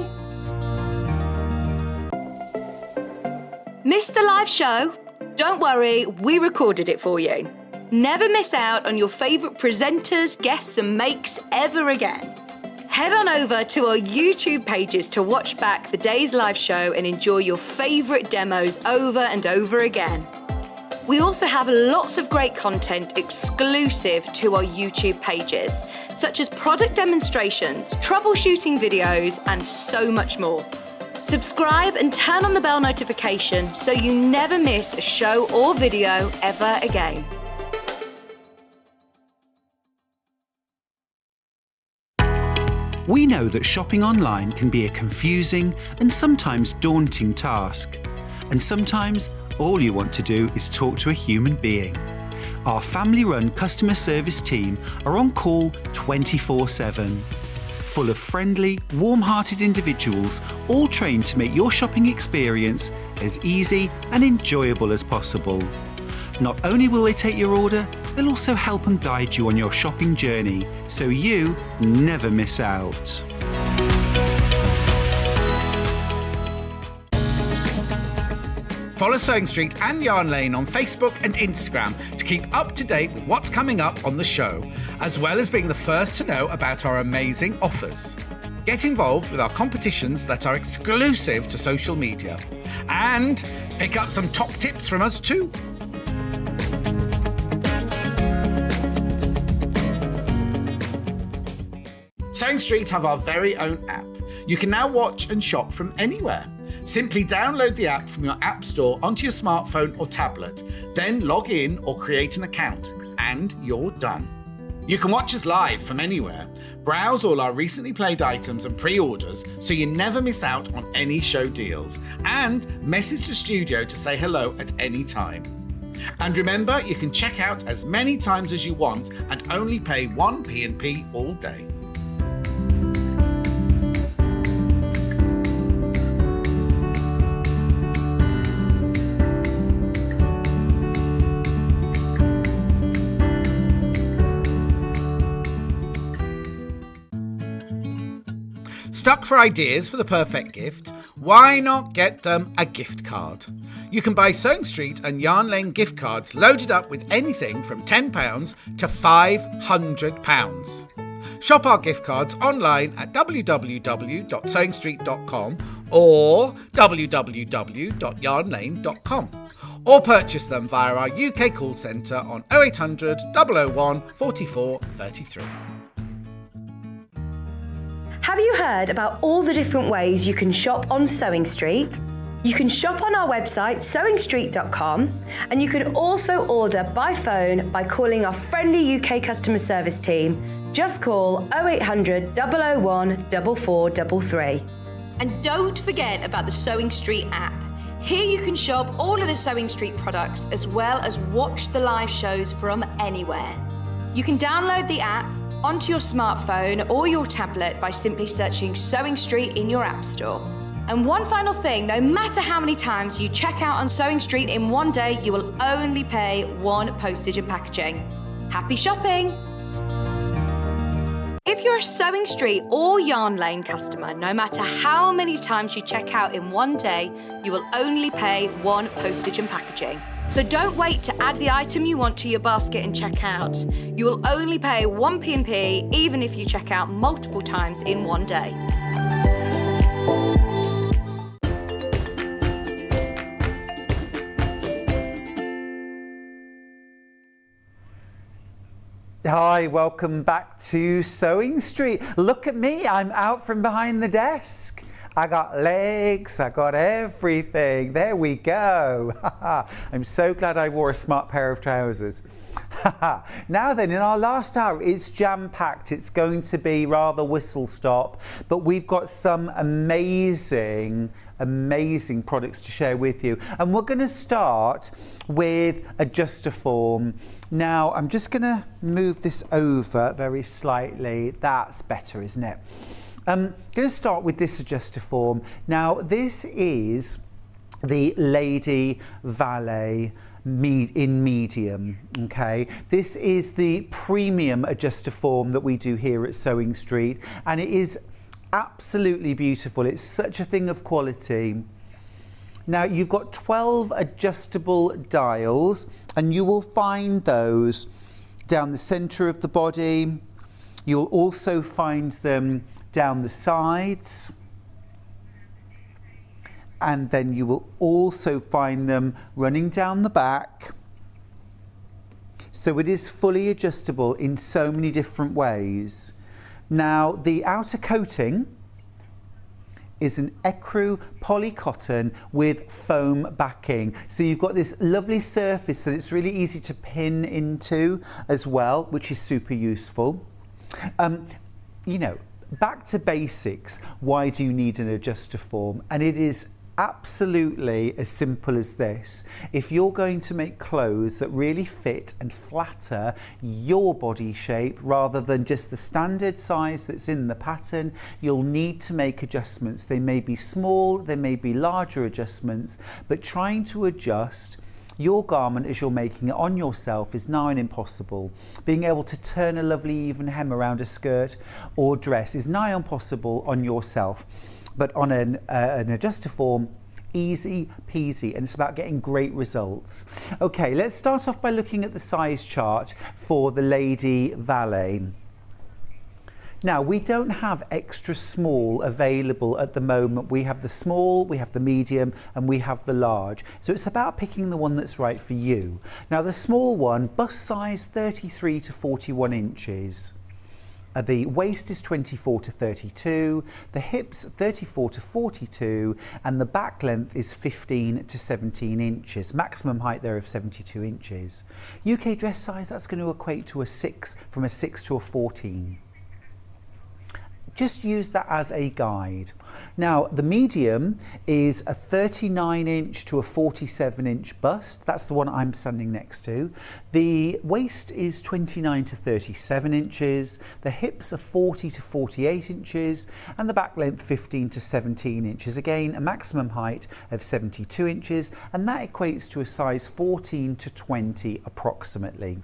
Missed the live show? Don't worry, we recorded it for you. Never miss out on your favourite presenters, guests and makes ever again. Head on over to our YouTube pages to watch back the day's live show and enjoy your favourite demos over and over again. We also have lots of great content exclusive to our YouTube pages, such as product demonstrations, troubleshooting videos, and so much more. Subscribe and turn on the bell notification so you never miss a show or video ever again. We know that shopping online can be a confusing and sometimes daunting task. And sometimes all you want to do is talk to a human being. Our family-run customer service team are on call 24/7. Full of friendly, warm-hearted individuals, all trained to make your shopping experience as easy and enjoyable as possible. Not only will they take your order, they'll also help and guide you on your shopping journey, so you never miss out. Follow Sewing Street and Yarn Lane on Facebook and Instagram to keep up to date with what's coming up on the show, as well as being the first to know about our amazing offers. Get involved with our competitions that are exclusive to social media. And pick up some top tips from us too. Sewing Street have our very own app. You can now watch and shop from anywhere. Simply download the app from your app store onto your smartphone or tablet, then log in or create an account, and you're done. You can watch us live from anywhere, browse all our recently played items and pre-orders so you never miss out on any show deals, and message the studio to say hello at any time. And remember, you can check out as many times as you want and only pay 1 P&P all day. Stuck for ideas for the perfect gift? Why not get them a gift card? You can buy Sewing Street and Yarn Lane gift cards loaded up with anything from £10 to £500. Shop our gift cards online at www.sewingstreet.com or www.yarnlane.com, or purchase them via our UK call centre on 0800 001 44 33. Have you heard about all the different ways you can shop on Sewing Street? You can shop on our website sewingstreet.com, and you can also order by phone by calling our friendly UK customer service team. Just call 0800 001 4433. And don't forget about the Sewing Street app. Here you can shop all of the Sewing Street products as well as watch the live shows from anywhere. You can download the app onto your smartphone or your tablet by simply searching Sewing Street in your app store. And one final thing, no matter how many times you check out on Sewing Street in one day, you will only pay 1 postage and packaging. Happy shopping! If you're a Sewing Street or Yarn Lane customer, no matter how many times you check out in one day, you will only pay 1 postage and packaging. So don't wait to add the item you want to your basket and check out. You will only pay 1 P&P even if you check out multiple times in one day. Hi, welcome back to Sewing Street. Look at me, I'm out from behind the desk. I got legs, I got everything. There we go. I'm so glad I wore a smart pair of trousers. Now then, in our last hour, it's jam-packed. It's going to be rather whistle-stop, but we've got some amazing products to share with you. And we're going to start with Adjustoform. Now, I'm just going to move this over very slightly. That's better, isn't it? I'm going to start with this Adjustoform. Now, this is the Lady Valet in medium, okay? This is the premium Adjustoform that we do here at Sewing Street, and it is absolutely beautiful. It's such a thing of quality. Now, you've got 12 adjustable dials, and you will find those down the centre of the body. You'll also find them down the sides, and then you will also find them running down the back. So it is fully adjustable in so many different ways. Now, the outer coating is an ecru poly cotton with foam backing. So you've got this lovely surface that it's really easy to pin into as well, which is super useful. You know, back to basics, why do you need an Adjustoform? And it is absolutely as simple as this. If you're going to make clothes that really fit and flatter your body shape rather than just the standard size that's in the pattern, you'll need to make adjustments. They may be small, they may be larger adjustments, but trying to adjust your garment as you're making it on yourself is nigh on impossible. Being able to turn a lovely even hem around a skirt or dress is nigh on impossible on yourself. But on an Adjustoform, easy peasy, and it's about getting great results. Okay, let's start off by looking at the size chart for the Lady Valet. Now, we don't have extra small available at the moment. We have the small, we have the medium, and we have the large. So it's about picking the one that's right for you. Now, the small one, bust size 33 to 41 inches. The waist is 24 to 32, the hips 34 to 42, and the back length is 15 to 17 inches. Maximum height there of 72 inches. UK dress size, that's going to equate to a 6, from a 6 to a 14. Just use that as a guide. Now, the medium is a 39 inch to a 47 inch bust. That's the one I'm standing next to. The waist is 29 to 37 inches. The hips are 40 to 48 inches. And the back length 15 to 17 inches. Again, a maximum height of 72 inches. And that equates to a size 14 to 20 approximately.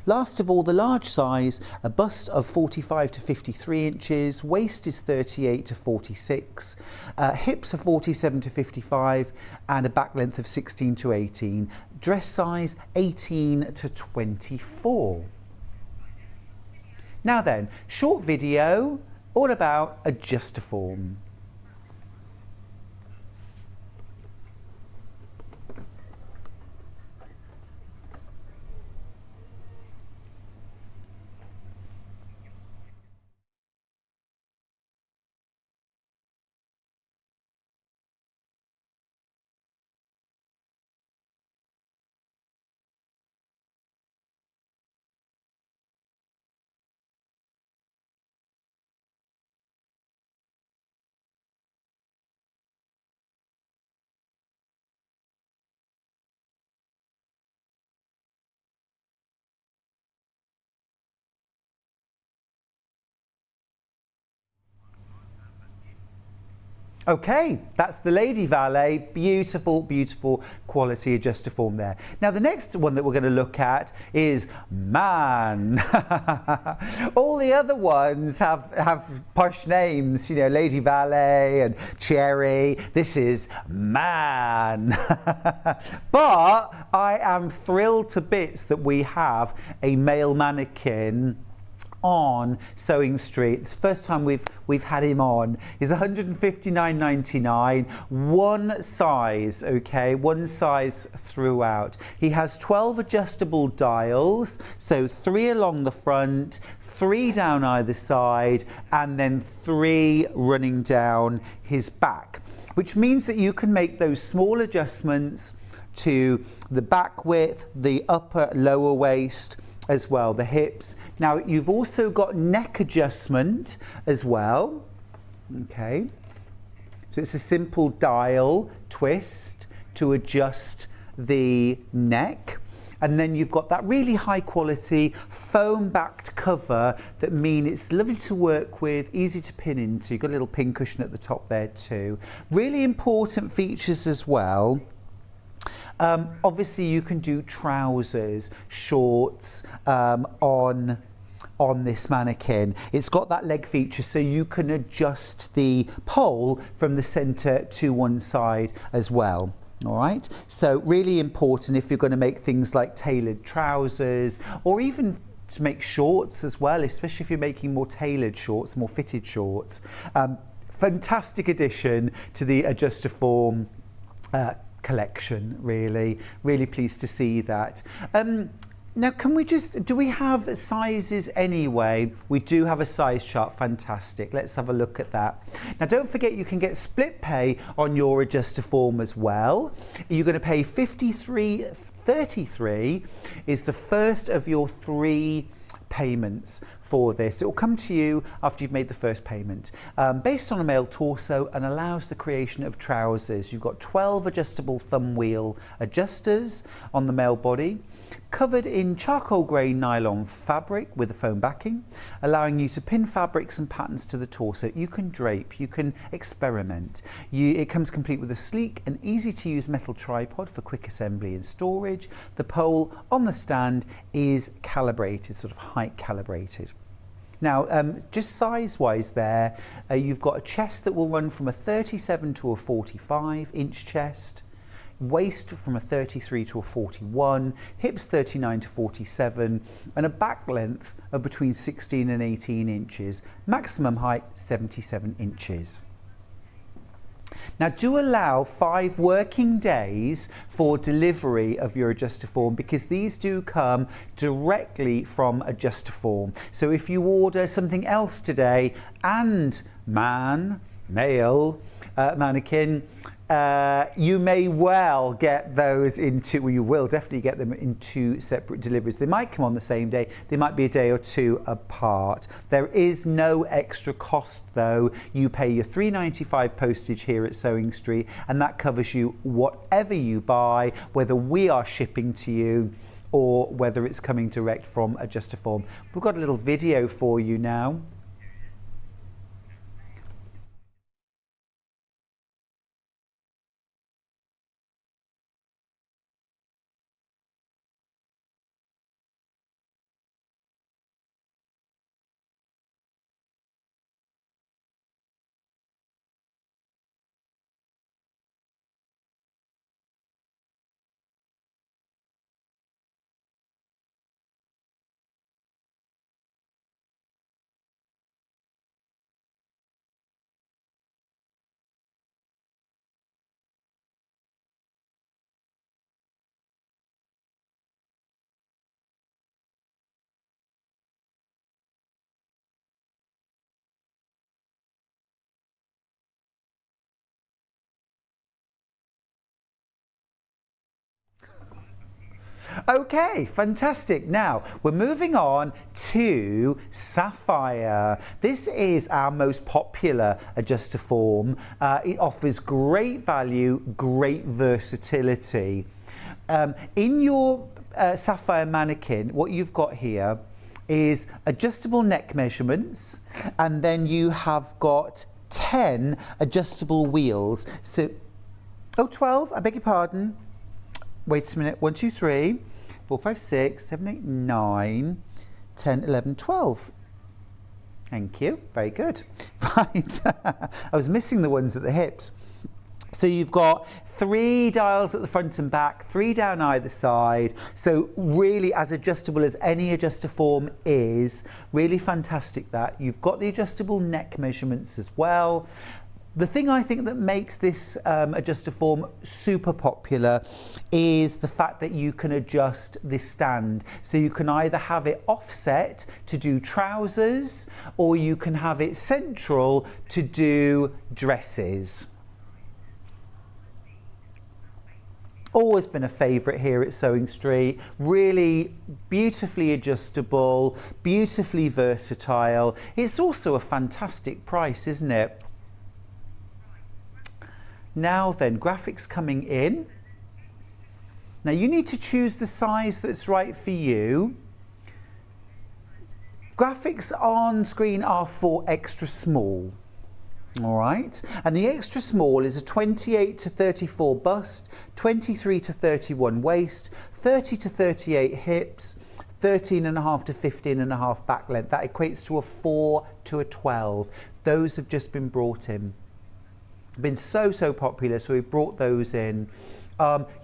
Last of all, the large size, a bust of 45 to 53 inches, waist is 38 to 46, hips are 47 to 55, and a back length of 16 to 18. Dress size 18 to 24. Now then, short video all about Adjustoform. Okay, that's the Lady Valet. Beautiful, beautiful quality Adjustoform there. Now the next one that we're going to look at is Man. All the other ones have posh names, you know, Lady Valet and Cherry. This is Man. But I am thrilled to bits that we have a male mannequin on Sewing Street. It's the first time we've had him on. He's $159.99, one size, okay, one size throughout. He has 12 adjustable dials, so 3 along the front, 3 down either side, and then 3 running down his back, which means that you can make those small adjustments to the back width, the upper lower waist, as well, the hips. Now you've also got neck adjustment as well, okay, so it's a simple dial twist to adjust the neck, and then you've got that really high quality foam backed cover that mean it's lovely to work with, easy to pin into. You've got a little pin cushion at the top there too. Really important features as well. Obviously you can do trousers, shorts on this mannequin. It's got that leg feature, so you can adjust the pole from the centre to one side as well. All right, so really important if you're going to make things like tailored trousers, or even to make shorts as well, especially if you're making more tailored shorts, more fitted shorts. Fantastic addition to the Adjustoform collection, really pleased to see that. Now can we just, do we have sizes anyway? We do have a size chart, fantastic. Let's have a look at that. Now don't forget you can get split pay on your Adjustoform as well. You're going to pay $53.33 is the first of your 3 payments for this. It will come to you after you've made the first payment, based on a male torso, and allows the creation of trousers. You've got 12 adjustable thumb wheel adjusters on the male body, covered in charcoal grey nylon fabric with a foam backing, allowing you to pin fabrics and patterns to the torso. You can drape, you can experiment. It comes complete with a sleek and easy to use metal tripod for quick assembly and storage. The pole on the stand is calibrated, sort of height calibrated. Now, just size-wise there, you've got a chest that will run from a 37 to a 45 inch chest. waist from a 33 to a 41, hips 39 to 47, and a back length of between 16 and 18 inches, maximum height 77 inches. Now do allow 5 working days for delivery of your Adjustoform, because these do come directly from Adjustoform. So if you order something else today and male mannequin, you may well get those into, well, you will definitely get them in 2 separate deliveries. They might come on the same day, they might be a day or 2 apart. There is no extra cost though. You pay your £3.95 postage here at Sewing Street, and that covers you whatever you buy, whether we are shipping to you or whether it's coming direct from Adjustoform. We've got a little video for you now. Okay, fantastic. Now we're moving on to Sapphire. This is our most popular Adjustoform. It offers great value, great versatility. In your Sapphire mannequin, what you've got here is adjustable neck measurements, and then you have got 10 adjustable wheels. So, 12, I beg your pardon. Wait a minute, 1, 2, 3, 4, 5, 6, 7, 8, 9, 10, 11, 12. Thank you, very good. Right, I was missing the ones at the hips. So you've got 3 dials at the front and back, 3 down either side. So really as adjustable as any Adjustoform is, really fantastic that. You've got the adjustable neck measurements as well. The thing I think that makes this Adjustoform super popular is the fact that you can adjust this stand. So you can either have it offset to do trousers, or you can have it central to do dresses. Always been a favourite here at Sewing Street. Really beautifully adjustable, beautifully versatile. It's also a fantastic price, isn't it? Now then, graphics coming in. Now you need to choose the size that's right for you. Graphics on screen are for extra small. All right, and the extra small is a 28 to 34 bust, 23 to 31 waist, 30 to 38 hips, 13.5 to 15.5 back length. That equates to a 4 to a 12. Those have just been brought in. Been so popular, so we brought those in.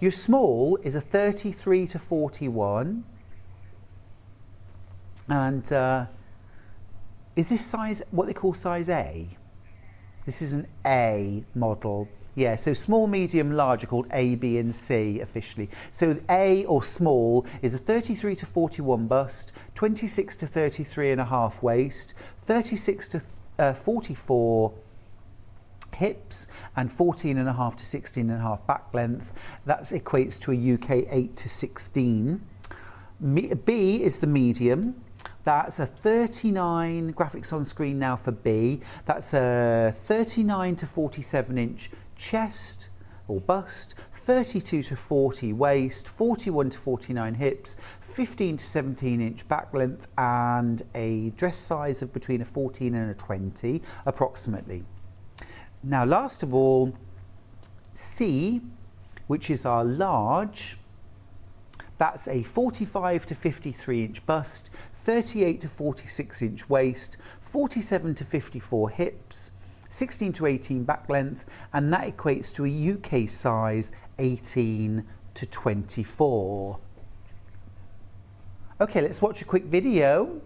Your small is a 33 to 41, and is this size what they call size A? This is an A model. Yeah, so small, medium, large are called A, B and C officially. So A or small is a 33 to 41 bust, 26 to 33.5 waist, 36 to 44 hips, and 14.5 to 16.5 back length. That equates to a UK 8 to 16. B is the medium. That's a 39, graphics on screen now for B. That's a 39 to 47 inch chest or bust, 32 to 40 waist, 41 to 49 hips, 15 to 17 inch back length, and a dress size of between a 14 and a 20 approximately. Now, last of all, C, which is our large, that's a 45 to 53 inch bust, 38 to 46 inch waist, 47 to 54 hips, 16 to 18 back length, and that equates to a UK size 18 to 24. Okay, let's watch a quick video.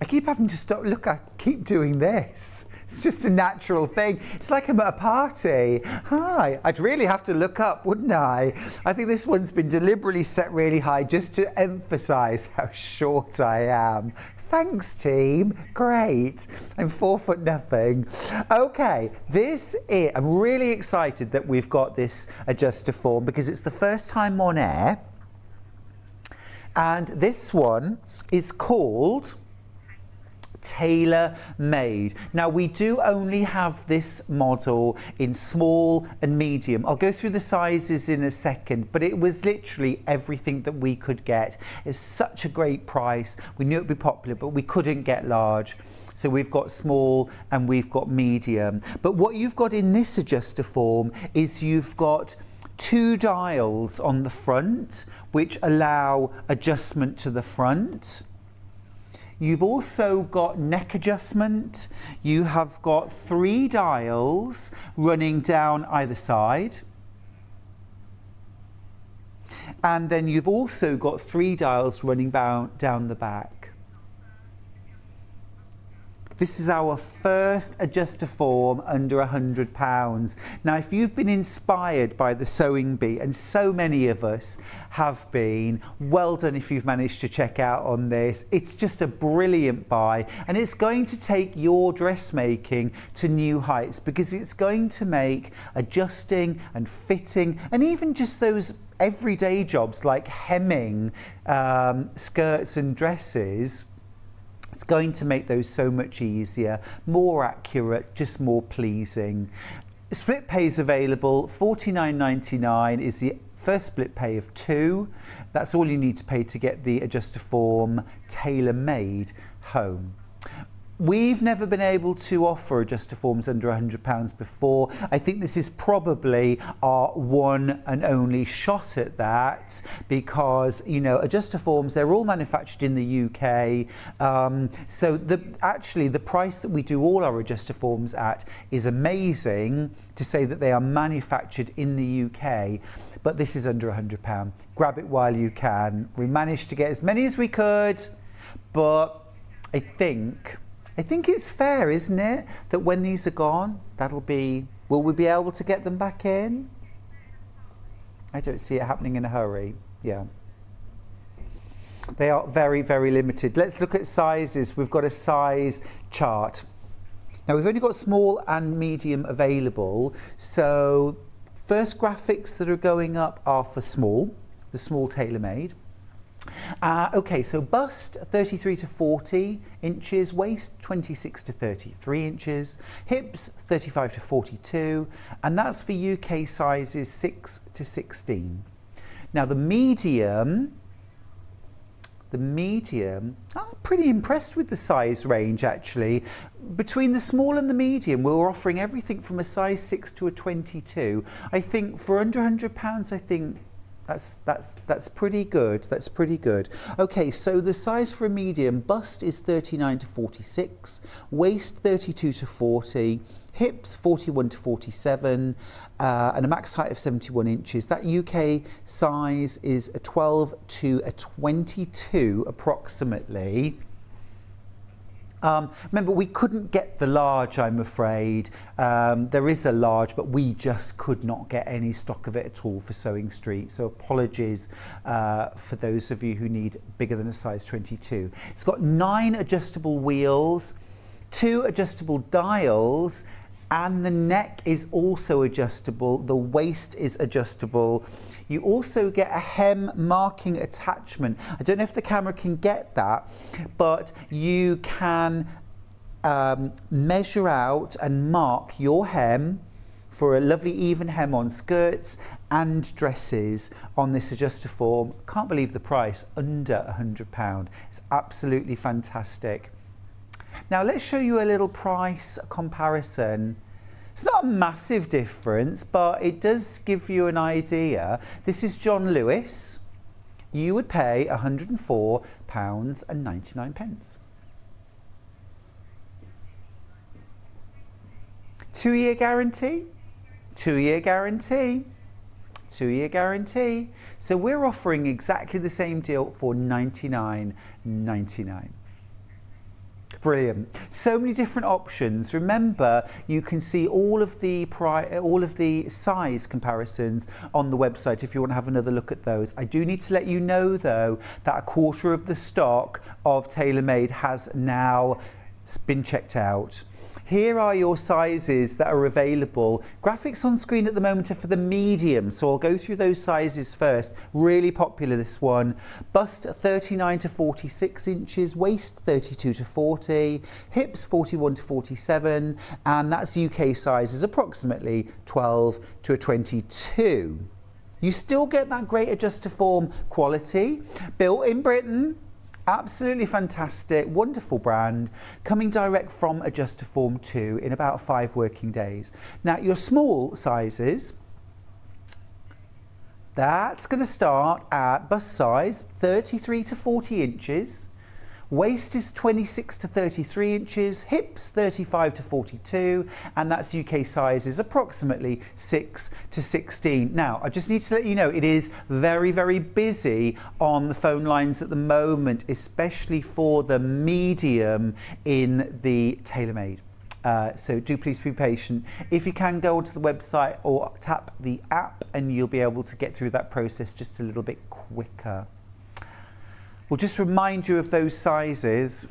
I keep having to stop. Look, I keep doing this. It's just a natural thing. It's like I'm at a party. Hi. I'd really have to look up, wouldn't I? I think this one's been deliberately set really high just to emphasize how short I am. Thanks, team. Great. I'm 4 foot nothing. Okay, I'm really excited that we've got this Adjustoform because it's the first time on air. And this one is called Tailor Made. Now we do only have this model in small and medium. I'll go through the sizes in a second, but it was literally everything that we could get. It's such a great price. We knew it'd be popular, but we couldn't get large. So we've got small and we've got medium. But what you've got in this Adjustoform is you've got 2 dials on the front, which allow adjustment to the front. You've also got neck adjustment. You have got 3 dials running down either side. And then you've also got 3 dials running down the back. This is our first Adjustoform under £100. Now, if you've been inspired by the Sewing Bee, and so many of us have been, well done if you've managed to check out on this. It's just a brilliant buy, and it's going to take your dressmaking to new heights because it's going to make adjusting and fitting, and even just those everyday jobs like hemming skirts and dresses, it's going to make those so much easier, more accurate, just more pleasing. Split pay is available. £49.99 is the first split pay of 2. That's all you need to pay to get the Adjustoform Tailor Made home. We've never been able to offer Adjustoforms under £100 before. I think this is probably our one and only shot at that because, you know, Adjustoforms, they're all manufactured in the UK. So actually the price that we do all our Adjustoforms at is amazing to say that they are manufactured in the UK, but this is under £100. Grab it while you can. We managed to get as many as we could, but I think it's fair, isn't it, that when these are gone, will we be able to get them back in? I don't see it happening in a hurry. Yeah. They are very, very limited. Let's look at sizes. We've got a size chart. Now, we've only got small and medium available. So first graphics that are going up are for small, the small tailor-made. Okay, so bust 33 to 40 inches, waist 26 to 33 inches, hips 35 to 42, and that's for UK sizes 6 to 16. Now the medium, I'm pretty impressed with the size range actually. Between the small and the medium, we're offering everything from a size 6 to a 22. I think for under £100, I think that's pretty good. That's pretty good. Okay, so the size for a medium, bust is 39 to 46, waist 32 to 40, hips 41 to 47, and a max height of 71 inches. That UK size is a 12 to a 22 approximately. Remember, we couldn't get the large, I'm afraid. There is a large, but we just could not get any stock of it at all for Sewing Street. So apologies for those of you who need bigger than a size 22. It's got 9 adjustable wheels, 2 adjustable dials, and the neck is also adjustable. The waist is adjustable. You also get a hem marking attachment. I don't know if the camera can get that, but you can measure out and mark your hem for a lovely even hem on skirts and dresses on this Adjustoform. Can't believe the price, under £100. It's absolutely fantastic. Now let's show you a little price comparison. It's not a massive difference, but it does give you an idea. This is John Lewis. You would pay £104.99. 2-year guarantee, 2-year guarantee, 2-year guarantee. So we're offering exactly the same deal for £99.99. Brilliant. So many different options. Remember, you can see all of the size comparisons on the website if you want to have another look at those. I do need to let you know though that a quarter of the stock of TaylorMade has now been checked out. Here are your sizes that are available. Graphics on screen at the moment are for the medium, so I'll go through those sizes first. Really popular, this one. Bust 39 to 46 inches, waist 32 to 40, hips 41 to 47, and that's UK sizes, approximately 12 to a 22. You still get that great Adjustoform quality, built in Britain. Absolutely fantastic, wonderful brand, coming direct from Adjustoform 2 in about 5 working days. Now, your small sizes, that's going to start at bust size 33 to 40 inches. Waist is 26 to 33 inches, hips 35 to 42, and that's UK sizes approximately 6 to 16. Now, I just need to let you know it is very, very busy on the phone lines at the moment, especially for the medium in the TaylorMade. So do please be patient. If you can, go onto the website or tap the app and you'll be able to get through that process just a little bit quicker. We'll just remind you of those sizes.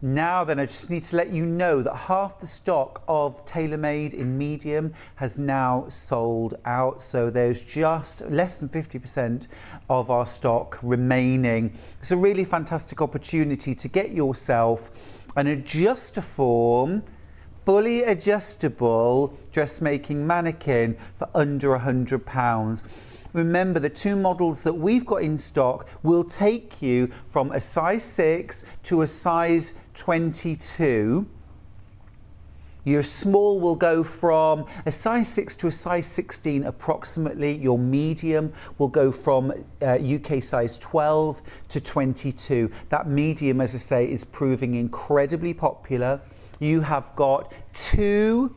Now then, I just need to let you know that half the stock of TaylorMade in medium has now sold out. So there's just less than 50% of our stock remaining. It's a really fantastic opportunity to get yourself an Adjustoform, fully adjustable dressmaking mannequin for under £100. Remember, the 2 models that we've got in stock will take you from a size 6 to a size 22. Your small will go from a size 6 to a size 16 approximately. Your medium will go from UK size 12 to 22. That medium, as I say, is proving incredibly popular. You have got 2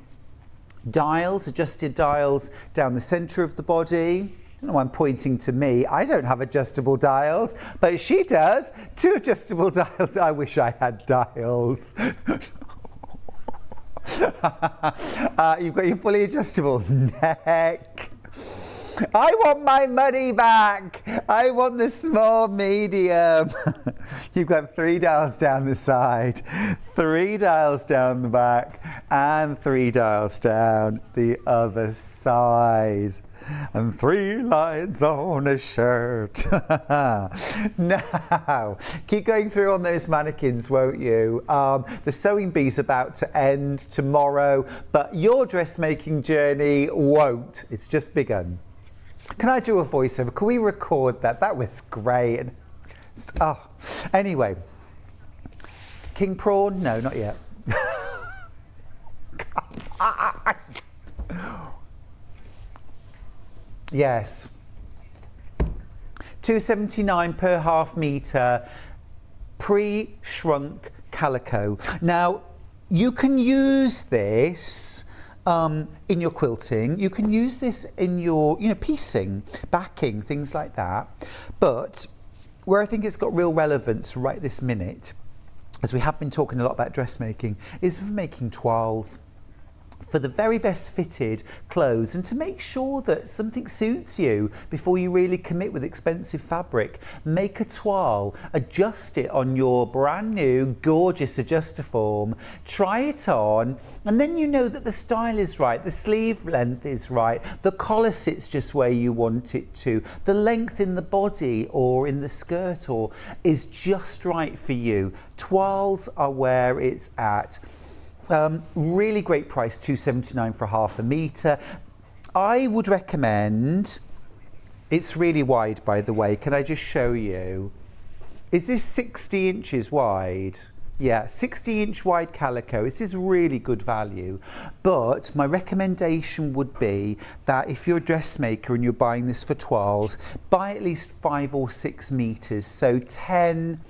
dials, adjusted dials down the centre of the body. I don't know why I'm pointing to me. I don't have adjustable dials, but she does. 2 adjustable dials. I wish I had dials. You've got your fully adjustable neck. I want my money back. I want the small medium. You've got 3 dials down the side, 3 dials down the back, and 3 dials down the other side. And 3 lines on a shirt. Now, keep going through on those mannequins, won't you? The sewing bee's about to end tomorrow, but your dressmaking journey won't. It's just begun. Can I do a voiceover? Can we record that? That was great. Oh, anyway. King prawn? No, not yet. Yes. £2.79 per half metre, pre-shrunk calico. Now, you can use this in your quilting. You can use this in your, piecing, backing, things like that. But where I think it's got real relevance right this minute, as we have been talking a lot about dressmaking, is for making toiles. For the very best fitted clothes, and to make sure that something suits you before you really commit with expensive fabric, make a toile, adjust it on your brand new gorgeous Adjustoform, try it on, and then you know that the style is right, the sleeve length is right, the collar sits just where you want it to, the length in the body or in the skirt or is just right for you. Toiles are where it's at. Really great price, £2.79 for half a metre. I would recommend, it's really wide by the way, can I just show you? Is this 60 inches wide? Yeah, 60-inch wide calico. This is really good value. But my recommendation would be that if you're a dressmaker and you're buying this for toiles, buy at least 5 or 6 metres. So 10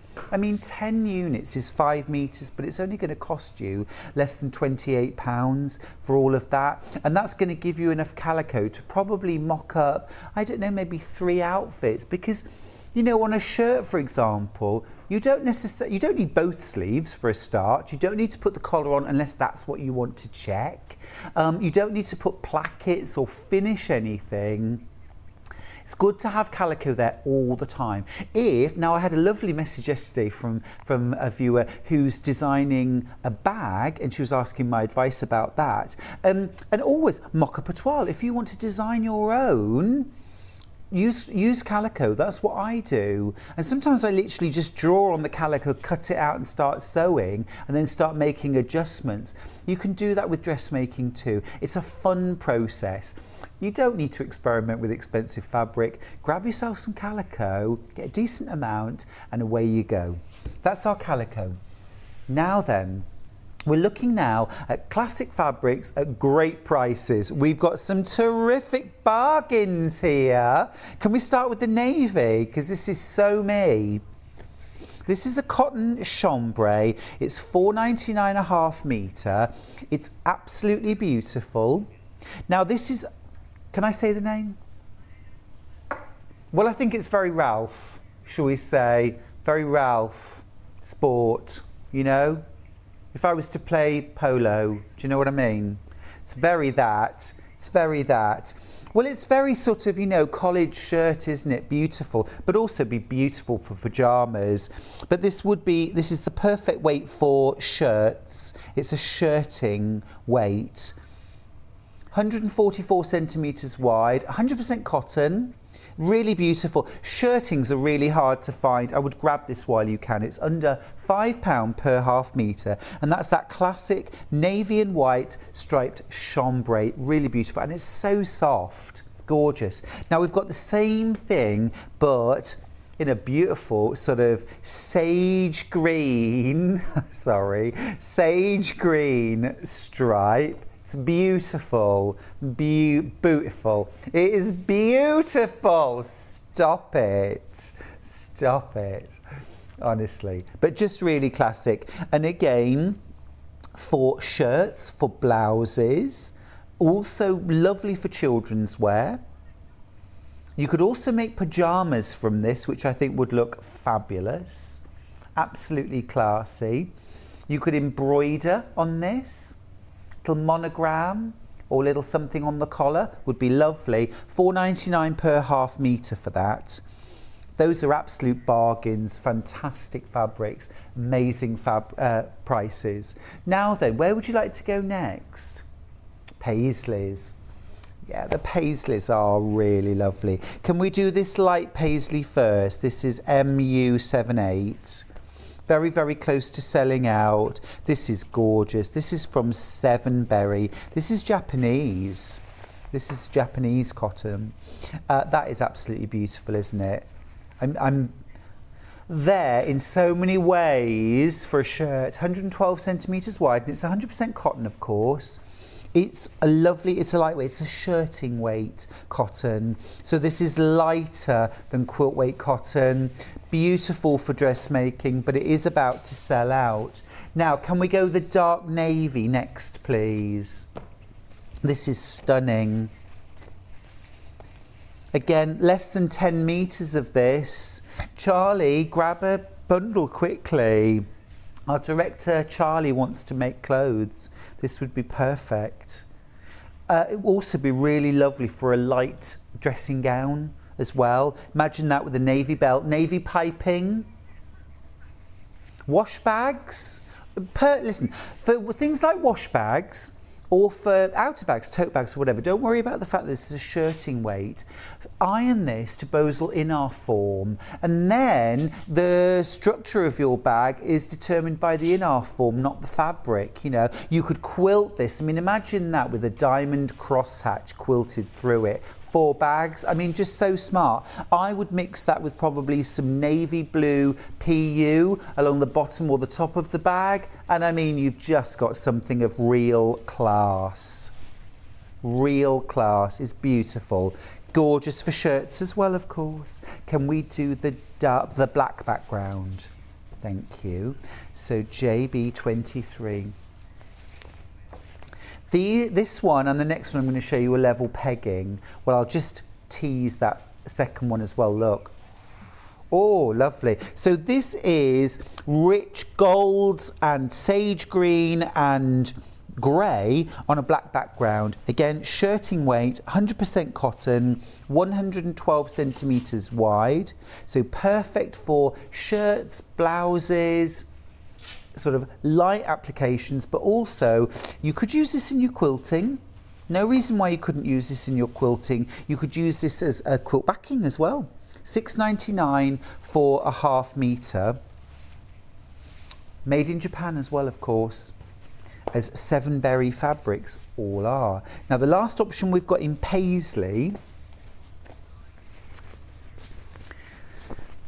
units is 5 metres, but it's only going to cost you less than £28 for all of that. And that's going to give you enough calico to probably mock up, I don't know, maybe 3 outfits. Because, on a shirt, for example, you don't need both sleeves for a start. You don't need to put the collar on unless that's what you want to check. You don't need to put plackets or finish anything. It's good to have calico there all the time. Now I had a lovely message yesterday from a viewer who's designing a bag, and she was asking my advice about that. And always mock up a toile. If you want to design your own, use calico. That's what I do. And sometimes I literally just draw on the calico, cut it out and start sewing, and then start making adjustments. You can do that with dressmaking too. It's a fun process. You don't need to experiment with expensive fabric. Grab yourself some calico, get a decent amount, and away you go. That's our calico. Now then, we're looking now at classic fabrics at great prices. We've got some terrific bargains here. Can we start with the navy? Because this is so me. This is a cotton chambray. It's £4.99 a half metre. It's absolutely beautiful. Now this is, can I say the name? Well, I think it's very Ralph, shall we say. Very Ralph sport, If I was to play polo, do you know what I mean? It's very that. It's very that. Well, it's very sort of, college shirt, isn't it? Beautiful, but also be beautiful for pyjamas. But this is the perfect weight for shirts. It's a shirting weight. 144 centimetres wide, 100% cotton. Really beautiful. Shirtings are really hard to find. I would grab this while you can. It's under £5 per half metre, and that's that classic navy and white striped chambray. Really beautiful, and it's so soft, gorgeous. Now we've got the same thing, but in a beautiful sort of sage green, sage green stripe. It's beautiful, beautiful. It is beautiful. Stop it, honestly. But just really classic. And again, for shirts, for blouses, also lovely for children's wear. You could also make pyjamas from this, which I think would look fabulous. Absolutely classy. You could embroider on this. Little monogram or little something on the collar would be lovely. £4.99 per half metre for that. Those are absolute bargains, fantastic fabrics, amazing prices. Now then, where would you like to go next? Paisleys. Yeah, the paisleys are really lovely. Can we do this light paisley first? This is MU78. Very, very close to selling out. This is gorgeous. This is from Sevenberry. This is Japanese. This is Japanese cotton. That is absolutely beautiful, isn't it? there in so many ways for a shirt. 112 centimetres wide, and it's 100% cotton, of course. It's a lightweight, it's a shirting weight cotton. So this is lighter than quilt weight cotton. Beautiful for dressmaking, but it is about to sell out. Now, can we go the dark navy next, please? This is stunning. Again, less than 10 metres of this. Charlie, grab a bundle quickly. Our director, Charlie, wants to make clothes. This would be perfect. It would also be really lovely for a light dressing gown as well. Imagine that with a navy belt, navy piping. Wash bags. Listen, for things like wash bags, or for outer bags, tote bags or whatever, don't worry about the fact that this is a shirting weight. Iron this to Bosal in our form, and then the structure of your bag is determined by the in-our form, not the fabric. You know, you could quilt this. I mean, imagine that with a diamond crosshatch quilted through it. 4 bags. I mean, just so smart. I would mix that with probably some navy blue PU along the bottom or the top of the bag, and I mean, you've just got something of real class. Real class. Is beautiful. Gorgeous for shirts as well, of course. Can we do the black background? Thank you. So JB23. This one and the next one I'm going to show you a level pegging. Well, I'll just tease that second one as well. Look. Oh, lovely. So this is rich golds and sage green and grey on a black background. Again, shirting weight, 100% cotton, 112 centimetres wide. So perfect for shirts, blouses, sort of light applications, but also you could use this in your quilting. No reason why you couldn't use this in your quilting. You could use this as a quilt backing as well. $6.99 for a ½ metre. Made in Japan as well, of course, as 7 berry fabrics all are. Now the last option we've got in paisley.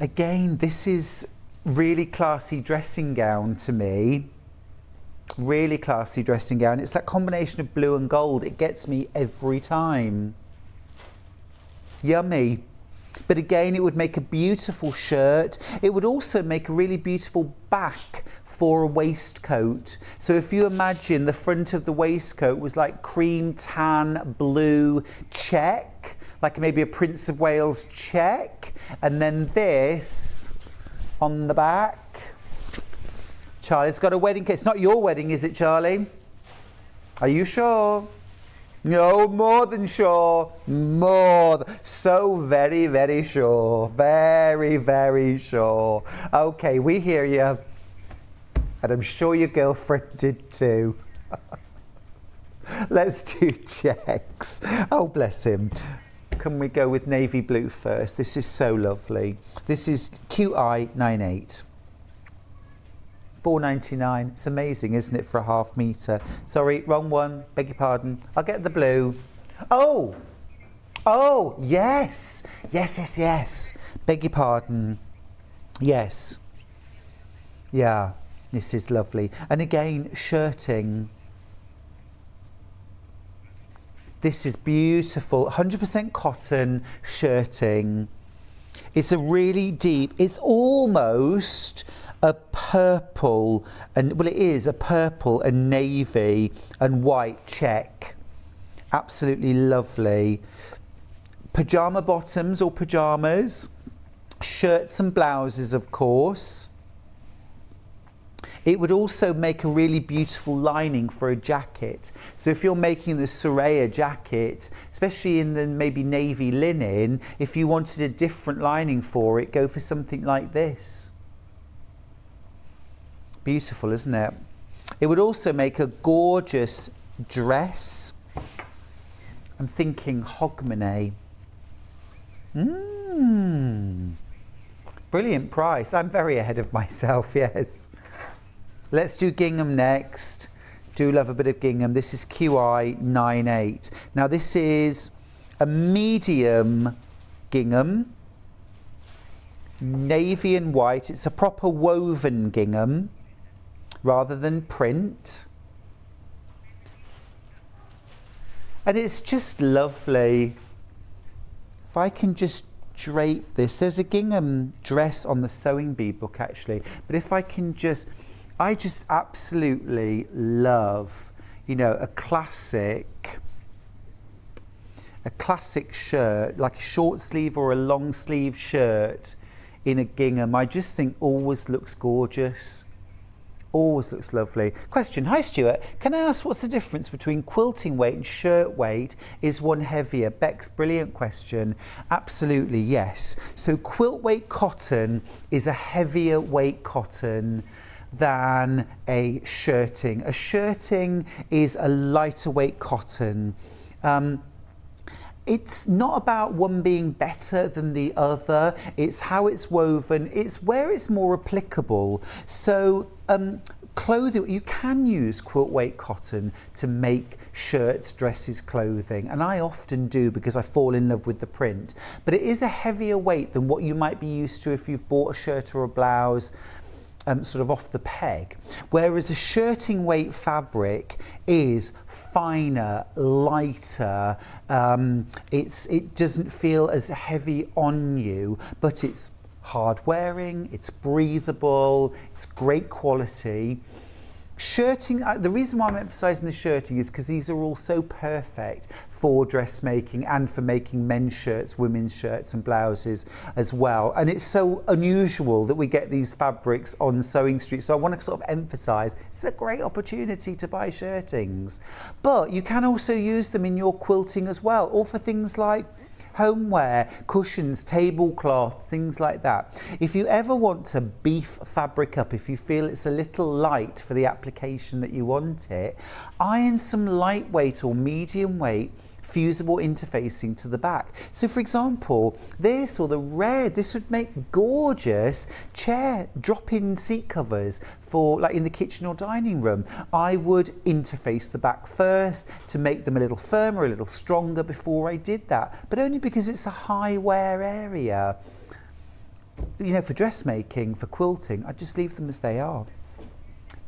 Again, this is really classy dressing gown to me. Really classy dressing gown. It's that combination of blue and gold. It gets me every time. Yummy. But again, it would make a beautiful shirt. It would also make a really beautiful back for a waistcoat. So if you imagine the front of the waistcoat was like cream, tan, blue check, like maybe a Prince of Wales check, and then this on the back. Charlie's got a wedding cake. It's not your wedding, is it, Charlie? Are you sure? No, more than sure. So very, very sure. Very, very sure. Okay, we hear you. And I'm sure your girlfriend did too. Let's do checks. Oh, bless him. Can we go with navy blue first? This is so lovely. This is QI 98. $4.99. It's amazing, isn't it, for a ½ metre? Sorry, wrong one. Beg your pardon. I'll get the blue. Oh, yes. Yes. Beg your pardon. Yes. Yeah, this is lovely. And again, shirting. This is beautiful, 100% cotton shirting. It's a really deep, it's almost a purple, and well, it is a purple and navy and white check. Absolutely lovely. Pyjama bottoms or pyjamas, shirts and blouses, of course. It would also make a really beautiful lining for a jacket. So if you're making the Soraya jacket, especially in the maybe navy linen, if you wanted a different lining for it, go for something like this. Beautiful, isn't it? It would also make a gorgeous dress. I'm thinking hogmanay. Brilliant price. I'm very ahead of myself, yes. Let's do gingham next. Do love a bit of gingham. This is QI 98. Now this is a medium gingham. navy and white. It's a proper woven gingham rather than print. And it's just lovely. If I can just drape this, there's a gingham dress on the sewing bee book actually, but if I can just, I just absolutely love, you know, a classic shirt, like a short sleeve or a long sleeve shirt in a gingham. I just think always looks gorgeous. Always looks lovely. Question, hi Stuart, can I ask what's the difference between quilting weight and shirt weight? Is one heavier? Beck's brilliant question. Absolutely, yes. So quilt weight cotton is a heavier weight cotton than a shirting. A shirting is a lighter weight cotton. It's not about one being better than the other, it's how it's woven, it's where it's more applicable. So clothing, you can use quilt weight cotton to make shirts, dresses, clothing, and I often do because I fall in love with the print, but it is a heavier weight than what you might be used to if you've bought a shirt or a blouse sort of off the peg, whereas a shirting weight fabric is finer, lighter, it doesn't feel as heavy on you, but it's hard wearing, it's breathable, it's great quality. Shirting, the reason why I'm emphasising the shirting is because these are all so perfect for dressmaking and for making men's shirts, women's shirts and blouses as well. And it's so unusual that we get these fabrics on Sewing Street. So I want to sort of emphasise it's a great opportunity to buy shirtings. But you can also use them in your quilting as well, or for things like homeware, cushions, tablecloths, things like that. If you ever want to beef fabric up, if you feel it's a little light for the application that you want it, iron some lightweight or medium weight fusible interfacing to the back. So for example, this or the red, this would make gorgeous chair drop-in seat covers for like in the kitchen or dining room. I would interface the back first to make them a little firmer, a little stronger before I did that, but only because it's a high wear area. You know, for dressmaking, for quilting, I just leave them as they are.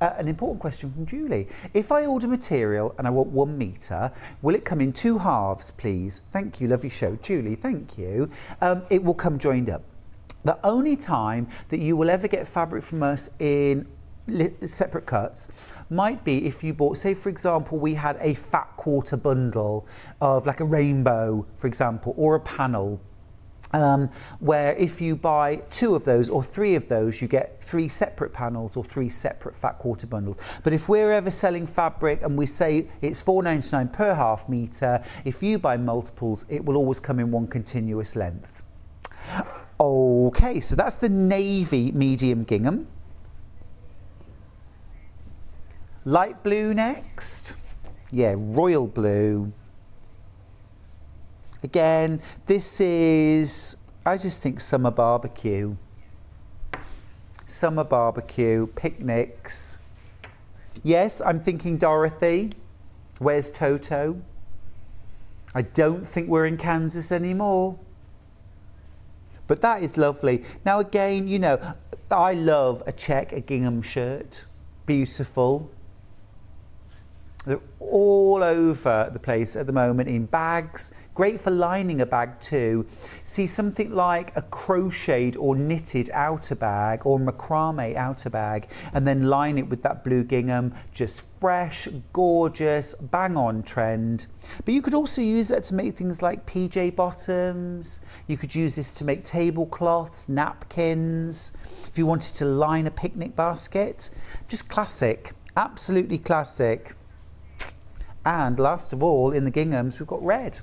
An important question from Julie. If I order material and I want 1 metre, will it come in 2 halves, please? Thank you, lovely show. Julie, thank you. It will come joined up. The only time that you will ever get fabric from us in separate cuts might be if you bought, say for example, we had a fat quarter bundle of like a rainbow, for example, or a panel. Where if you buy 2 of those or 3 of those, you get 3 separate panels or 3 separate fat quarter bundles. But if we're ever selling fabric and we say it's £4.99 per half metre, if you buy multiples, it will always come in one continuous length. Okay, so that's the navy medium gingham. Light blue next. Yeah, royal blue. Again, this is, I just think summer barbecue. Summer barbecue, picnics. Yes, I'm thinking Dorothy. Where's Toto? I don't think we're in Kansas anymore. But that is lovely. Now again, you know, I love a gingham shirt. Beautiful. They're all over the place at the moment in bags. Great for lining a bag too. See something like a crocheted or knitted outer bag or macrame outer bag and then line it with that blue gingham. Just fresh, gorgeous, bang on trend. But you could also use that to make things like PJ bottoms. You could use this to make tablecloths, napkins. If you wanted to line a picnic basket. Just classic, absolutely classic. And last of all, in the ginghams, we've got red.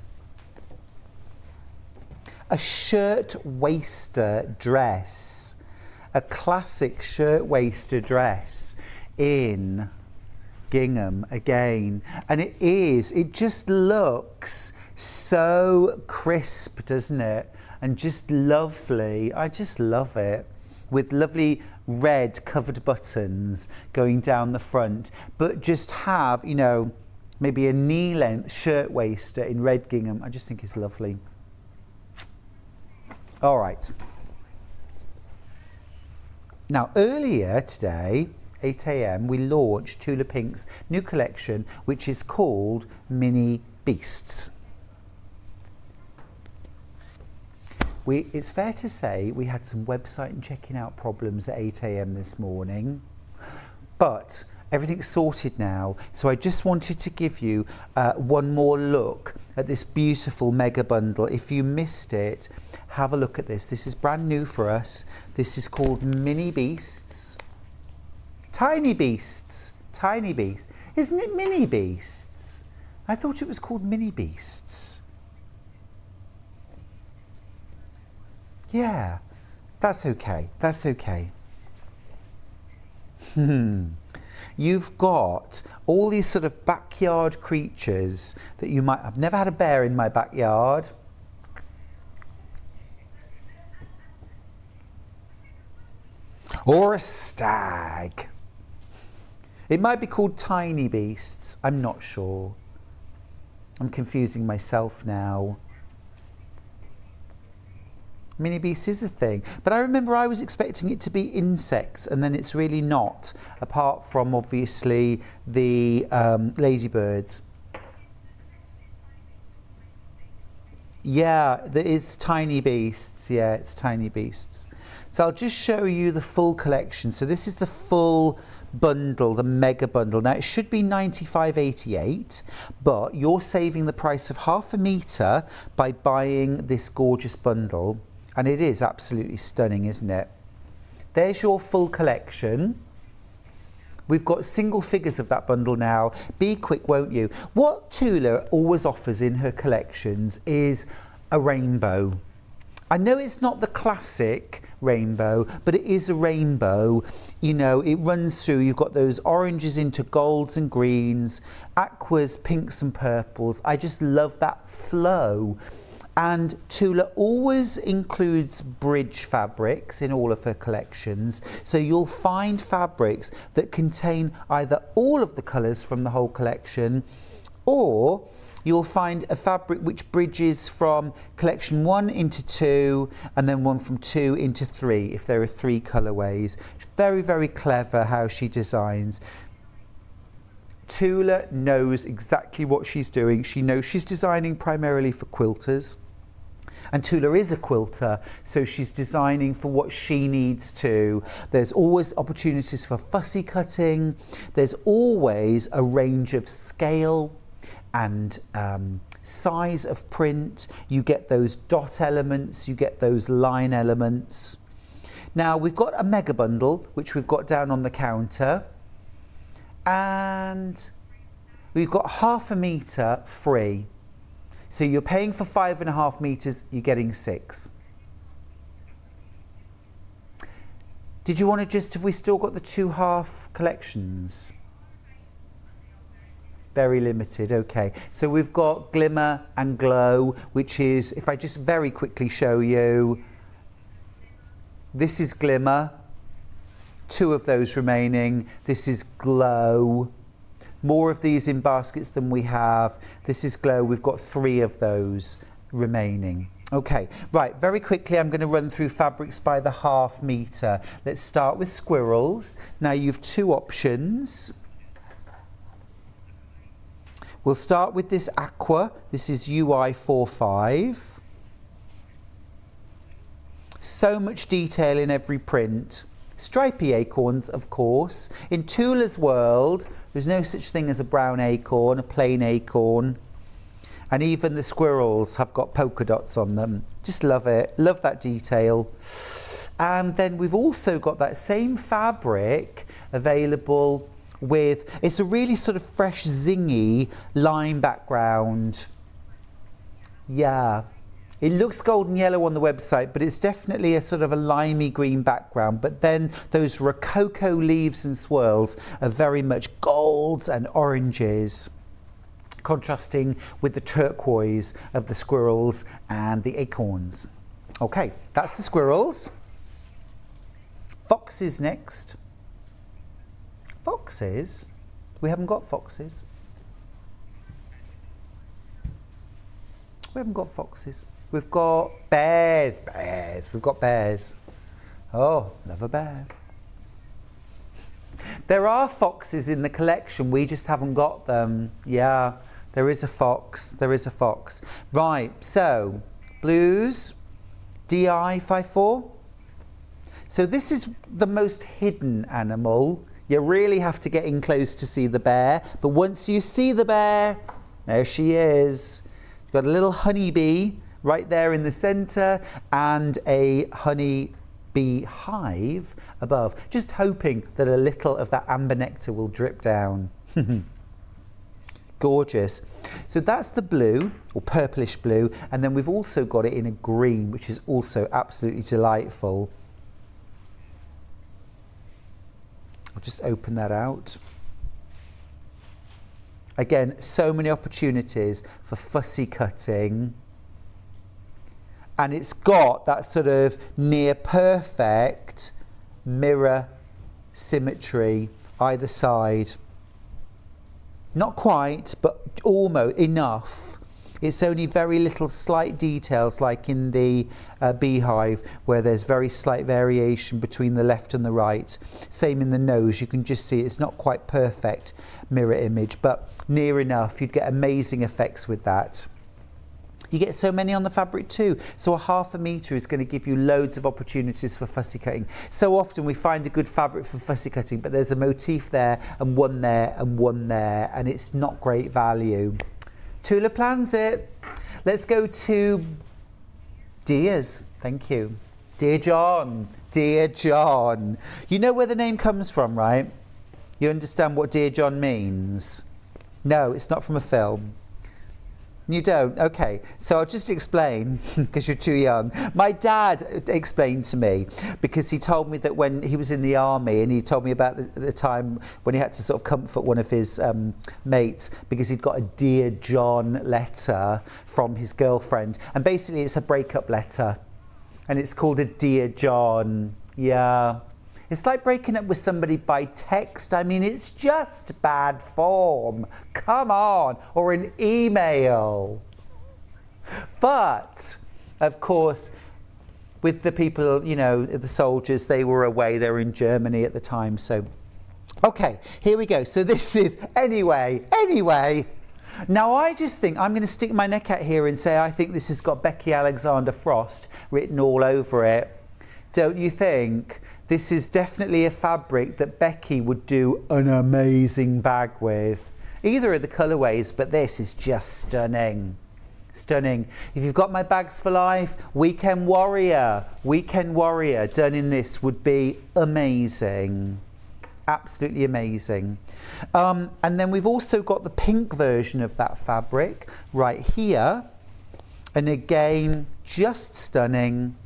A shirt-waister dress. A classic shirt-waister dress in gingham again. And it just looks so crisp, doesn't it? And just lovely. I just love it. With lovely red covered buttons going down the front. But just have, you know, maybe a knee-length shirt-waister in red gingham. I just think it's lovely. All right. Now, earlier today, 8 a.m, we launched Tula Pink's new collection, which is called Mini Beasts. It's fair to say we had some website and checking out problems at 8 a.m. this morning, but everything's sorted now. So I just wanted to give you one more look at this beautiful mega bundle. If you missed it, have a look at this. This is brand new for us. This is called Mini Beasts. Tiny Beasts. Tiny Beasts. Isn't it Mini Beasts? I thought it was called Mini Beasts. Yeah, that's okay. That's okay. You've got all these sort of backyard creatures that you might... I've never had a bear in my backyard. Or a stag. It might be called Tiny Beasts. I'm not sure. I'm confusing myself now. Mini Beasts is a thing, but I remember I was expecting it to be insects, and then it's really not, apart from obviously the ladybirds. Yeah, it's Tiny Beasts. Yeah, it's Tiny Beasts. So I'll just show you the full collection. So this is the full bundle, the mega bundle. Now it should be £95.88, but you're saving the price of half a metre by buying this gorgeous bundle. And it is absolutely stunning, isn't it? There's your full collection. We've got single figures of that bundle now. Be quick, won't you? What Tula always offers in her collections is a rainbow. I know it's not the classic rainbow, but it is a rainbow. You know, it runs through. You've got those oranges into golds and greens, aquas, pinks and purples. I just love that flow. And Tula always includes bridge fabrics in all of her collections. So you'll find fabrics that contain either all of the colours from the whole collection, or you'll find a fabric which bridges from collection 1 into 2, and then one from 2 into 3, if there are 3 colourways. It's very, very clever how she designs. Tula knows exactly what she's doing. She knows she's designing primarily for quilters. And Tula is a quilter, so she's designing for what she needs to. There's always opportunities for fussy cutting. There's always a range of scale and size of print. You get those dot elements, you get those line elements. Now we've got a mega bundle, which we've got down on the counter. And we've got half a metre free. So you're paying for 5.5 metres, you're getting 6. Did you want to have we still got the 2 half collections? Very limited, okay. So we've got Glimmer and Glow, which is, if I just very quickly show you, this is Glimmer, 2 of those remaining. This is Glow. More of these in baskets than we have. This is Glow. We've got 3 of those remaining. Okay, right, very quickly I'm going to run through fabrics by the half metre. Let's start with squirrels. Now you've 2 options. We'll start with this aqua. This is UI45. So much detail in every print. Stripy acorns, of course. In Tula's world, there's no such thing as a brown acorn, a plain acorn. And even the squirrels have got polka dots on them. Just love it. Love that detail. And then we've also got that same fabric available with, it's a really sort of fresh, zingy lime background. Yeah. It looks golden yellow on the website, but it's definitely a sort of a limey green background. But then those rococo leaves and swirls are very much golds and oranges, contrasting with the turquoise of the squirrels and the acorns. Okay, that's the squirrels. Foxes next. Foxes? We haven't got foxes. We haven't got foxes. We've got bears. We've got bears. Oh, love a bear. There are foxes in the collection, we just haven't got them. Yeah, there is a fox, there is a fox. Right, so blues, DI 54. So this is the most hidden animal. You really have to get in close to see the bear, but once you see the bear, there she is. You've got a little honeybee right there in the centre and a honeybee hive above, just hoping that a little of that amber nectar will drip down. Gorgeous. So that's the blue, or purplish blue, and then we've also got it in a green, which is also absolutely delightful. I'll just open that out. Again, so many opportunities for fussy cutting. And it's got that sort of near perfect mirror symmetry either side. Not quite, but almost enough. It's only very little slight details, like in the beehive, where there's very slight variation between the left and the right. Same in the nose, you can just see it's not quite perfect mirror image, but near enough. You'd get amazing effects with that. You get so many on the fabric too. So a ½ metre is going to give you loads of opportunities for fussy cutting. So often we find a good fabric for fussy cutting, but there's a motif there and one there and one there, and it's not great value. Tula plans it. Let's go to Dears. Thank you. Dear John. Dear John. You know where the name comes from, right? You understand what Dear John means? No, it's not from a film. You don't? Okay, so I'll just explain, because you're too young. My dad explained to me, because he told me that when he was in the army, and he told me about the time when he had to sort of comfort one of his mates, because he'd got a Dear John letter from his girlfriend. And basically it's a breakup letter, and it's called a Dear John. Yeah. It's like breaking up with somebody by text. I mean, it's just bad form. Come on. Or an email. But, of course, with the people, you know, the soldiers, they were away. They were in Germany at the time. So, okay, here we go. So this is, anyway. Now, I just think I'm going to stick my neck out here and say I think this has got Becky Alexander Frost written all over it. Don't you think? This is definitely a fabric that Becky would do an amazing bag with. Either of the colourways, but this is just stunning. Stunning. If you've got my bags for life, Weekend Warrior done in this would be amazing. Absolutely amazing. And then we've also got the pink version of that fabric right here. And again, just stunning.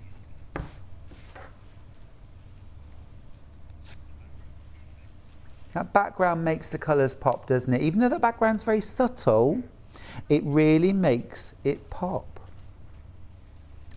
That background makes the colours pop, doesn't it? Even though the background's very subtle, it really makes it pop.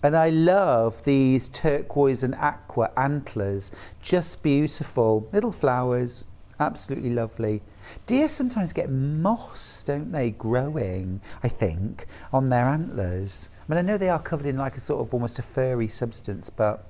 And I love these turquoise and aqua antlers. Just beautiful. Little flowers. Absolutely lovely. Deer sometimes get moss, don't they, growing, I think, on their antlers. I mean, I know they are covered in like a sort of almost a furry substance, but...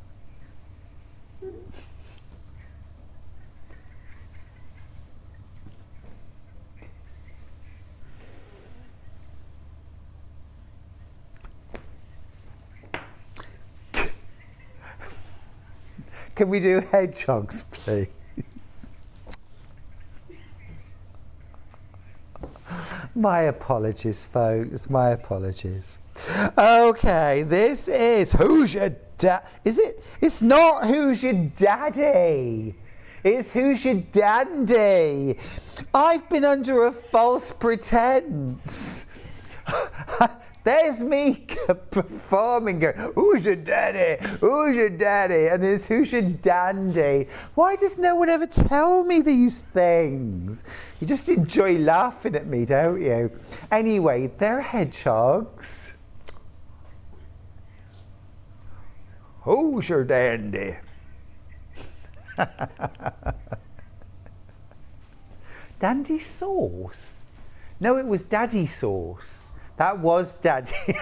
Can we do hedgehogs, please? My apologies, folks. My apologies. Okay, this is Who's Your Dad? Is it? It's not Who's Your Daddy. It's Who's Your Dandy. I've been under a false pretense. There's me performing, going, who's your daddy? Who's your daddy? And there's who's your dandy? Why does no one ever tell me these things? You just enjoy laughing at me, don't you? Anyway, they're hedgehogs. Who's your dandy? Dandy sauce? No, it was daddy sauce. That was daddy.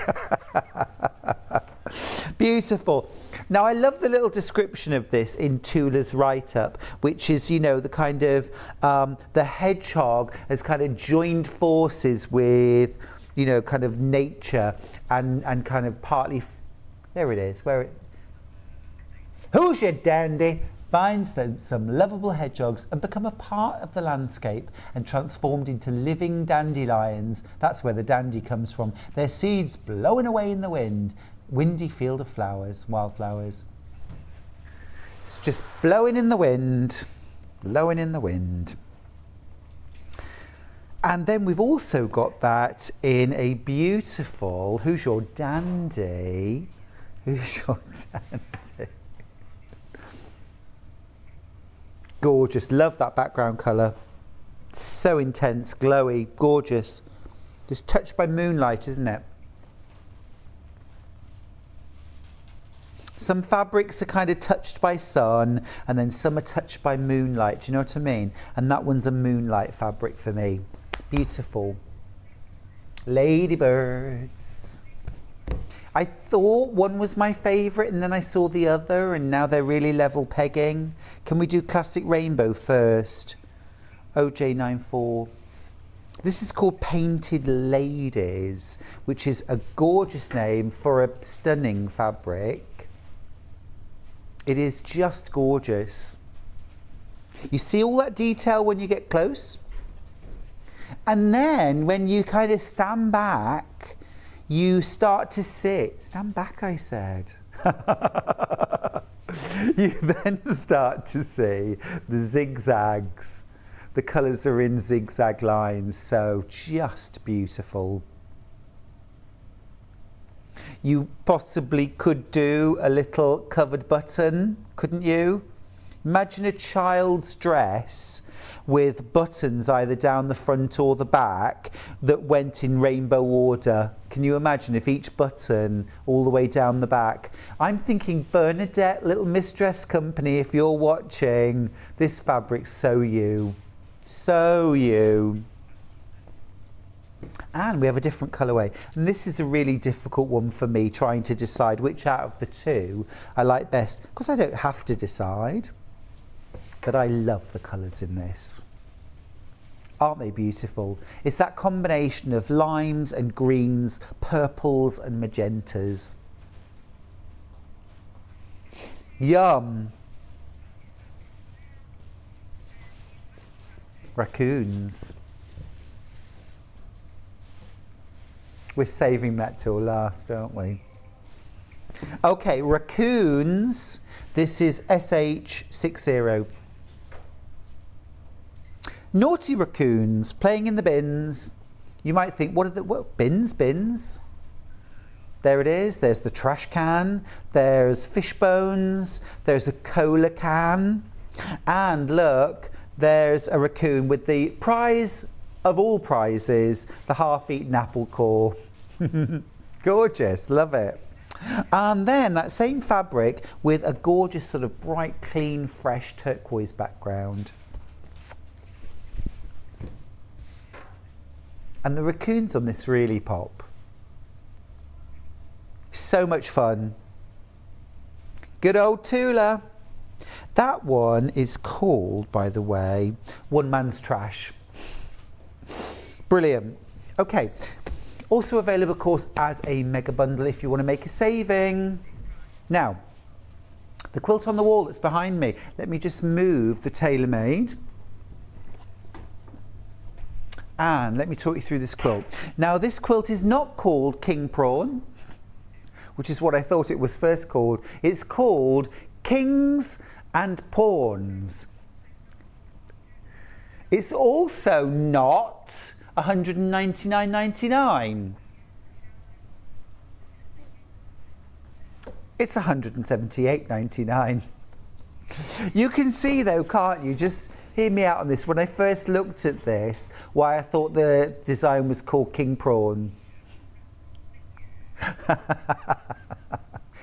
Beautiful. Now, I love the little description of this in Tula's write-up, which is, you know, the kind of, the hedgehog has kind of joined forces with, you know, kind of nature and kind of partly, there it is, who's your dandy? Finds some lovable hedgehogs and become a part of the landscape and transformed into living dandelions. That's where the dandy comes from. Their seeds blowing away in the wind. Windy field of flowers, wildflowers. It's just blowing in the wind, blowing in the wind. And then we've also got that in a beautiful, who's your dandy? Who's your dandy? Gorgeous, love that background colour. So intense, glowy, gorgeous. Just touched by moonlight, isn't it? Some fabrics are kind of touched by sun, and then some are touched by moonlight. Do you know what I mean? And that one's a moonlight fabric for me. Beautiful. Ladybirds. I thought one was my favourite and then I saw the other, and now they're really level pegging. Can we do Classic Rainbow first? OJ94. This is called Painted Ladies, which is a gorgeous name for a stunning fabric. It is just gorgeous. You see all that detail when you get close? And then when you kind of stand back, you start to sit. Stand back, I said. You then start to see the zigzags. The colours are in zigzag lines, so just beautiful. You possibly could do a little covered button, couldn't you? Imagine a child's dress with buttons either down the front or the back that went in rainbow order. Can you imagine if each button all the way down the back? I'm thinking Bernadette, Little Miss Dress Company, if you're watching, this fabric's so you. So you. And we have a different colourway. And this is a really difficult one for me, trying to decide which out of the two I like best. Because I don't have to decide. But I love the colours in this. Aren't they beautiful? It's that combination of limes and greens, purples and magentas. Yum. Raccoons. We're saving that till last, aren't we? Okay, raccoons. This is SH60. Naughty raccoons playing in the bins. You might think, what bins? There it is. There's the trash can. There's fish bones. There's a cola can. And look, there's a raccoon with the prize of all prizes, the half-eaten apple core. Gorgeous, love it. And then that same fabric with a gorgeous sort of bright, clean, fresh turquoise background. And the raccoons on this really pop. So much fun. Good old Tula. That one is called, by the way, One Man's Trash. Brilliant. Okay. Also available, of course, as a mega bundle if you want to make a saving. Now, the quilt on the wall that's behind me. Let me just move the TaylorMade. And let me talk you through this quilt. Now, this quilt is not called King Prawn, which is what I thought it was first called. It's called Kings and Pawns. It's also not $199.99. It's $178.99. You can see though, can't you? Just hear me out on this. When I first looked at this, why I thought the design was called King Prawn.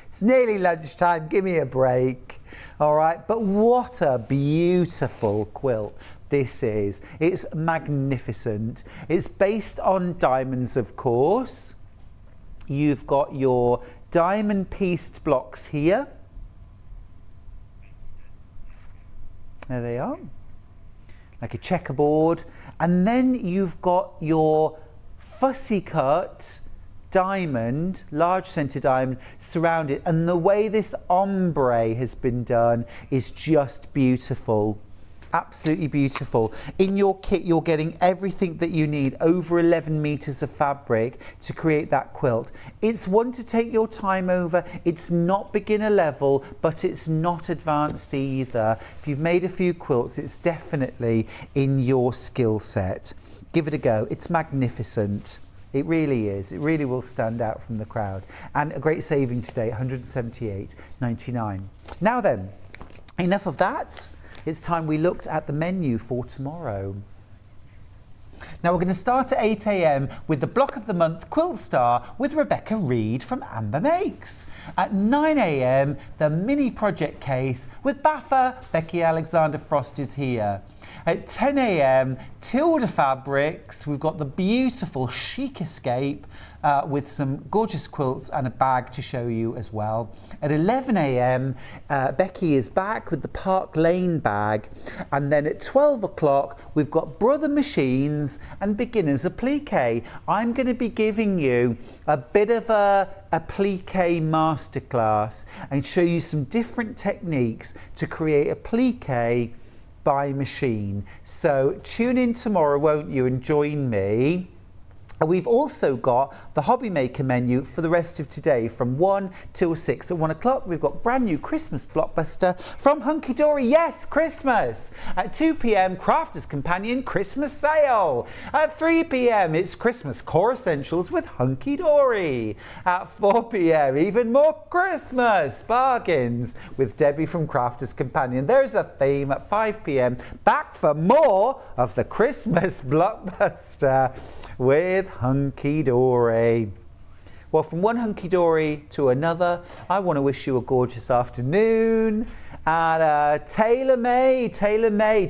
It's nearly lunchtime, give me a break. All right, but what a beautiful quilt this is. It's magnificent. It's based on diamonds, of course. You've got your diamond pieced blocks here. There they are. Like a checkerboard. And then you've got your fussy cut diamond, large centre diamond, surrounded. And the way this ombre has been done is just beautiful. Absolutely beautiful. In your kit, you're getting everything that you need, over 11 meters of fabric to create that quilt. It's one to take your time over. It's not beginner level, but it's not advanced either. If you've made a few quilts, it's definitely in your skill set. Give it a go. It's magnificent. It really is. It really will stand out from the crowd. And a great saving today, £178.99. Now then, enough of that. It's time we looked at the menu for tomorrow. Now we're going to start at 8 a.m. with the Block of the Month Quilt Star with Rebecca Reed from Amber Makes. At 9 a.m. the mini project case with Baffa. Becky Alexander Frost is here. At 10 a.m. Tilda Fabrics, we've got the beautiful Chic Escape with some gorgeous quilts and a bag to show you as well. At 11 a.m. Becky is back with the Park Lane bag, and then at 12 o'clock we've got Brother Machines and Beginners Applique. I'm going to be giving you a bit of a applique masterclass and show you some different techniques to create applique by machine. So tune in tomorrow, won't you, and join me. We've also got the Hobby Maker menu for the rest of today from 1 till 6. At 1 o'clock, we've got brand new Christmas blockbuster from Hunky Dory. Yes, Christmas! At 2 p.m, Crafters Companion Christmas sale. At 3 p.m, it's Christmas Core Essentials with Hunky Dory. At 4 p.m, even more Christmas bargains with Debbie from Crafters Companion. There's a theme. At 5 p.m, back for more of the Christmas blockbuster with Hunky Dory. Well, from one Hunky Dory to another, I want to wish you a gorgeous afternoon. And tailor-made.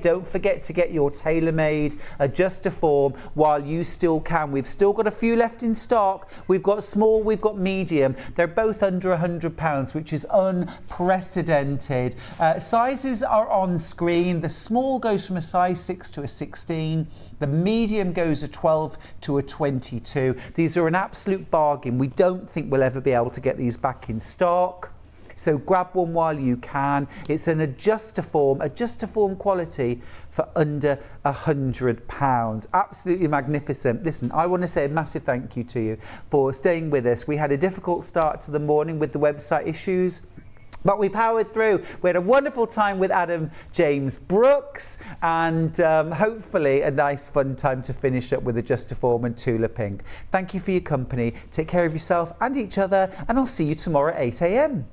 Don't forget to get your tailor-made Adjustoform while you still can. We've still got a few left in stock. We've got small, we've got medium. They're both under £100, which is unprecedented. Sizes are on screen. The small goes from a size 6 to a 16. The medium goes a 12 to a 22. These are an absolute bargain. We don't think we'll ever be able to get these back in stock. So grab one while you can. It's an Adjustoform quality for under £100. Absolutely magnificent. Listen, I want to say a massive thank you to you for staying with us. We had a difficult start to the morning with the website issues, but we powered through. We had a wonderful time with Adam James Brooks, and hopefully a nice fun time to finish up with Adjustoform and Tula Pink. Thank you for your company. Take care of yourself and each other, and I'll see you tomorrow at 8 a.m.